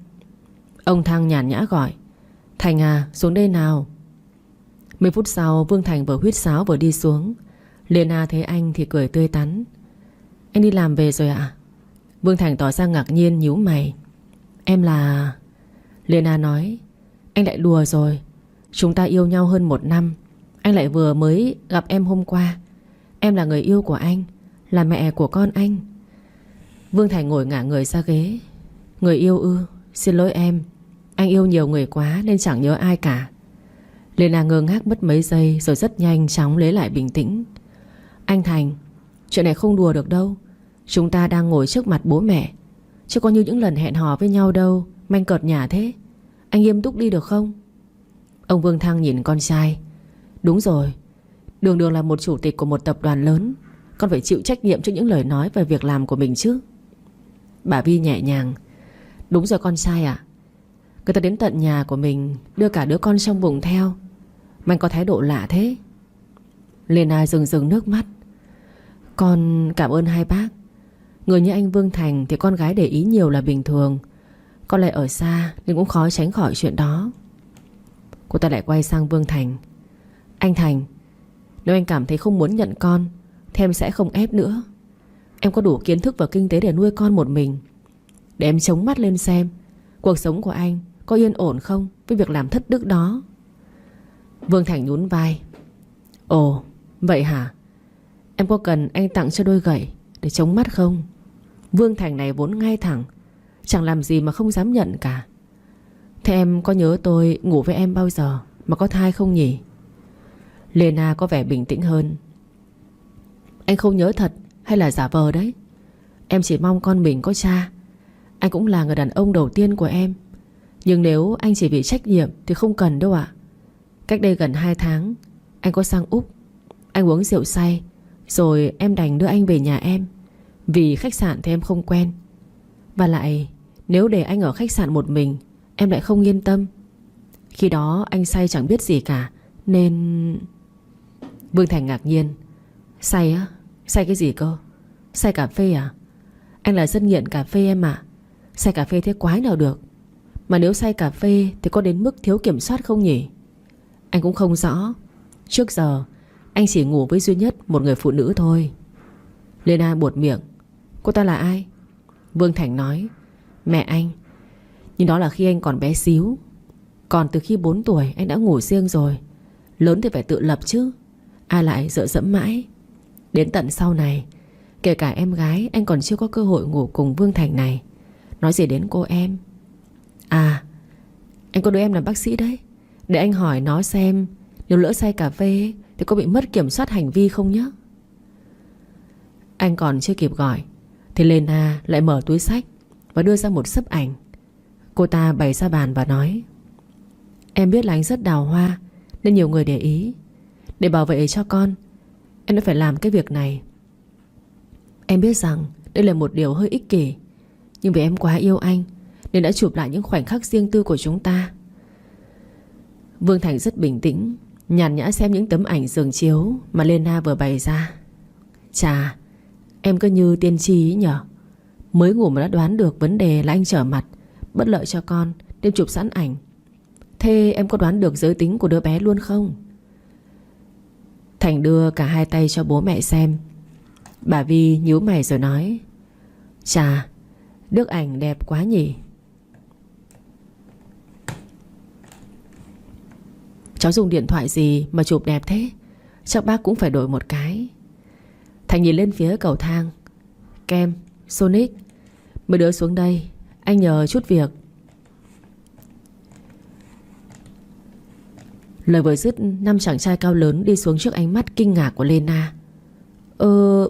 Ông Thăng nhàn nhã gọi: Thành à, xuống đây nào. 10 phút sau, Vương Thành vừa huýt sáo vừa đi xuống. Lena thấy anh thì cười tươi tắn: Anh đi làm về rồi ạ? Vương Thành tỏ ra ngạc nhiên nhíu mày: Em là... Lena nói: Anh lại đùa rồi. Chúng ta yêu nhau hơn 1 năm. Anh lại vừa mới gặp em hôm qua. Em là người yêu của anh, là mẹ của con anh. Vương Thành ngồi ngả người ra ghế: Người yêu ư? Xin lỗi em, Anh yêu nhiều người quá nên chẳng nhớ ai cả. Lena ngơ ngác mất mấy giây rồi rất nhanh chóng lấy lại bình tĩnh. Anh Thành, chuyện này không đùa được đâu. Chúng ta đang ngồi trước mặt bố mẹ, chứ có như những lần hẹn hò với nhau đâu. Manh cợt nhả thế. Anh nghiêm túc đi được không? Ông Vương Thăng nhìn con trai. Đúng rồi, Đường Đường là một chủ tịch của một tập đoàn lớn. Con phải chịu trách nhiệm cho những lời nói và việc làm của mình chứ. Bà Vi nhẹ nhàng. Đúng rồi con trai ạ. Người ta đến tận nhà của mình, đưa cả đứa con trong bụng theo. Mà anh có thái độ lạ thế. Lena rưng rưng nước mắt. Con cảm ơn hai bác. Người như anh Vương Thành thì con gái để ý nhiều là bình thường. Con lại ở xa nên cũng khó tránh khỏi chuyện đó. Cô ta lại quay sang Vương Thành. Anh Thành, nếu anh cảm thấy không muốn nhận con thì em sẽ không ép nữa. Em có đủ kiến thức và kinh tế để nuôi con một mình. Để em chống mắt lên xem cuộc sống của anh có yên ổn không với việc làm thất đức đó. Vương Thành nhún vai. Ồ, vậy hả? Em có cần anh tặng cho đôi gậy để chống mắt không? Vương Thành này vốn ngay thẳng, chẳng làm gì mà không dám nhận cả. Thế em có nhớ tôi ngủ với em bao giờ mà có thai không nhỉ? Lena có vẻ bình tĩnh hơn. Anh không nhớ thật hay là giả vờ đấy? Em chỉ mong con mình có cha. Anh cũng là người đàn ông đầu tiên của em. Nhưng nếu anh chỉ vì trách nhiệm thì không cần đâu ạ. Cách đây gần 2 tháng anh có sang Úc. Anh uống rượu say, rồi em đành đưa anh về nhà em. Vì khách sạn thì em không quen. Và lại nếu để anh ở khách sạn một mình, em lại không yên tâm. Khi đó anh say chẳng biết gì cả nên... Vương Thành ngạc nhiên. Say á? Say cái gì cơ? Say cà phê à? Anh là dân nghiện cà phê em ạ. Say cà phê thế quái nào được. Mà nếu say cà phê thì có đến mức thiếu kiểm soát không nhỉ? Anh cũng không rõ. Trước giờ anh chỉ ngủ với duy nhất một người phụ nữ thôi. Lena buột miệng. Cô ta là ai? Vương Thành nói. Mẹ anh. Nhưng đó là khi anh còn bé xíu. Còn từ khi 4 tuổi anh đã ngủ riêng rồi. Lớn thì phải tự lập chứ. Ai lại dựa dẫm mãi. Đến tận sau này, kể cả em gái anh còn chưa có cơ hội ngủ cùng Vương Thành này. Nói gì đến cô em. À, anh có đứa em làm bác sĩ đấy. Để anh hỏi nó xem nếu lỡ say cà phê thì có bị mất kiểm soát hành vi không nhé. Anh còn chưa kịp gọi thì Lena lại mở túi xách và đưa ra một xấp ảnh. Cô ta bày ra bàn và nói. Em biết là anh rất đào hoa nên nhiều người để ý. Để bảo vệ cho con, em đã phải làm cái việc này. Em biết rằng đây là một điều hơi ích kỷ, nhưng vì em quá yêu anh nên đã chụp lại những khoảnh khắc riêng tư của chúng ta. Vương Thành rất bình tĩnh, nhàn nhã xem những tấm ảnh giường chiếu mà Lena vừa bày ra. Chà, em cứ như tiên tri ý nhở. Mới ngủ mà đã đoán được vấn đề là anh trở mặt, bất lợi cho con nên chụp sẵn ảnh. Thế em có đoán được giới tính của đứa bé luôn không? Thành đưa cả hai tay cho bố mẹ xem. Bà Vi nhíu mày rồi nói. Chà, Đức ảnh đẹp quá nhỉ. Cháu dùng điện thoại gì mà chụp đẹp thế? Chắc bác cũng phải đổi một cái. Thành nhìn lên phía cầu thang. Kem, Sonic, mấy đứa xuống đây, anh nhờ chút việc. Lời vừa dứt, 5 chàng trai cao lớn đi xuống trước ánh mắt kinh ngạc của Lena.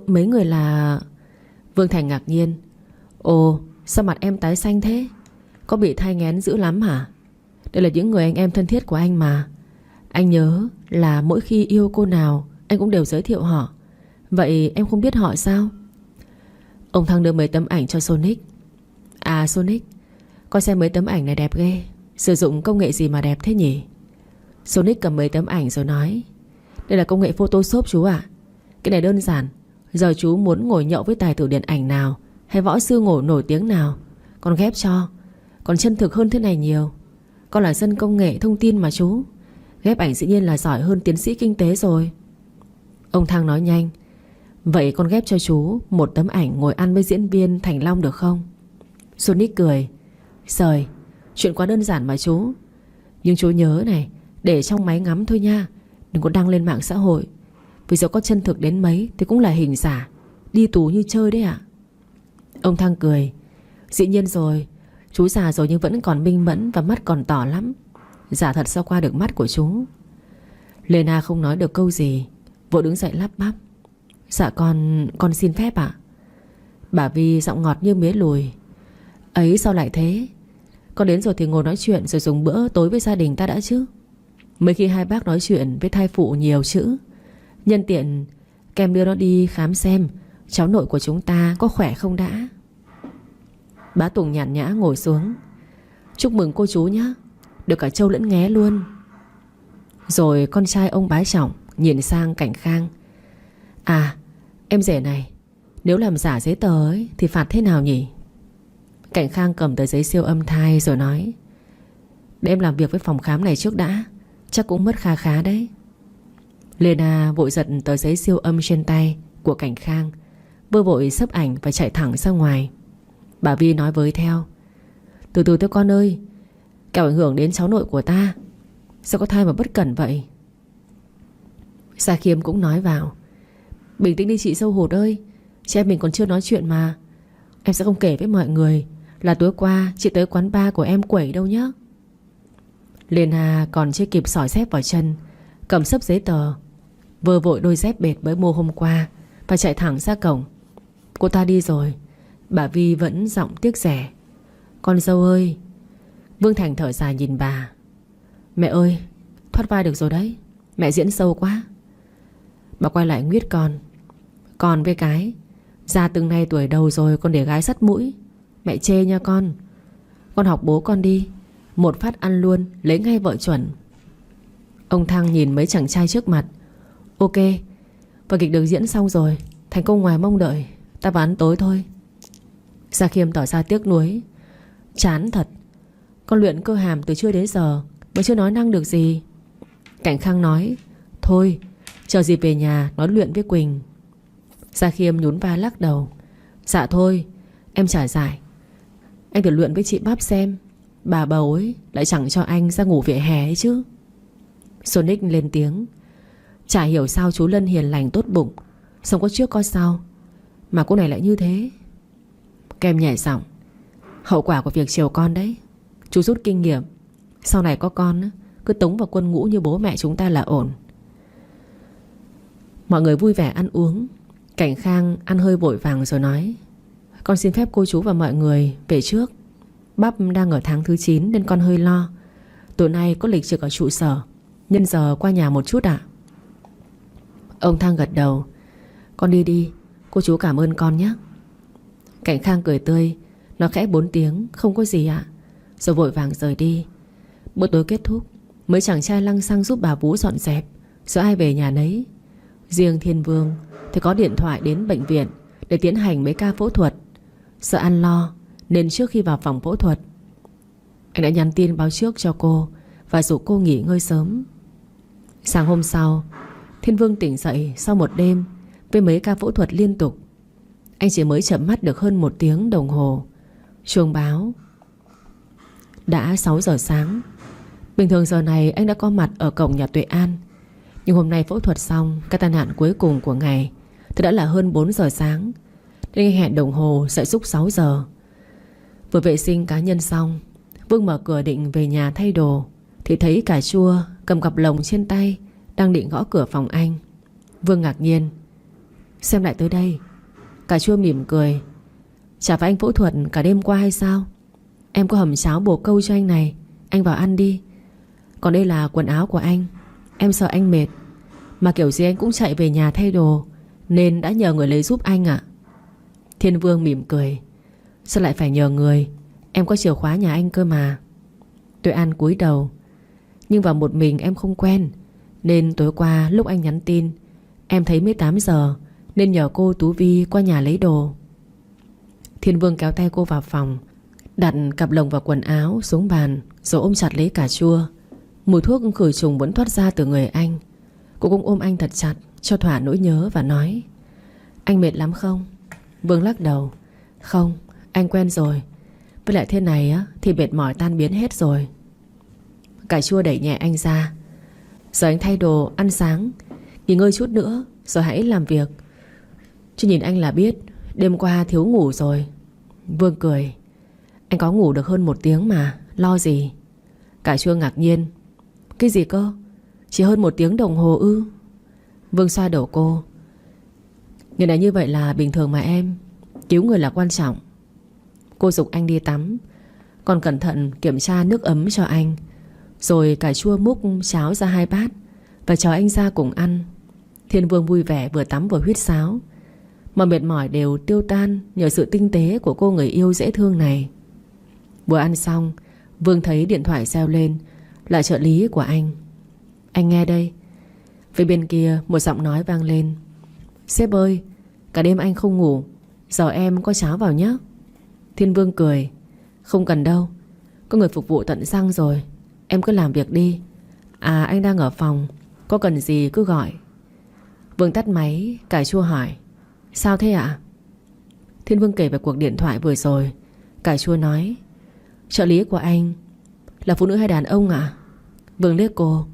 Mấy người là... Vương Thành ngạc nhiên. Ồ, sao mặt em tái xanh thế? Có bị thai nghén dữ lắm hả? Đây là những người anh em thân thiết của anh mà. Anh nhớ là mỗi khi yêu cô nào anh cũng đều giới thiệu họ. Vậy em không biết họ sao? Ông Thăng đưa mấy tấm ảnh cho Sonic. À Sonic, coi xem mấy tấm ảnh này đẹp ghê. Sử dụng công nghệ gì mà đẹp thế nhỉ? Sonic cầm mấy tấm ảnh rồi nói. Đây là công nghệ Photoshop chú ạ. Cái này đơn giản. Giờ chú muốn ngồi nhậu với tài tử điện ảnh nào hay võ sư ngổ nổi tiếng nào, con ghép cho. Còn chân thực hơn thế này nhiều. Con là dân công nghệ thông tin mà chú. Ghép ảnh dĩ nhiên là giỏi hơn tiến sĩ kinh tế rồi. Ông Thăng nói nhanh. Vậy con ghép cho chú một tấm ảnh ngồi ăn với diễn viên Thành Long được không? Sonic cười. Sời, chuyện quá đơn giản mà chú. Nhưng chú nhớ này, để trong máy ngắm thôi nha, đừng có đăng lên mạng xã hội. Vì dẫu có chân thực đến mấy thì cũng là hình giả, đi tù như chơi đấy ạ. Ông Thăng cười. Dĩ nhiên rồi, Chú già rồi nhưng vẫn còn minh mẫn và mắt còn tỏ lắm. Giả thật sao qua được mắt của chú. Lena không nói được câu gì, vội đứng dậy lắp bắp. Dạ con xin phép ạ. Bà Vi giọng ngọt như mía lùi. Ấy sao lại thế? Con đến rồi thì ngồi nói chuyện rồi dùng bữa tối với gia đình ta đã chứ. Mấy khi hai bác nói chuyện với thai phụ nhiều chữ. Nhân tiện Kem đưa nó đi khám xem cháu nội của chúng ta có khỏe không đã. Bá Tùng nhàn nhã ngồi xuống. Chúc mừng cô chú nhé, được cả trâu lẫn nghé luôn. Rồi con trai ông bái trọng nhìn sang Cảnh Khang. À em rể này, nếu làm giả giấy tờ ấy thì phạt thế nào nhỉ? Cảnh Khang cầm tờ giấy siêu âm thai rồi nói. Để em làm việc với phòng khám này trước đã, chắc cũng mất khá khá đấy. Lena vội giật tờ giấy siêu âm trên tay của Cảnh Khang, vừa vội xấp ảnh và chạy thẳng ra ngoài. Bà Vi nói với theo. Từ từ thôi con ơi, kẻo ảnh hưởng đến cháu nội của ta. Sao có thai mà bất cẩn vậy? Sa Khiêm cũng nói vào. Bình tĩnh đi chị Dâu Hột ơi, chị em mình còn chưa nói chuyện mà. Em sẽ không kể với mọi người là tối qua chị tới quán bar của em quẩy đâu nhé. Lena còn chưa kịp xỏi dép vào chân, cầm xấp giấy tờ, vơ vội đôi dép bệt mới mua hôm qua và chạy thẳng ra cổng. Cô ta đi rồi, bà Vi vẫn giọng tiếc rẻ. Con dâu ơi. Vương Thành thở dài nhìn bà. Mẹ ơi, thoát vai được rồi đấy, mẹ diễn sâu quá. Bà quay lại nguyết con. Con với cái già từng này tuổi đầu rồi còn để gái sắt mũi. Mẹ chê nha con. Con học bố con đi, một phát ăn luôn, lấy ngay vợ chuẩn. Ông Thăng nhìn mấy chàng trai trước mặt. Ok, và kịch được diễn xong rồi, thành công ngoài mong đợi, ta vào ăn tối thôi. Sa Khiêm tỏ ra tiếc nuối. Chán thật, con luyện cơ hàm từ trưa đến giờ mà chưa nói năng được gì. Cảnh Khang nói. Thôi, chờ dịp về nhà nói luyện với Quỳnh. Sa Khiêm nhún vai lắc đầu. Dạ thôi, em trả giải. Anh thử luyện với chị Bắp xem, bà bầu ấy lại chẳng cho anh ra ngủ vỉa hè ấy chứ. Sonic lên tiếng. Chả hiểu sao chú Lân hiền lành tốt bụng, sống có trước có sau, mà cô này lại như thế. Kem nhảy giọng. Hậu quả của việc chiều con đấy. Chú rút kinh nghiệm, sau này có con cứ tống vào quân ngũ như bố mẹ chúng ta là ổn. Mọi người vui vẻ ăn uống. Cảnh Khang ăn hơi vội vàng rồi nói. Con xin phép cô chú và mọi người về trước. Bắp đang ở tháng thứ 9 nên con hơi lo. Tối nay có lịch trực ở trụ sở, nhân giờ qua nhà một chút ạ. Ông Thăng gật đầu. Con đi đi, cô chú cảm ơn con nhé. Cảnh Khang cười tươi, nó khẽ 4 tiếng không có gì ạ, rồi vội vàng rời đi. Bữa tối kết thúc, mấy chàng trai lăng xăng giúp bà Vũ dọn dẹp, rồi ai về nhà nấy. Riêng Thiên Vương thì có điện thoại đến bệnh viện để tiến hành mấy ca phẫu thuật. Sợ ăn lo nên trước khi vào phòng phẫu thuật, anh đã nhắn tin báo trước cho cô và rủ cô nghỉ ngơi sớm. Sáng hôm sau, Thiên Vương tỉnh dậy sau một đêm với mấy ca phẫu thuật liên tục. Anh chỉ mới chợp mắt được hơn 1 tiếng đồng hồ. Chuông báo đã 6 giờ sáng. Bình thường giờ này anh đã có mặt ở cổng nhà Tuệ An, nhưng hôm nay phẫu thuật xong, ca tai nạn cuối cùng của ngày thì đã là hơn 4 giờ sáng, nên anh hẹn đồng hồ dậy lúc 6 giờ. Vừa vệ sinh cá nhân xong, Vương mở cửa định về nhà thay đồ thì thấy cà chua cầm cặp lồng trên tay đang định gõ cửa phòng anh. Vương ngạc nhiên. Xem lại tới đây. Cà chua mỉm cười. Chả phải anh phẫu thuật cả đêm qua hay sao? Em có hầm cháo bồ câu cho anh này, anh vào ăn đi. Còn đây là quần áo của anh, em sợ anh mệt, mà kiểu gì anh cũng chạy về nhà thay đồ, nên đã nhờ người lấy giúp anh ạ. Thiên Vương mỉm cười. Sao lại phải nhờ người, em có chìa khóa nhà anh cơ mà. Tuệ An cúi đầu. Nhưng vào một mình em không quen, nên tối qua lúc anh nhắn tin em thấy mới 8 giờ, nên nhờ cô Tú Vi qua nhà lấy đồ. Thiên Vương kéo tay cô vào phòng, đặt cặp lồng và quần áo xuống bàn, rồi ôm chặt lấy cà chua. Mùi thuốc khử trùng vẫn thoát ra từ người anh. Cô cũng ôm anh thật chặt cho thỏa nỗi nhớ và nói. Anh mệt lắm không? Vương lắc đầu. Không, anh quen rồi. Với lại thế này á thì mệt mỏi tan biến hết rồi. Cà chua đẩy nhẹ anh ra. Giờ anh thay đồ, ăn sáng, nghỉ ngơi chút nữa rồi hãy làm việc. Chứ nhìn anh là biết đêm qua thiếu ngủ rồi. Vương cười. Anh có ngủ được hơn 1 tiếng mà, lo gì? Cải Chua ngạc nhiên. Cái gì cơ? Chỉ hơn 1 tiếng đồng hồ ư? Vương xoa đầu cô. Người này như vậy là bình thường mà em. Cứu người là quan trọng. Cô giục anh đi tắm, còn cẩn thận kiểm tra nước ấm cho anh. Rồi Cải Chua múc cháo ra 2 bát và cho anh ra cùng ăn. Thiên Vương vui vẻ vừa tắm vừa huýt sáo. Mọi mệt mỏi đều tiêu tan nhờ sự tinh tế của cô người yêu dễ thương này. Vừa ăn xong, Vương thấy điện thoại reo lên. Là trợ lý của anh. Anh nghe đây. Phía bên kia một giọng nói vang lên. Sếp ơi, cả đêm anh không ngủ, giờ em có cháo vào nhé. Thiên Vương cười. Không cần đâu, có người phục vụ tận răng rồi. Em cứ làm việc đi. À, anh đang ở phòng, có cần gì cứ gọi. Vương tắt máy. Cải Chua hỏi. Sao thế ạ? Thiên Vương kể về cuộc điện thoại vừa rồi. Cải Chua nói. Trợ lý của anh là phụ nữ hay đàn ông ạ? Vương liếc cô.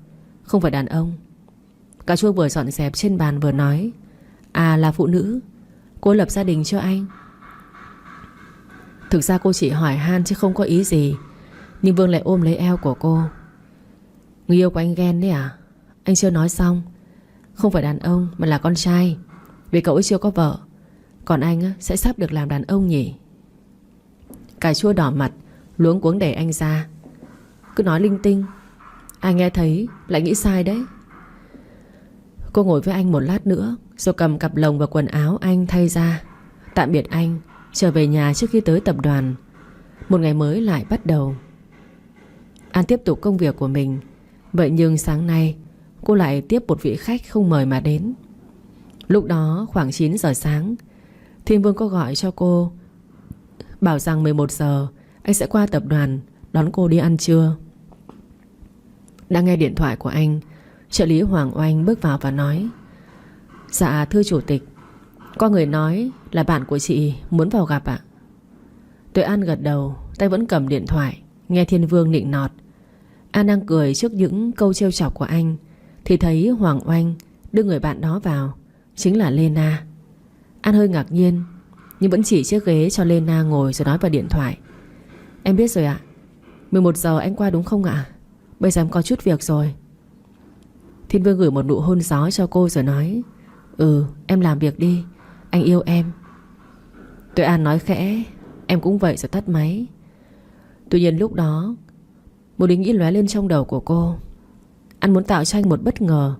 Không phải đàn ông. Cải Chua vừa dọn dẹp trên bàn vừa nói. À, là phụ nữ. Cô lập gia đình cho anh. Thực ra cô chỉ hỏi han chứ không có ý gì. Nhưng Vương lại ôm lấy eo của cô. Người yêu của anh ghen đấy à? Anh chưa nói xong. Không phải đàn ông mà là con trai. Vì cậu ấy chưa có vợ. Còn anh sẽ sắp được làm đàn ông nhỉ? Cải Chua đỏ mặt, luống cuống đẩy anh ra. Cứ nói linh tinh, ai nghe thấy lại nghĩ sai đấy. Cô ngồi với anh một lát nữa, rồi cầm cặp lồng và quần áo anh thay ra. Tạm biệt anh, trở về nhà trước khi tới tập đoàn. Một ngày mới lại bắt đầu. An tiếp tục công việc của mình. Vậy nhưng sáng nay cô lại tiếp một vị khách không mời mà đến. Lúc đó khoảng 9 giờ sáng, Thiên Vương có gọi cho cô, bảo rằng 11 giờ anh sẽ qua tập đoàn đón cô đi ăn trưa. Đang nghe điện thoại của anh, trợ lý Hoàng Oanh bước vào và nói. Dạ thưa chủ tịch, có người nói là bạn của chị muốn vào gặp ạ. Tuệ An gật đầu, tay vẫn cầm điện thoại. Nghe Thiên Vương nịnh nọt. An đang cười trước những câu trêu chọc của anh thì thấy Hoàng Oanh đưa người bạn đó vào. Chính là Lena. An hơi ngạc nhiên, nhưng vẫn chỉ chiếc ghế cho Lena ngồi rồi nói vào điện thoại. Em biết rồi ạ. 11 giờ anh qua đúng không ạ? Bây giờ em có chút việc rồi. Thiên Vương gửi một nụ hôn gió cho cô rồi nói. Ừ, em làm việc đi, anh yêu em. Tuệ An nói khẽ. Em cũng vậy rồi tắt máy. Tuy nhiên lúc đó một ý nghĩ lóe lên trong đầu của cô. An muốn tạo cho anh một bất ngờ,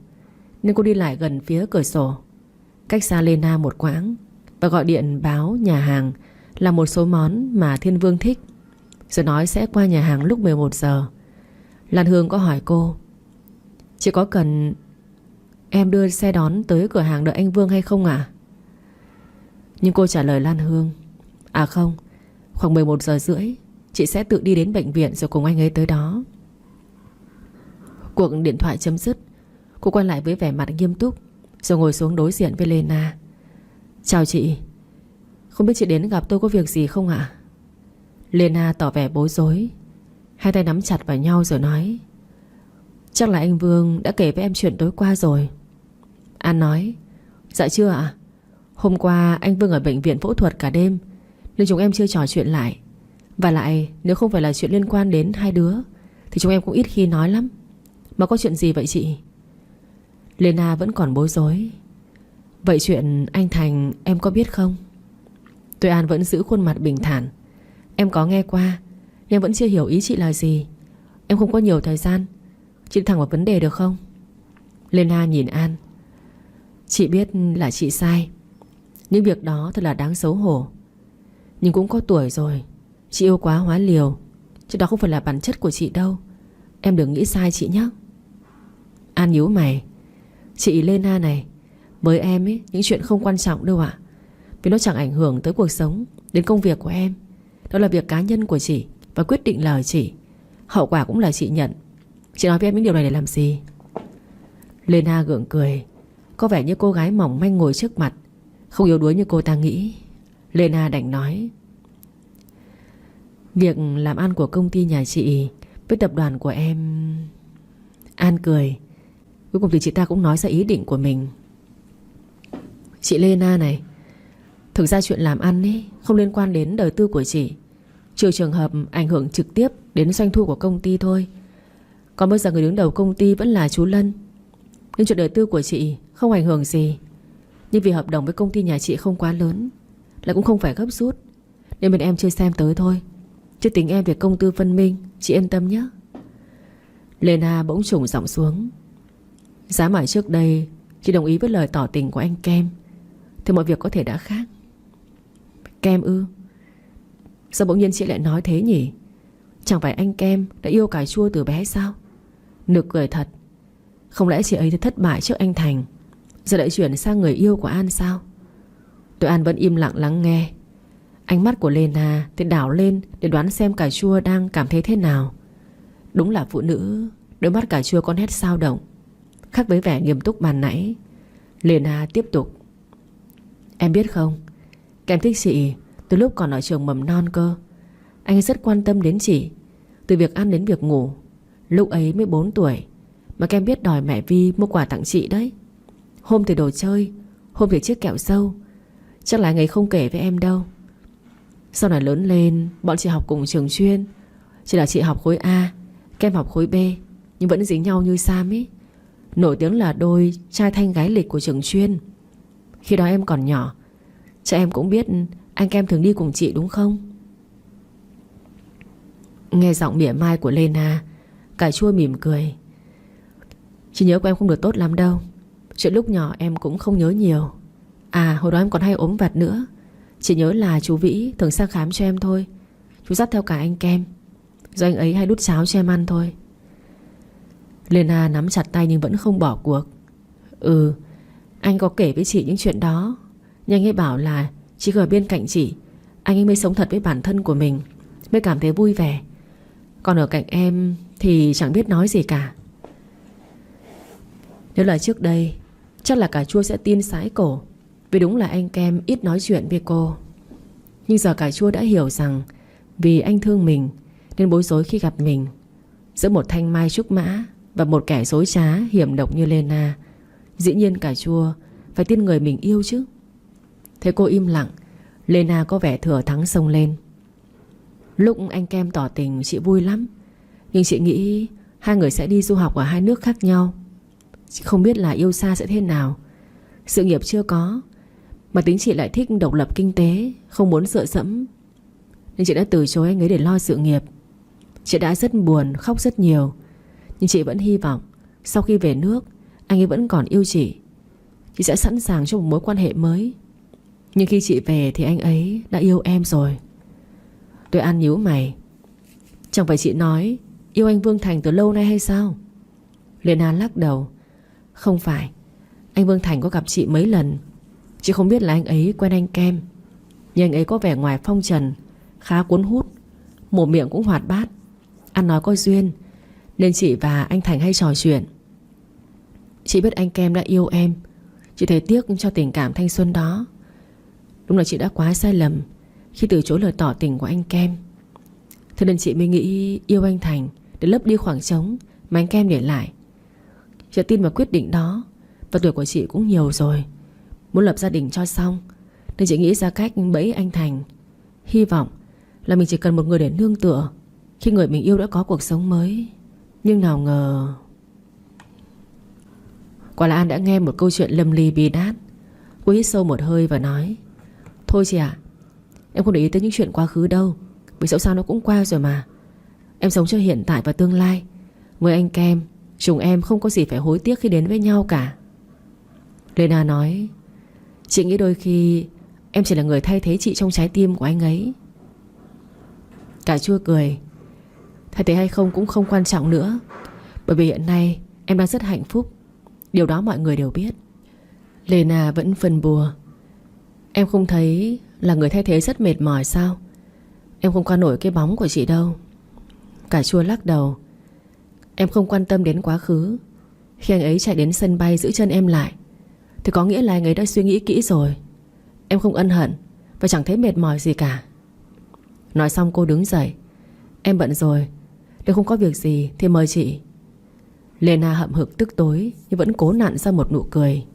nên cô đi lại gần phía cửa sổ, cách xa Lena một quãng, và gọi điện báo nhà hàng là một số món mà Thiên Vương thích, rồi nói sẽ qua nhà hàng lúc 11 giờ. Lan Hương có hỏi cô, chị có cần em đưa xe đón tới cửa hàng đợi anh Vương hay không ạ? Nhưng cô trả lời Lan Hương, à không, khoảng 11 giờ rưỡi chị sẽ tự đi đến bệnh viện rồi cùng anh ấy tới đó. Cuộc điện thoại chấm dứt. Cô quay lại với vẻ mặt nghiêm túc, rồi ngồi xuống đối diện với Lena. Chào chị, không biết chị đến gặp tôi có việc gì không ạ? Lena tỏ vẻ bối rối, hai tay nắm chặt vào nhau rồi nói. Chắc là anh Vương đã kể với em chuyện tối qua rồi. An nói. Dạ chưa ạ. Hôm qua anh Vương ở bệnh viện phẫu thuật cả đêm, nên chúng em chưa trò chuyện lại. Và lại nếu không phải là chuyện liên quan đến hai đứa thì chúng em cũng ít khi nói lắm. Mà có chuyện gì vậy chị? Lena vẫn còn bối rối. Vậy chuyện anh Thành em có biết không? Tuệ An vẫn giữ khuôn mặt bình thản. Em có nghe qua, nhưng vẫn chưa hiểu ý chị là gì. Em không có nhiều thời gian, chị thẳng vào vấn đề được không? Lena nhìn An. Chị biết là chị sai. Những việc đó thật là đáng xấu hổ. Nhưng cũng có tuổi rồi, chị yêu quá hóa liều, chứ đó không phải là bản chất của chị đâu. Em đừng nghĩ sai chị nhé. An nhíu mày. Chị Lena này, với em ấy, những chuyện không quan trọng đâu ạ. Vì nó chẳng ảnh hưởng tới cuộc sống, đến công việc của em. Đó là việc cá nhân của chị, và quyết định là ở chị. Hậu quả cũng là chị nhận. Chị nói với em những điều này để làm gì? Lena gượng cười, có vẻ như cô gái mỏng manh ngồi trước mặt không yếu đuối như cô ta nghĩ. Lena đành nói. Việc làm ăn của công ty nhà chị với tập đoàn của em. An cười. Cuối cùng thì chị ta cũng nói ra ý định của mình. Chị Lena này, thực ra chuyện làm ăn ấy không liên quan đến đời tư của chị. trừ trường hợp ảnh hưởng trực tiếp đến doanh thu của công ty thôi. Còn bây giờ người đứng đầu công ty vẫn là chú Lân, nên chuyện đời tư của chị không ảnh hưởng gì. Nhưng vì hợp đồng với công ty nhà chị không quá lớn, lại cũng không phải gấp rút, nên bên em chưa xem tới thôi. Chứ tính em việc công tư phân minh, chị yên tâm nhé. Lena bỗng trùng giọng xuống. Giá mà trước đây chị đồng ý với lời tỏ tình của anh Kem thì mọi việc có thể đã khác. Kem ư? Sao bỗng nhiên chị lại nói thế nhỉ? Chẳng phải anh Kem đã yêu cà chua từ bé sao? Nực cười thật. Không lẽ chị ấy thất bại trước anh Thành, giờ lại chuyển sang người yêu của An sao? Tụi An vẫn im lặng lắng nghe. Ánh mắt của Lena thì đảo lên để đoán xem cà chua đang cảm thấy thế nào. Đúng là phụ nữ. Đôi mắt cà chua có nét sao động. Khác với vẻ nghiêm túc ban nãy, Lena tiếp tục. Em biết không, Kem thích chị từ lúc còn ở trường mầm non cơ. Anh rất quan tâm đến chị, từ việc ăn đến việc ngủ. Lúc ấy mới 4 tuổi mà Kem biết đòi mẹ Vi mua quà tặng chị đấy. Hôm thì đồ chơi, hôm thì chiếc kẹo sâu. Chắc là anh ấy không kể với em đâu. Sau này lớn lên, bọn chị học cùng trường chuyên. Chỉ là chị học khối A, Kem học khối B, nhưng vẫn dính nhau như Sam ấy. Nổi tiếng là đôi trai thanh gái lịch của trường chuyên. Khi đó em còn nhỏ, chắc em cũng biết anh Kem thường đi cùng chị đúng không? Nghe giọng mỉa mai của Lena, cà chua mỉm cười. Chị nhớ của em không được tốt lắm đâu. Chuyện lúc nhỏ em cũng không nhớ nhiều. À, hồi đó em còn hay ốm vặt nữa. Chỉ nhớ là chú Vĩ thường sang khám cho em thôi. Chú dắt theo cả anh Kem, do anh ấy hay đút cháo cho em ăn thôi. Lena nắm chặt tay nhưng vẫn không bỏ cuộc. Ừ, anh có kể với chị những chuyện đó, nhưng anh ấy bảo là chỉ ở bên cạnh chị, anh ấy mới sống thật với bản thân của mình, mới cảm thấy vui vẻ. Còn ở cạnh em thì chẳng biết nói gì cả. Nếu là trước đây, chắc là cà chua sẽ tin sái cổ, vì đúng là anh Kem ít nói chuyện với cô. Nhưng giờ cà chua đã hiểu rằng vì anh thương mình nên bối rối khi gặp mình. Giữa một thanh mai trúc mã và một kẻ dối trá hiểm độc như Lena, dĩ nhiên cà chua phải tin người mình yêu chứ. Thế cô im lặng, Lena có vẻ thừa thắng xông lên. Lúc anh Kem tỏ tình chị vui lắm, nhưng chị nghĩ hai người sẽ đi du học ở hai nước khác nhau. Chị không biết là yêu xa sẽ thế nào. Sự nghiệp chưa có, mà tính chị lại thích độc lập kinh tế, không muốn dựa dẫm, nên chị đã từ chối anh ấy để lo sự nghiệp. Chị đã rất buồn, khóc rất nhiều, nhưng chị vẫn hy vọng sau khi về nước anh ấy vẫn còn yêu chị. Chị sẽ sẵn sàng cho một mối quan hệ mới. Nhưng khi chị về thì anh ấy đã yêu em rồi. Tôi An nhíu mày. Chẳng phải chị nói yêu anh Vương Thành từ lâu nay hay sao? Lena lắc đầu. Không phải. Anh Vương Thành có gặp chị mấy lần. Chị không biết là anh ấy quen anh Kem, nhưng anh ấy có vẻ ngoài phong trần, khá cuốn hút, mồm miệng cũng hoạt bát, ăn nói có duyên, nên chị và anh Thành hay trò chuyện. Chị biết anh Kem đã yêu em. Chị thấy tiếc cho tình cảm thanh xuân đó. Đúng là chị đã quá sai lầm khi từ chối lời tỏ tình của anh Kem. Thế nên chị mới nghĩ yêu anh Thành để lấp đi khoảng trống mà anh Kem để lại. Chị tin vào quyết định đó. Và tuổi của chị cũng nhiều rồi, muốn lập gia đình cho xong, nên chị nghĩ ra cách bẫy anh Thành. Hy vọng là mình chỉ cần một người để nương tựa khi người mình yêu đã có cuộc sống mới. Nhưng nào ngờ. Quả là An đã nghe một câu chuyện lâm ly bi đát. Cô hít sâu một hơi và nói. Thôi chị ạ, em không để ý tới những chuyện quá khứ đâu, vì dẫu sao nó cũng qua rồi mà. Em sống cho hiện tại và tương lai. Với anh Kem, chúng em không có gì phải hối tiếc khi đến với nhau cả. Lena nói. Chị nghĩ đôi khi em chỉ là người thay thế chị trong trái tim của anh ấy. Cà chua cười. Thay thế hay không cũng không quan trọng nữa, bởi vì hiện nay em đang rất hạnh phúc. Điều đó mọi người đều biết. Lena vẫn phân bùa. Em không thấy là người thay thế rất mệt mỏi sao? Em không qua nổi cái bóng của chị đâu. Cà chua lắc đầu. Em không quan tâm đến quá khứ. Khi anh ấy chạy đến sân bay giữ chân em lại thì có nghĩa là anh ấy đã suy nghĩ kỹ rồi. Em không ân hận và chẳng thấy mệt mỏi gì cả. Nói xong cô đứng dậy. Em bận rồi, nếu không có việc gì thì mời chị. Lena hậm hực tức tối nhưng vẫn cố nặn ra một nụ cười.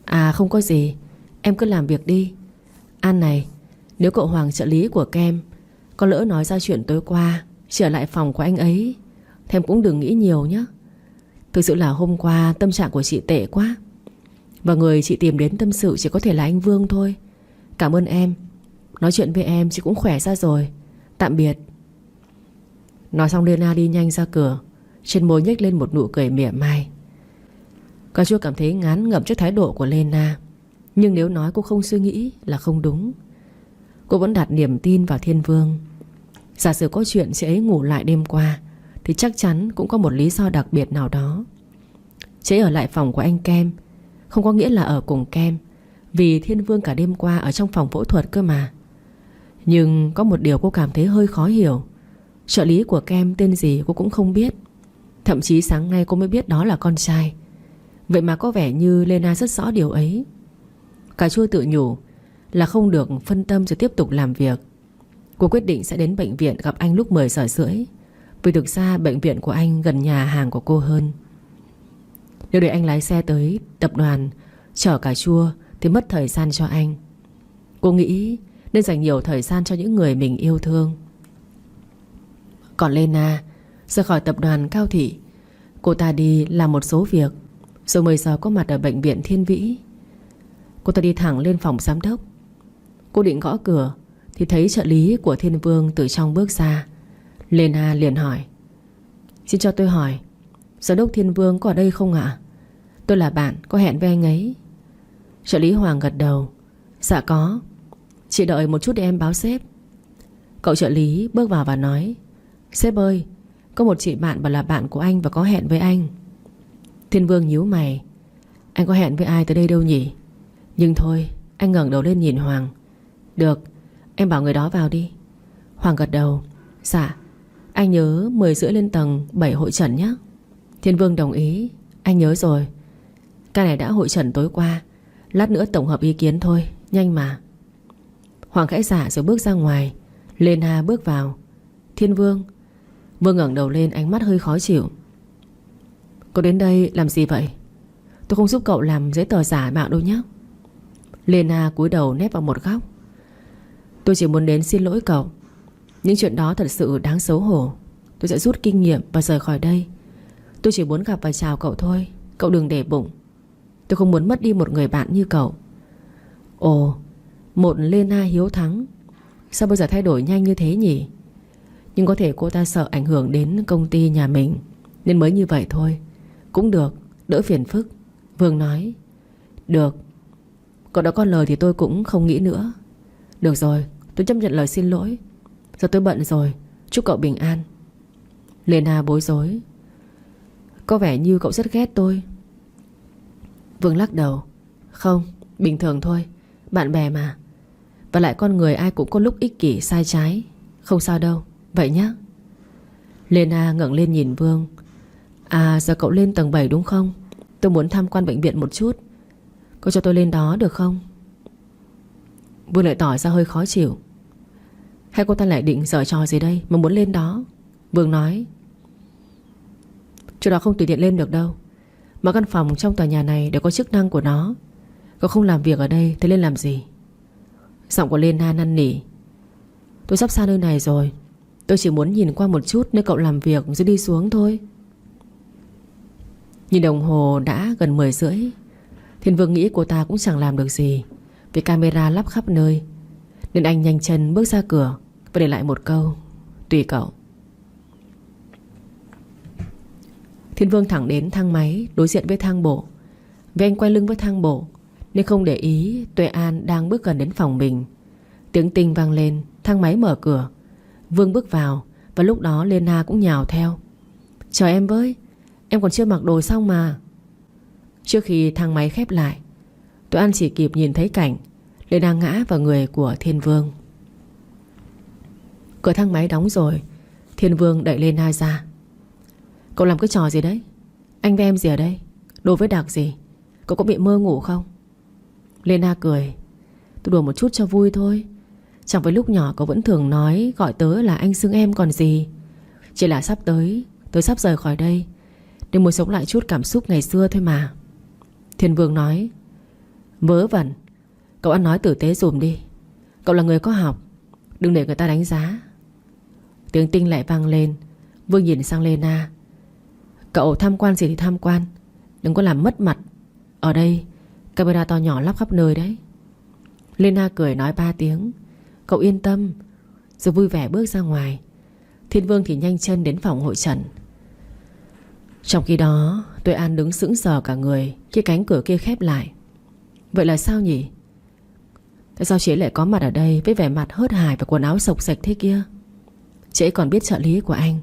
À không có gì, em cứ làm việc đi. An này, nếu cậu Hoàng trợ lý của Kem Có lỡ nói ra chuyện tối qua trở lại phòng của anh ấy thì em cũng đừng nghĩ nhiều nhé. Thực sự là hôm qua tâm trạng của chị tệ quá, và người chị tìm đến tâm sự chỉ có thể là anh Vương thôi. Cảm ơn em. Nói chuyện với em chị cũng khỏe ra rồi. Tạm biệt. Nói xong Lena đi nhanh ra cửa, trên môi nhếch lên một nụ cười mỉa mai. Cà chua cảm thấy ngán ngẩm trước thái độ của Lena, nhưng nếu nói cô không suy nghĩ là không đúng. Cô vẫn đặt niềm tin vào Thiên Vương. Giả sử có chuyện chị ấy ngủ lại đêm qua thì chắc chắn cũng có một lý do đặc biệt nào đó. Chị ấy ở lại phòng của anh Kem không có nghĩa là ở cùng Kem, vì Thiên Vương cả đêm qua ở trong phòng phẫu thuật cơ mà. Nhưng có một điều cô cảm thấy hơi khó hiểu. Trợ lý của Kem tên gì cô cũng không biết. Thậm chí sáng nay cô mới biết đó là con trai. Vậy mà có vẻ như Lena rất rõ điều ấy. Cà chua tự nhủ là không được phân tâm rồi tiếp tục làm việc. Cô quyết định sẽ đến bệnh viện gặp anh lúc 10 giờ rưỡi, vì thực ra bệnh viện của anh gần nhà hàng của cô hơn. Nếu để anh lái xe tới tập đoàn chở cà chua thì mất thời gian cho anh. Cô nghĩ nên dành nhiều thời gian cho những người mình yêu thương. Còn Lena rời khỏi tập đoàn Cao Thị, cô ta đi làm một số việc, rồi 10 giờ có mặt ở bệnh viện Thiên Vĩ. Cô ta đi thẳng lên phòng giám đốc. Cô định gõ cửa thì thấy trợ lý của Thiên Vương từ trong bước ra. Lena liền hỏi: Xin cho tôi hỏi, giám đốc Thiên Vương có ở đây không ạ? Tôi là bạn có hẹn với anh ấy. Trợ lý Hoàng gật đầu: Dạ có. Chị đợi một chút để em báo sếp. Cậu trợ lý bước vào và nói: Sếp ơi, có một chị bạn bảo là bạn của anh và có hẹn với anh. Thiên Vương nhíu mày: Anh có hẹn với ai tới đây đâu nhỉ? Nhưng thôi. Anh ngẩng đầu lên nhìn Hoàng: Được, em bảo người đó vào đi. Hoàng gật đầu: Dạ. Anh nhớ 10 rưỡi lên tầng 7 hội chẩn nhé. Thiên Vương đồng ý: Anh nhớ rồi. Cái này đã hội chẩn tối qua, lát nữa tổng hợp ý kiến thôi, nhanh mà. Hoàng khẽ dạ rồi bước ra ngoài. Lena bước vào: Thiên Vương. Vương ngẩng đầu lên, ánh mắt hơi khó chịu: Cậu đến đây làm gì vậy? Tôi không giúp cậu làm giấy tờ giả mạo đâu nhé. Lena cúi đầu nép vào một góc: Tôi chỉ muốn đến xin lỗi cậu. Những chuyện đó thật sự đáng xấu hổ. Tôi sẽ rút kinh nghiệm và rời khỏi đây. Tôi chỉ muốn gặp và chào cậu thôi. Cậu đừng để bụng. Tôi không muốn mất đi một người bạn như cậu. Ồ, một Lena hiếu thắng, sao bây giờ thay đổi nhanh như thế nhỉ? Nhưng có thể cô ta sợ ảnh hưởng đến công ty nhà mình nên mới như vậy thôi. Cũng được, đỡ phiền phức. Vương nói: Được. Cậu đã có lời thì tôi cũng không nghĩ nữa. Được rồi, tôi chấp nhận lời xin lỗi. Giờ tôi bận rồi, chúc cậu bình an. Lena bối rối: Có vẻ như cậu rất ghét tôi. Vương lắc đầu: Không, bình thường thôi, bạn bè mà. Và lại con người ai cũng có lúc ích kỷ sai trái. Không sao đâu, vậy nhá. Lena ngẩng lên nhìn Vương: À, giờ cậu lên tầng 7 đúng không? Tôi muốn tham quan bệnh viện một chút. Cậu cho tôi lên đó được không? Vương lại tỏ ra hơi khó chịu: Hay cô ta lại định giở trò gì đây mà muốn lên đó? Vương nói: Chỗ đó không tùy tiện lên được đâu. Mà căn phòng trong tòa nhà này đều có chức năng của nó. Cậu không làm việc ở đây thì lên làm gì? Giọng của Lena năn nỉ: Tôi sắp xa nơi này rồi. Tôi chỉ muốn nhìn qua một chút nơi cậu làm việc rồi đi xuống thôi. Nhìn đồng hồ đã gần 10 rưỡi. Thiên Vương nghĩ cô ta cũng chẳng làm được gì vì camera lắp khắp nơi, nên anh nhanh chân bước ra cửa và để lại một câu: Tùy cậu. Thiên Vương thẳng đến thang máy đối diện với thang bộ. Vì anh quay lưng với thang bộ nên không để ý Tuệ An đang bước gần đến phòng mình. Tiếng tinh vang lên, thang máy mở cửa. Vương bước vào và lúc đó Lena cũng nhào theo: Chờ em với, em còn chưa mặc đồ xong mà. Trước khi thang máy khép lại, Tuệ An chỉ kịp nhìn thấy cảnh Lena ngã vào người của Thiên Vương. Cửa thang máy đóng rồi. Thiên Vương đẩy Lena ra: Cậu làm cái trò gì đấy? Anh với em gì ở đây? Đồ với đặc gì? Cậu có bị mơ ngủ không? Lena cười: Tôi đùa một chút cho vui thôi. Chẳng phải lúc nhỏ cậu vẫn thường nói gọi tớ là anh xưng em còn gì. Chỉ là sắp tới, tớ sắp rời khỏi đây để muốn sống lại chút cảm xúc ngày xưa thôi mà. Thiên Vương nói: Vớ vẩn. Cậu ăn nói tử tế dùm đi. Cậu là người có học, đừng để người ta đánh giá. Tiếng Tinh lại vang lên. Vương nhìn sang Lena. Cậu tham quan gì thì tham quan, đừng có làm mất mặt. Ở đây camera to nhỏ lắp khắp nơi đấy. Lena cười nói 3 tiếng. Cậu yên tâm. Rồi vui vẻ bước ra ngoài. Thiên Vương thì nhanh chân đến phòng hội trần. Trong khi đó Tuệ An đứng sững sờ cả người khi cánh cửa kia khép lại. Vậy là sao nhỉ? Tại sao chị ấy lại có mặt ở đây với vẻ mặt hớt hải và quần áo xộc xệch thế kia? Chị ấy còn biết trợ lý của anh,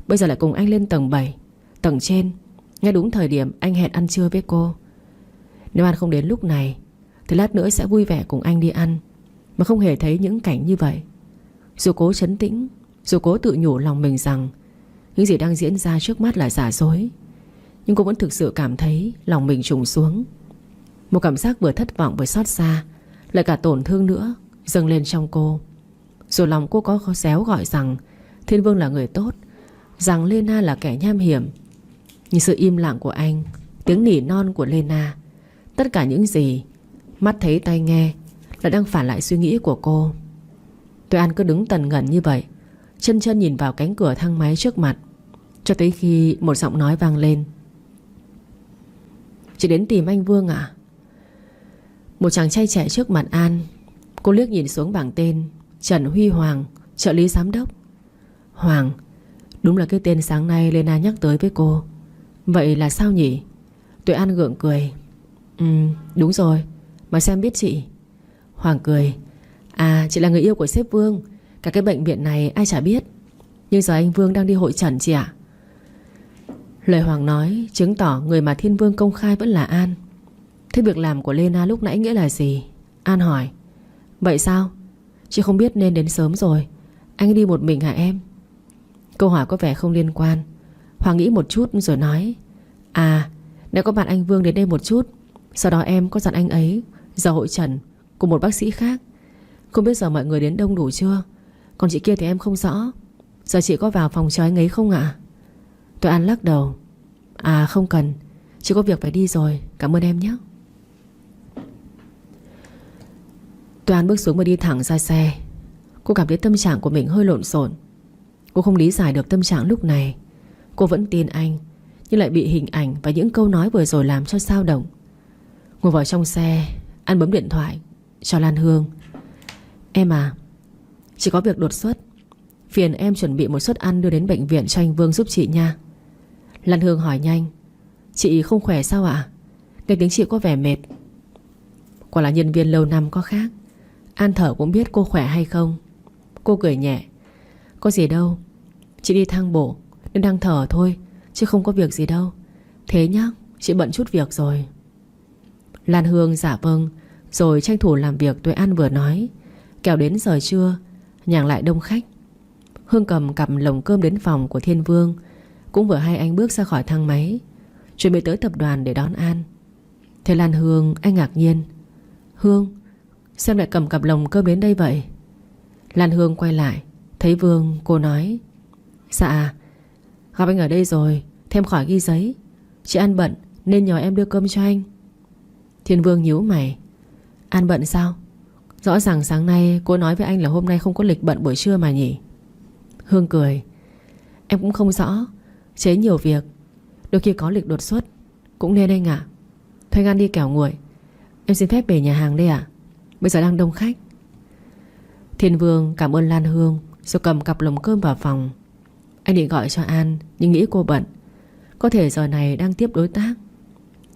bây giờ lại cùng anh lên tầng 7, tầng trên, ngay đúng thời điểm anh hẹn ăn trưa với cô. Nếu An không đến lúc này thì lát nữa sẽ vui vẻ cùng anh đi ăn, mà không hề thấy những cảnh như vậy. Dù cố trấn tĩnh, dù cố tự nhủ lòng mình rằng những gì đang diễn ra trước mắt là giả dối, nhưng cô vẫn thực sự cảm thấy lòng mình trùng xuống. Một cảm giác vừa thất vọng vừa xót xa, lại cả tổn thương nữa dâng lên trong cô. Rồi lòng cô có réo gọi rằng Thiên Vương là người tốt, rằng Lena là kẻ nham hiểm. Nhưng sự im lặng của anh, tiếng nỉ non của Lena, tất cả những gì mắt thấy tai nghe là đang phản lại suy nghĩ của cô. Tuệ An cứ đứng tần ngẩn như vậy, chân chân nhìn vào cánh cửa thang máy trước mặt, cho tới khi một giọng nói vang lên. Chị đến tìm anh Vương à? Một chàng trai trẻ trước mặt An. Cô liếc nhìn xuống bảng tên: Trần Huy Hoàng, trợ lý giám đốc. Hoàng, đúng là cái tên sáng nay Lena nhắc tới với cô. Vậy là sao nhỉ? Tuệ An gượng cười. Đúng rồi, mà xem biết chị. Hoàng cười. À, chị là người yêu của sếp Vương. Cả cái bệnh viện này ai chả biết. Nhưng giờ anh Vương đang đi hội trần chị ạ. Lời Hoàng nói chứng tỏ người mà Thiên Vương công khai vẫn là An. Thế việc làm của Lena lúc nãy nghĩa là gì? An hỏi. Vậy sao? Chị không biết nên đến sớm rồi. Anh ấy đi một mình hả em? Câu hỏi có vẻ không liên quan. Hoàng nghĩ một chút rồi nói. À, nếu có bạn anh Vương đến đây một chút, sau đó em có dặn anh ấy giờ hội trần cùng một bác sĩ khác. Không biết giờ mọi người đến đông đủ chưa? Còn chị kia thì em không rõ. Giờ chị có vào phòng chờ anh ấy không ạ? Tuệ An lắc đầu. À không cần, chị có việc phải đi rồi. Cảm ơn em nhé. Tuệ An bước xuống và đi thẳng ra xe. Cô cảm thấy tâm trạng của mình hơi lộn xộn. Cô không lý giải được tâm trạng lúc này. Cô vẫn tin anh, nhưng lại bị hình ảnh và những câu nói vừa rồi làm cho xao động. Ngồi vào trong xe, An bấm điện thoại cho Lan Hương. Em à, chị có việc đột xuất, phiền em chuẩn bị một suất ăn đưa đến bệnh viện cho anh Vương giúp chị nha. Lan Hương hỏi nhanh. Chị không khỏe sao ạ? Nghe tiếng chị có vẻ mệt. Quả là nhân viên lâu năm có khác. An thở cũng biết cô khỏe hay không. Cô cười nhẹ. Có gì đâu, chị đi thang bộ nên đang thở thôi, chứ không có việc gì đâu. Thế nhá, chị bận chút việc rồi. Lan Hương dạ vâng, rồi tranh thủ làm việc Tuệ An vừa nói. Kẻo đến giờ trưa nhàng lại đông khách. Hương cầm cặp lồng cơm đến phòng của Thiên Vương. Cũng vừa hay anh bước ra khỏi thang máy, chuẩn bị tới tập đoàn để đón An. Thế Lan Hương, anh ngạc nhiên. Hương, sao lại cầm cặp lồng cơm đến đây vậy? Lan Hương quay lại, thấy Vương, cô nói. Dạ, gặp anh ở đây rồi, thêm khỏi ghi giấy. Chị An bận nên nhờ em đưa cơm cho anh. Thiên Vương nhíu mày. An bận sao? Rõ ràng sáng nay cô nói với anh là hôm nay không có lịch bận buổi trưa mà nhỉ? Hương cười. Em cũng không rõ, chế nhiều việc, đôi khi có lịch đột xuất cũng nên anh ạ. Thôi ăn đi kẻo nguội. Em xin phép về nhà hàng đây ạ. Bây giờ đang đông khách. Thiên Vương cảm ơn Lan Hương, rồi cầm cặp lồng cơm vào phòng. Anh định gọi cho An, nhưng nghĩ cô bận, có thể giờ này đang tiếp đối tác,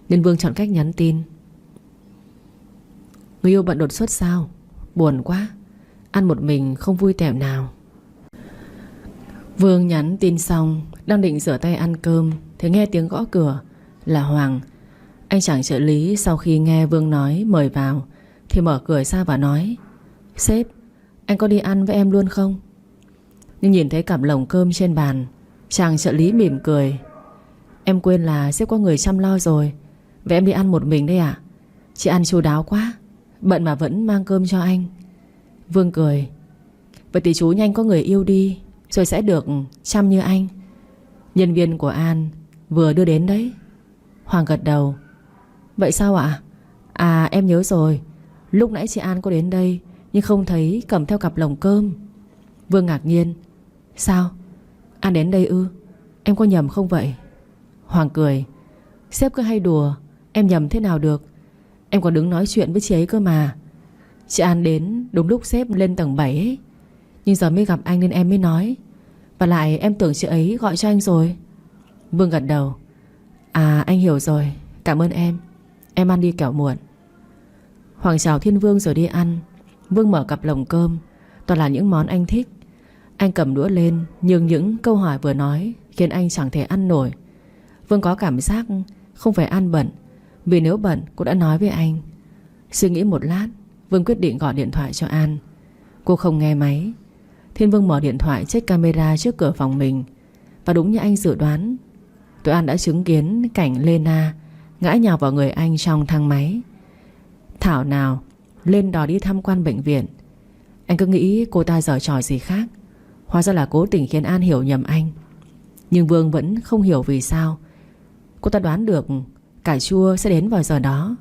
nên Vương chọn cách nhắn tin. Người yêu bận đột xuất sao? Buồn quá. Ăn một mình không vui tẹo nào. Vương nhắn tin xong, đang định rửa tay ăn cơm thì nghe tiếng gõ cửa. Là Hoàng. Anh chàng trợ lý sau khi nghe Vương nói mời vào thì mở cửa ra và nói. Sếp, anh có đi ăn với em luôn không? Nhưng nhìn thấy cặp lồng cơm trên bàn, chàng trợ lý mỉm cười. Em quên là sếp có người chăm lo rồi. Vậy em đi ăn một mình đây ạ? Chị ăn chu đáo quá, bận mà vẫn mang cơm cho anh. Vương cười. Vậy thì chú nhanh có người yêu đi, rồi sẽ được chăm như anh. Nhân viên của An vừa đưa đến đấy. Hoàng gật đầu. Vậy sao ạ? À em nhớ rồi, lúc nãy chị An có đến đây nhưng không thấy cầm theo cặp lồng cơm. Vương ngạc nhiên. Sao? An đến đây ư? Em có nhầm không vậy? Hoàng cười. Sếp cứ hay đùa, em nhầm thế nào được. Em còn đứng nói chuyện với chị ấy cơ mà. Chị An đến đúng lúc sếp lên tầng 7 ấy. Nhưng giờ mới gặp anh nên em mới nói. Và lại em tưởng chị ấy gọi cho anh rồi. Vương gật đầu. À anh hiểu rồi, cảm ơn em. Em ăn đi kẻo muộn. Hoàng chào Thiên Vương rồi đi ăn. Vương mở cặp lồng cơm, toàn là những món anh thích. Anh cầm đũa lên, nhưng những câu hỏi vừa nói khiến anh chẳng thể ăn nổi. Vương có cảm giác không phải ăn bận, vì nếu bận cô đã nói với anh. Suy nghĩ một lát, Vương quyết định gọi điện thoại cho An. Cô không nghe máy. Thiên Vương mở điện thoại check camera trước cửa phòng mình. Và đúng như anh dự đoán, tụi An đã chứng kiến cảnh Lena ngã nhào vào người anh trong thang máy. Thảo nào lên đòi đi tham quan bệnh viện. Anh cứ nghĩ cô ta giở trò gì khác, hóa ra là cố tình khiến An hiểu nhầm anh. Nhưng Vương vẫn không hiểu vì sao cô ta đoán được cà chua sẽ đến vào giờ đó.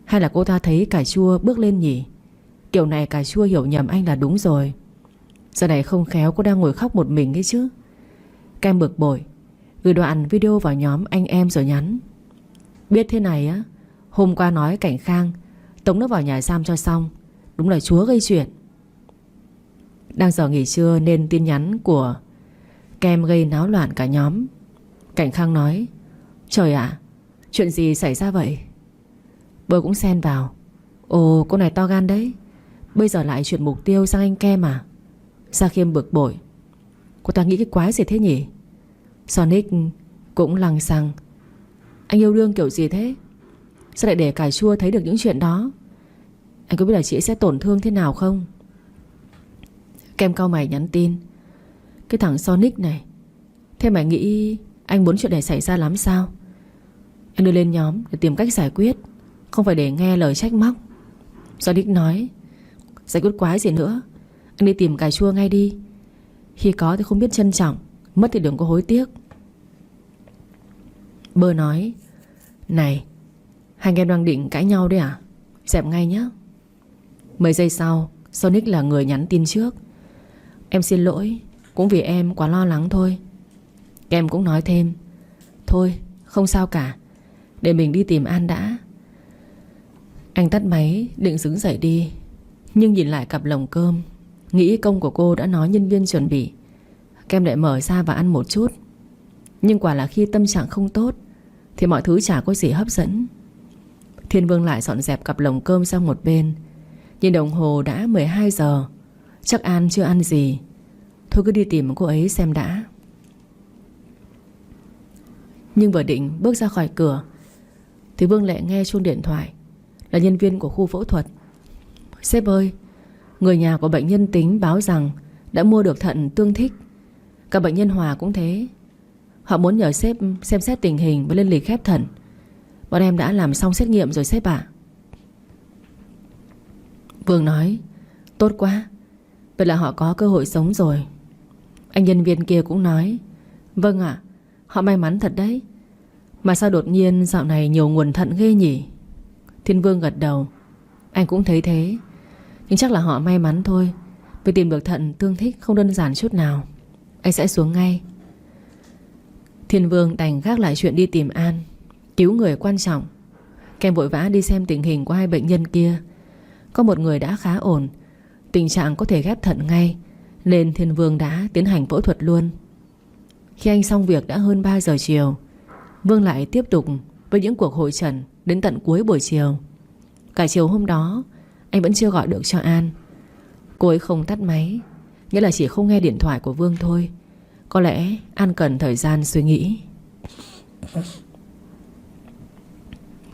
Hay là cô ta thấy cà chua bước lên nhỉ? Kiểu này cà chua hiểu nhầm anh là đúng rồi. Giờ này không khéo cô đang ngồi khóc một mình ấy chứ. Kem bực bội gửi đoạn video vào nhóm anh em rồi nhắn. Biết thế này á, hôm qua nói Cảnh Khang tống nó vào nhà giam cho xong. Đúng là chúa gây chuyện. Đang giờ nghỉ trưa nên tin nhắn của Kem gây náo loạn cả nhóm. Cảnh Khang nói: Trời ạ, chuyện gì xảy ra vậy? Bơ cũng xen vào: Ồ, cô này to gan đấy. Bây giờ lại chuyển mục tiêu sang anh Kem à? Gia Khiêm bực bội: Cô ta nghĩ cái quái gì thế nhỉ? Sonic cũng lằng xăng: Anh yêu đương kiểu gì thế? Sao lại để cà chua thấy được những chuyện đó? Anh có biết là chị sẽ tổn thương thế nào không? Kem cau mày nhắn tin: Cái thằng Sonic này, thế mày nghĩ anh muốn chuyện này xảy ra lắm sao? Anh đưa lên nhóm để tìm cách giải quyết, không phải để nghe lời trách móc. Sonic nói: Giải quyết quái gì nữa, anh đi tìm cà chua ngay đi. Khi có thì không biết trân trọng, mất thì đừng có hối tiếc. Bơ nói: Này, hai anh em đang định cãi nhau đấy à? Dẹp ngay nhé. Mấy giây sau, Sonic là người nhắn tin trước: Em xin lỗi, cũng vì em quá lo lắng thôi. Kem cũng nói thêm: Thôi, không sao cả, để mình đi tìm An đã. Anh tắt máy định đứng dậy đi, nhưng nhìn lại cặp lồng cơm, nghĩ công của cô đã nói nhân viên chuẩn bị. Kem lại mở ra và ăn một chút. Nhưng quả là khi tâm trạng không tốt thì mọi thứ chả có gì hấp dẫn. Thiên Vương lại dọn dẹp cặp lồng cơm sang một bên. Nhìn đồng hồ đã 12 giờ, chắc An chưa ăn gì. Thôi cứ đi tìm cô ấy xem đã. Nhưng vừa định bước ra khỏi cửa thì Vương lại nghe chuông điện thoại. Là nhân viên của khu phẫu thuật. Sếp ơi, người nhà của bệnh nhân Tính báo rằng đã mua được thận tương thích. Cả bệnh nhân Hòa cũng thế. Họ muốn nhờ sếp xem xét tình hình và lên lịch ghép thận. Bọn em đã làm xong xét nghiệm rồi sếp ạ. Vương nói: Tốt quá, vậy là họ có cơ hội sống rồi. Anh nhân viên kia cũng nói: Vâng ạ, họ may mắn thật đấy. Mà sao đột nhiên dạo này nhiều nguồn thận ghê nhỉ? Thiên Vương gật đầu: Anh cũng thấy thế. Nhưng chắc là họ may mắn thôi, vì tìm được thận tương thích không đơn giản chút nào. Anh sẽ xuống ngay. Thiên Vương đành gác lại chuyện đi tìm An. Cứu người quan trọng. Kem vội vã đi xem tình hình của hai bệnh nhân kia. Có một người đã khá ổn, tình trạng có thể ghép thận ngay, nên Thiên Vương đã tiến hành phẫu thuật luôn. Khi anh xong việc đã hơn 3 giờ chiều, Vương lại tiếp tục với những cuộc hội chẩn đến tận cuối buổi chiều. Cả chiều hôm đó anh vẫn chưa gọi được cho An. Cô ấy không tắt máy, nghĩa là chỉ không nghe điện thoại của Vương thôi. Có lẽ An cần thời gian suy nghĩ.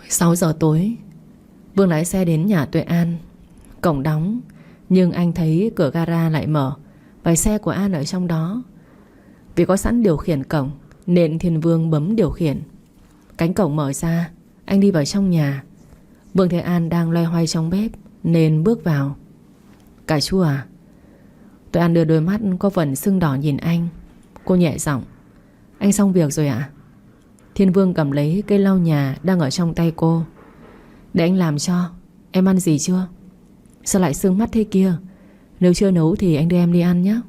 6 giờ tối, Vương lái xe đến nhà Tuệ An. Cổng đóng, nhưng anh thấy cửa gara lại mở và xe của An ở trong đó. Vì có sẵn điều khiển cổng nên Thiên Vương bấm điều khiển. Cánh cổng mở ra, anh đi vào trong nhà. Vương thấy An đang loay hoay trong bếp nên bước vào. Cà chua à? Tuệ An đưa đôi mắt có phần sưng đỏ nhìn anh. Cô nhẹ giọng: Anh xong việc rồi ạ? Thiên Vương cầm lấy cây lau nhà đang ở trong tay cô. Để anh làm cho. Em ăn gì chưa? Sao lại sưng mắt thế kia? Nếu chưa nấu thì anh đưa em đi ăn nhé.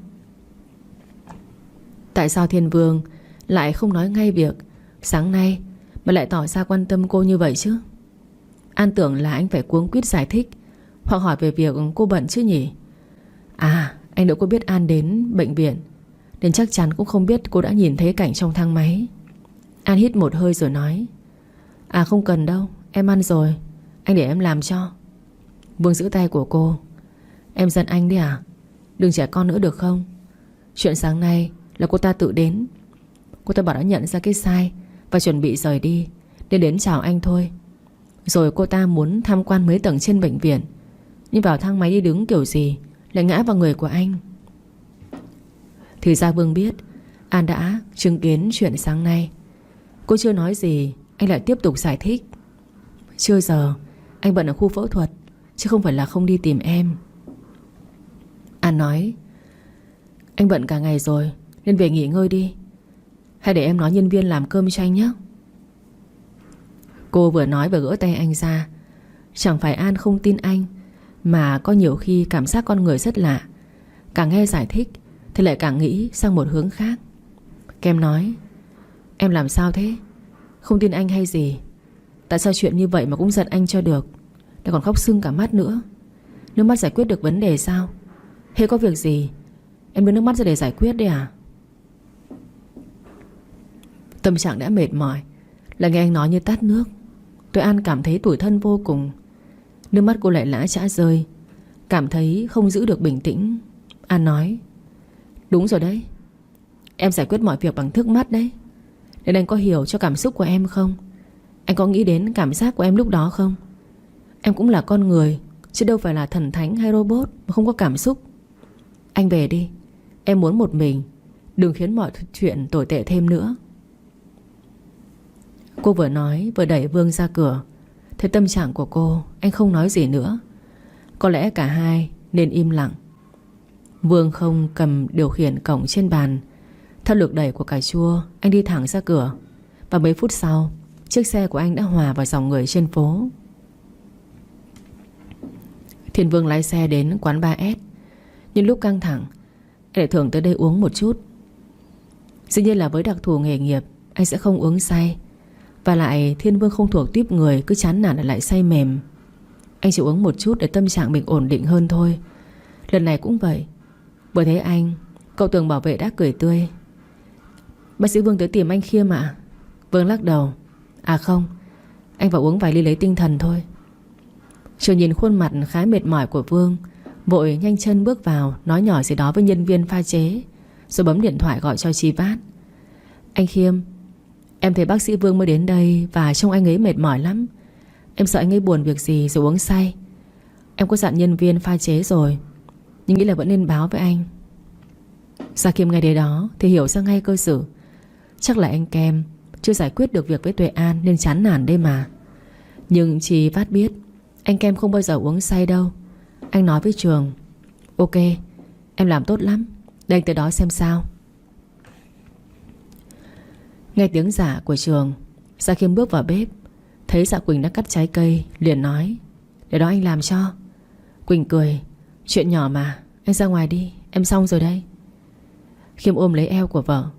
Tại sao Thiên Vương lại không nói ngay việc sáng nay mà lại tỏ ra quan tâm cô như vậy chứ? An tưởng là anh phải cuống quýt giải thích hoặc hỏi về việc cô bận chứ nhỉ? À, anh đâu có biết An đến bệnh viện, nên chắc chắn cũng không biết cô đã nhìn thấy cảnh trong thang máy. An hít một hơi rồi nói: À không cần đâu, em ăn rồi, anh để em làm cho. Vương giữ tay của cô: Em giận anh đi à? Đừng trẻ con nữa được không? Chuyện sáng nay là cô ta tự đến. Cô ta bảo đã nhận ra cái sai và chuẩn bị rời đi, nên đến chào anh thôi. Rồi cô ta muốn tham quan mấy tầng trên bệnh viện, nhưng vào thang máy đi đứng kiểu gì lại ngã vào người của anh. Thì ra Vương biết An đã chứng kiến chuyện sáng nay. Cô chưa nói gì, anh lại tiếp tục giải thích: Chưa giờ anh bận ở khu phẫu thuật, chứ không phải là không đi tìm em. An nói: Anh bận cả ngày rồi nên về nghỉ ngơi đi, hay để em nói nhân viên làm cơm cho anh nhé. Cô vừa nói vừa gỡ tay anh ra. Chẳng phải An không tin anh, mà có nhiều khi cảm giác con người rất lạ. Càng nghe giải thích thì lại càng nghĩ sang một hướng khác. Kem nói: Em làm sao thế? Không tin anh hay gì? Tại sao chuyện như vậy mà cũng giận anh cho được, lại còn khóc sưng cả mắt nữa? Nước mắt giải quyết được vấn đề sao? Hay có việc gì em đưa nước mắt ra để giải quyết đi à? Tâm trạng đã mệt mỏi, lại nghe anh nói như tát nước. Tôi An cảm thấy tủi thân vô cùng. Nước mắt cô lại lã chã rơi, cảm thấy không giữ được bình tĩnh. An nói: Đúng rồi đấy, em giải quyết mọi việc bằng nước mắt đấy. Nên anh có hiểu cho cảm xúc của em không? Anh có nghĩ đến cảm giác của em lúc đó không? Em cũng là con người, chứ đâu phải là thần thánh hay robot mà không có cảm xúc. Anh về đi, em muốn một mình. Đừng khiến mọi chuyện tồi tệ thêm nữa. Cô vừa nói vừa đẩy Vương ra cửa. Thấy tâm trạng của cô, anh không nói gì nữa. Có lẽ cả hai nên im lặng. Vương không cầm điều khiển cổng trên bàn. Theo lực đẩy của cà chua, anh đi thẳng ra cửa. Và mấy phút sau, chiếc xe của anh đã hòa vào dòng người trên phố. Thiên Vương lái xe đến quán bar S. Nhưng lúc căng thẳng, anh lại thường tới đây uống một chút. Dĩ nhiên là với đặc thù nghề nghiệp, anh sẽ không uống say. Và lại Thiên Vương không thuộc tuýp người cứ chán nản lại say mềm. Anh chỉ uống một chút để tâm trạng mình ổn định hơn thôi. Lần này cũng vậy. Vừa thấy anh, cậu tường bảo vệ đã cười tươi: Bác sĩ Vương tới tìm anh Khiêm ạ. Vương lắc đầu: À không, anh vào uống vài ly lấy tinh thần thôi. Trường nhìn khuôn mặt khá mệt mỏi của Vương, vội nhanh chân bước vào, nói nhỏ gì đó với nhân viên pha chế, rồi bấm điện thoại gọi cho Chi Vát. Anh Khiêm, em thấy bác sĩ Vương mới đến đây và trông anh ấy mệt mỏi lắm. Em sợ anh ấy buồn việc gì rồi uống say. Em có dặn nhân viên pha chế rồi, nhưng nghĩ là vẫn nên báo với anh. Gia Kim nghe đến đó thì hiểu ra ngay cơ sự. Chắc là anh Kem chưa giải quyết được việc với Tuệ An nên chán nản đây mà. Nhưng Chi Vát biết anh Kem không bao giờ uống say đâu. Anh nói với Trường: Ok, em làm tốt lắm, để anh tới đó xem sao. Nghe tiếng dạ của Trường, Gia Khiêm bước vào bếp, thấy Dạ Quỳnh đã cắt trái cây, liền nói: Để đó anh làm cho. Quỳnh cười: Chuyện nhỏ mà, anh ra ngoài đi, em xong rồi đây. Khiêm ôm lấy eo của vợ: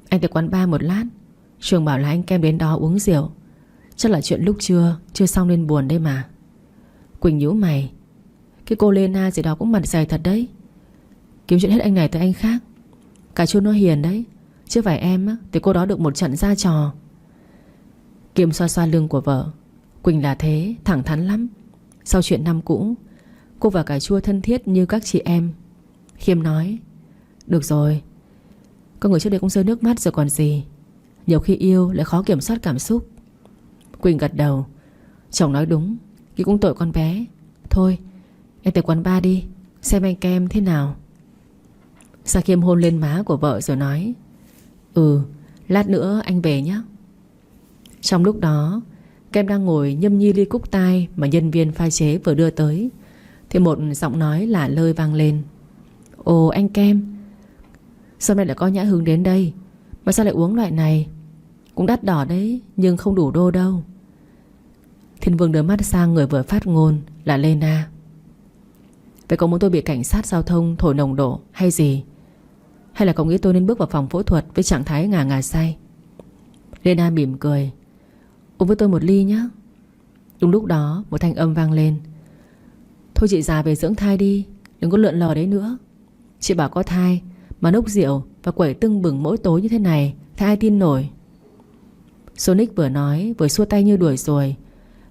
Anh tới quán bar một lát. Trường bảo là anh Kem đến đó uống rượu. Chắc là chuyện lúc trưa chưa xong nên buồn đây mà. Quỳnh nhíu mày: Cái cô Lena gì đó cũng mặt dày thật đấy, kiếm chuyện hết anh này tới anh khác. Cà chua nó hiền đấy, chứ phải em á thì cô đó được một trận ra trò. Kim xoa xoa lưng của vợ. Quỳnh là thế, thẳng thắn lắm. Sau chuyện năm cũ, cô và cà chua thân thiết như các chị em. Khiêm nói: Được rồi, con người trước đây cũng rơi nước mắt rồi còn gì. Nhiều khi yêu lại khó kiểm soát cảm xúc. Quỳnh gật đầu: Chồng nói đúng, Ki cũng tội con bé. Thôi, em tới quán bar đi, xem anh Kem thế nào. Sa Khiêm hôn lên má của vợ rồi nói: Ừ, lát nữa anh về nhé. Trong lúc đó, Kem đang ngồi nhâm nhi ly cúc tai mà nhân viên pha chế vừa đưa tới, thì một giọng nói lạ lơi vang lên: Ồ anh Kem, sao nay lại có Nhã Hứng đến đây? Mà sao lại uống loại này? Cũng đắt đỏ đấy, nhưng không đủ đô đâu. Thiên Vương đưa mắt sang người vừa phát ngôn là Lena. Vậy có muốn tôi bị cảnh sát giao thông thổi nồng độ hay gì? Hay là cậu nghĩ tôi nên bước vào phòng phẫu thuật với trạng thái ngà ngà say? Lena mỉm cười. Uống với tôi một ly nhé. Đúng lúc đó một thanh âm vang lên. Thôi chị già về dưỡng thai đi, đừng có lượn lờ đấy nữa. Chị bảo có thai mà nốc rượu và quẩy tưng bừng mỗi tối như thế này thì ai tin nổi. Sonic vừa nói vừa xua tay như đuổi rồi.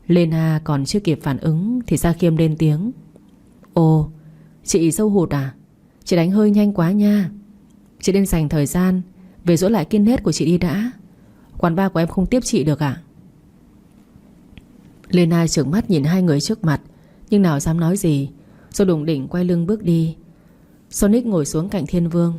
Lena còn chưa kịp phản ứng thì Gia Khiêm lên tiếng. Ồ, chị sâu hụt à? Chị đánh hơi nhanh quá nha. Chị nên dành thời gian về dỗ lại kiên nết của chị đi đã. Quán bar của em không tiếp chị được à? Lena trợn mắt nhìn hai người trước mặt, nhưng nào dám nói gì, rồi đủng đỉnh quay lưng bước đi. Sonic ngồi xuống cạnh Thiên Vương.